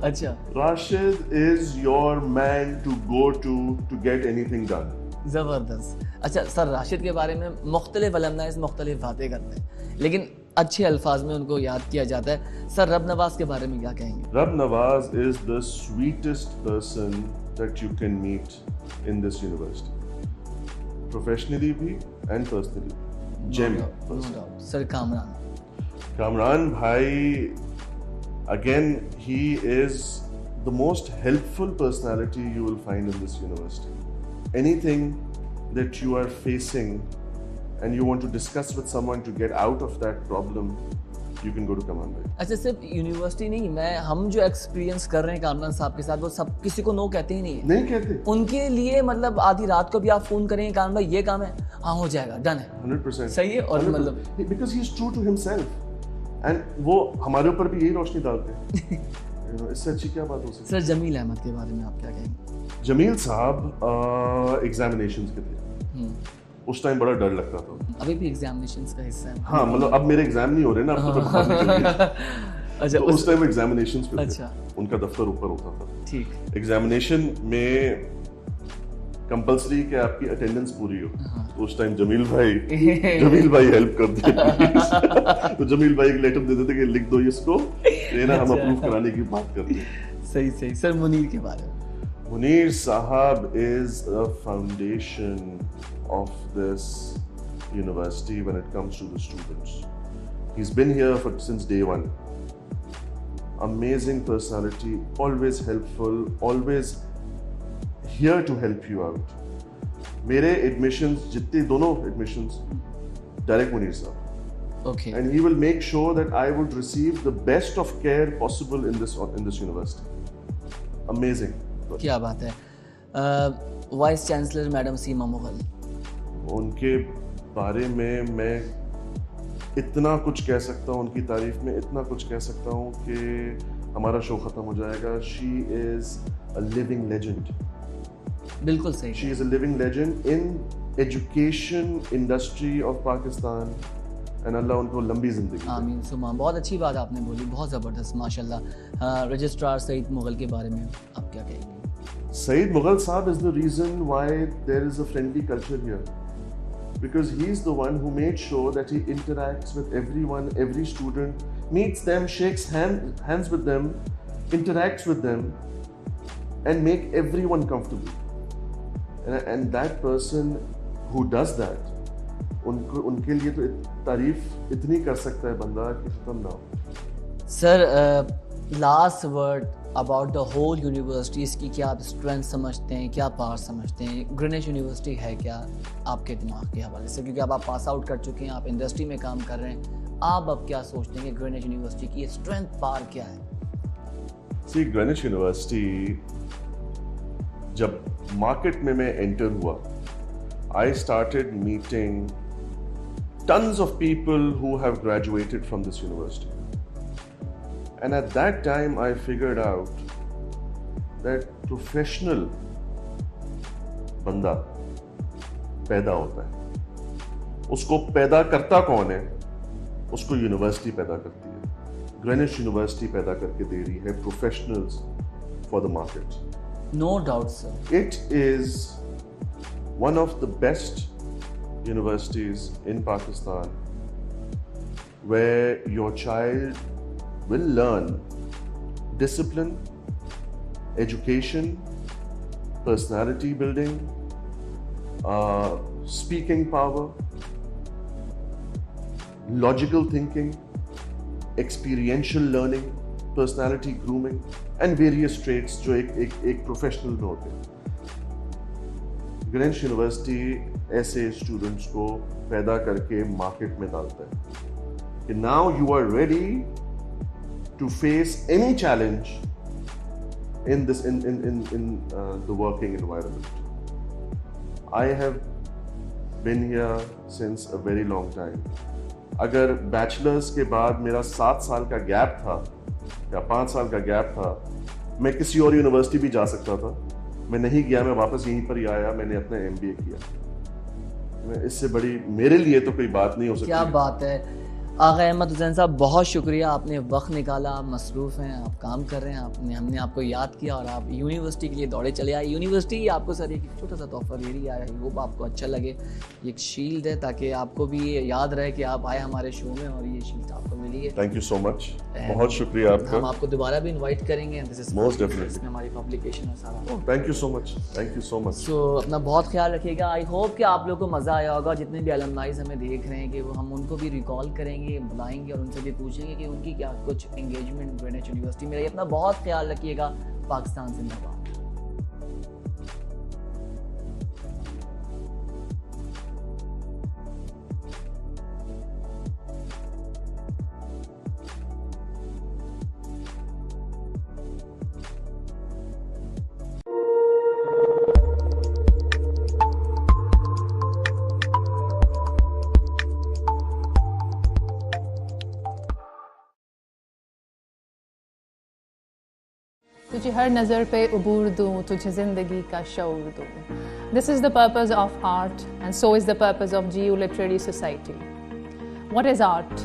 अच्छा। Rashid is your man to go to get anything done. ज़बरदस्त। अच्छा सर, राशिद के बारे में मुख्तलिफ अलमनाइज़ मुख्तलिफ बातें करते हैं, लेकिन अच्छे अल्फाज में उनको याद किया जाता है। सर, रब नवाज के बारे में क्या कहेंगे? Rab Nawaz is the sweetest person that you can meet in this university, professionally भी and personally. Gem. Sir, Kamran भाई, again, he is the most helpful personality you will find in this university. Anything that you are facing and you want to discuss with someone to get out of that problem, you can go to Kamran bhai. अच्छा, सिर्फ university नहीं, हम जो experience कर रहे हैं कामरान साहब के साथ, वो सब किसी को नो कहते ही नहीं है। नहीं कहते। उनके लिए मतलब आधी रात को भी आप फोन करेंगे, कामरान भाई ये काम है, हाँ हो जाएगा, डन है, 100% सही है। और मतलब because he is true to himself. And वो हमारे ऊपर भी यही रोशनी डालते हैं। इससे अच्छी क्या बात हो सकती है। सर, जमील अहमद के बारे में आप क्या कहेंगे? जमील साहब एग्जामिनेशंस के थे, उस टाइम बड़ा डर लगता था। अभी भी एग्जामिनेशंस का हिस्सा है? हाँ, मतलब अब मेरे एग्जाम नहीं हो रहे ना, अब तो अच्छा, तो उस टाइम एग्जामिनेशंस पे थे। अच्छा, उनका दफ्तर ऊपर होता था। ठीक। एग्जामिनेशन में कंपल्सरी कि आपकी अटेंडेंस पूरी हो, तो उस टाइम जमील भाई हेल्प कर देते। तो जमील भाई एक लेटर दे देते कि लिख दो इसको, ये ना हम अप्रूव कराने की बात करते हैं। सही। सर, मुनीर के बारे में? Munir Sahab is a foundation of this university when it comes to the students. He has been here for since day 1। Amazing personality, always helpful, always here to help you out. मेरे admissions दोनों admissions direct Munir साहब. Okay. And he will make sure that I would receive the best of care possible in this university. Amazing. क्या बात है। Vice chancellor madam सीमा मुगल, उनके बारे में मैं इतना कुछ कह सकता हूँ, उनकी तारीफ में इतना कुछ कह सकता हूँ कि हमारा शो खत्म हो जाएगा। She is a living legend. बिल्कुल सही। She is a living legend in education industry of Pakistan. and Allah उनको लंबी जिंदगी दे। आमीन सुमा। बहुत अच्छी बात आपने बोली, बहुत ज़बरदस्त माशाल्लाह। रजिस्ट्रार सईद मुगल के बारे में आप क्या कहेंगे? Saeed Mughal Saab is the reason why there is a friendly culture here. Because he is the one who made sure that he interacts with everyone, every student, meets them, shakes hands with them, interacts with them, and make everyone comfortable. And that person who does that, उनके लिए तो तारीफ इतनी कर सकता है बंदा कि खत्म ना हो। Sir last word about the whole university, इसकी क्या आप स्ट्रेंथ समझते हैं, क्या पावर समझते हैं? ग्रीनिच यूनिवर्सिटी है क्या आपके दिमाग के हवाले से, क्योंकि अब आप पास आउट कर चुके हैं, आप इंडस्ट्री में काम कर रहे हैं, आप अब क्या सोचते हैं कि ग्रीनिच यूनिवर्सिटी की स्ट्रेंथ पावर क्या है? सी ग्रीनिच यूनिवर्सिटी जब मार्केट में मैं एंटर हुआ, I started meeting tons of people who have graduated from this university. And at that time, I figured out that professional बंदा पैदा होता है। उसको पैदा करता कौन है? उसको यूनिवर्सिटी पैदा करती है। ग्रीनिच यूनिवर्सिटी पैदा करके दे रही है professionals for the market. No doubt, sir. It is one of the best universities in Pakistan where your child will learn discipline, education, personality building, speaking power, logical thinking, experiential learning, personality grooming and various traits जो एक professional में होते हैं। Greenwich university ऐसे students को पैदा करके market में डालता है कि now you are ready to face any challenge in this in the working environment. I have been here since a very long time. अगर बैचलर्स के बाद मेरा 7 साल का गैप था या 5 साल का गैप था, मैं किसी और यूनिवर्सिटी भी जा सकता था। मैं नहीं गया, मैं वापस यहीं पर ही आया, मैंने अपना MBA किया। इससे बड़ी मेरे लिए तो कोई बात नहीं हो सकती। क्या बात है आगा अहमद हुसैन साहब, बहुत शुक्रिया, आपने वक्त निकाला, आप मसरूफ़ हैं, आप काम कर रहे हैं, हमने आपको याद किया और आप यूनिवर्सिटी के लिए दौड़े चले आए। यूनिवर्सिटी आपको सर एक छोटा सा तोहफा दे रही है, आई होप आपको अच्छा लगे। एक शील्ड है ताकि आपको भी ये याद रहे कि आप आए हमारे शो में और ये शील्ड आपको मिली है। थैंक यू सो मच, बहुत शुक्रिया आपका। हम आपको दोबारा भी इनवाइट करेंगे, दिस इज मोस्ट डेफिनेटली हमारी पब्लिकेशन है सारा। Thank you so much, thank you so much. So अपना बहुत ख्याल रखिएगा। आई होप कि आप लोगों को मज़ा आया होगा, जितने भी अलमनाइज हमें देख रहे हैं कि वो हम उनको भी रिकॉल करेंगे, बुलाएंगे और उनसे भी पूछेंगे कि उनकी क्या कुछ एंगेजमेंट ग्रीनिच यूनिवर्सिटी में रही। अपना बहुत ख्याल रखिएगा। पाकिस्तान जिंदाबाद। तुझे हर नज़र पे उबूर दूँ, तुझे ज़िंदगी का शऊर दूँ। This is the purpose of art and so is the purpose of GU Literary Society. What is art?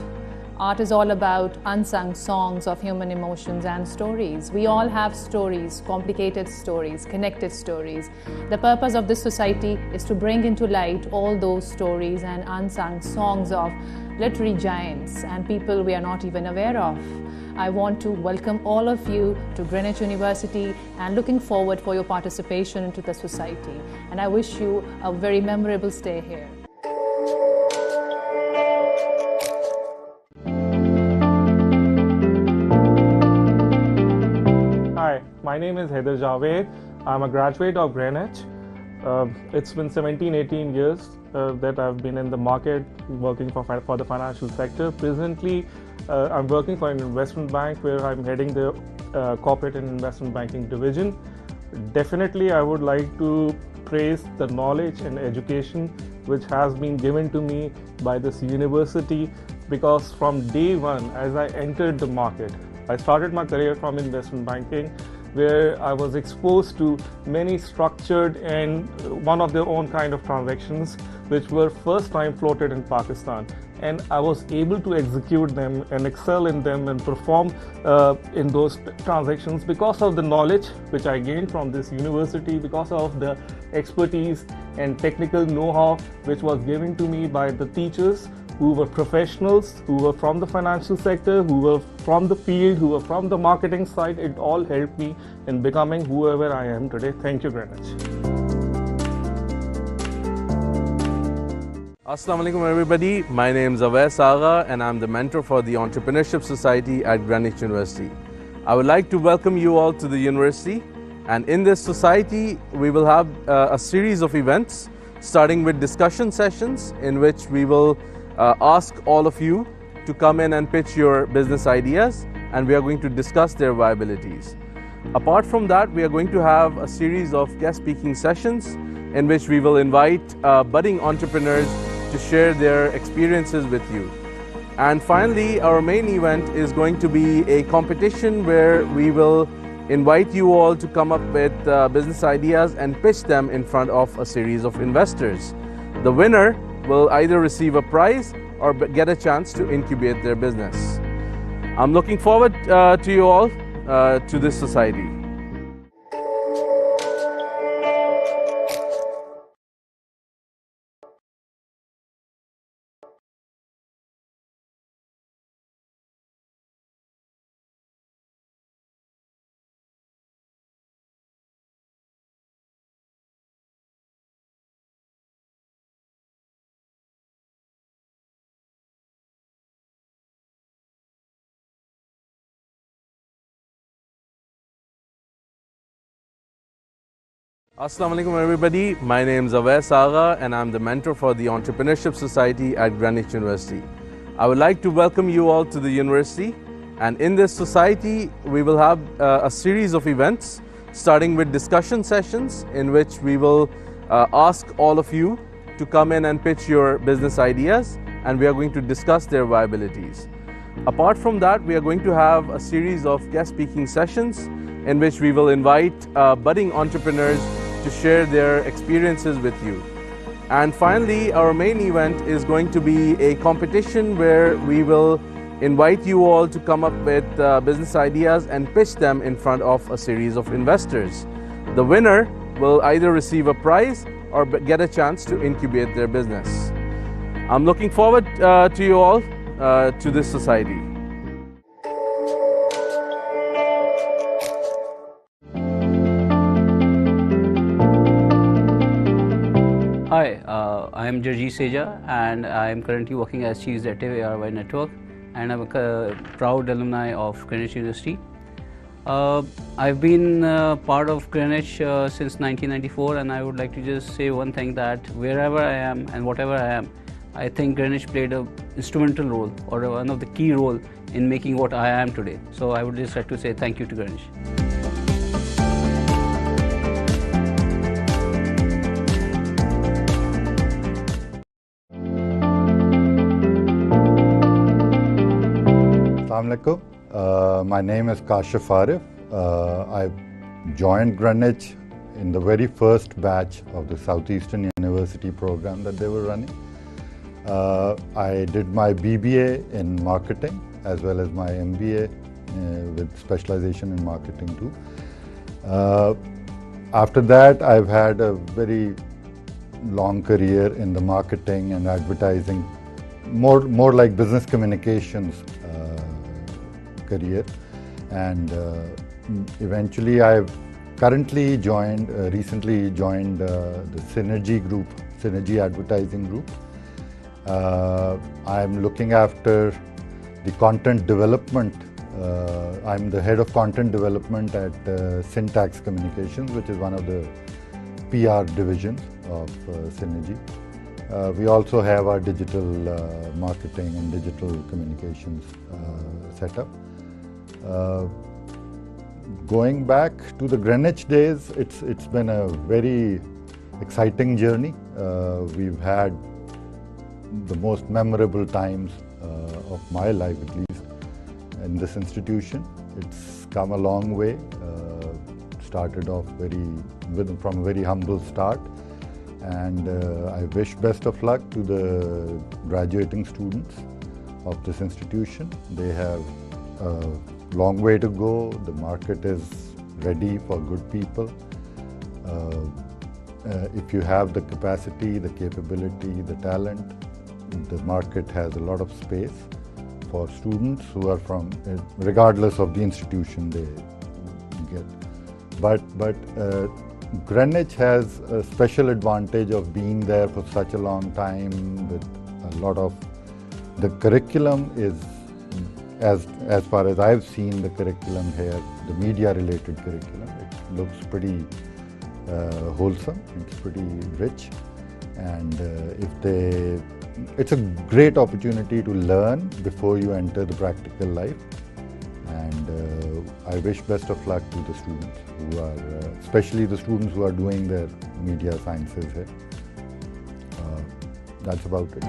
Art is all about unsung songs of human emotions and stories. We all have stories, complicated stories, connected stories. The purpose of this society is to bring into light all those stories and unsung songs of literary giants and people we are not even aware of. I want to welcome all of you to Greenwich University and looking forward for your participation into the society. And I wish you a very memorable stay here. Hi, my name is Haider Javed. I'm a graduate of Greenwich. It's been 17-18 years that I've been in the market working for the financial sector. Presently, I'm working for an investment bank where I'm heading the corporate and investment banking division. Definitely, I would like to praise the knowledge and education which has been given to me by this university, because from day one, as I entered the market, I started my career from investment banking, where I was exposed to many structured and one of their own kind of transactions which were first time floated in Pakistan. and I was able to execute them and excel in them and perform in those transactions because of the knowledge which I gained from this university, because of the expertise and technical know-how which was given to me by the teachers who were professionals, who were from the financial sector, who were from the field, who were from the marketing side. It all helped me in becoming whoever I am today. Thank you, Greenwich. Assalamu alaikum everybody, my name is Awais Agha and I'm the mentor for the Entrepreneurship Society at Greenwich University. I would like to welcome you all to the university, and in this society we will have a series of events starting with discussion sessions in which we will ask all of you to come in and pitch your business ideas, and we are going to discuss their viabilities. Apart from that, we are going to have a series of guest speaking sessions in which we will invite budding entrepreneurs to share their experiences with you. And finally, our main event is going to be a competition where we will invite you all to come up with business ideas and pitch them in front of a series of investors. The winner will either receive a prize or get a chance to incubate their business. I'm looking forward to you all to this society. Assalamu alaikum everybody, my name is Awais Agha and I'm the mentor for the Entrepreneurship Society at Greenwich University. I would like to welcome you all to the university, and in this society we will have a series of events starting with discussion sessions in which we will ask all of you to come in and pitch your business ideas, and we are going to discuss their viabilities. Apart from that, we are going to have a series of guest speaking sessions in which we will invite budding entrepreneurs to share their experiences with you. And finally, our main event is going to be a competition where we will invite you all to come up with business ideas and pitch them in front of a series of investors. The winner will either receive a prize or get a chance to incubate their business. I'm looking forward to you all to this society. Hi, I am Jarjeet Seja and I am currently working as Chief Executive ARY Network, and I'm a proud alumni of Greenwich University. I've been part of Greenwich since 1994, and I would like to just say one thing, that wherever I am and whatever I am, I think Greenwich played an instrumental role, or one of the key role in making what I am today. So I would just like to say thank you to Greenwich. Assalamualaikum. My name is Kashif Arif. I joined Greenwich in the very first batch of the Southeastern University program that they were running. I did my BBA in marketing as well as my MBA with specialization in marketing too. After that, I've had a very long career in the marketing and advertising, more like business communications career, and eventually I've recently joined the Synergy group, Synergy advertising group. I'm looking after the content development. I'm the head of content development at Syntax Communications, which is one of the PR divisions of Synergy. We also have our digital marketing and digital communications setup. Going back to the Greenwich days, it's been a very exciting journey. We've had the most memorable times of my life, at least, in this institution. It's come a long way. Started off from a very humble start, And I wish best of luck to the graduating students of this institution. They have a long way to go. The market is ready for good people. If you have the capacity, the capability, the talent, the market has a lot of space for students who are from, regardless of the institution they get. But Greenwich has a special advantage of being there for such a long time with a lot of, the curriculum is, as far as I've seen the curriculum here, the media related curriculum, it looks pretty wholesome, it's pretty rich, and it's a great opportunity to learn before you enter the practical life. And I wish best of luck to the students who are, especially the students who are doing their media sciences here. That's about it.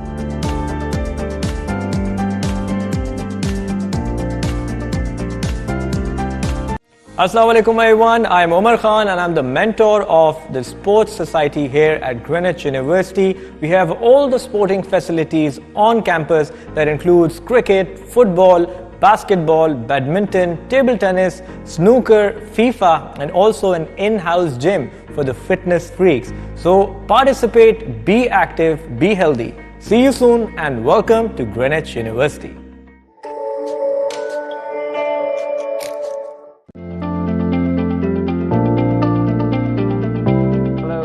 Assalamu alaikum everyone, I'm Omar Khan and I'm the mentor of the Sports Society here at Greenwich University. We have all the sporting facilities on campus that includes cricket, football, basketball, badminton, table tennis, snooker, FIFA, and also an in-house gym for the fitness freaks. So participate, be active, be healthy. See you soon and welcome to Greenwich University.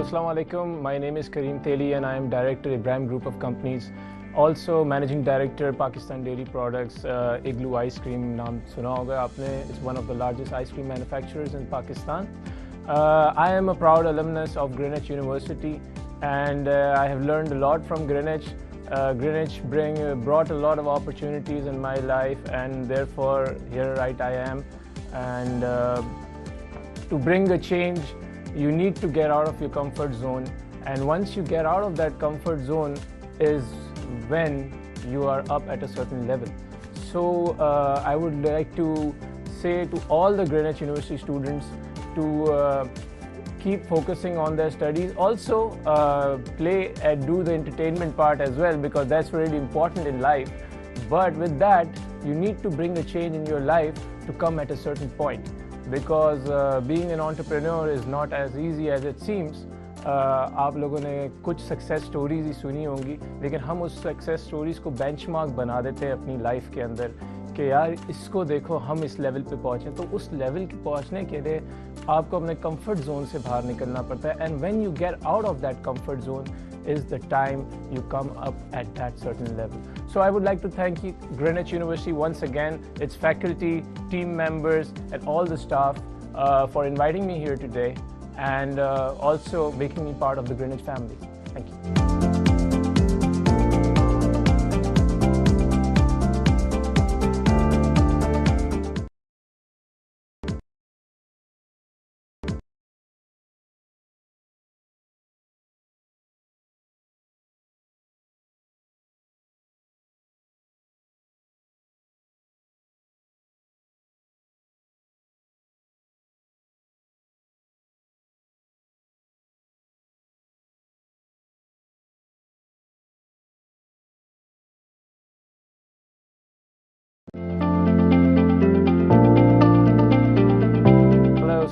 Assalamu alaikum. My name is Kareem Teli and I am Director Ibrahim Group of Companies. Also Managing Director Pakistan Dairy Products, Igloo Ice Cream naam suna hoga aapne. It's one of the largest ice cream manufacturers in Pakistan. I am a proud alumnus of Greenwich University and I have learned a lot from Greenwich. Greenwich brought a lot of opportunities in my life and therefore here right I am. And to bring a change, you need to get out of your comfort zone, and once you get out of that comfort zone is when you are up at a certain level. So I would like to say to all the Greenwich University students to keep focusing on their studies. Also play and do the entertainment part as well, because that's really important in life. But with that, you need to bring a change in your life to come at a certain point. Because being an entrepreneur is not as easy as it seems. आप लोगों ने कुछ success stories ही सुनी होंगी, लेकिन हम उस success stories को बेंचमार्क बना देते हैं अपनी लाइफ के अंदर कि यार इसको देखो हम इस लेवल पे पहुँचे। तो उस लेवल के पहुँचने के लिए आपको अपने कंफर्ट जोन से बाहर निकलना पड़ता है। And when you get out of that comfort zone is the time you come up at that certain level. So I would like to thank Greenwich University once again, its faculty, team members, and all the staff for inviting me here today and also making me part of the Greenwich family. Thank you.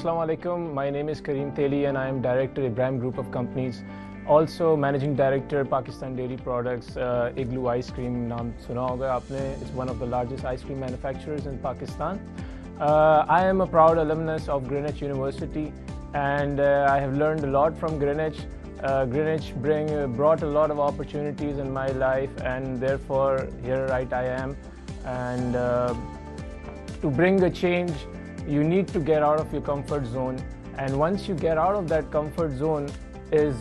Assalamu alaikum. My name is Kareem Teli and I am Director Ibrahim Group of Companies. Also Managing Director Pakistan Dairy Products, Igloo Ice Cream naam suna hoga aapne. It's one of the largest ice cream manufacturers in Pakistan. I am a proud alumnus of Greenwich University and I have learned a lot from Greenwich. Greenwich brought a lot of opportunities in my life and therefore here right I am. And to bring a change, you need to get out of your comfort zone, and once you get out of that comfort zone is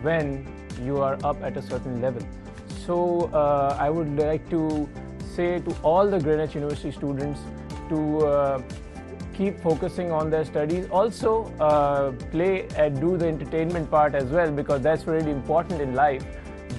when you are up at a certain level. So I would like to say to all the Greenwich University students to keep focusing on their studies. Also play and do the entertainment part as well, because that's really important in life.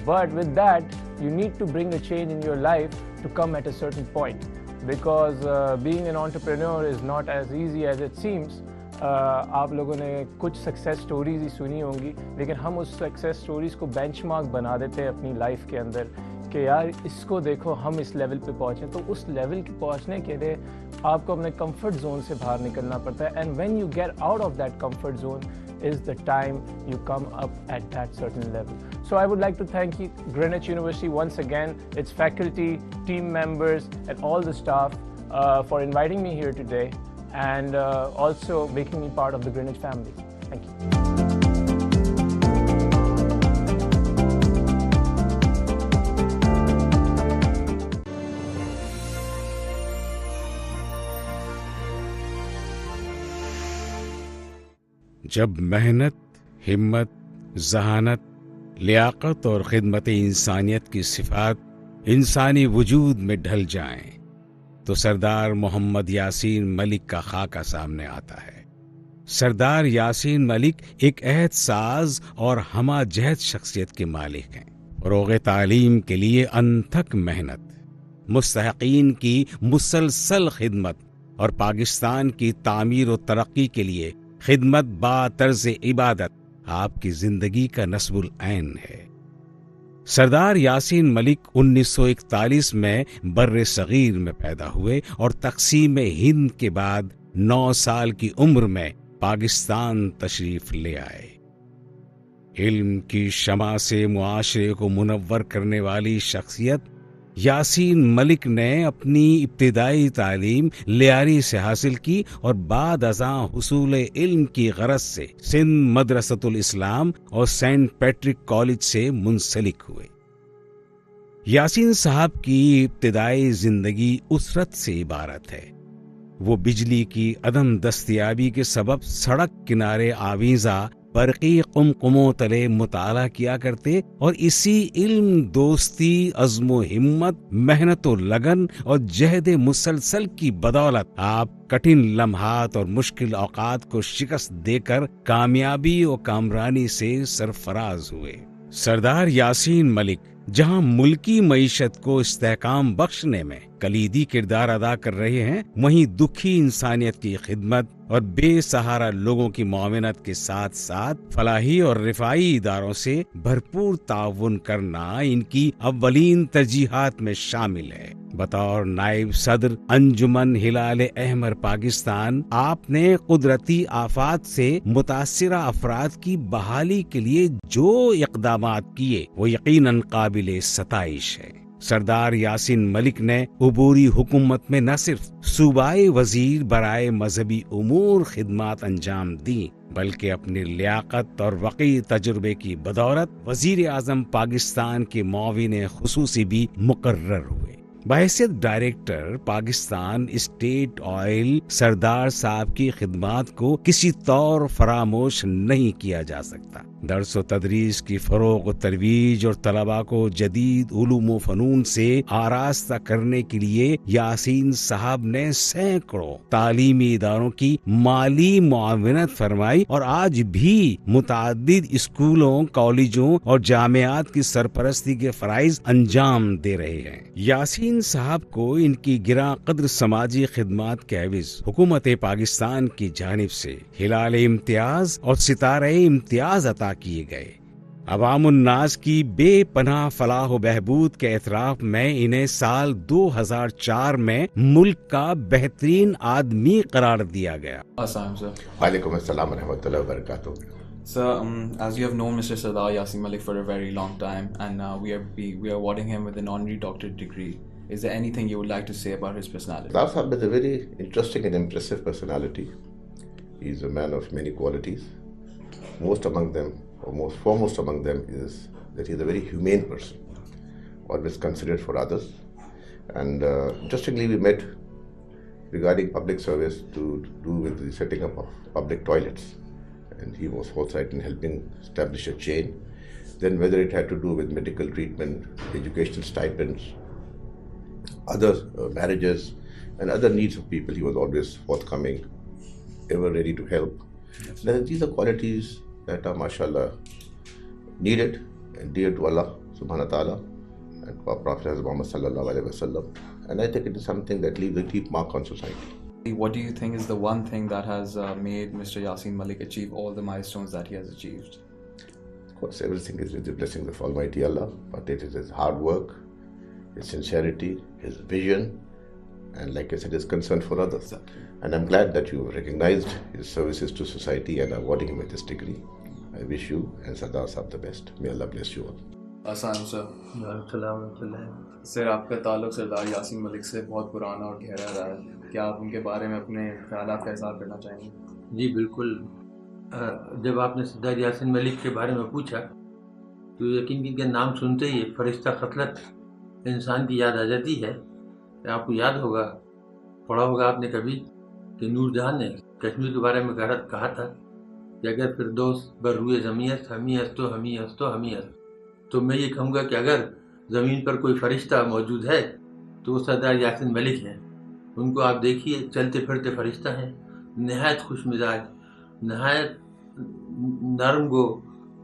But with that, you need to bring a change in your life to come at a certain point. Because being an entrepreneur is not as easy as it seems. आप लोगों ने कुछ success stories ही सुनी होंगी, लेकिन हम उस success stories को बेंचमार्क बना देते हैं अपनी लाइफ के अंदर कि यार इसको देखो हम इस लेवल पे पहुँचें। तो उस लेवल के पहुँचने के लिए आपको अपने कंफर्ट जोन से बाहर निकलना पड़ता है, and when you get out of that comfort zone is the time you come up at that certain level. So I would like to thank Greenwich University once again, its faculty, team members and all the staff for inviting me here today and also making me part of the Greenwich family. Thank you. जब मेहनत, हिम्मत, जहानत, लियाकत और खिदमत इंसानियत की सिफात इंसानी वजूद में ढल जाएं, तो सरदार मोहम्मद यासीन मलिक का खाका सामने आता है। सरदार यासीन मलिक एक अहद साज और हमा जहद शख्सियत के मालिक हैं। फ़रोग़ तालीम के लिए अनथक मेहनत, मुस्तहक़ीन की मुसलसल खिदमत और पाकिस्तान की तामीर और तरक्की के लिए खिदमत बा-तर्ज़ इबादत आपकी जिंदगी का नस्बुल ऐन है। सरदार यासीन मलिक 1941 में बर्रे सगीर में पैदा हुए और तक़सीम हिंद के बाद 9 साल की उम्र में पाकिस्तान तशरीफ ले आए। इल्म की शमा से मुआशरे को मुनव्वर करने वाली शख्सियत यासीन मलिक ने अपनी इब्तिदाई तालीम लियारी से हासिल की और बाद अज़ां हुसूल इल्म की गरज से सिंध मदरसतुल इस्लाम और सेंट पैट्रिक कॉलेज से मुंसलिक हुए। यासीन साहब की इब्तिदाई जिंदगी उसरत से इबारत है। वो बिजली की अदम दस्तयाबी के सबब सड़क किनारे आवीज़ा बरक़ी कुमकुमों तले मुताला किया करते और इसी इल्म, दोस्ती, अज़्म हिम्मत, मेहनत और लगन और जहद मुसलसल की बदौलत आप कठिन लम्हात और मुश्किल औकात को शिकस्त देकर कामयाबी और कामरानी से सरफराज हुए। सरदार यासीन मलिक जहां मुल्की मईशत को इस्तेहकाम बख्शने में कलीदी किरदार अदा कर रहे हैं, वहीं दुखी इंसानियत की खिदमत और बेसहारा लोगों की मुआवनत के साथ साथ फलाही और रिफाई इदारों से भरपूर ताउन करना इनकी अव्वलीन तरजीहात में शामिल है। बतौर नायब सदर अंजुमन हिलाल अहमर पाकिस्तान, आपने कुदरती आफात से मुतासिरा अफराद की बहाली के लिए जो इक़दामात किए वो यकीनन काबिले सताइश है। सरदार यासीन मलिक ने उबूरी हुकूमत में न सिर्फ सूबाई वजीर बराए मजहबी उमूर खिदमात अंजाम दी, बल्कि अपनी लियाकत और वक़ी तजुर्बे की बदौलत वजीर आज़म पाकिस्तान के मुआविन खुसूसी भी मुकर्रर हुए। बहैसियत डायरेक्टर पाकिस्तान स्टेट ऑयल सरदार साहब की खिदमात को किसी तौर फरामोश नहीं किया जा सकता। दर्स व तदरीस की फरोग व तरवीज और तलबा को जदीद उलूम व फनून से आरास्ता करने के लिए यासीन साहब ने सैकड़ों तालीमी इदारों की माली मुआवनत फरमाई और आज भी मुताद्दिद स्कूलों, कॉलेजों और जामियात की सरपरस्ती के फराइज अंजाम दे रहे हैं। यासीन साहब को इनकी गिरा कद्र समाजी खिदमात के एवज हुकूमत पाकिस्तान की जानिब से हिलाल इम्तियाज और सितारे इम्तियाज अता किए गए। अवामुन्नास की बेपनाह फलाह व बहबूद के एतराफ में इन्हें साल 2004 में मुल्क का बेहतरीन आदमी करार दिया गया। वालेकुम अस्सलाम व रहमतुल्लाहि व बरकातुहू। So, as you have known Mr. Sardar Yasin Malik for a very long time, and we are awarding him with an honorary doctorate degree. Is there anything you would like to say about his personality? Sardar Sahab is a very interesting and impressive personality. He is a man of many qualities. Most among them, or most foremost among them, is that he is a very humane person, always considerate for others. And interestingly, we met regarding public service to do with the setting up of public toilets. And he was forthright in helping establish a chain. Then whether it had to do with medical treatment, educational stipends, other marriages and other needs of people, he was always forthcoming, ever ready to help. Now, these are qualities that are, mashallah, needed and dear to Allah subhanahu wa ta'ala and our Prophet Muhammad sallallahu alaihi wasallam. And I think it is something that leaves a deep mark on society. What do you think is the one thing that has made Mr. Yasin Malik achieve all the milestones that he has achieved? Of course, everything is with the blessings of Almighty Allah, but it is his hard work, his sincerity, his vision, and like I said, his concern for others. And I'm glad that you recognized his services to society and are awarding him with this degree. I wish you and Sardar Sahab the best. May Allah bless you all. Assalamu alaikum. Sir, आपका ताल्लुक सरदार यासीन मलिक से बहुत पुराना और गहरा रहा है। क्या आप उनके बारे में अपने ख्यालात का इज़हार करना चाहेंगे? जी बिल्कुल। जब आपने सरदार यासीन मलिक के बारे में पूछा तो यकीन कीजिए नाम सुनते ही फरिश्ता खतलत इंसान की याद आ जाती है। आपको याद होगा, पढ़ा होगा आपने कभी कि नूरजहां ने कश्मीर के बारे में कहा था कि अगर फिरदौस बर रुए ज़मीयत हमी हस्तो हमी हस्तो हमी हस्त, तो मैं ये कहूँगा कि अगर ज़मीन पर कोई फरिश्ता मौजूद है तो वो सरदार यासीन मलिक हैं। उनको आप देखिए, चलते फिरते फरिश्ता हैं, नहायत खुश मिजाज, नहायत नरम गो,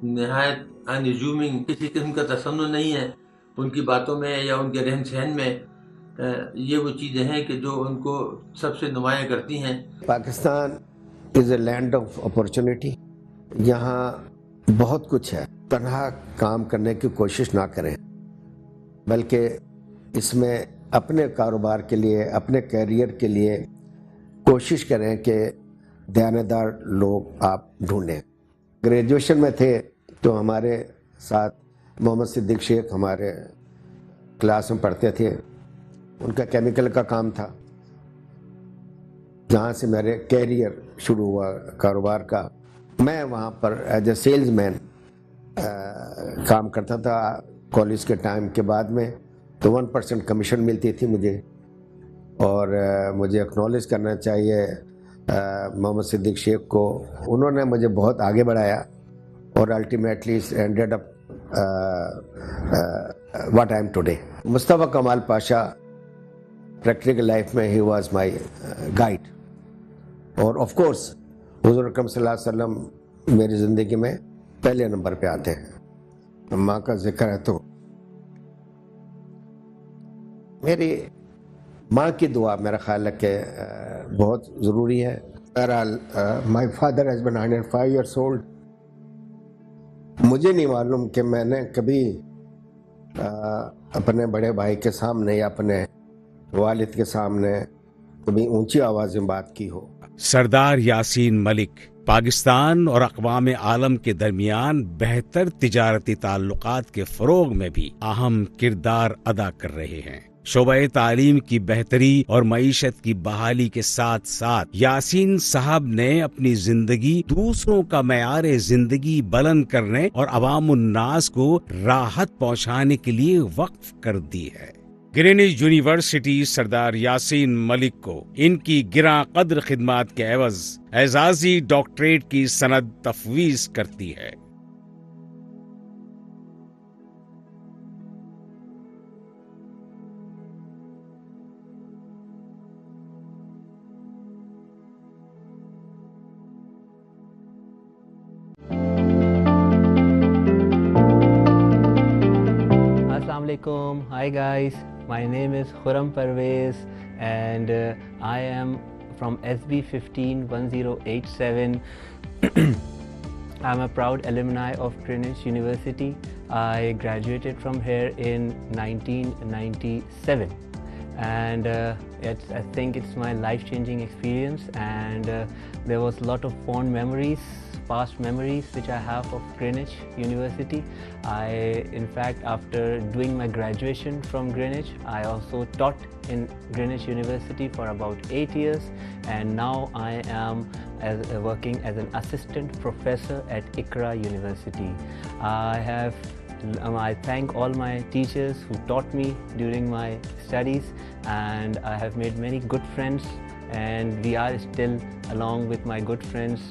नहायत अनजूमिंग, किसी किस्म का तसन्नुन नहीं है उनकी बातों में या उनके रहन सहन में। ये वो चीज़ें हैं कि जो उनको सबसे नुमायाँ करती हैं। Pakistan is a land of opportunity. यहाँ बहुत कुछ है। तनहा काम करने की कोशिश ना करें, बल्कि इसमें अपने कारोबार के लिए, अपने कैरियर के लिए कोशिश करें कि दयानतदार लोग आप ढूंढें। ग्रेजुएशन में थे तो हमारे साथ मोहम्मद सिद्दीक शेख हमारे क्लास में पढ़ते थे। उनका केमिकल का काम था, जहाँ से मेरे कैरियर शुरू हुआ कारोबार का। मैं वहाँ पर एज ए सेल्समैन काम करता था कॉलेज के टाइम के बाद में। तो 1% कमीशन मिलती थी मुझे, और मुझे एक्नॉलेज करना चाहिए मोहम्मद सिद्दीक शेख को। उन्होंने मुझे बहुत आगे बढ़ाया और ultimately ended up what I am today. Mustafa कमाल पाशा प्रैक्टिकल लाइफ में ही वाज माय गाइड, और ऑफ कोर्स हुज़ूर अकरम सल्लल्लाहु अलैहि वसल्लम मेरी ज़िंदगी में पहले नंबर पे आते हैं। माँ का जिक्र है तो मेरी माँ की दुआ मेरा ख्याल है कि बहुत ज़रूरी है। बहरहाल my father has been 105 years old. मुझे नहीं मालूम कि मैंने कभी अपने बड़े भाई के सामने या अपने वालिद के सामने कभी ऊंची आवाज़ में बात की हो। सरदार यासीन मलिक पाकिस्तान और अक़वाम आलम के दरमियान बेहतर तिजारती ताल्लुकात के फ़रोग़ में भी अहम किरदार अदा कर रहे हैं। शोबे तालीम की बेहतरी और मईशत की बहाली के साथ साथ यासीन साहब ने अपनी जिंदगी दूसरों का मयार जिंदगी बुलंद करने और अवामुन्नास को राहत पहुंचाने के लिए वक्फ कर दी है। ग्रीनिच यूनिवर्सिटी सरदार यासीन मलिक को इनकी गिरा कद्र खिदमात के एवज एजाजी डॉक्टरेट की सनद तफवीज करती है। Hi guys, my name is Khurram Parvez and I am from SB 151087. I'm a proud alumni of Greenwich University. I graduated from here in 1997 and I think it's my life-changing experience, and there was a lot of fond memories, past memories which I have of Greenwich University. In fact, after doing my graduation from Greenwich, I also taught in Greenwich University for about 8 years, and now I am working as an assistant professor at Iqra University. I thank all my teachers who taught me during my studies, and I have made many good friends, and we are still, along with my good friends,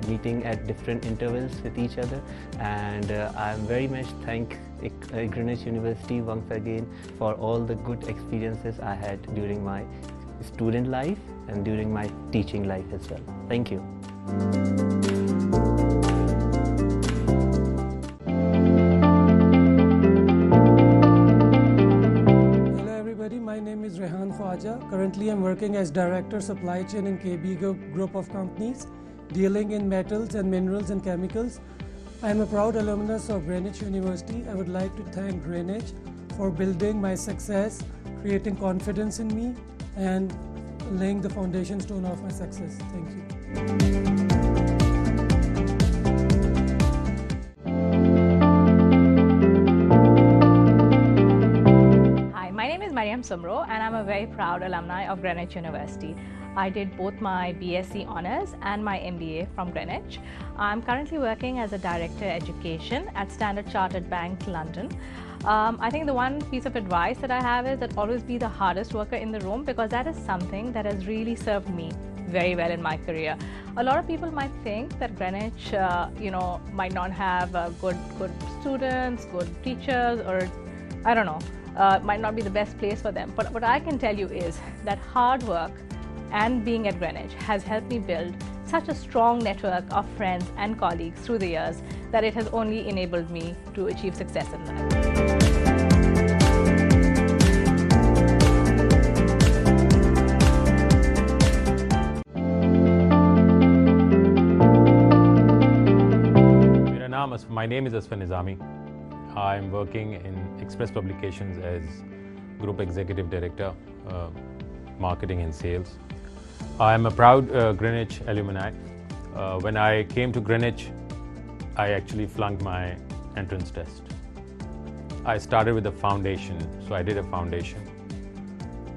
meeting at different intervals with each other, and I am very much thank Greenwich University once again for all the good experiences I had during my student life and during my teaching life as well. Thank you. Raja. Currently, I'm working as Director Supply Chain in KB Group of companies, dealing in metals and minerals and chemicals. I am a proud alumnus of Greenwich University. I would like to thank Greenwich for building my success, creating confidence in me, and laying the foundation stone of my success. Thank you. Mariam Sumro, and I'm a very proud alumni of Greenwich University. I did both my BSc Honours and my MBA from Greenwich. I'm currently working as a Director Education at Standard Chartered Bank, London. I think the one piece of advice that I have is that always be the hardest worker in the room, because that is something that has really served me very well in my career. A lot of people might think that Greenwich, might not have good students, good teachers, or I don't know. Might not be the best place for them. But what I can tell you is that hard work and being at Greenwich has helped me build such a strong network of friends and colleagues through the years that it has only enabled me to achieve success in life. My name is Asfan Nizami. I'm working in Express Publications as Group Executive Director, Marketing and Sales. I'm a proud Greenwich alumni. When I came to Greenwich, I actually flunked my entrance test. I started with a foundation, so I did a foundation.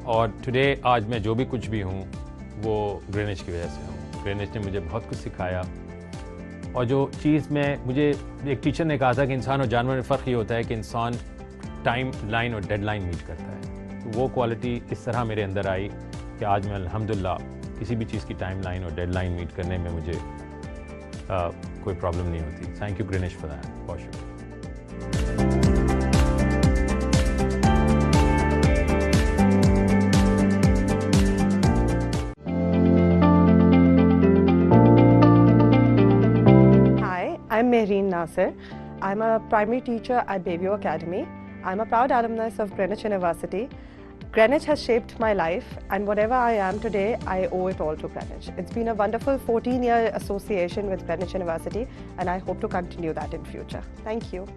और today आज मैं जो भी कुछ भी हूँ वो Greenwich की वजह से हूँ. ग्रीनिच ने मुझे बहुत कुछ सिखाया. और जो चीज़ मुझे एक टीचर ने कहा था कि इंसान और जानवर में फ़र्क ये होता है कि इंसान टाइम लाइन और डेडलाइन मीट करता है. तो वो क्वालिटी इस तरह मेरे अंदर आई कि आज मैं अल्हम्दुलिल्लाह किसी भी चीज़ की टाइम लाइन और डेडलाइन मीट करने में मुझे कोई प्रॉब्लम नहीं होती. Thank you Greenwich for that. बहुत शुक्रिया. I'm Mehreen Nasir. I'm a primary teacher at Bayview Academy. I'm a proud alumnus of Greenwich University. Greenwich has shaped my life, and whatever I am today, I owe it all to Greenwich. It's been a wonderful 14-year association with Greenwich University, and I hope to continue that in future. Thank you.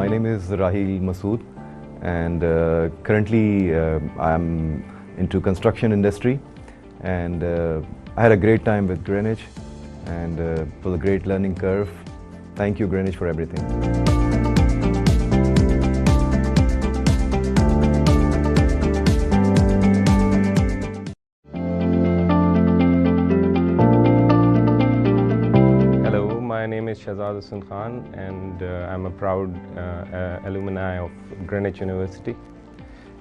My name is Rahil Masood, and currently I'm into construction industry, and I had a great time with Greenwich, and it was a great learning curve. Thank you Greenwich for everything. My name is Shahzad Hussain Khan, and I'm a proud alumni of Greenwich University.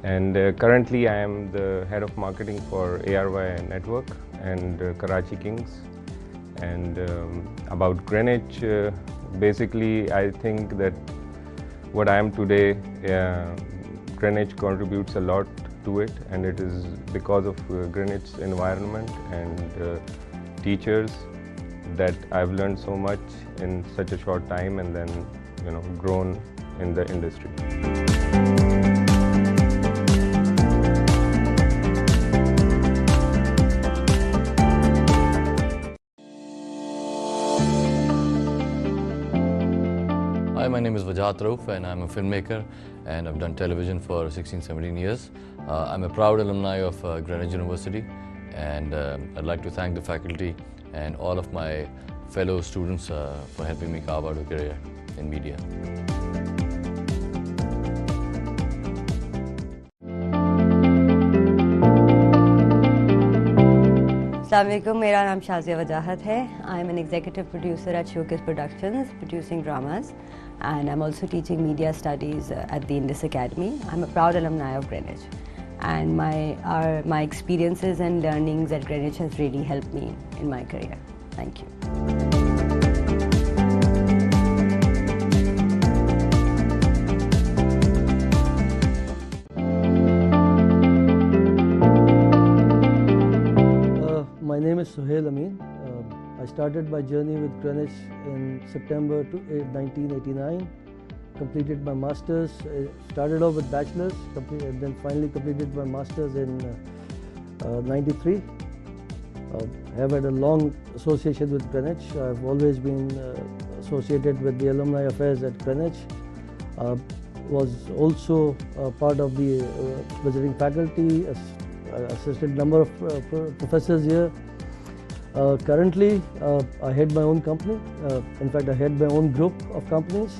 And currently I am the head of marketing for ARY Network and Karachi Kings. And about Greenwich, basically I think that what I am today, Greenwich contributes a lot to it, and it is because of Greenwich environment and teachers that I've learned so much in such a short time, and then grown in the industry. Hi, my name is Wajat Rauf, and I'm a filmmaker, and I've done television for 16-17 years. I'm a proud alumni of Greenwich University, and I'd like to thank the faculty and all of my fellow students for helping me carve out a career in media. Assalamualaikum, मेरा नाम शाज़िया वजाहत है. I'm an executive producer at Showcase Productions, producing dramas, and I'm also teaching media studies at the Indus Academy. I'm a proud alumni of Greenwich, and my experiences and learnings at Greenwich has really helped me in my career. Thank you. My name is Suhail Amin. I started my journey with Greenwich in September 1989, completed my Masters, started off with Bachelor's, and then finally completed my Masters in 93. I have had a long association with Greenwich. I've always been associated with the alumni affairs at Greenwich. Was also part of the visiting faculty, assisted number of professors here. Currently, I head my own company. In fact, I head my own group of companies.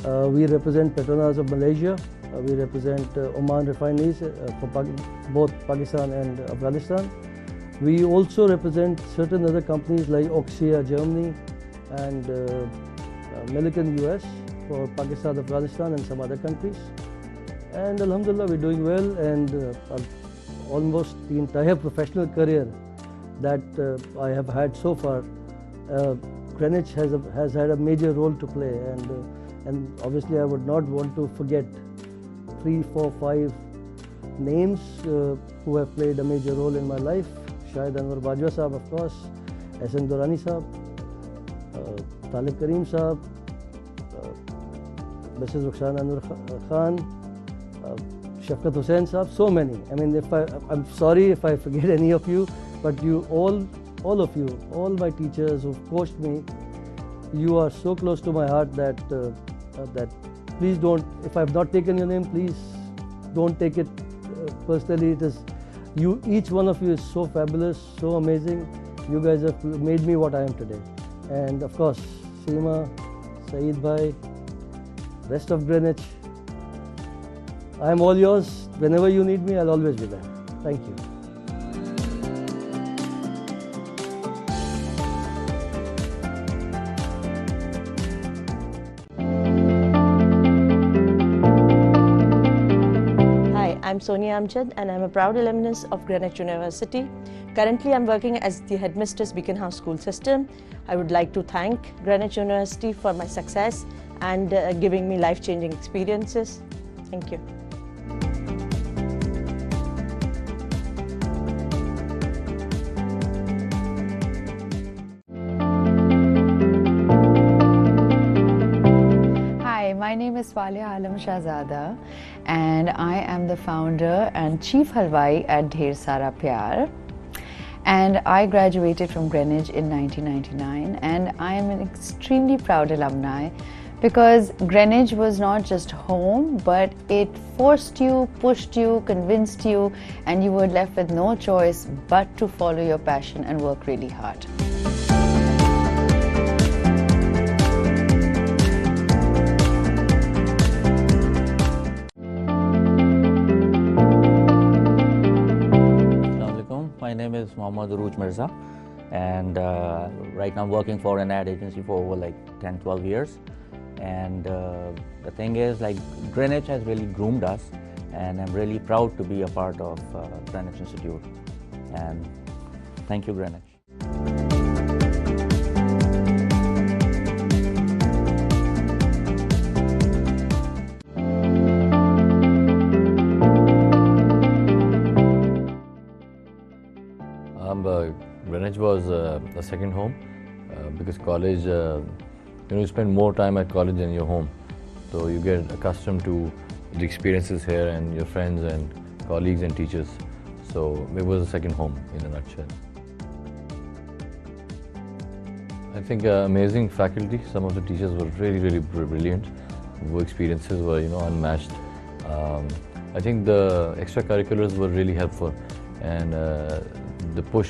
We represent Petronas of Malaysia. We represent Oman refineries for both Pakistan and Afghanistan. We also represent certain other companies like Oxia, Germany, and Milliken, US, for Pakistan, Afghanistan, and some other countries. And Alhamdulillah, we're doing well, and almost the entire professional career that I have had so far, Greenwich has had a major role to play, and obviously I would not want to forget 3, 4, 5 names who have played a major role in my life. Shahid Anwar Bajwa Sahab, of course, SN Durrani Sahab, Talib Kareem Sahab, Mrs. Rukhsana Nur Khan, Shafqat Hussain Sahab, so many. I mean, I'm sorry if I forget any of you, but you all of you, all my teachers who've coached me, you are so close to my heart that please don't, if I've not taken your name, please don't take it personally. It is you, each one of you is so fabulous, so amazing. You guys have made me what I am today. And of course, Seema, Saeed Bhai, rest of Greenwich, I am all yours. Whenever you need me, I'll always be there. Thank you. I'm Sonia Amjad, and I'm a proud alumnus of Greenwich University. Currently, I'm working as the headmistress Beacon House School System. I would like to thank Greenwich University for my success and giving me life-changing experiences. Thank you. My name is Walia Alam Shahzada, and I am the founder and chief halwai at Dher Sara Pyar. And I graduated from Greenwich in 1999, and I am an extremely proud alumni because Greenwich was not just home, but it forced you, pushed you, convinced you, and you were left with no choice but to follow your passion and work really hard. My name is Mohammad Aruj Mirza, and right now I'm working for an ad agency for over like 10-12 years. And the thing is, like, Greenwich has really groomed us, and I'm really proud to be a part of Greenwich Institute. And thank you, Greenwich. Greenwich was a second home because college, you spend more time at college than your home. So you get accustomed to the experiences here and your friends and colleagues and teachers. So it was a second home in a nutshell. I think amazing faculty. Some of the teachers were really brilliant. Work experiences were unmatched. I think the extracurriculars were really helpful, and the push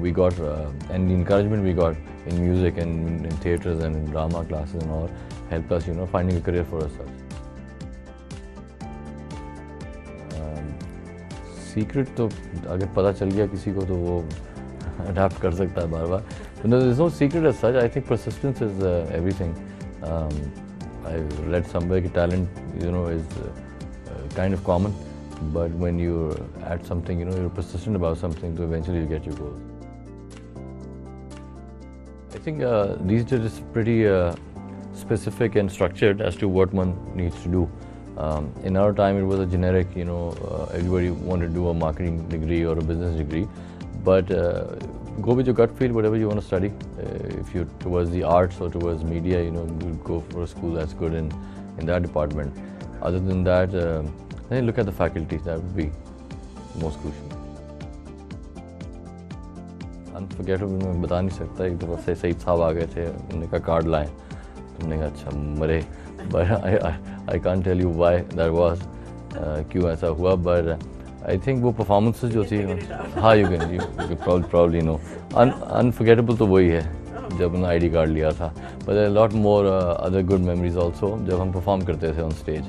we got and the encouragement we got in music and in theatres and in drama classes and all helped us finding a career for ourselves. Secret तो अगर पता चल गया किसी को तो वो adapt कर सकता है बार-बार. There's no secret as such. I think persistence is everything. I read somewhere that talent is kind of common. But when you're at something, you're persistent about something, so eventually you get your goals. I think these days it's pretty specific and structured as to what one needs to do. In our time, it was a generic, everybody wanted to do a marketing degree or a business degree. But go with your gut feel, whatever you want to study. If you're towards the arts or towards media, you go for a school that's good in that department. Other than that, then look at the faculty. That would be most crucial. Unforgettable, मैं बता नहीं सकता. एक दफ़ा से सईद साहब आ गए थे, उन्होंने कहा कार्ड लाएं, तुमने कहा अच्छा मरे. But I can't tell you why that was, क्यों ऐसा हुआ. But I think वो performances जो थी, हाँ you can probably know. Unforgettable तो वही है जब उन्होंने ID कार्ड लिया था. But there are a lot more other good memories also जब हम perform करते थे on stage,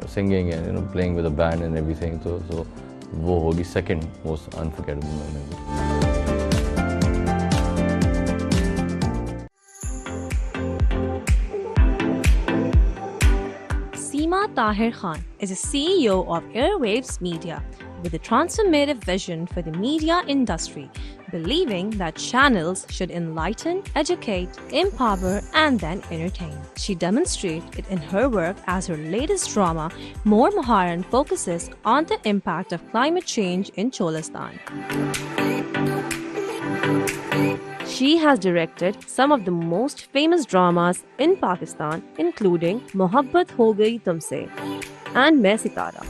singing and playing with a band and everything. So वो होगी second most unforgettable memory. Seema Tahir Khan is a CEO of Airwaves Media with a transformative vision for the media industry, believing that channels should enlighten, educate, empower, and then entertain. She demonstrates it in her work as her latest drama, More Muharram, focuses on the impact of climate change in Cholistan. She has directed some of the most famous dramas in Pakistan, including Mohabbat Ho Gayi Tumse and Main Sitara.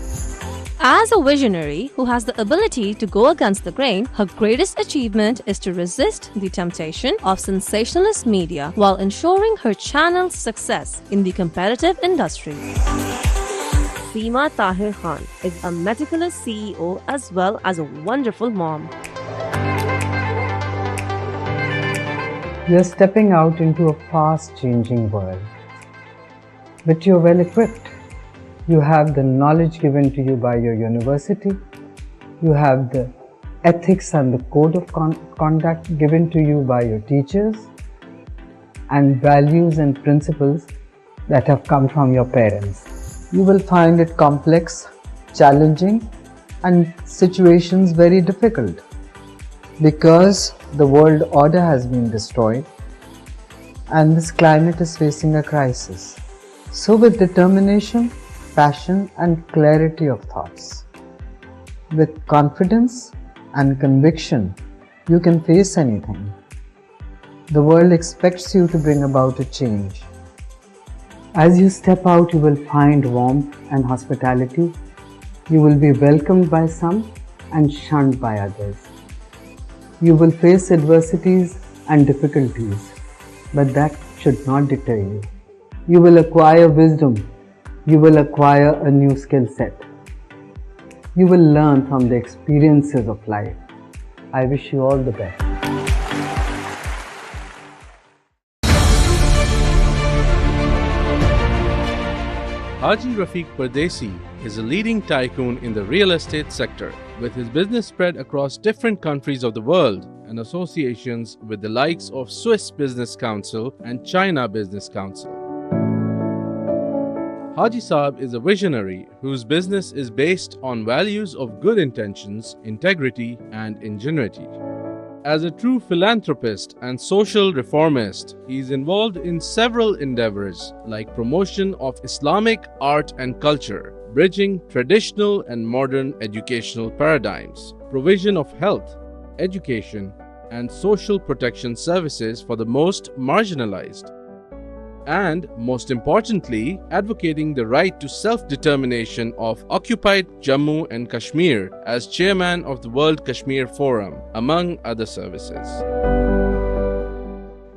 As a visionary who has the ability to go against the grain, her greatest achievement is to resist the temptation of sensationalist media while ensuring her channel's success in the competitive industry. Seema Tahir Khan is a meticulous CEO as well as a wonderful mom. You're stepping out into a fast-changing world, but you're well equipped. You have the knowledge given to you by your university. You have the ethics and the code of conduct given to you by your teachers, and values and principles that have come from your parents. You will find it complex, challenging, and situations very difficult, because the world order has been destroyed and this climate is facing a crisis. So with determination, passion and clarity of thoughts, with confidence and conviction, you can face anything. The world expects you to bring about a change. As you step out, you will find warmth and hospitality. You will be welcomed by some and shunned by others. You will face adversities and difficulties, but that should not deter you. You will acquire wisdom. You will acquire a new skill set. You will learn from the experiences of life. I wish you all the best. Haji Rafiq Pardesi is a leading tycoon in the real estate sector, with his business spread across different countries of the world and associations with the likes of Swiss Business Council and China Business Council. Haji Saab is a visionary whose business is based on values of good intentions, integrity, and ingenuity. As a true philanthropist and social reformist, he is involved in several endeavors like promotion of Islamic art and culture, bridging traditional and modern educational paradigms, provision of health, education, and social protection services for the most marginalized, and most importantly, advocating the right to self-determination of occupied Jammu and Kashmir as chairman of the World Kashmir Forum, among other services.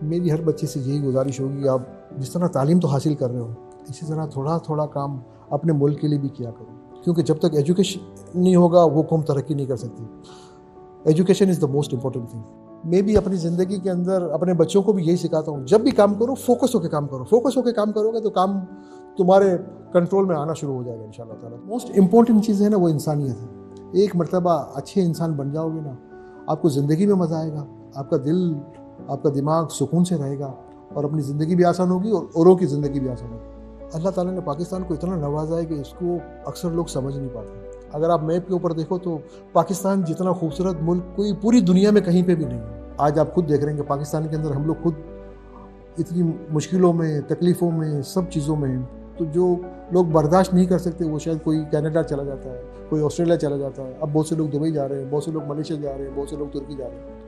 मेरी हर बच्चे से यही गुजारिश होगी, आप जिस तरह तालीम तो हासिल कर रहे हो, इसी तरह थोड़ा थोड़ा काम अपने मुल्क के लिए भी किया करो, क्योंकि जब तक एजुकेशन नहीं होगा वो कौम तरक्की नहीं कर सकती. Education is the most important thing. मैं भी अपनी ज़िंदगी के अंदर अपने बच्चों को भी यही सिखाता हूँ, जब भी काम करो फोकस होकर काम करो. फोकस होकर काम करोगे तो काम तुम्हारे कंट्रोल में आना शुरू हो जाएगा इंशाल्लाह ताला. मोस्ट इम्पोर्टेंट चीज़ है ना, वो इंसानियत है. एक मरतबा अच्छे इंसान बन जाओगे ना, आपको ज़िंदगी में मज़ा आएगा, आपका दिल आपका दिमाग सुकून से रहेगा और अपनी ज़िंदगी भी आसान होगी और औरों की ज़िंदगी भी आसान होगी. अल्लाह ताला ने पाकिस्तान को इतना नवाजा है कि इसको अक्सर लोग समझ नहीं पाते. अगर आप मैप के ऊपर देखो तो पाकिस्तान जितना खूबसूरत मुल्क कोई पूरी दुनिया में कहीं पे भी नहीं है. आज आप खुद देख रहे हैं कि पाकिस्तान के अंदर हम लोग खुद इतनी मुश्किलों में, तकलीफ़ों में, सब चीज़ों में, तो जो लोग बर्दाश्त नहीं कर सकते वो शायद कोई कनाडा चला जाता है, कोई ऑस्ट्रेलिया चला जाता है. अब बहुत से लोग दुबई जा रहे हैं, बहुत से लोग मलेशिया जा रहे हैं, बहुत से लोग तुर्की जा रहे हैं.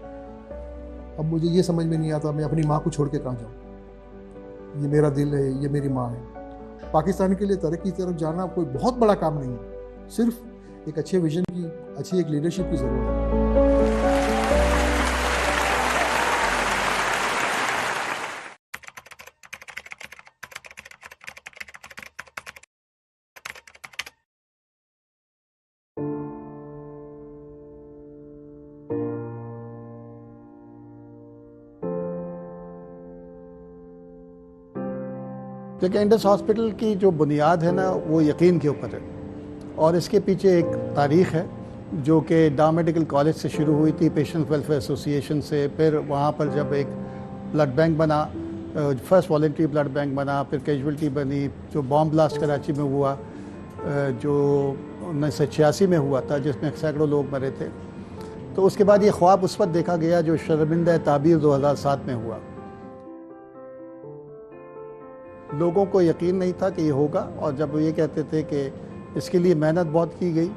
अब मुझे ये समझ में नहीं आता मैं अपनी माँ को छोड़ के कहाँ जाऊँ। ये मेरा दिल है, ये मेरी माँ है। पाकिस्तान के लिए तरक्की की तरफ जाना कोई बहुत बड़ा काम नहीं है, सिर्फ एक अच्छे विजन की, अच्छी एक लीडरशिप की ज़रूरत है। देखिए, इंडस हॉस्पिटल की जो बुनियाद है ना, वो यकीन के ऊपर है और इसके पीछे एक तारीख़ है जो कि डा मेडिकल कॉलेज से शुरू हुई थी, पेशेंट वेलफेयर एसोसिएशन से। फिर वहाँ पर जब एक ब्लड बैंक बना, फर्स्ट वॉलंटरी ब्लड बैंक बना, फिर कैजुअल्टी बनी, जो बॉम्ब ब्लास्ट कराची में हुआ जो 1986 में हुआ था, जिसमें सैकड़ों लोग मरे थे। तो उसके बाद ये ख्वाब उस वक्त देखा गया जो शर्मिंदा ताबीर 2007 में हुआ। लोगों को यकीन नहीं था कि ये होगा, और जब वो ये कहते थे कि इसके लिए मेहनत बहुत की गई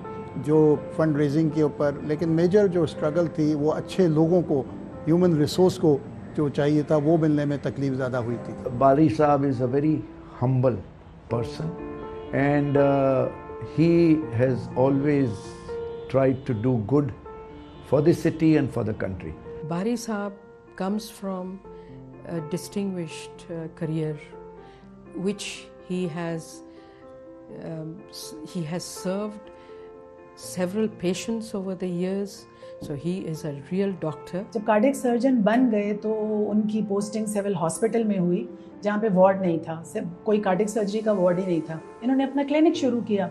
जो फंड रेजिंग के ऊपर, लेकिन मेजर जो स्ट्रगल थी वो अच्छे लोगों को, ह्यूमन रिसोर्स को जो चाहिए था वो मिलने में तकलीफ ज़्यादा हुई थी। बारी साहब is a very humble person and he has always tried to do good for the city and for the country. Bari Saab comes from a distinguished career which he has served several patients over the years, so he is a real doctor. जब cardiac surgeon बन गए तो उनकी posting civil hospital में हुई जहाँ पे ward नहीं था, सिर्फ कोई कार्डियक सर्जरी का वार्ड ही नहीं था। इन्होंने अपना क्लिनिक शुरू किया।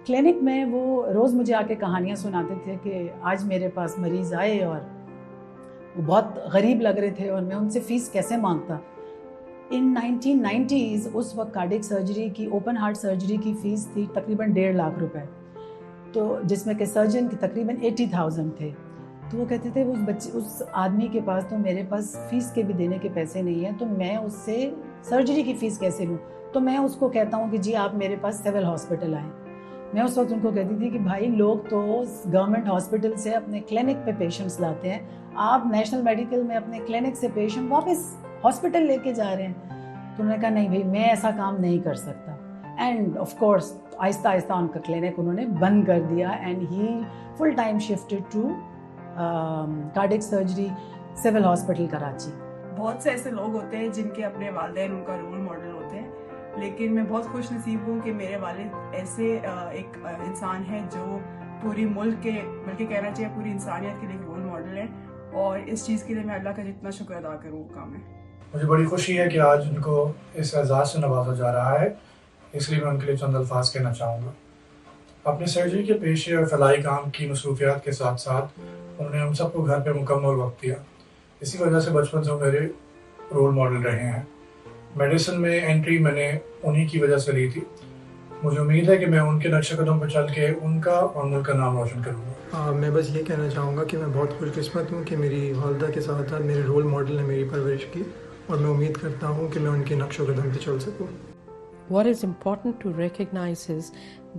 क्लिनिक में वो रोज़ मुझे आके कहानियाँ सुनाते थे कि आज मेरे पास मरीज़ आए और वो बहुत गरीब लग रहे थे और मैं उनसे फ़ीस कैसे मांगता। इन 1990s उस वक्त कार्डियक सर्जरी की, ओपन हार्ट सर्जरी की फ़ीस थी तकरीबन 1.5 लाख रुपए, तो जिसमें कि सर्जन की तकरीबन 80,000 थे। तो वो कहते थे उस आदमी के पास तो मेरे पास फ़ीस के भी देने के पैसे नहीं हैं, तो मैं उससे सर्जरी की फ़ीस कैसे लूँ। तो मैं उसको कहता हूँ कि जी आप मेरे पास सिविल हॉस्पिटल आएँ। मैं उस वक्त उनको कहती थी कि भाई लोग तो गवर्नमेंट हॉस्पिटल से अपने क्लिनिक पे पेशेंट्स लाते हैं, आप नेशनल मेडिकल में अपने क्लिनिक से पेशेंट वापस हॉस्पिटल लेके जा रहे हैं। तो उन्होंने कहा नहीं भाई मैं ऐसा काम नहीं कर सकता। End of course Aahista Aahista उनका क्लिनिक उन्होंने बंद कर दिया and he full time shifted to cardiac surgery civil hospital Karachi. बहुत से ऐसे लोग होते हैं जिनके अपने वालिदैन उनका रोल मॉडल होते हैं, लेकिन मैं बहुत खुश नसीब हूँ कि मेरे वालिद ऐसे एक इंसान है जो पूरी मुल्क के, बल्कि कहना चाहिए पूरी इंसानियत के लिए रोल मॉडल है, और इस चीज़ के लिए मैं अल्लाह का जितना शुक्र अदा करूँ वो काम है। मुझे बड़ी खुशी है कि आज उनको इस एजाज़ से नवाजा जा रहा है, इसलिए मैं उनके लिए चंद अल्फाज कहना चाहूँगा। अपनी सर्जरी के पेशे और फलाई काम की मसरूफियात के साथ साथ उन्होंने हम सबको घर पे मुकम्मल वक्त दिया। इसी वजह से बचपन से मेरे रोल मॉडल रहे हैं। मेडिसिन में एंट्री मैंने उन्हीं की वजह से ली थी। मुझे उम्मीद है कि मैं उनके नक्शे कदम पर चल के उनका और मुल्क का नाम रोशन करूँगा। मैं बस ये कहना चाहूँगा कि मैं बहुत खुशकिस्मत हूँ कि मेरी वालदा के साथ साथ मेरे रोल मॉडल ने मेरी परवरिश की, और मैं उम्मीद करता हूँ कि मैं उनके नक्शे कदम पर चल सकूँ। What is important to recognize is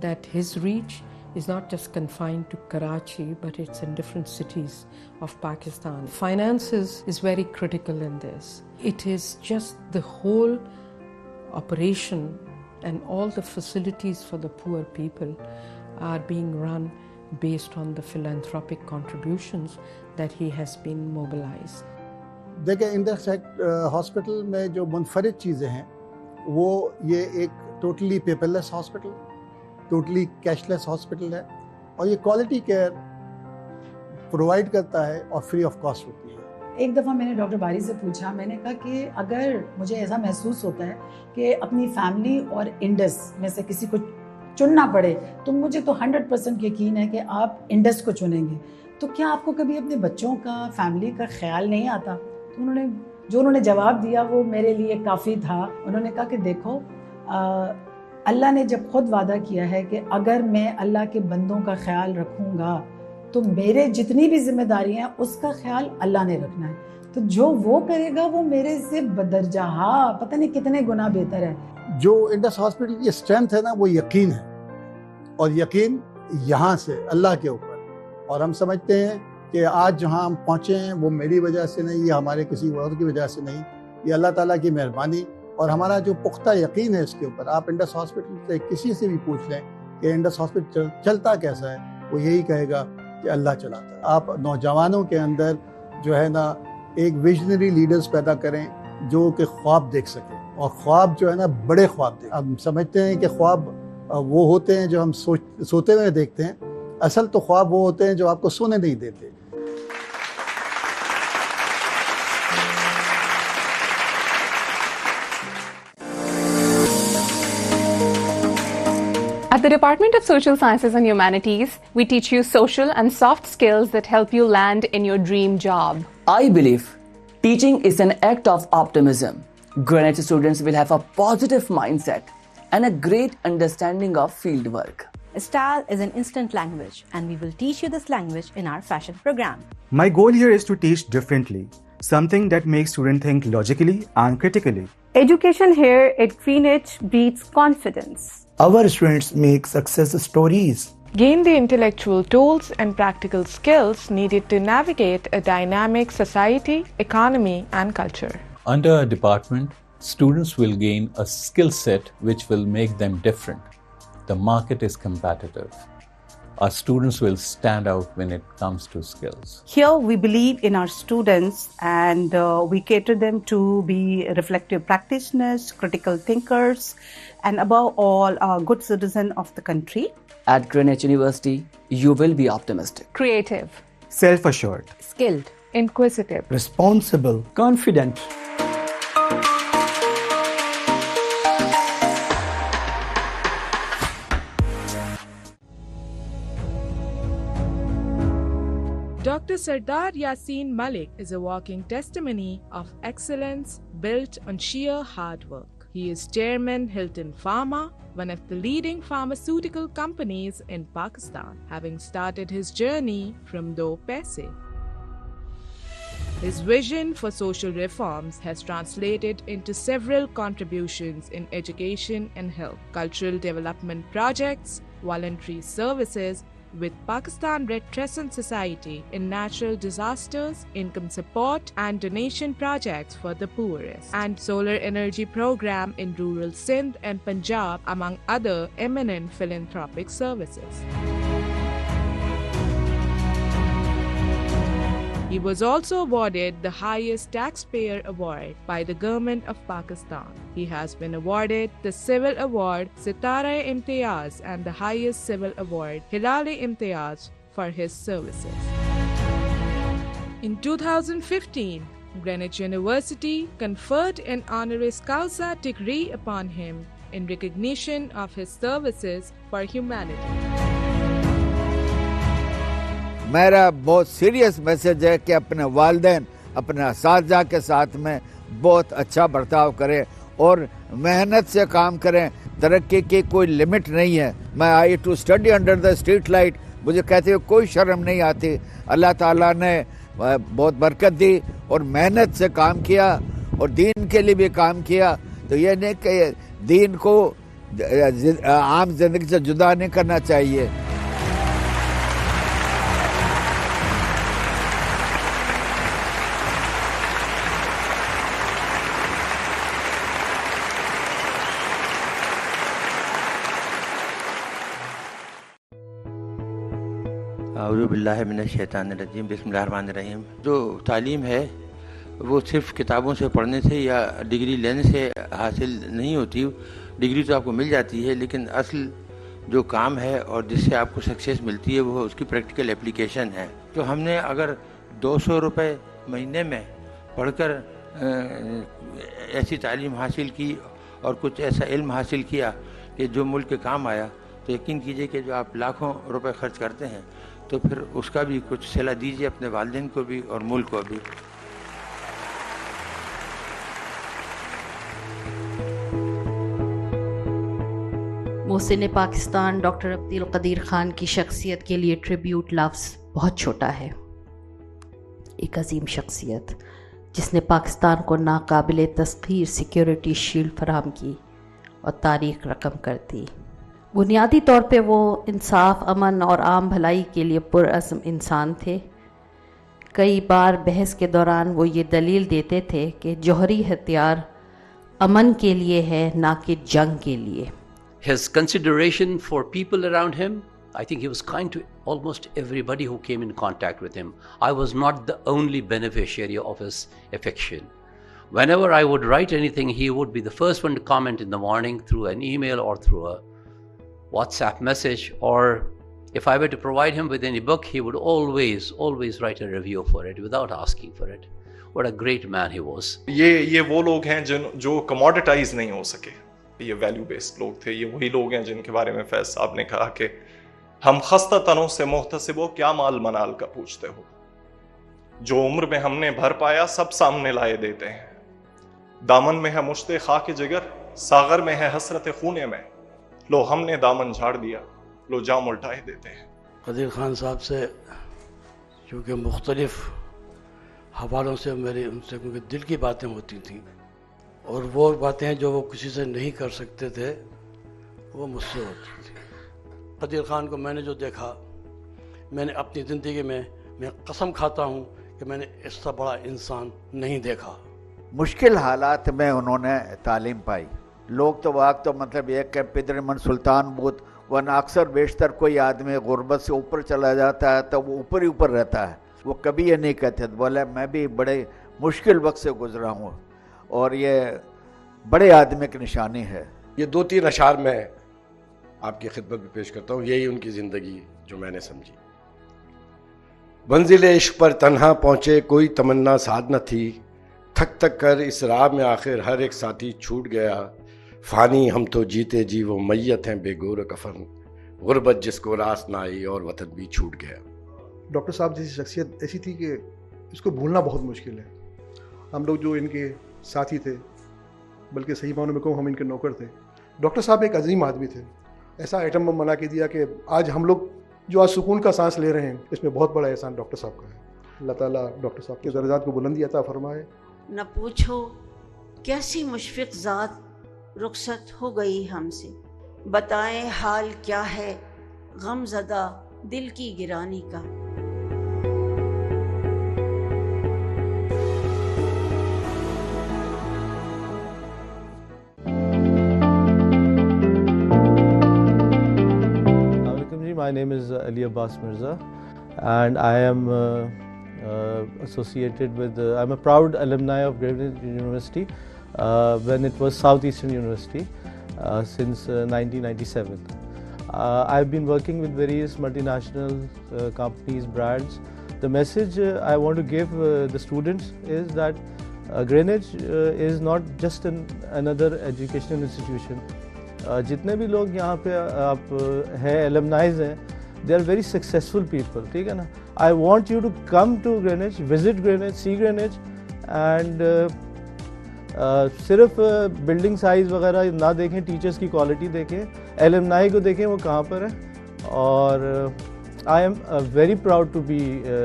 that his reach is not just confined to Karachi, but it's in different cities of Pakistan. Finances is very critical in this. It is just the whole operation and all the facilities for the poor people are being run based on the philanthropic contributions that he has been mobilized. देखिए, Indus hospital में जो मुनफरिद चीज़ें हैं वो ये एक totally paperless hospital, totally cashless hospital है, और ये क्वालिटी केयर प्रोवाइड करता है और फ्री ऑफ कॉस्ट होती है। एक दफ़ा मैंने डॉक्टर बारी से पूछा, मैंने कहा कि अगर मुझे ऐसा महसूस होता है कि अपनी फैमिली और इंडस में से किसी को चुनना पड़े तो मुझे तो 100% यकीन है कि आप इंडस को चुनेंगे, तो क्या आपको कभी अपने बच्चों का, फैमिली का ख्याल नहीं आता? तो उन्होंने जवाब दिया वो मेरे लिए काफ़ी था। उन्होंने कहा कि देखो अल्लाह ने जब खुद वादा किया है कि अगर मैं अल्लाह के बंदों का ख्याल रखूँगा तो मेरे जितनी भी जिम्मेदारी हैं उसका ख्याल अल्लाह ने रखना है, तो जो वो करेगा वो मेरे से बदरजा पता नहीं कितने गुना बेहतर है। जो इंडस हॉस्पिटल की स्ट्रेंथ है ना वो यकीन है, और यकीन यहाँ से अल्लाह के ऊपर, और हम समझते हैं कि आज जहाँ हम पहुँचे हैं वो मेरी वजह से नहीं, ये हमारे किसी और की वजह से नहीं, ये अल्लाह ताला की मेहरबानी और हमारा जो पुख्ता यकीन है इसके ऊपर। आप इंडस हॉस्पिटल से किसी से भी पूछ लें कि इंडस हॉस्पिटल चलता कैसा है, वो यही कहेगा कि अल्लाह चलाता है। आप नौजवानों के अंदर जो है ना एक विजनरी लीडर्स पैदा करें जो कि ख्वाब देख सकें, और ख्वाब जो है ना बड़े ख्वाब दें। हम समझते हैं कि ख्वाब वो होते हैं जो हम सोते हुए देखते हैं, असल तो ख्वाब वो होते हैं जो आपको सोने नहीं देते। At the Department of Social Sciences and Humanities, we teach you social and soft skills that help you land in your dream job. I believe teaching is an act of optimism. Greenwich students will have a positive mindset and a great understanding of field work. Style is an instant language, and we will teach you this language in our fashion program. My goal here is to teach differently, something that makes students think logically and critically. Education here at Greenwich breeds confidence. Our students make success stories. Gain the intellectual tools and practical skills needed to navigate a dynamic society, economy, and culture. Under our department, students will gain a skill set which will make them different. The market is competitive. Our students will stand out when it comes to skills. Here we believe in our students, and we cater them to be reflective practitioners, critical thinkers, and above all, good citizens of the country. At Greenwich University, you will be optimistic, creative, self-assured, skilled, inquisitive, responsible, confident. Dr. Sardar Yasin Malik is a walking testimony of excellence built on sheer hard work. He is Chairman Hilton Pharma, one of the leading pharmaceutical companies in Pakistan, having started his journey from do paise. His vision for social reforms has translated into several contributions in education and health, cultural development projects, voluntary services with Pakistan Red Crescent Society in natural disasters, income support and donation projects for the poorest, and solar energy program in rural Sindh and Punjab, among other eminent philanthropic services. He was also awarded the highest taxpayer award by the government of Pakistan. He has been awarded the Civil Award Sitara-e-Imtiyaz and the highest civil award Hilal-e-Imtiyaz for his services. In 2015, Greenwich University conferred an honoris causa degree upon him in recognition of his services for humanity. मेरा बहुत serious message है कि अपने वालिदैन अपने असातिज़ा के साथ में बहुत अच्छा बर्ताव करें और मेहनत से काम करें। तरक्की की कोई लिमिट नहीं है। मैं I to study under the street light, मुझे कहते हुए कोई शर्म नहीं आती। अल्लाह ताला ने बहुत बरकत दी और मेहनत से काम किया और दीन के लिए भी काम किया। तो ये नहीं कि दीन को आम जिंदगी से जुदा नहीं करना चाहिए। बिस्मिल्लाहिर्रहमानिर्रहीम, बिस्मिल्लाहिर्रहमानिर्रहीम। जो तालीम है वो सिर्फ किताबों से पढ़ने से या डिग्री लेने से हासिल नहीं होती। डिग्री तो आपको मिल जाती है, लेकिन असल जो काम है और जिससे आपको सक्सेस मिलती है वो उसकी प्रैक्टिकल एप्लीकेशन है। तो हमने अगर 200 रुपये महीने में पढ़कर ऐसी तालीम हासिल की और कुछ ऐसा इल्म हासिल किया कि जो मुल्क के काम आया, तो यकीन कीजिए कि जो आप लाखों रुपए खर्च करते हैं तो फिर उसका भी कुछ सिला दीजिए अपने वालिदैन को भी और मुल्क को भी। मोहसिन पाकिस्तान डॉक्टर अब्दुल कदीर खान की शख्सियत के लिए ट्रिब्यूट लफ्ज़ बहुत छोटा है। एक अजीम शख्सियत जिसने पाकिस्तान को नाकाबिले तस्खीर सिक्योरिटी शील्ड फराहम की और तारीख रकम कर दी। बुनियादी तौर पे वो इंसाफ, अमन और आम भलाई के लिए पुरअज़्म इंसान थे। कई बार बहस के दौरान वो ये दलील देते थे कि जौहरी हथियार अमन के लिए है, ना कि जंग के लिए. His consideration for people around him, I think he was kind to almost everybody who came in contact with him. I was not the only beneficiary of his affection. Whenever I would write anything, he would be the first one to comment in the morning through an email or through a WhatsApp message, or if I were to provide him with any book, he would always write a review for it without asking for it. What a great man he was. ये वो लोग हैं जो commoditise नहीं हो सके. ये value based लोग थे. ये वही लोग हैं जिनके बारे में फैज साहब ने कहा कि हम खस्ता तनों से मोहतसिबो क्या माल मनाल का पूछते हो. जो उम्र में हमने भर पाया सब सामने लाए देते हैं. दामन में है मुश्ते खाके जिगर, सागर में है हसरत खूने में. लो हमने दामन झाड़ दिया, लो जाम उल्टाए देते हैं. कदीर खान साहब से क्योंकि मुख्तलिफ हवालों से मेरी उनसे क्योंकि दिल की बातें होती थी, और वो बातें जो वो किसी से नहीं कर सकते थे वो मुझसे होती थी. कदीर खान को मैंने जो देखा, मैंने अपनी ज़िंदगी में, मैं कसम खाता हूँ कि मैंने इससे बड़ा इंसान नहीं देखा. मुश्किल हालात में उन्होंने तालीम पाई. लोग तो वाक़ तो मतलब ये कि पिदरमन सुल्तान बूत वरना अक्सर बेशतर कोई आदमी गुर्बत से ऊपर चला जाता है तो वो ऊपर ही ऊपर रहता है. वो कभी ये नहीं कहते. बोले मैं भी बड़े मुश्किल वक्त से गुजरा हूँ, और ये बड़े आदमी की निशानी है. ये 2-3 अशार मैं आपकी खिदमत में पेश करता हूँ. यही उनकी ज़िंदगी जो मैंने समझी. मंजिल इश्क पर तन्हा पहुँचे कोई तमन्ना साध न थी, थक थक कर इस राह में आखिर हर एक साथी छूट गया. फ़ानी हम तो जीते जी वो मैयत हैं बेगोर कफन, गुर्बत जिसको रास ना आई और वतन भी छूट गया. डॉक्टर साहब जैसी शख्सियत ऐसी थी कि इसको भूलना बहुत मुश्किल है. हम लोग जो इनके साथी थे, बल्कि सही मानों में कहूँ हम इनके नौकर थे. डॉक्टर साहब एक अजीम आदमी थे. ऐसा आइटम बम बना के दिया कि आज हम लोग जो आज सुकून का सांस ले रहे हैं, इसमें बहुत बड़ा एहसान डॉक्टर साहब का है. अल्लाह ताला डॉक्टर साहब के दर्जात को बुलंदी अता फरमाए. न पूछो कैसी मुशफ़िक़ ज़ात रुखसत हो गई हमसे, बताएं हाल क्या है गमज़दा दिल की गिरानी का. My name is Ali Abbas Mirza, and I am associated with, I'm a proud alumni of Greenwich University when it was Southeastern University since 1997. I've been working with various multinational companies, brands. The message I want to give the students is that Greenwich is not just another educational institution. जितने भी लोग यहाँ पे आप हैं alumnis हैं, they are very successful people. ठीक है ना. I want you to come to Greenwich, visit Greenwich, see Greenwich, and सिर्फ बिल्डिंग साइज़ वगैरह ना देखें, टीचर्स की क्वालिटी देखें, एलमनाई को देखें वो कहाँ पर है. और I am very proud to be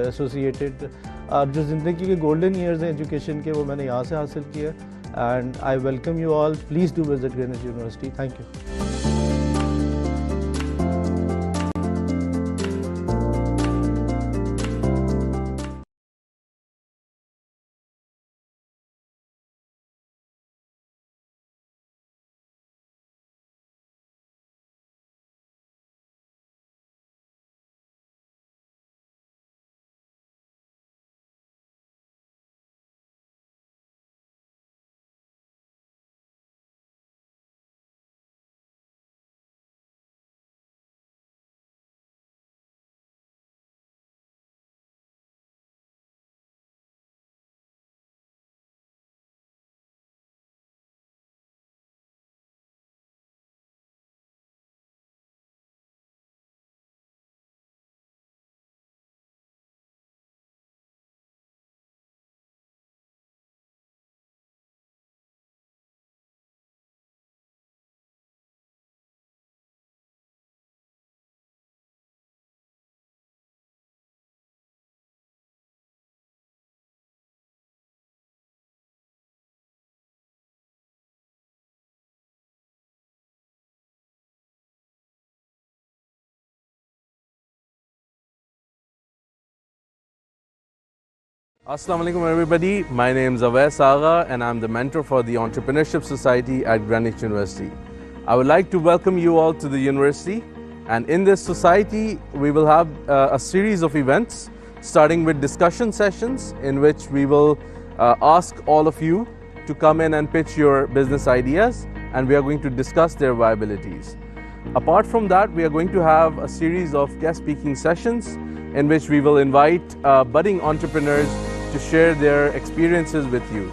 associated. और जो ज़िंदगी के गोल्डन ईयर्स हैं एजुकेशन के, वो मैंने यहाँ से हासिल किया. And I welcome you all. Please do visit Greenwich University. Thank you. Assalamu alaikum everybody, my name is Awais Agha and I'm the mentor for the Entrepreneurship Society at Greenwich University. I would like to welcome you all to the university, and in this society we will have a series of events starting with discussion sessions in which we will ask all of you to come in and pitch your business ideas, and we are going to discuss their viabilities. Apart from that, we are going to have a series of guest speaking sessions in which we will invite budding entrepreneurs to share their experiences with you.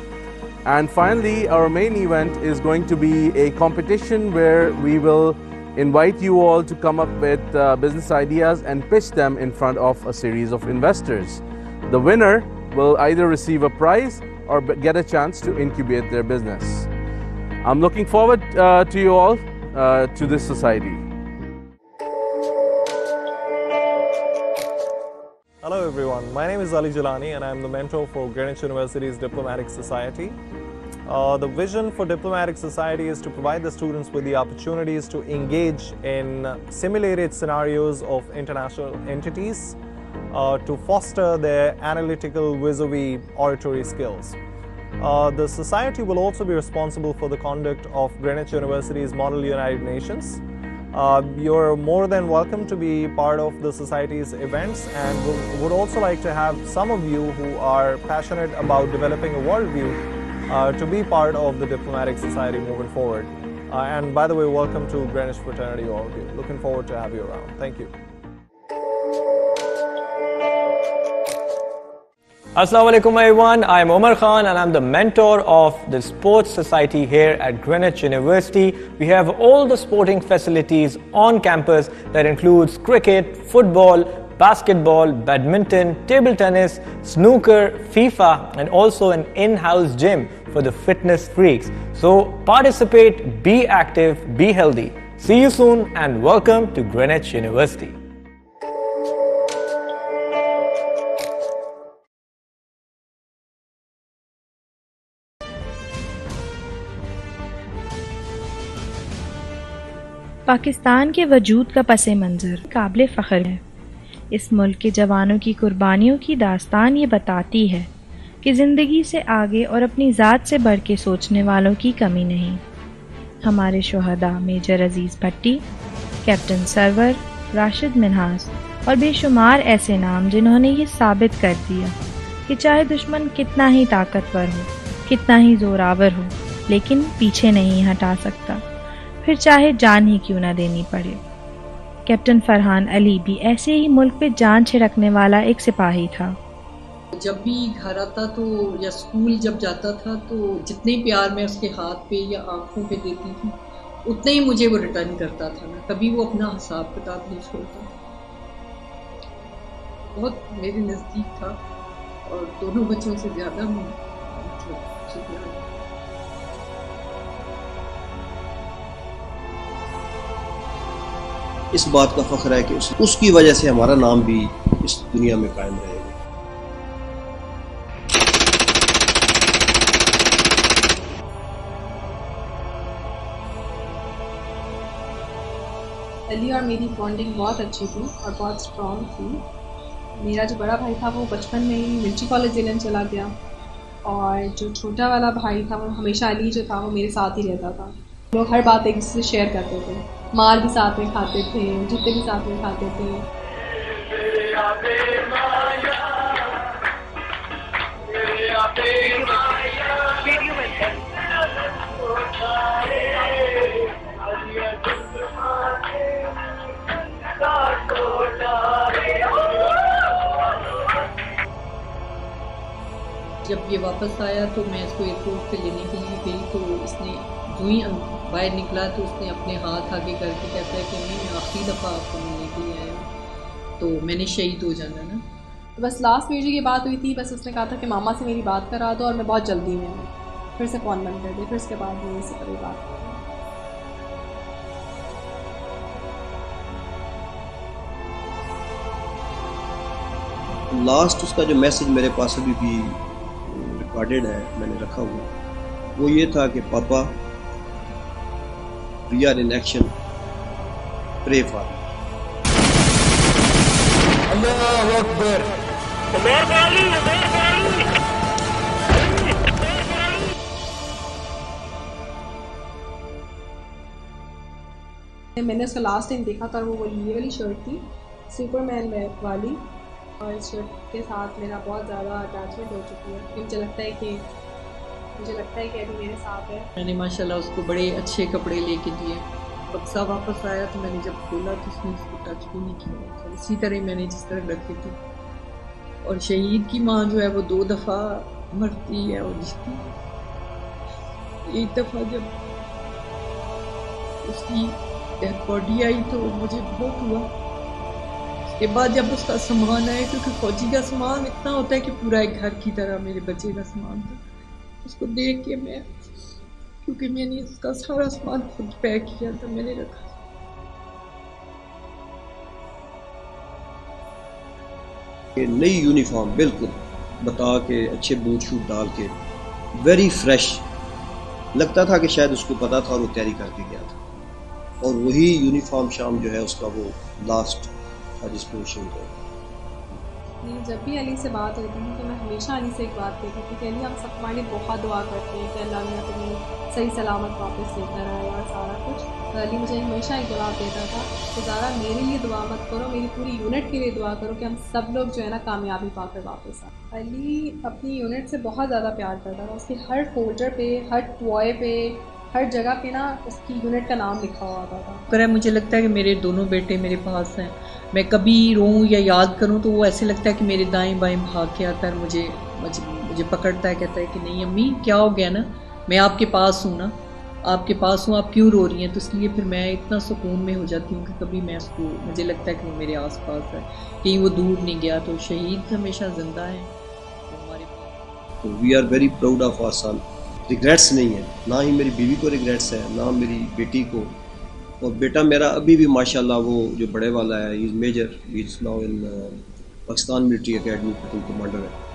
And finally, our main event is going to be a competition where we will invite you all to come up with business ideas and pitch them in front of a series of investors. The winner will either receive a prize or get a chance to incubate their business. I'm looking forward to you all to this society. Hello everyone, my name is Ali Jalani and I am the mentor for Greenwich University's Diplomatic Society. The vision for Diplomatic Society is to provide the students with the opportunities to engage in simulated scenarios of international entities to foster their analytical vis-a-vis oratory skills. The Society will also be responsible for the conduct of Greenwich University's Model United Nations. You're more than welcome to be part of the Society's events, and would also like to have some of you who are passionate about developing a worldview to be part of the Diplomatic Society moving forward. And by the way, welcome to Greenwich Fraternity, all of you. Looking forward to have you around. Thank you. Assalamu alaikum everyone, I'm Omar Khan and I'm the mentor of the Sports Society here at Greenwich University. We have all the sporting facilities on campus that includes cricket, football, basketball, badminton, table tennis, snooker, FIFA, and also an in-house gym for the fitness freaks. So participate, be active, be healthy. See you soon and welcome to Greenwich University. Pakistan के वजूद का पस मंज़र काबिल फ़ख्र है। इस मुल्क के जवानों की कुर्बानियों की दास्तान ये बताती है कि ज़िंदगी से आगे और अपनी ज़ात से बढ़ के सोचने वालों की कमी नहीं। हमारे शुहदा मेजर अजीज़ भट्टी, कैप्टन सरवर, राशिद मिन्हास और बेशुमार ऐसे नाम जिन्होंने ये साबित कर दिया कि चाहे दुश्मन कितना ही ताकतवर हो, कितना ही ज़ोरावर हो, लेकिन पीछे नहीं हटा सकता, फिर चाहे जान ही क्यों ना देनी पड़े। कैप्टन फरहान अली भी ऐसे ही मुल्क पे जान छिड़कने वाला एक सिपाही था। जब भी घर आता तो या स्कूल जब जाता था तो जितने प्यार मैं उसके हाथ पे या आँखों पे देती थी उतने ही मुझे वो रिटर्न करता था ना, कभी वो अपना हिसाब किताब नहीं छोड़ता था। बहुत मेरे नज़दीक था और दोनों बच्चों से ज़्यादा शुक्रिया। इस बात का फख्र है कि उसकी वजह से हमारा नाम भी इस दुनिया में कायम रहेगा। अली और मेरी बॉन्डिंग बहुत अच्छी थी और बहुत स्ट्रॉन्ग थी। मेरा जो बड़ा भाई था वो बचपन में ही मिलिट्री कॉलेज जेलन चला गया और जो छोटा वाला भाई था वो हमेशा अली जो था वो मेरे साथ ही रहता था। लोग हर बात एक दूसरे से शेयर करते थे, मार भी साथ में खाते थे, जूते भी साथ में खाते थे। जब ये वापस आया तो मैं इसको एयरपोर्ट पे लेने के लिए गई तो इसने जो ही बाहर निकला तो उसने अपने हाथ आगे करके कहता है कि मैं आखिरी दफ़ा आपको मिलने के लिए आया, तो मैंने शहीद हो जाना ना। तो बस लास्ट में ये बात हुई थी, बस उसने कहा था कि मामा से मेरी बात करा दो और मैं बहुत जल्दी में हूँ। फिर से फ़ोन बंद कर दे, फिर उसके बाद मेरे से कभी बात लास्ट उसका जो मैसेज मेरे पास अभी भी रिकॉर्डेड है, मैंने रखा हुआ, वो ये था कि पापा we are in action, pray for me. अल्लाहू अकबर। मैंने उसका लास्ट टाइम देखा था, वो ये वाली शर्ट थी, सुपरमैन वाली, और इस शर्ट के साथ मेरा बहुत ज़्यादा अटैचमेंट हो चुकी है, क्योंकि मुझे लगता है कि अभी मेरे साथ है। मैंने माशाल्लाह उसको बड़े अच्छे कपड़े लेके दिए। बक्सा वापस आया तो मैंने जब खोला तो उसने उसको टच भी नहीं किया, तो इसी तरह मैंने जिस तरह रखी थी। और शहीद की माँ जो है वो 2 दफ़ा मरती है और जिसकी एक दफ़ा जब उसकी डेड बॉडी आई तो मुझे बहुत हुआ। उसके बाद जब उसका सामान आया, क्योंकि फौजी का सामान इतना होता है कि पूरा एक घर की तरह मेरे बच्चे का सामान था, उसको देख के मैं, क्योंकि मैंने उसका सारा सामान खुद पैक किया था, मैंने रखा। नई यूनिफॉर्म बिल्कुल बता के, अच्छे बूट शूट डाल के, वेरी फ्रेश लगता था कि शायद उसको पता था और वो तैयारी करके गया था। और वही यूनिफॉर्म शाम जो है उसका वो लास्ट था जिसमें वो शहीद हो गया। जब भी अली से बात होती थी तो मैं हमेशा अली से एक बात कहती थी कि अली, हम सब तुम्हारे लिए बहुत दुआ करते हैं कि अल्लाह ने तुम्हें सही सलामत वापस लेकर आए और सारा कुछ। तो अली मुझे हमेशा एक जवाब देता था कि ज़रा मेरे लिए दुआ मत करो, मेरी पूरी यूनिट के लिए दुआ करो कि हम सब लोग जो है ना कामयाबी पाकर वापस आए। अली अपनी यूनिट से बहुत ज़्यादा प्यार करता था, उसके हर फोल्डर पे, हर टॉय पे, हर जगह पे ना उसकी यूनिट का नाम लिखा हुआ था। पर मुझे लगता है कि मेरे दोनों बेटे मेरे पास हैं, मैं कभी रोऊं या याद करूं तो वो ऐसे लगता है कि मेरे दाएं बाएं भाग के आता है, मुझे पकड़ता है, कहता है कि नहीं अम्मी क्या हो गया ना, मैं आपके पास हूँ ना, आपके पास हूँ, आप क्यों रो रही हैं। तो इसलिए फिर मैं इतना सुकून में हो जाती हूँ कि कभी मैं उसको, मुझे लगता है कि वो मेरे आस पास है, कहीं वो दूर नहीं गया। तो शहीद हमेशा जिंदा है हमारे पास। तो we are very proud of our son. Regrets नहीं है, ना ही मेरी बीवी को रिग्रेट्स है, ना मेरी बेटी को। और बेटा मेरा अभी भी माशाल्लाह वो जो बड़े वाला है, he is major, he is now in Pakistan military academy, platoon commander है।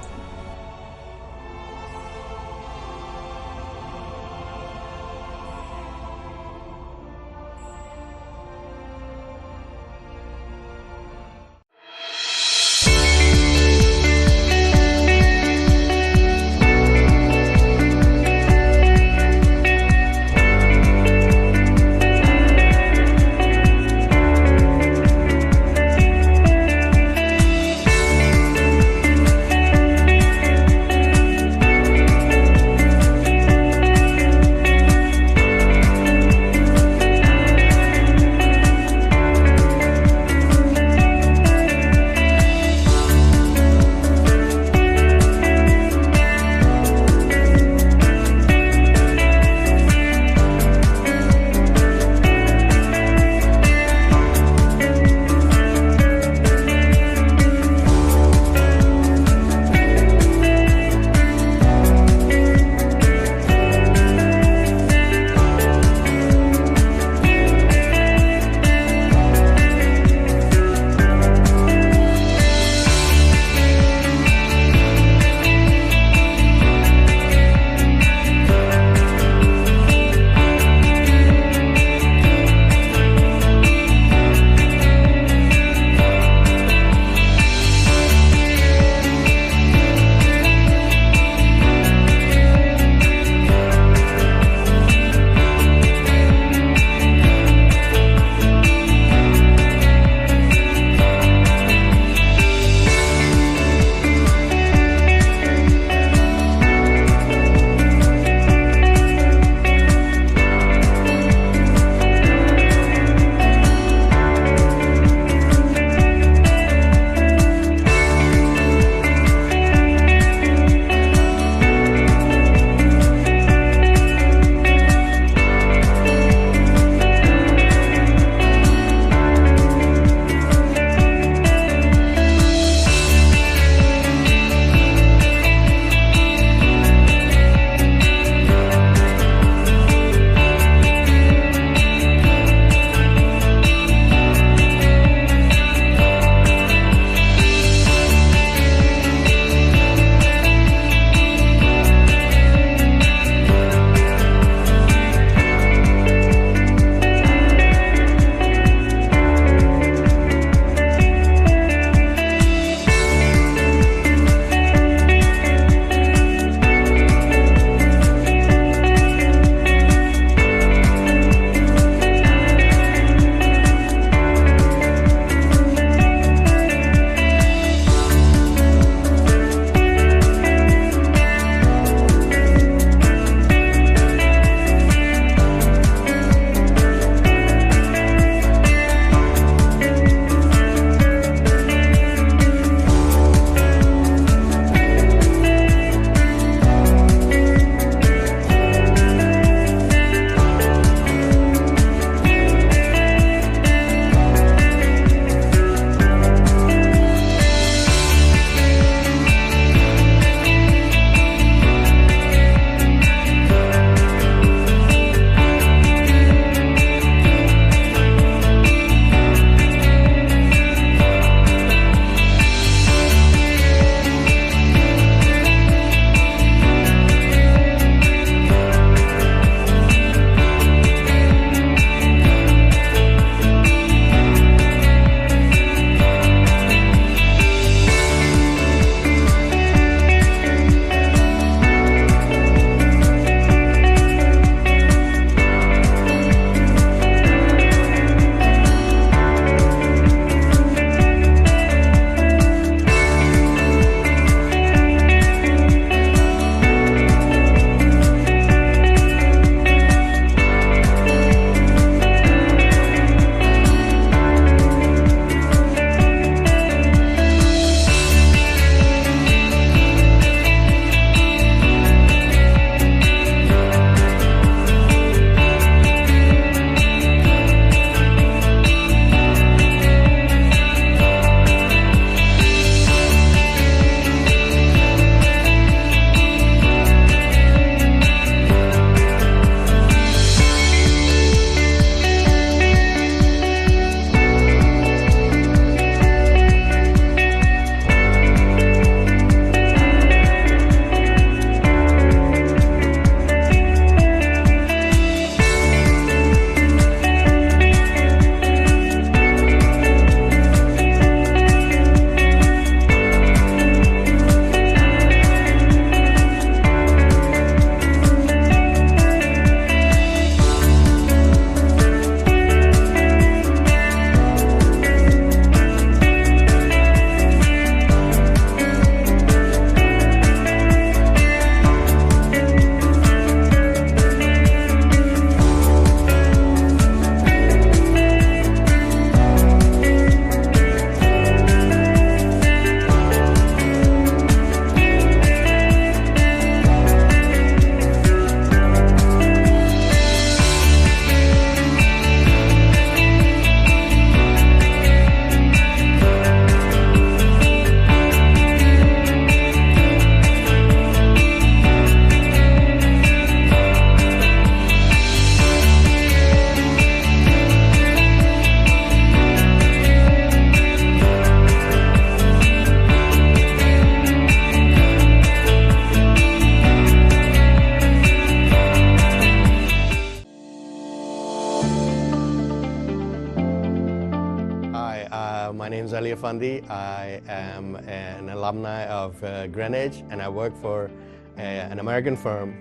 name is Ali Afandi. I am an alumni of Greenwich, and I work for an American firm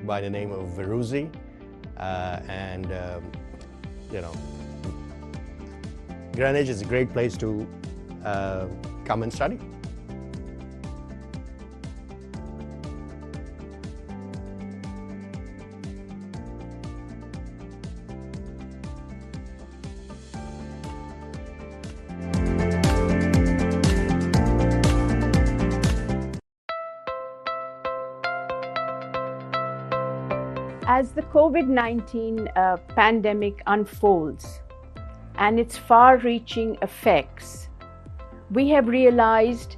by the name of Veruzzi. You know, Greenwich is a great place to come and study. As the COVID-19 pandemic unfolds and its far-reaching effects, we have realized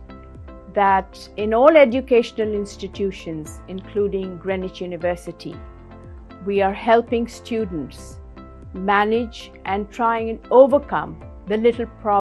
that in all educational institutions, including Greenwich University, we are helping students manage and try and overcome the little problems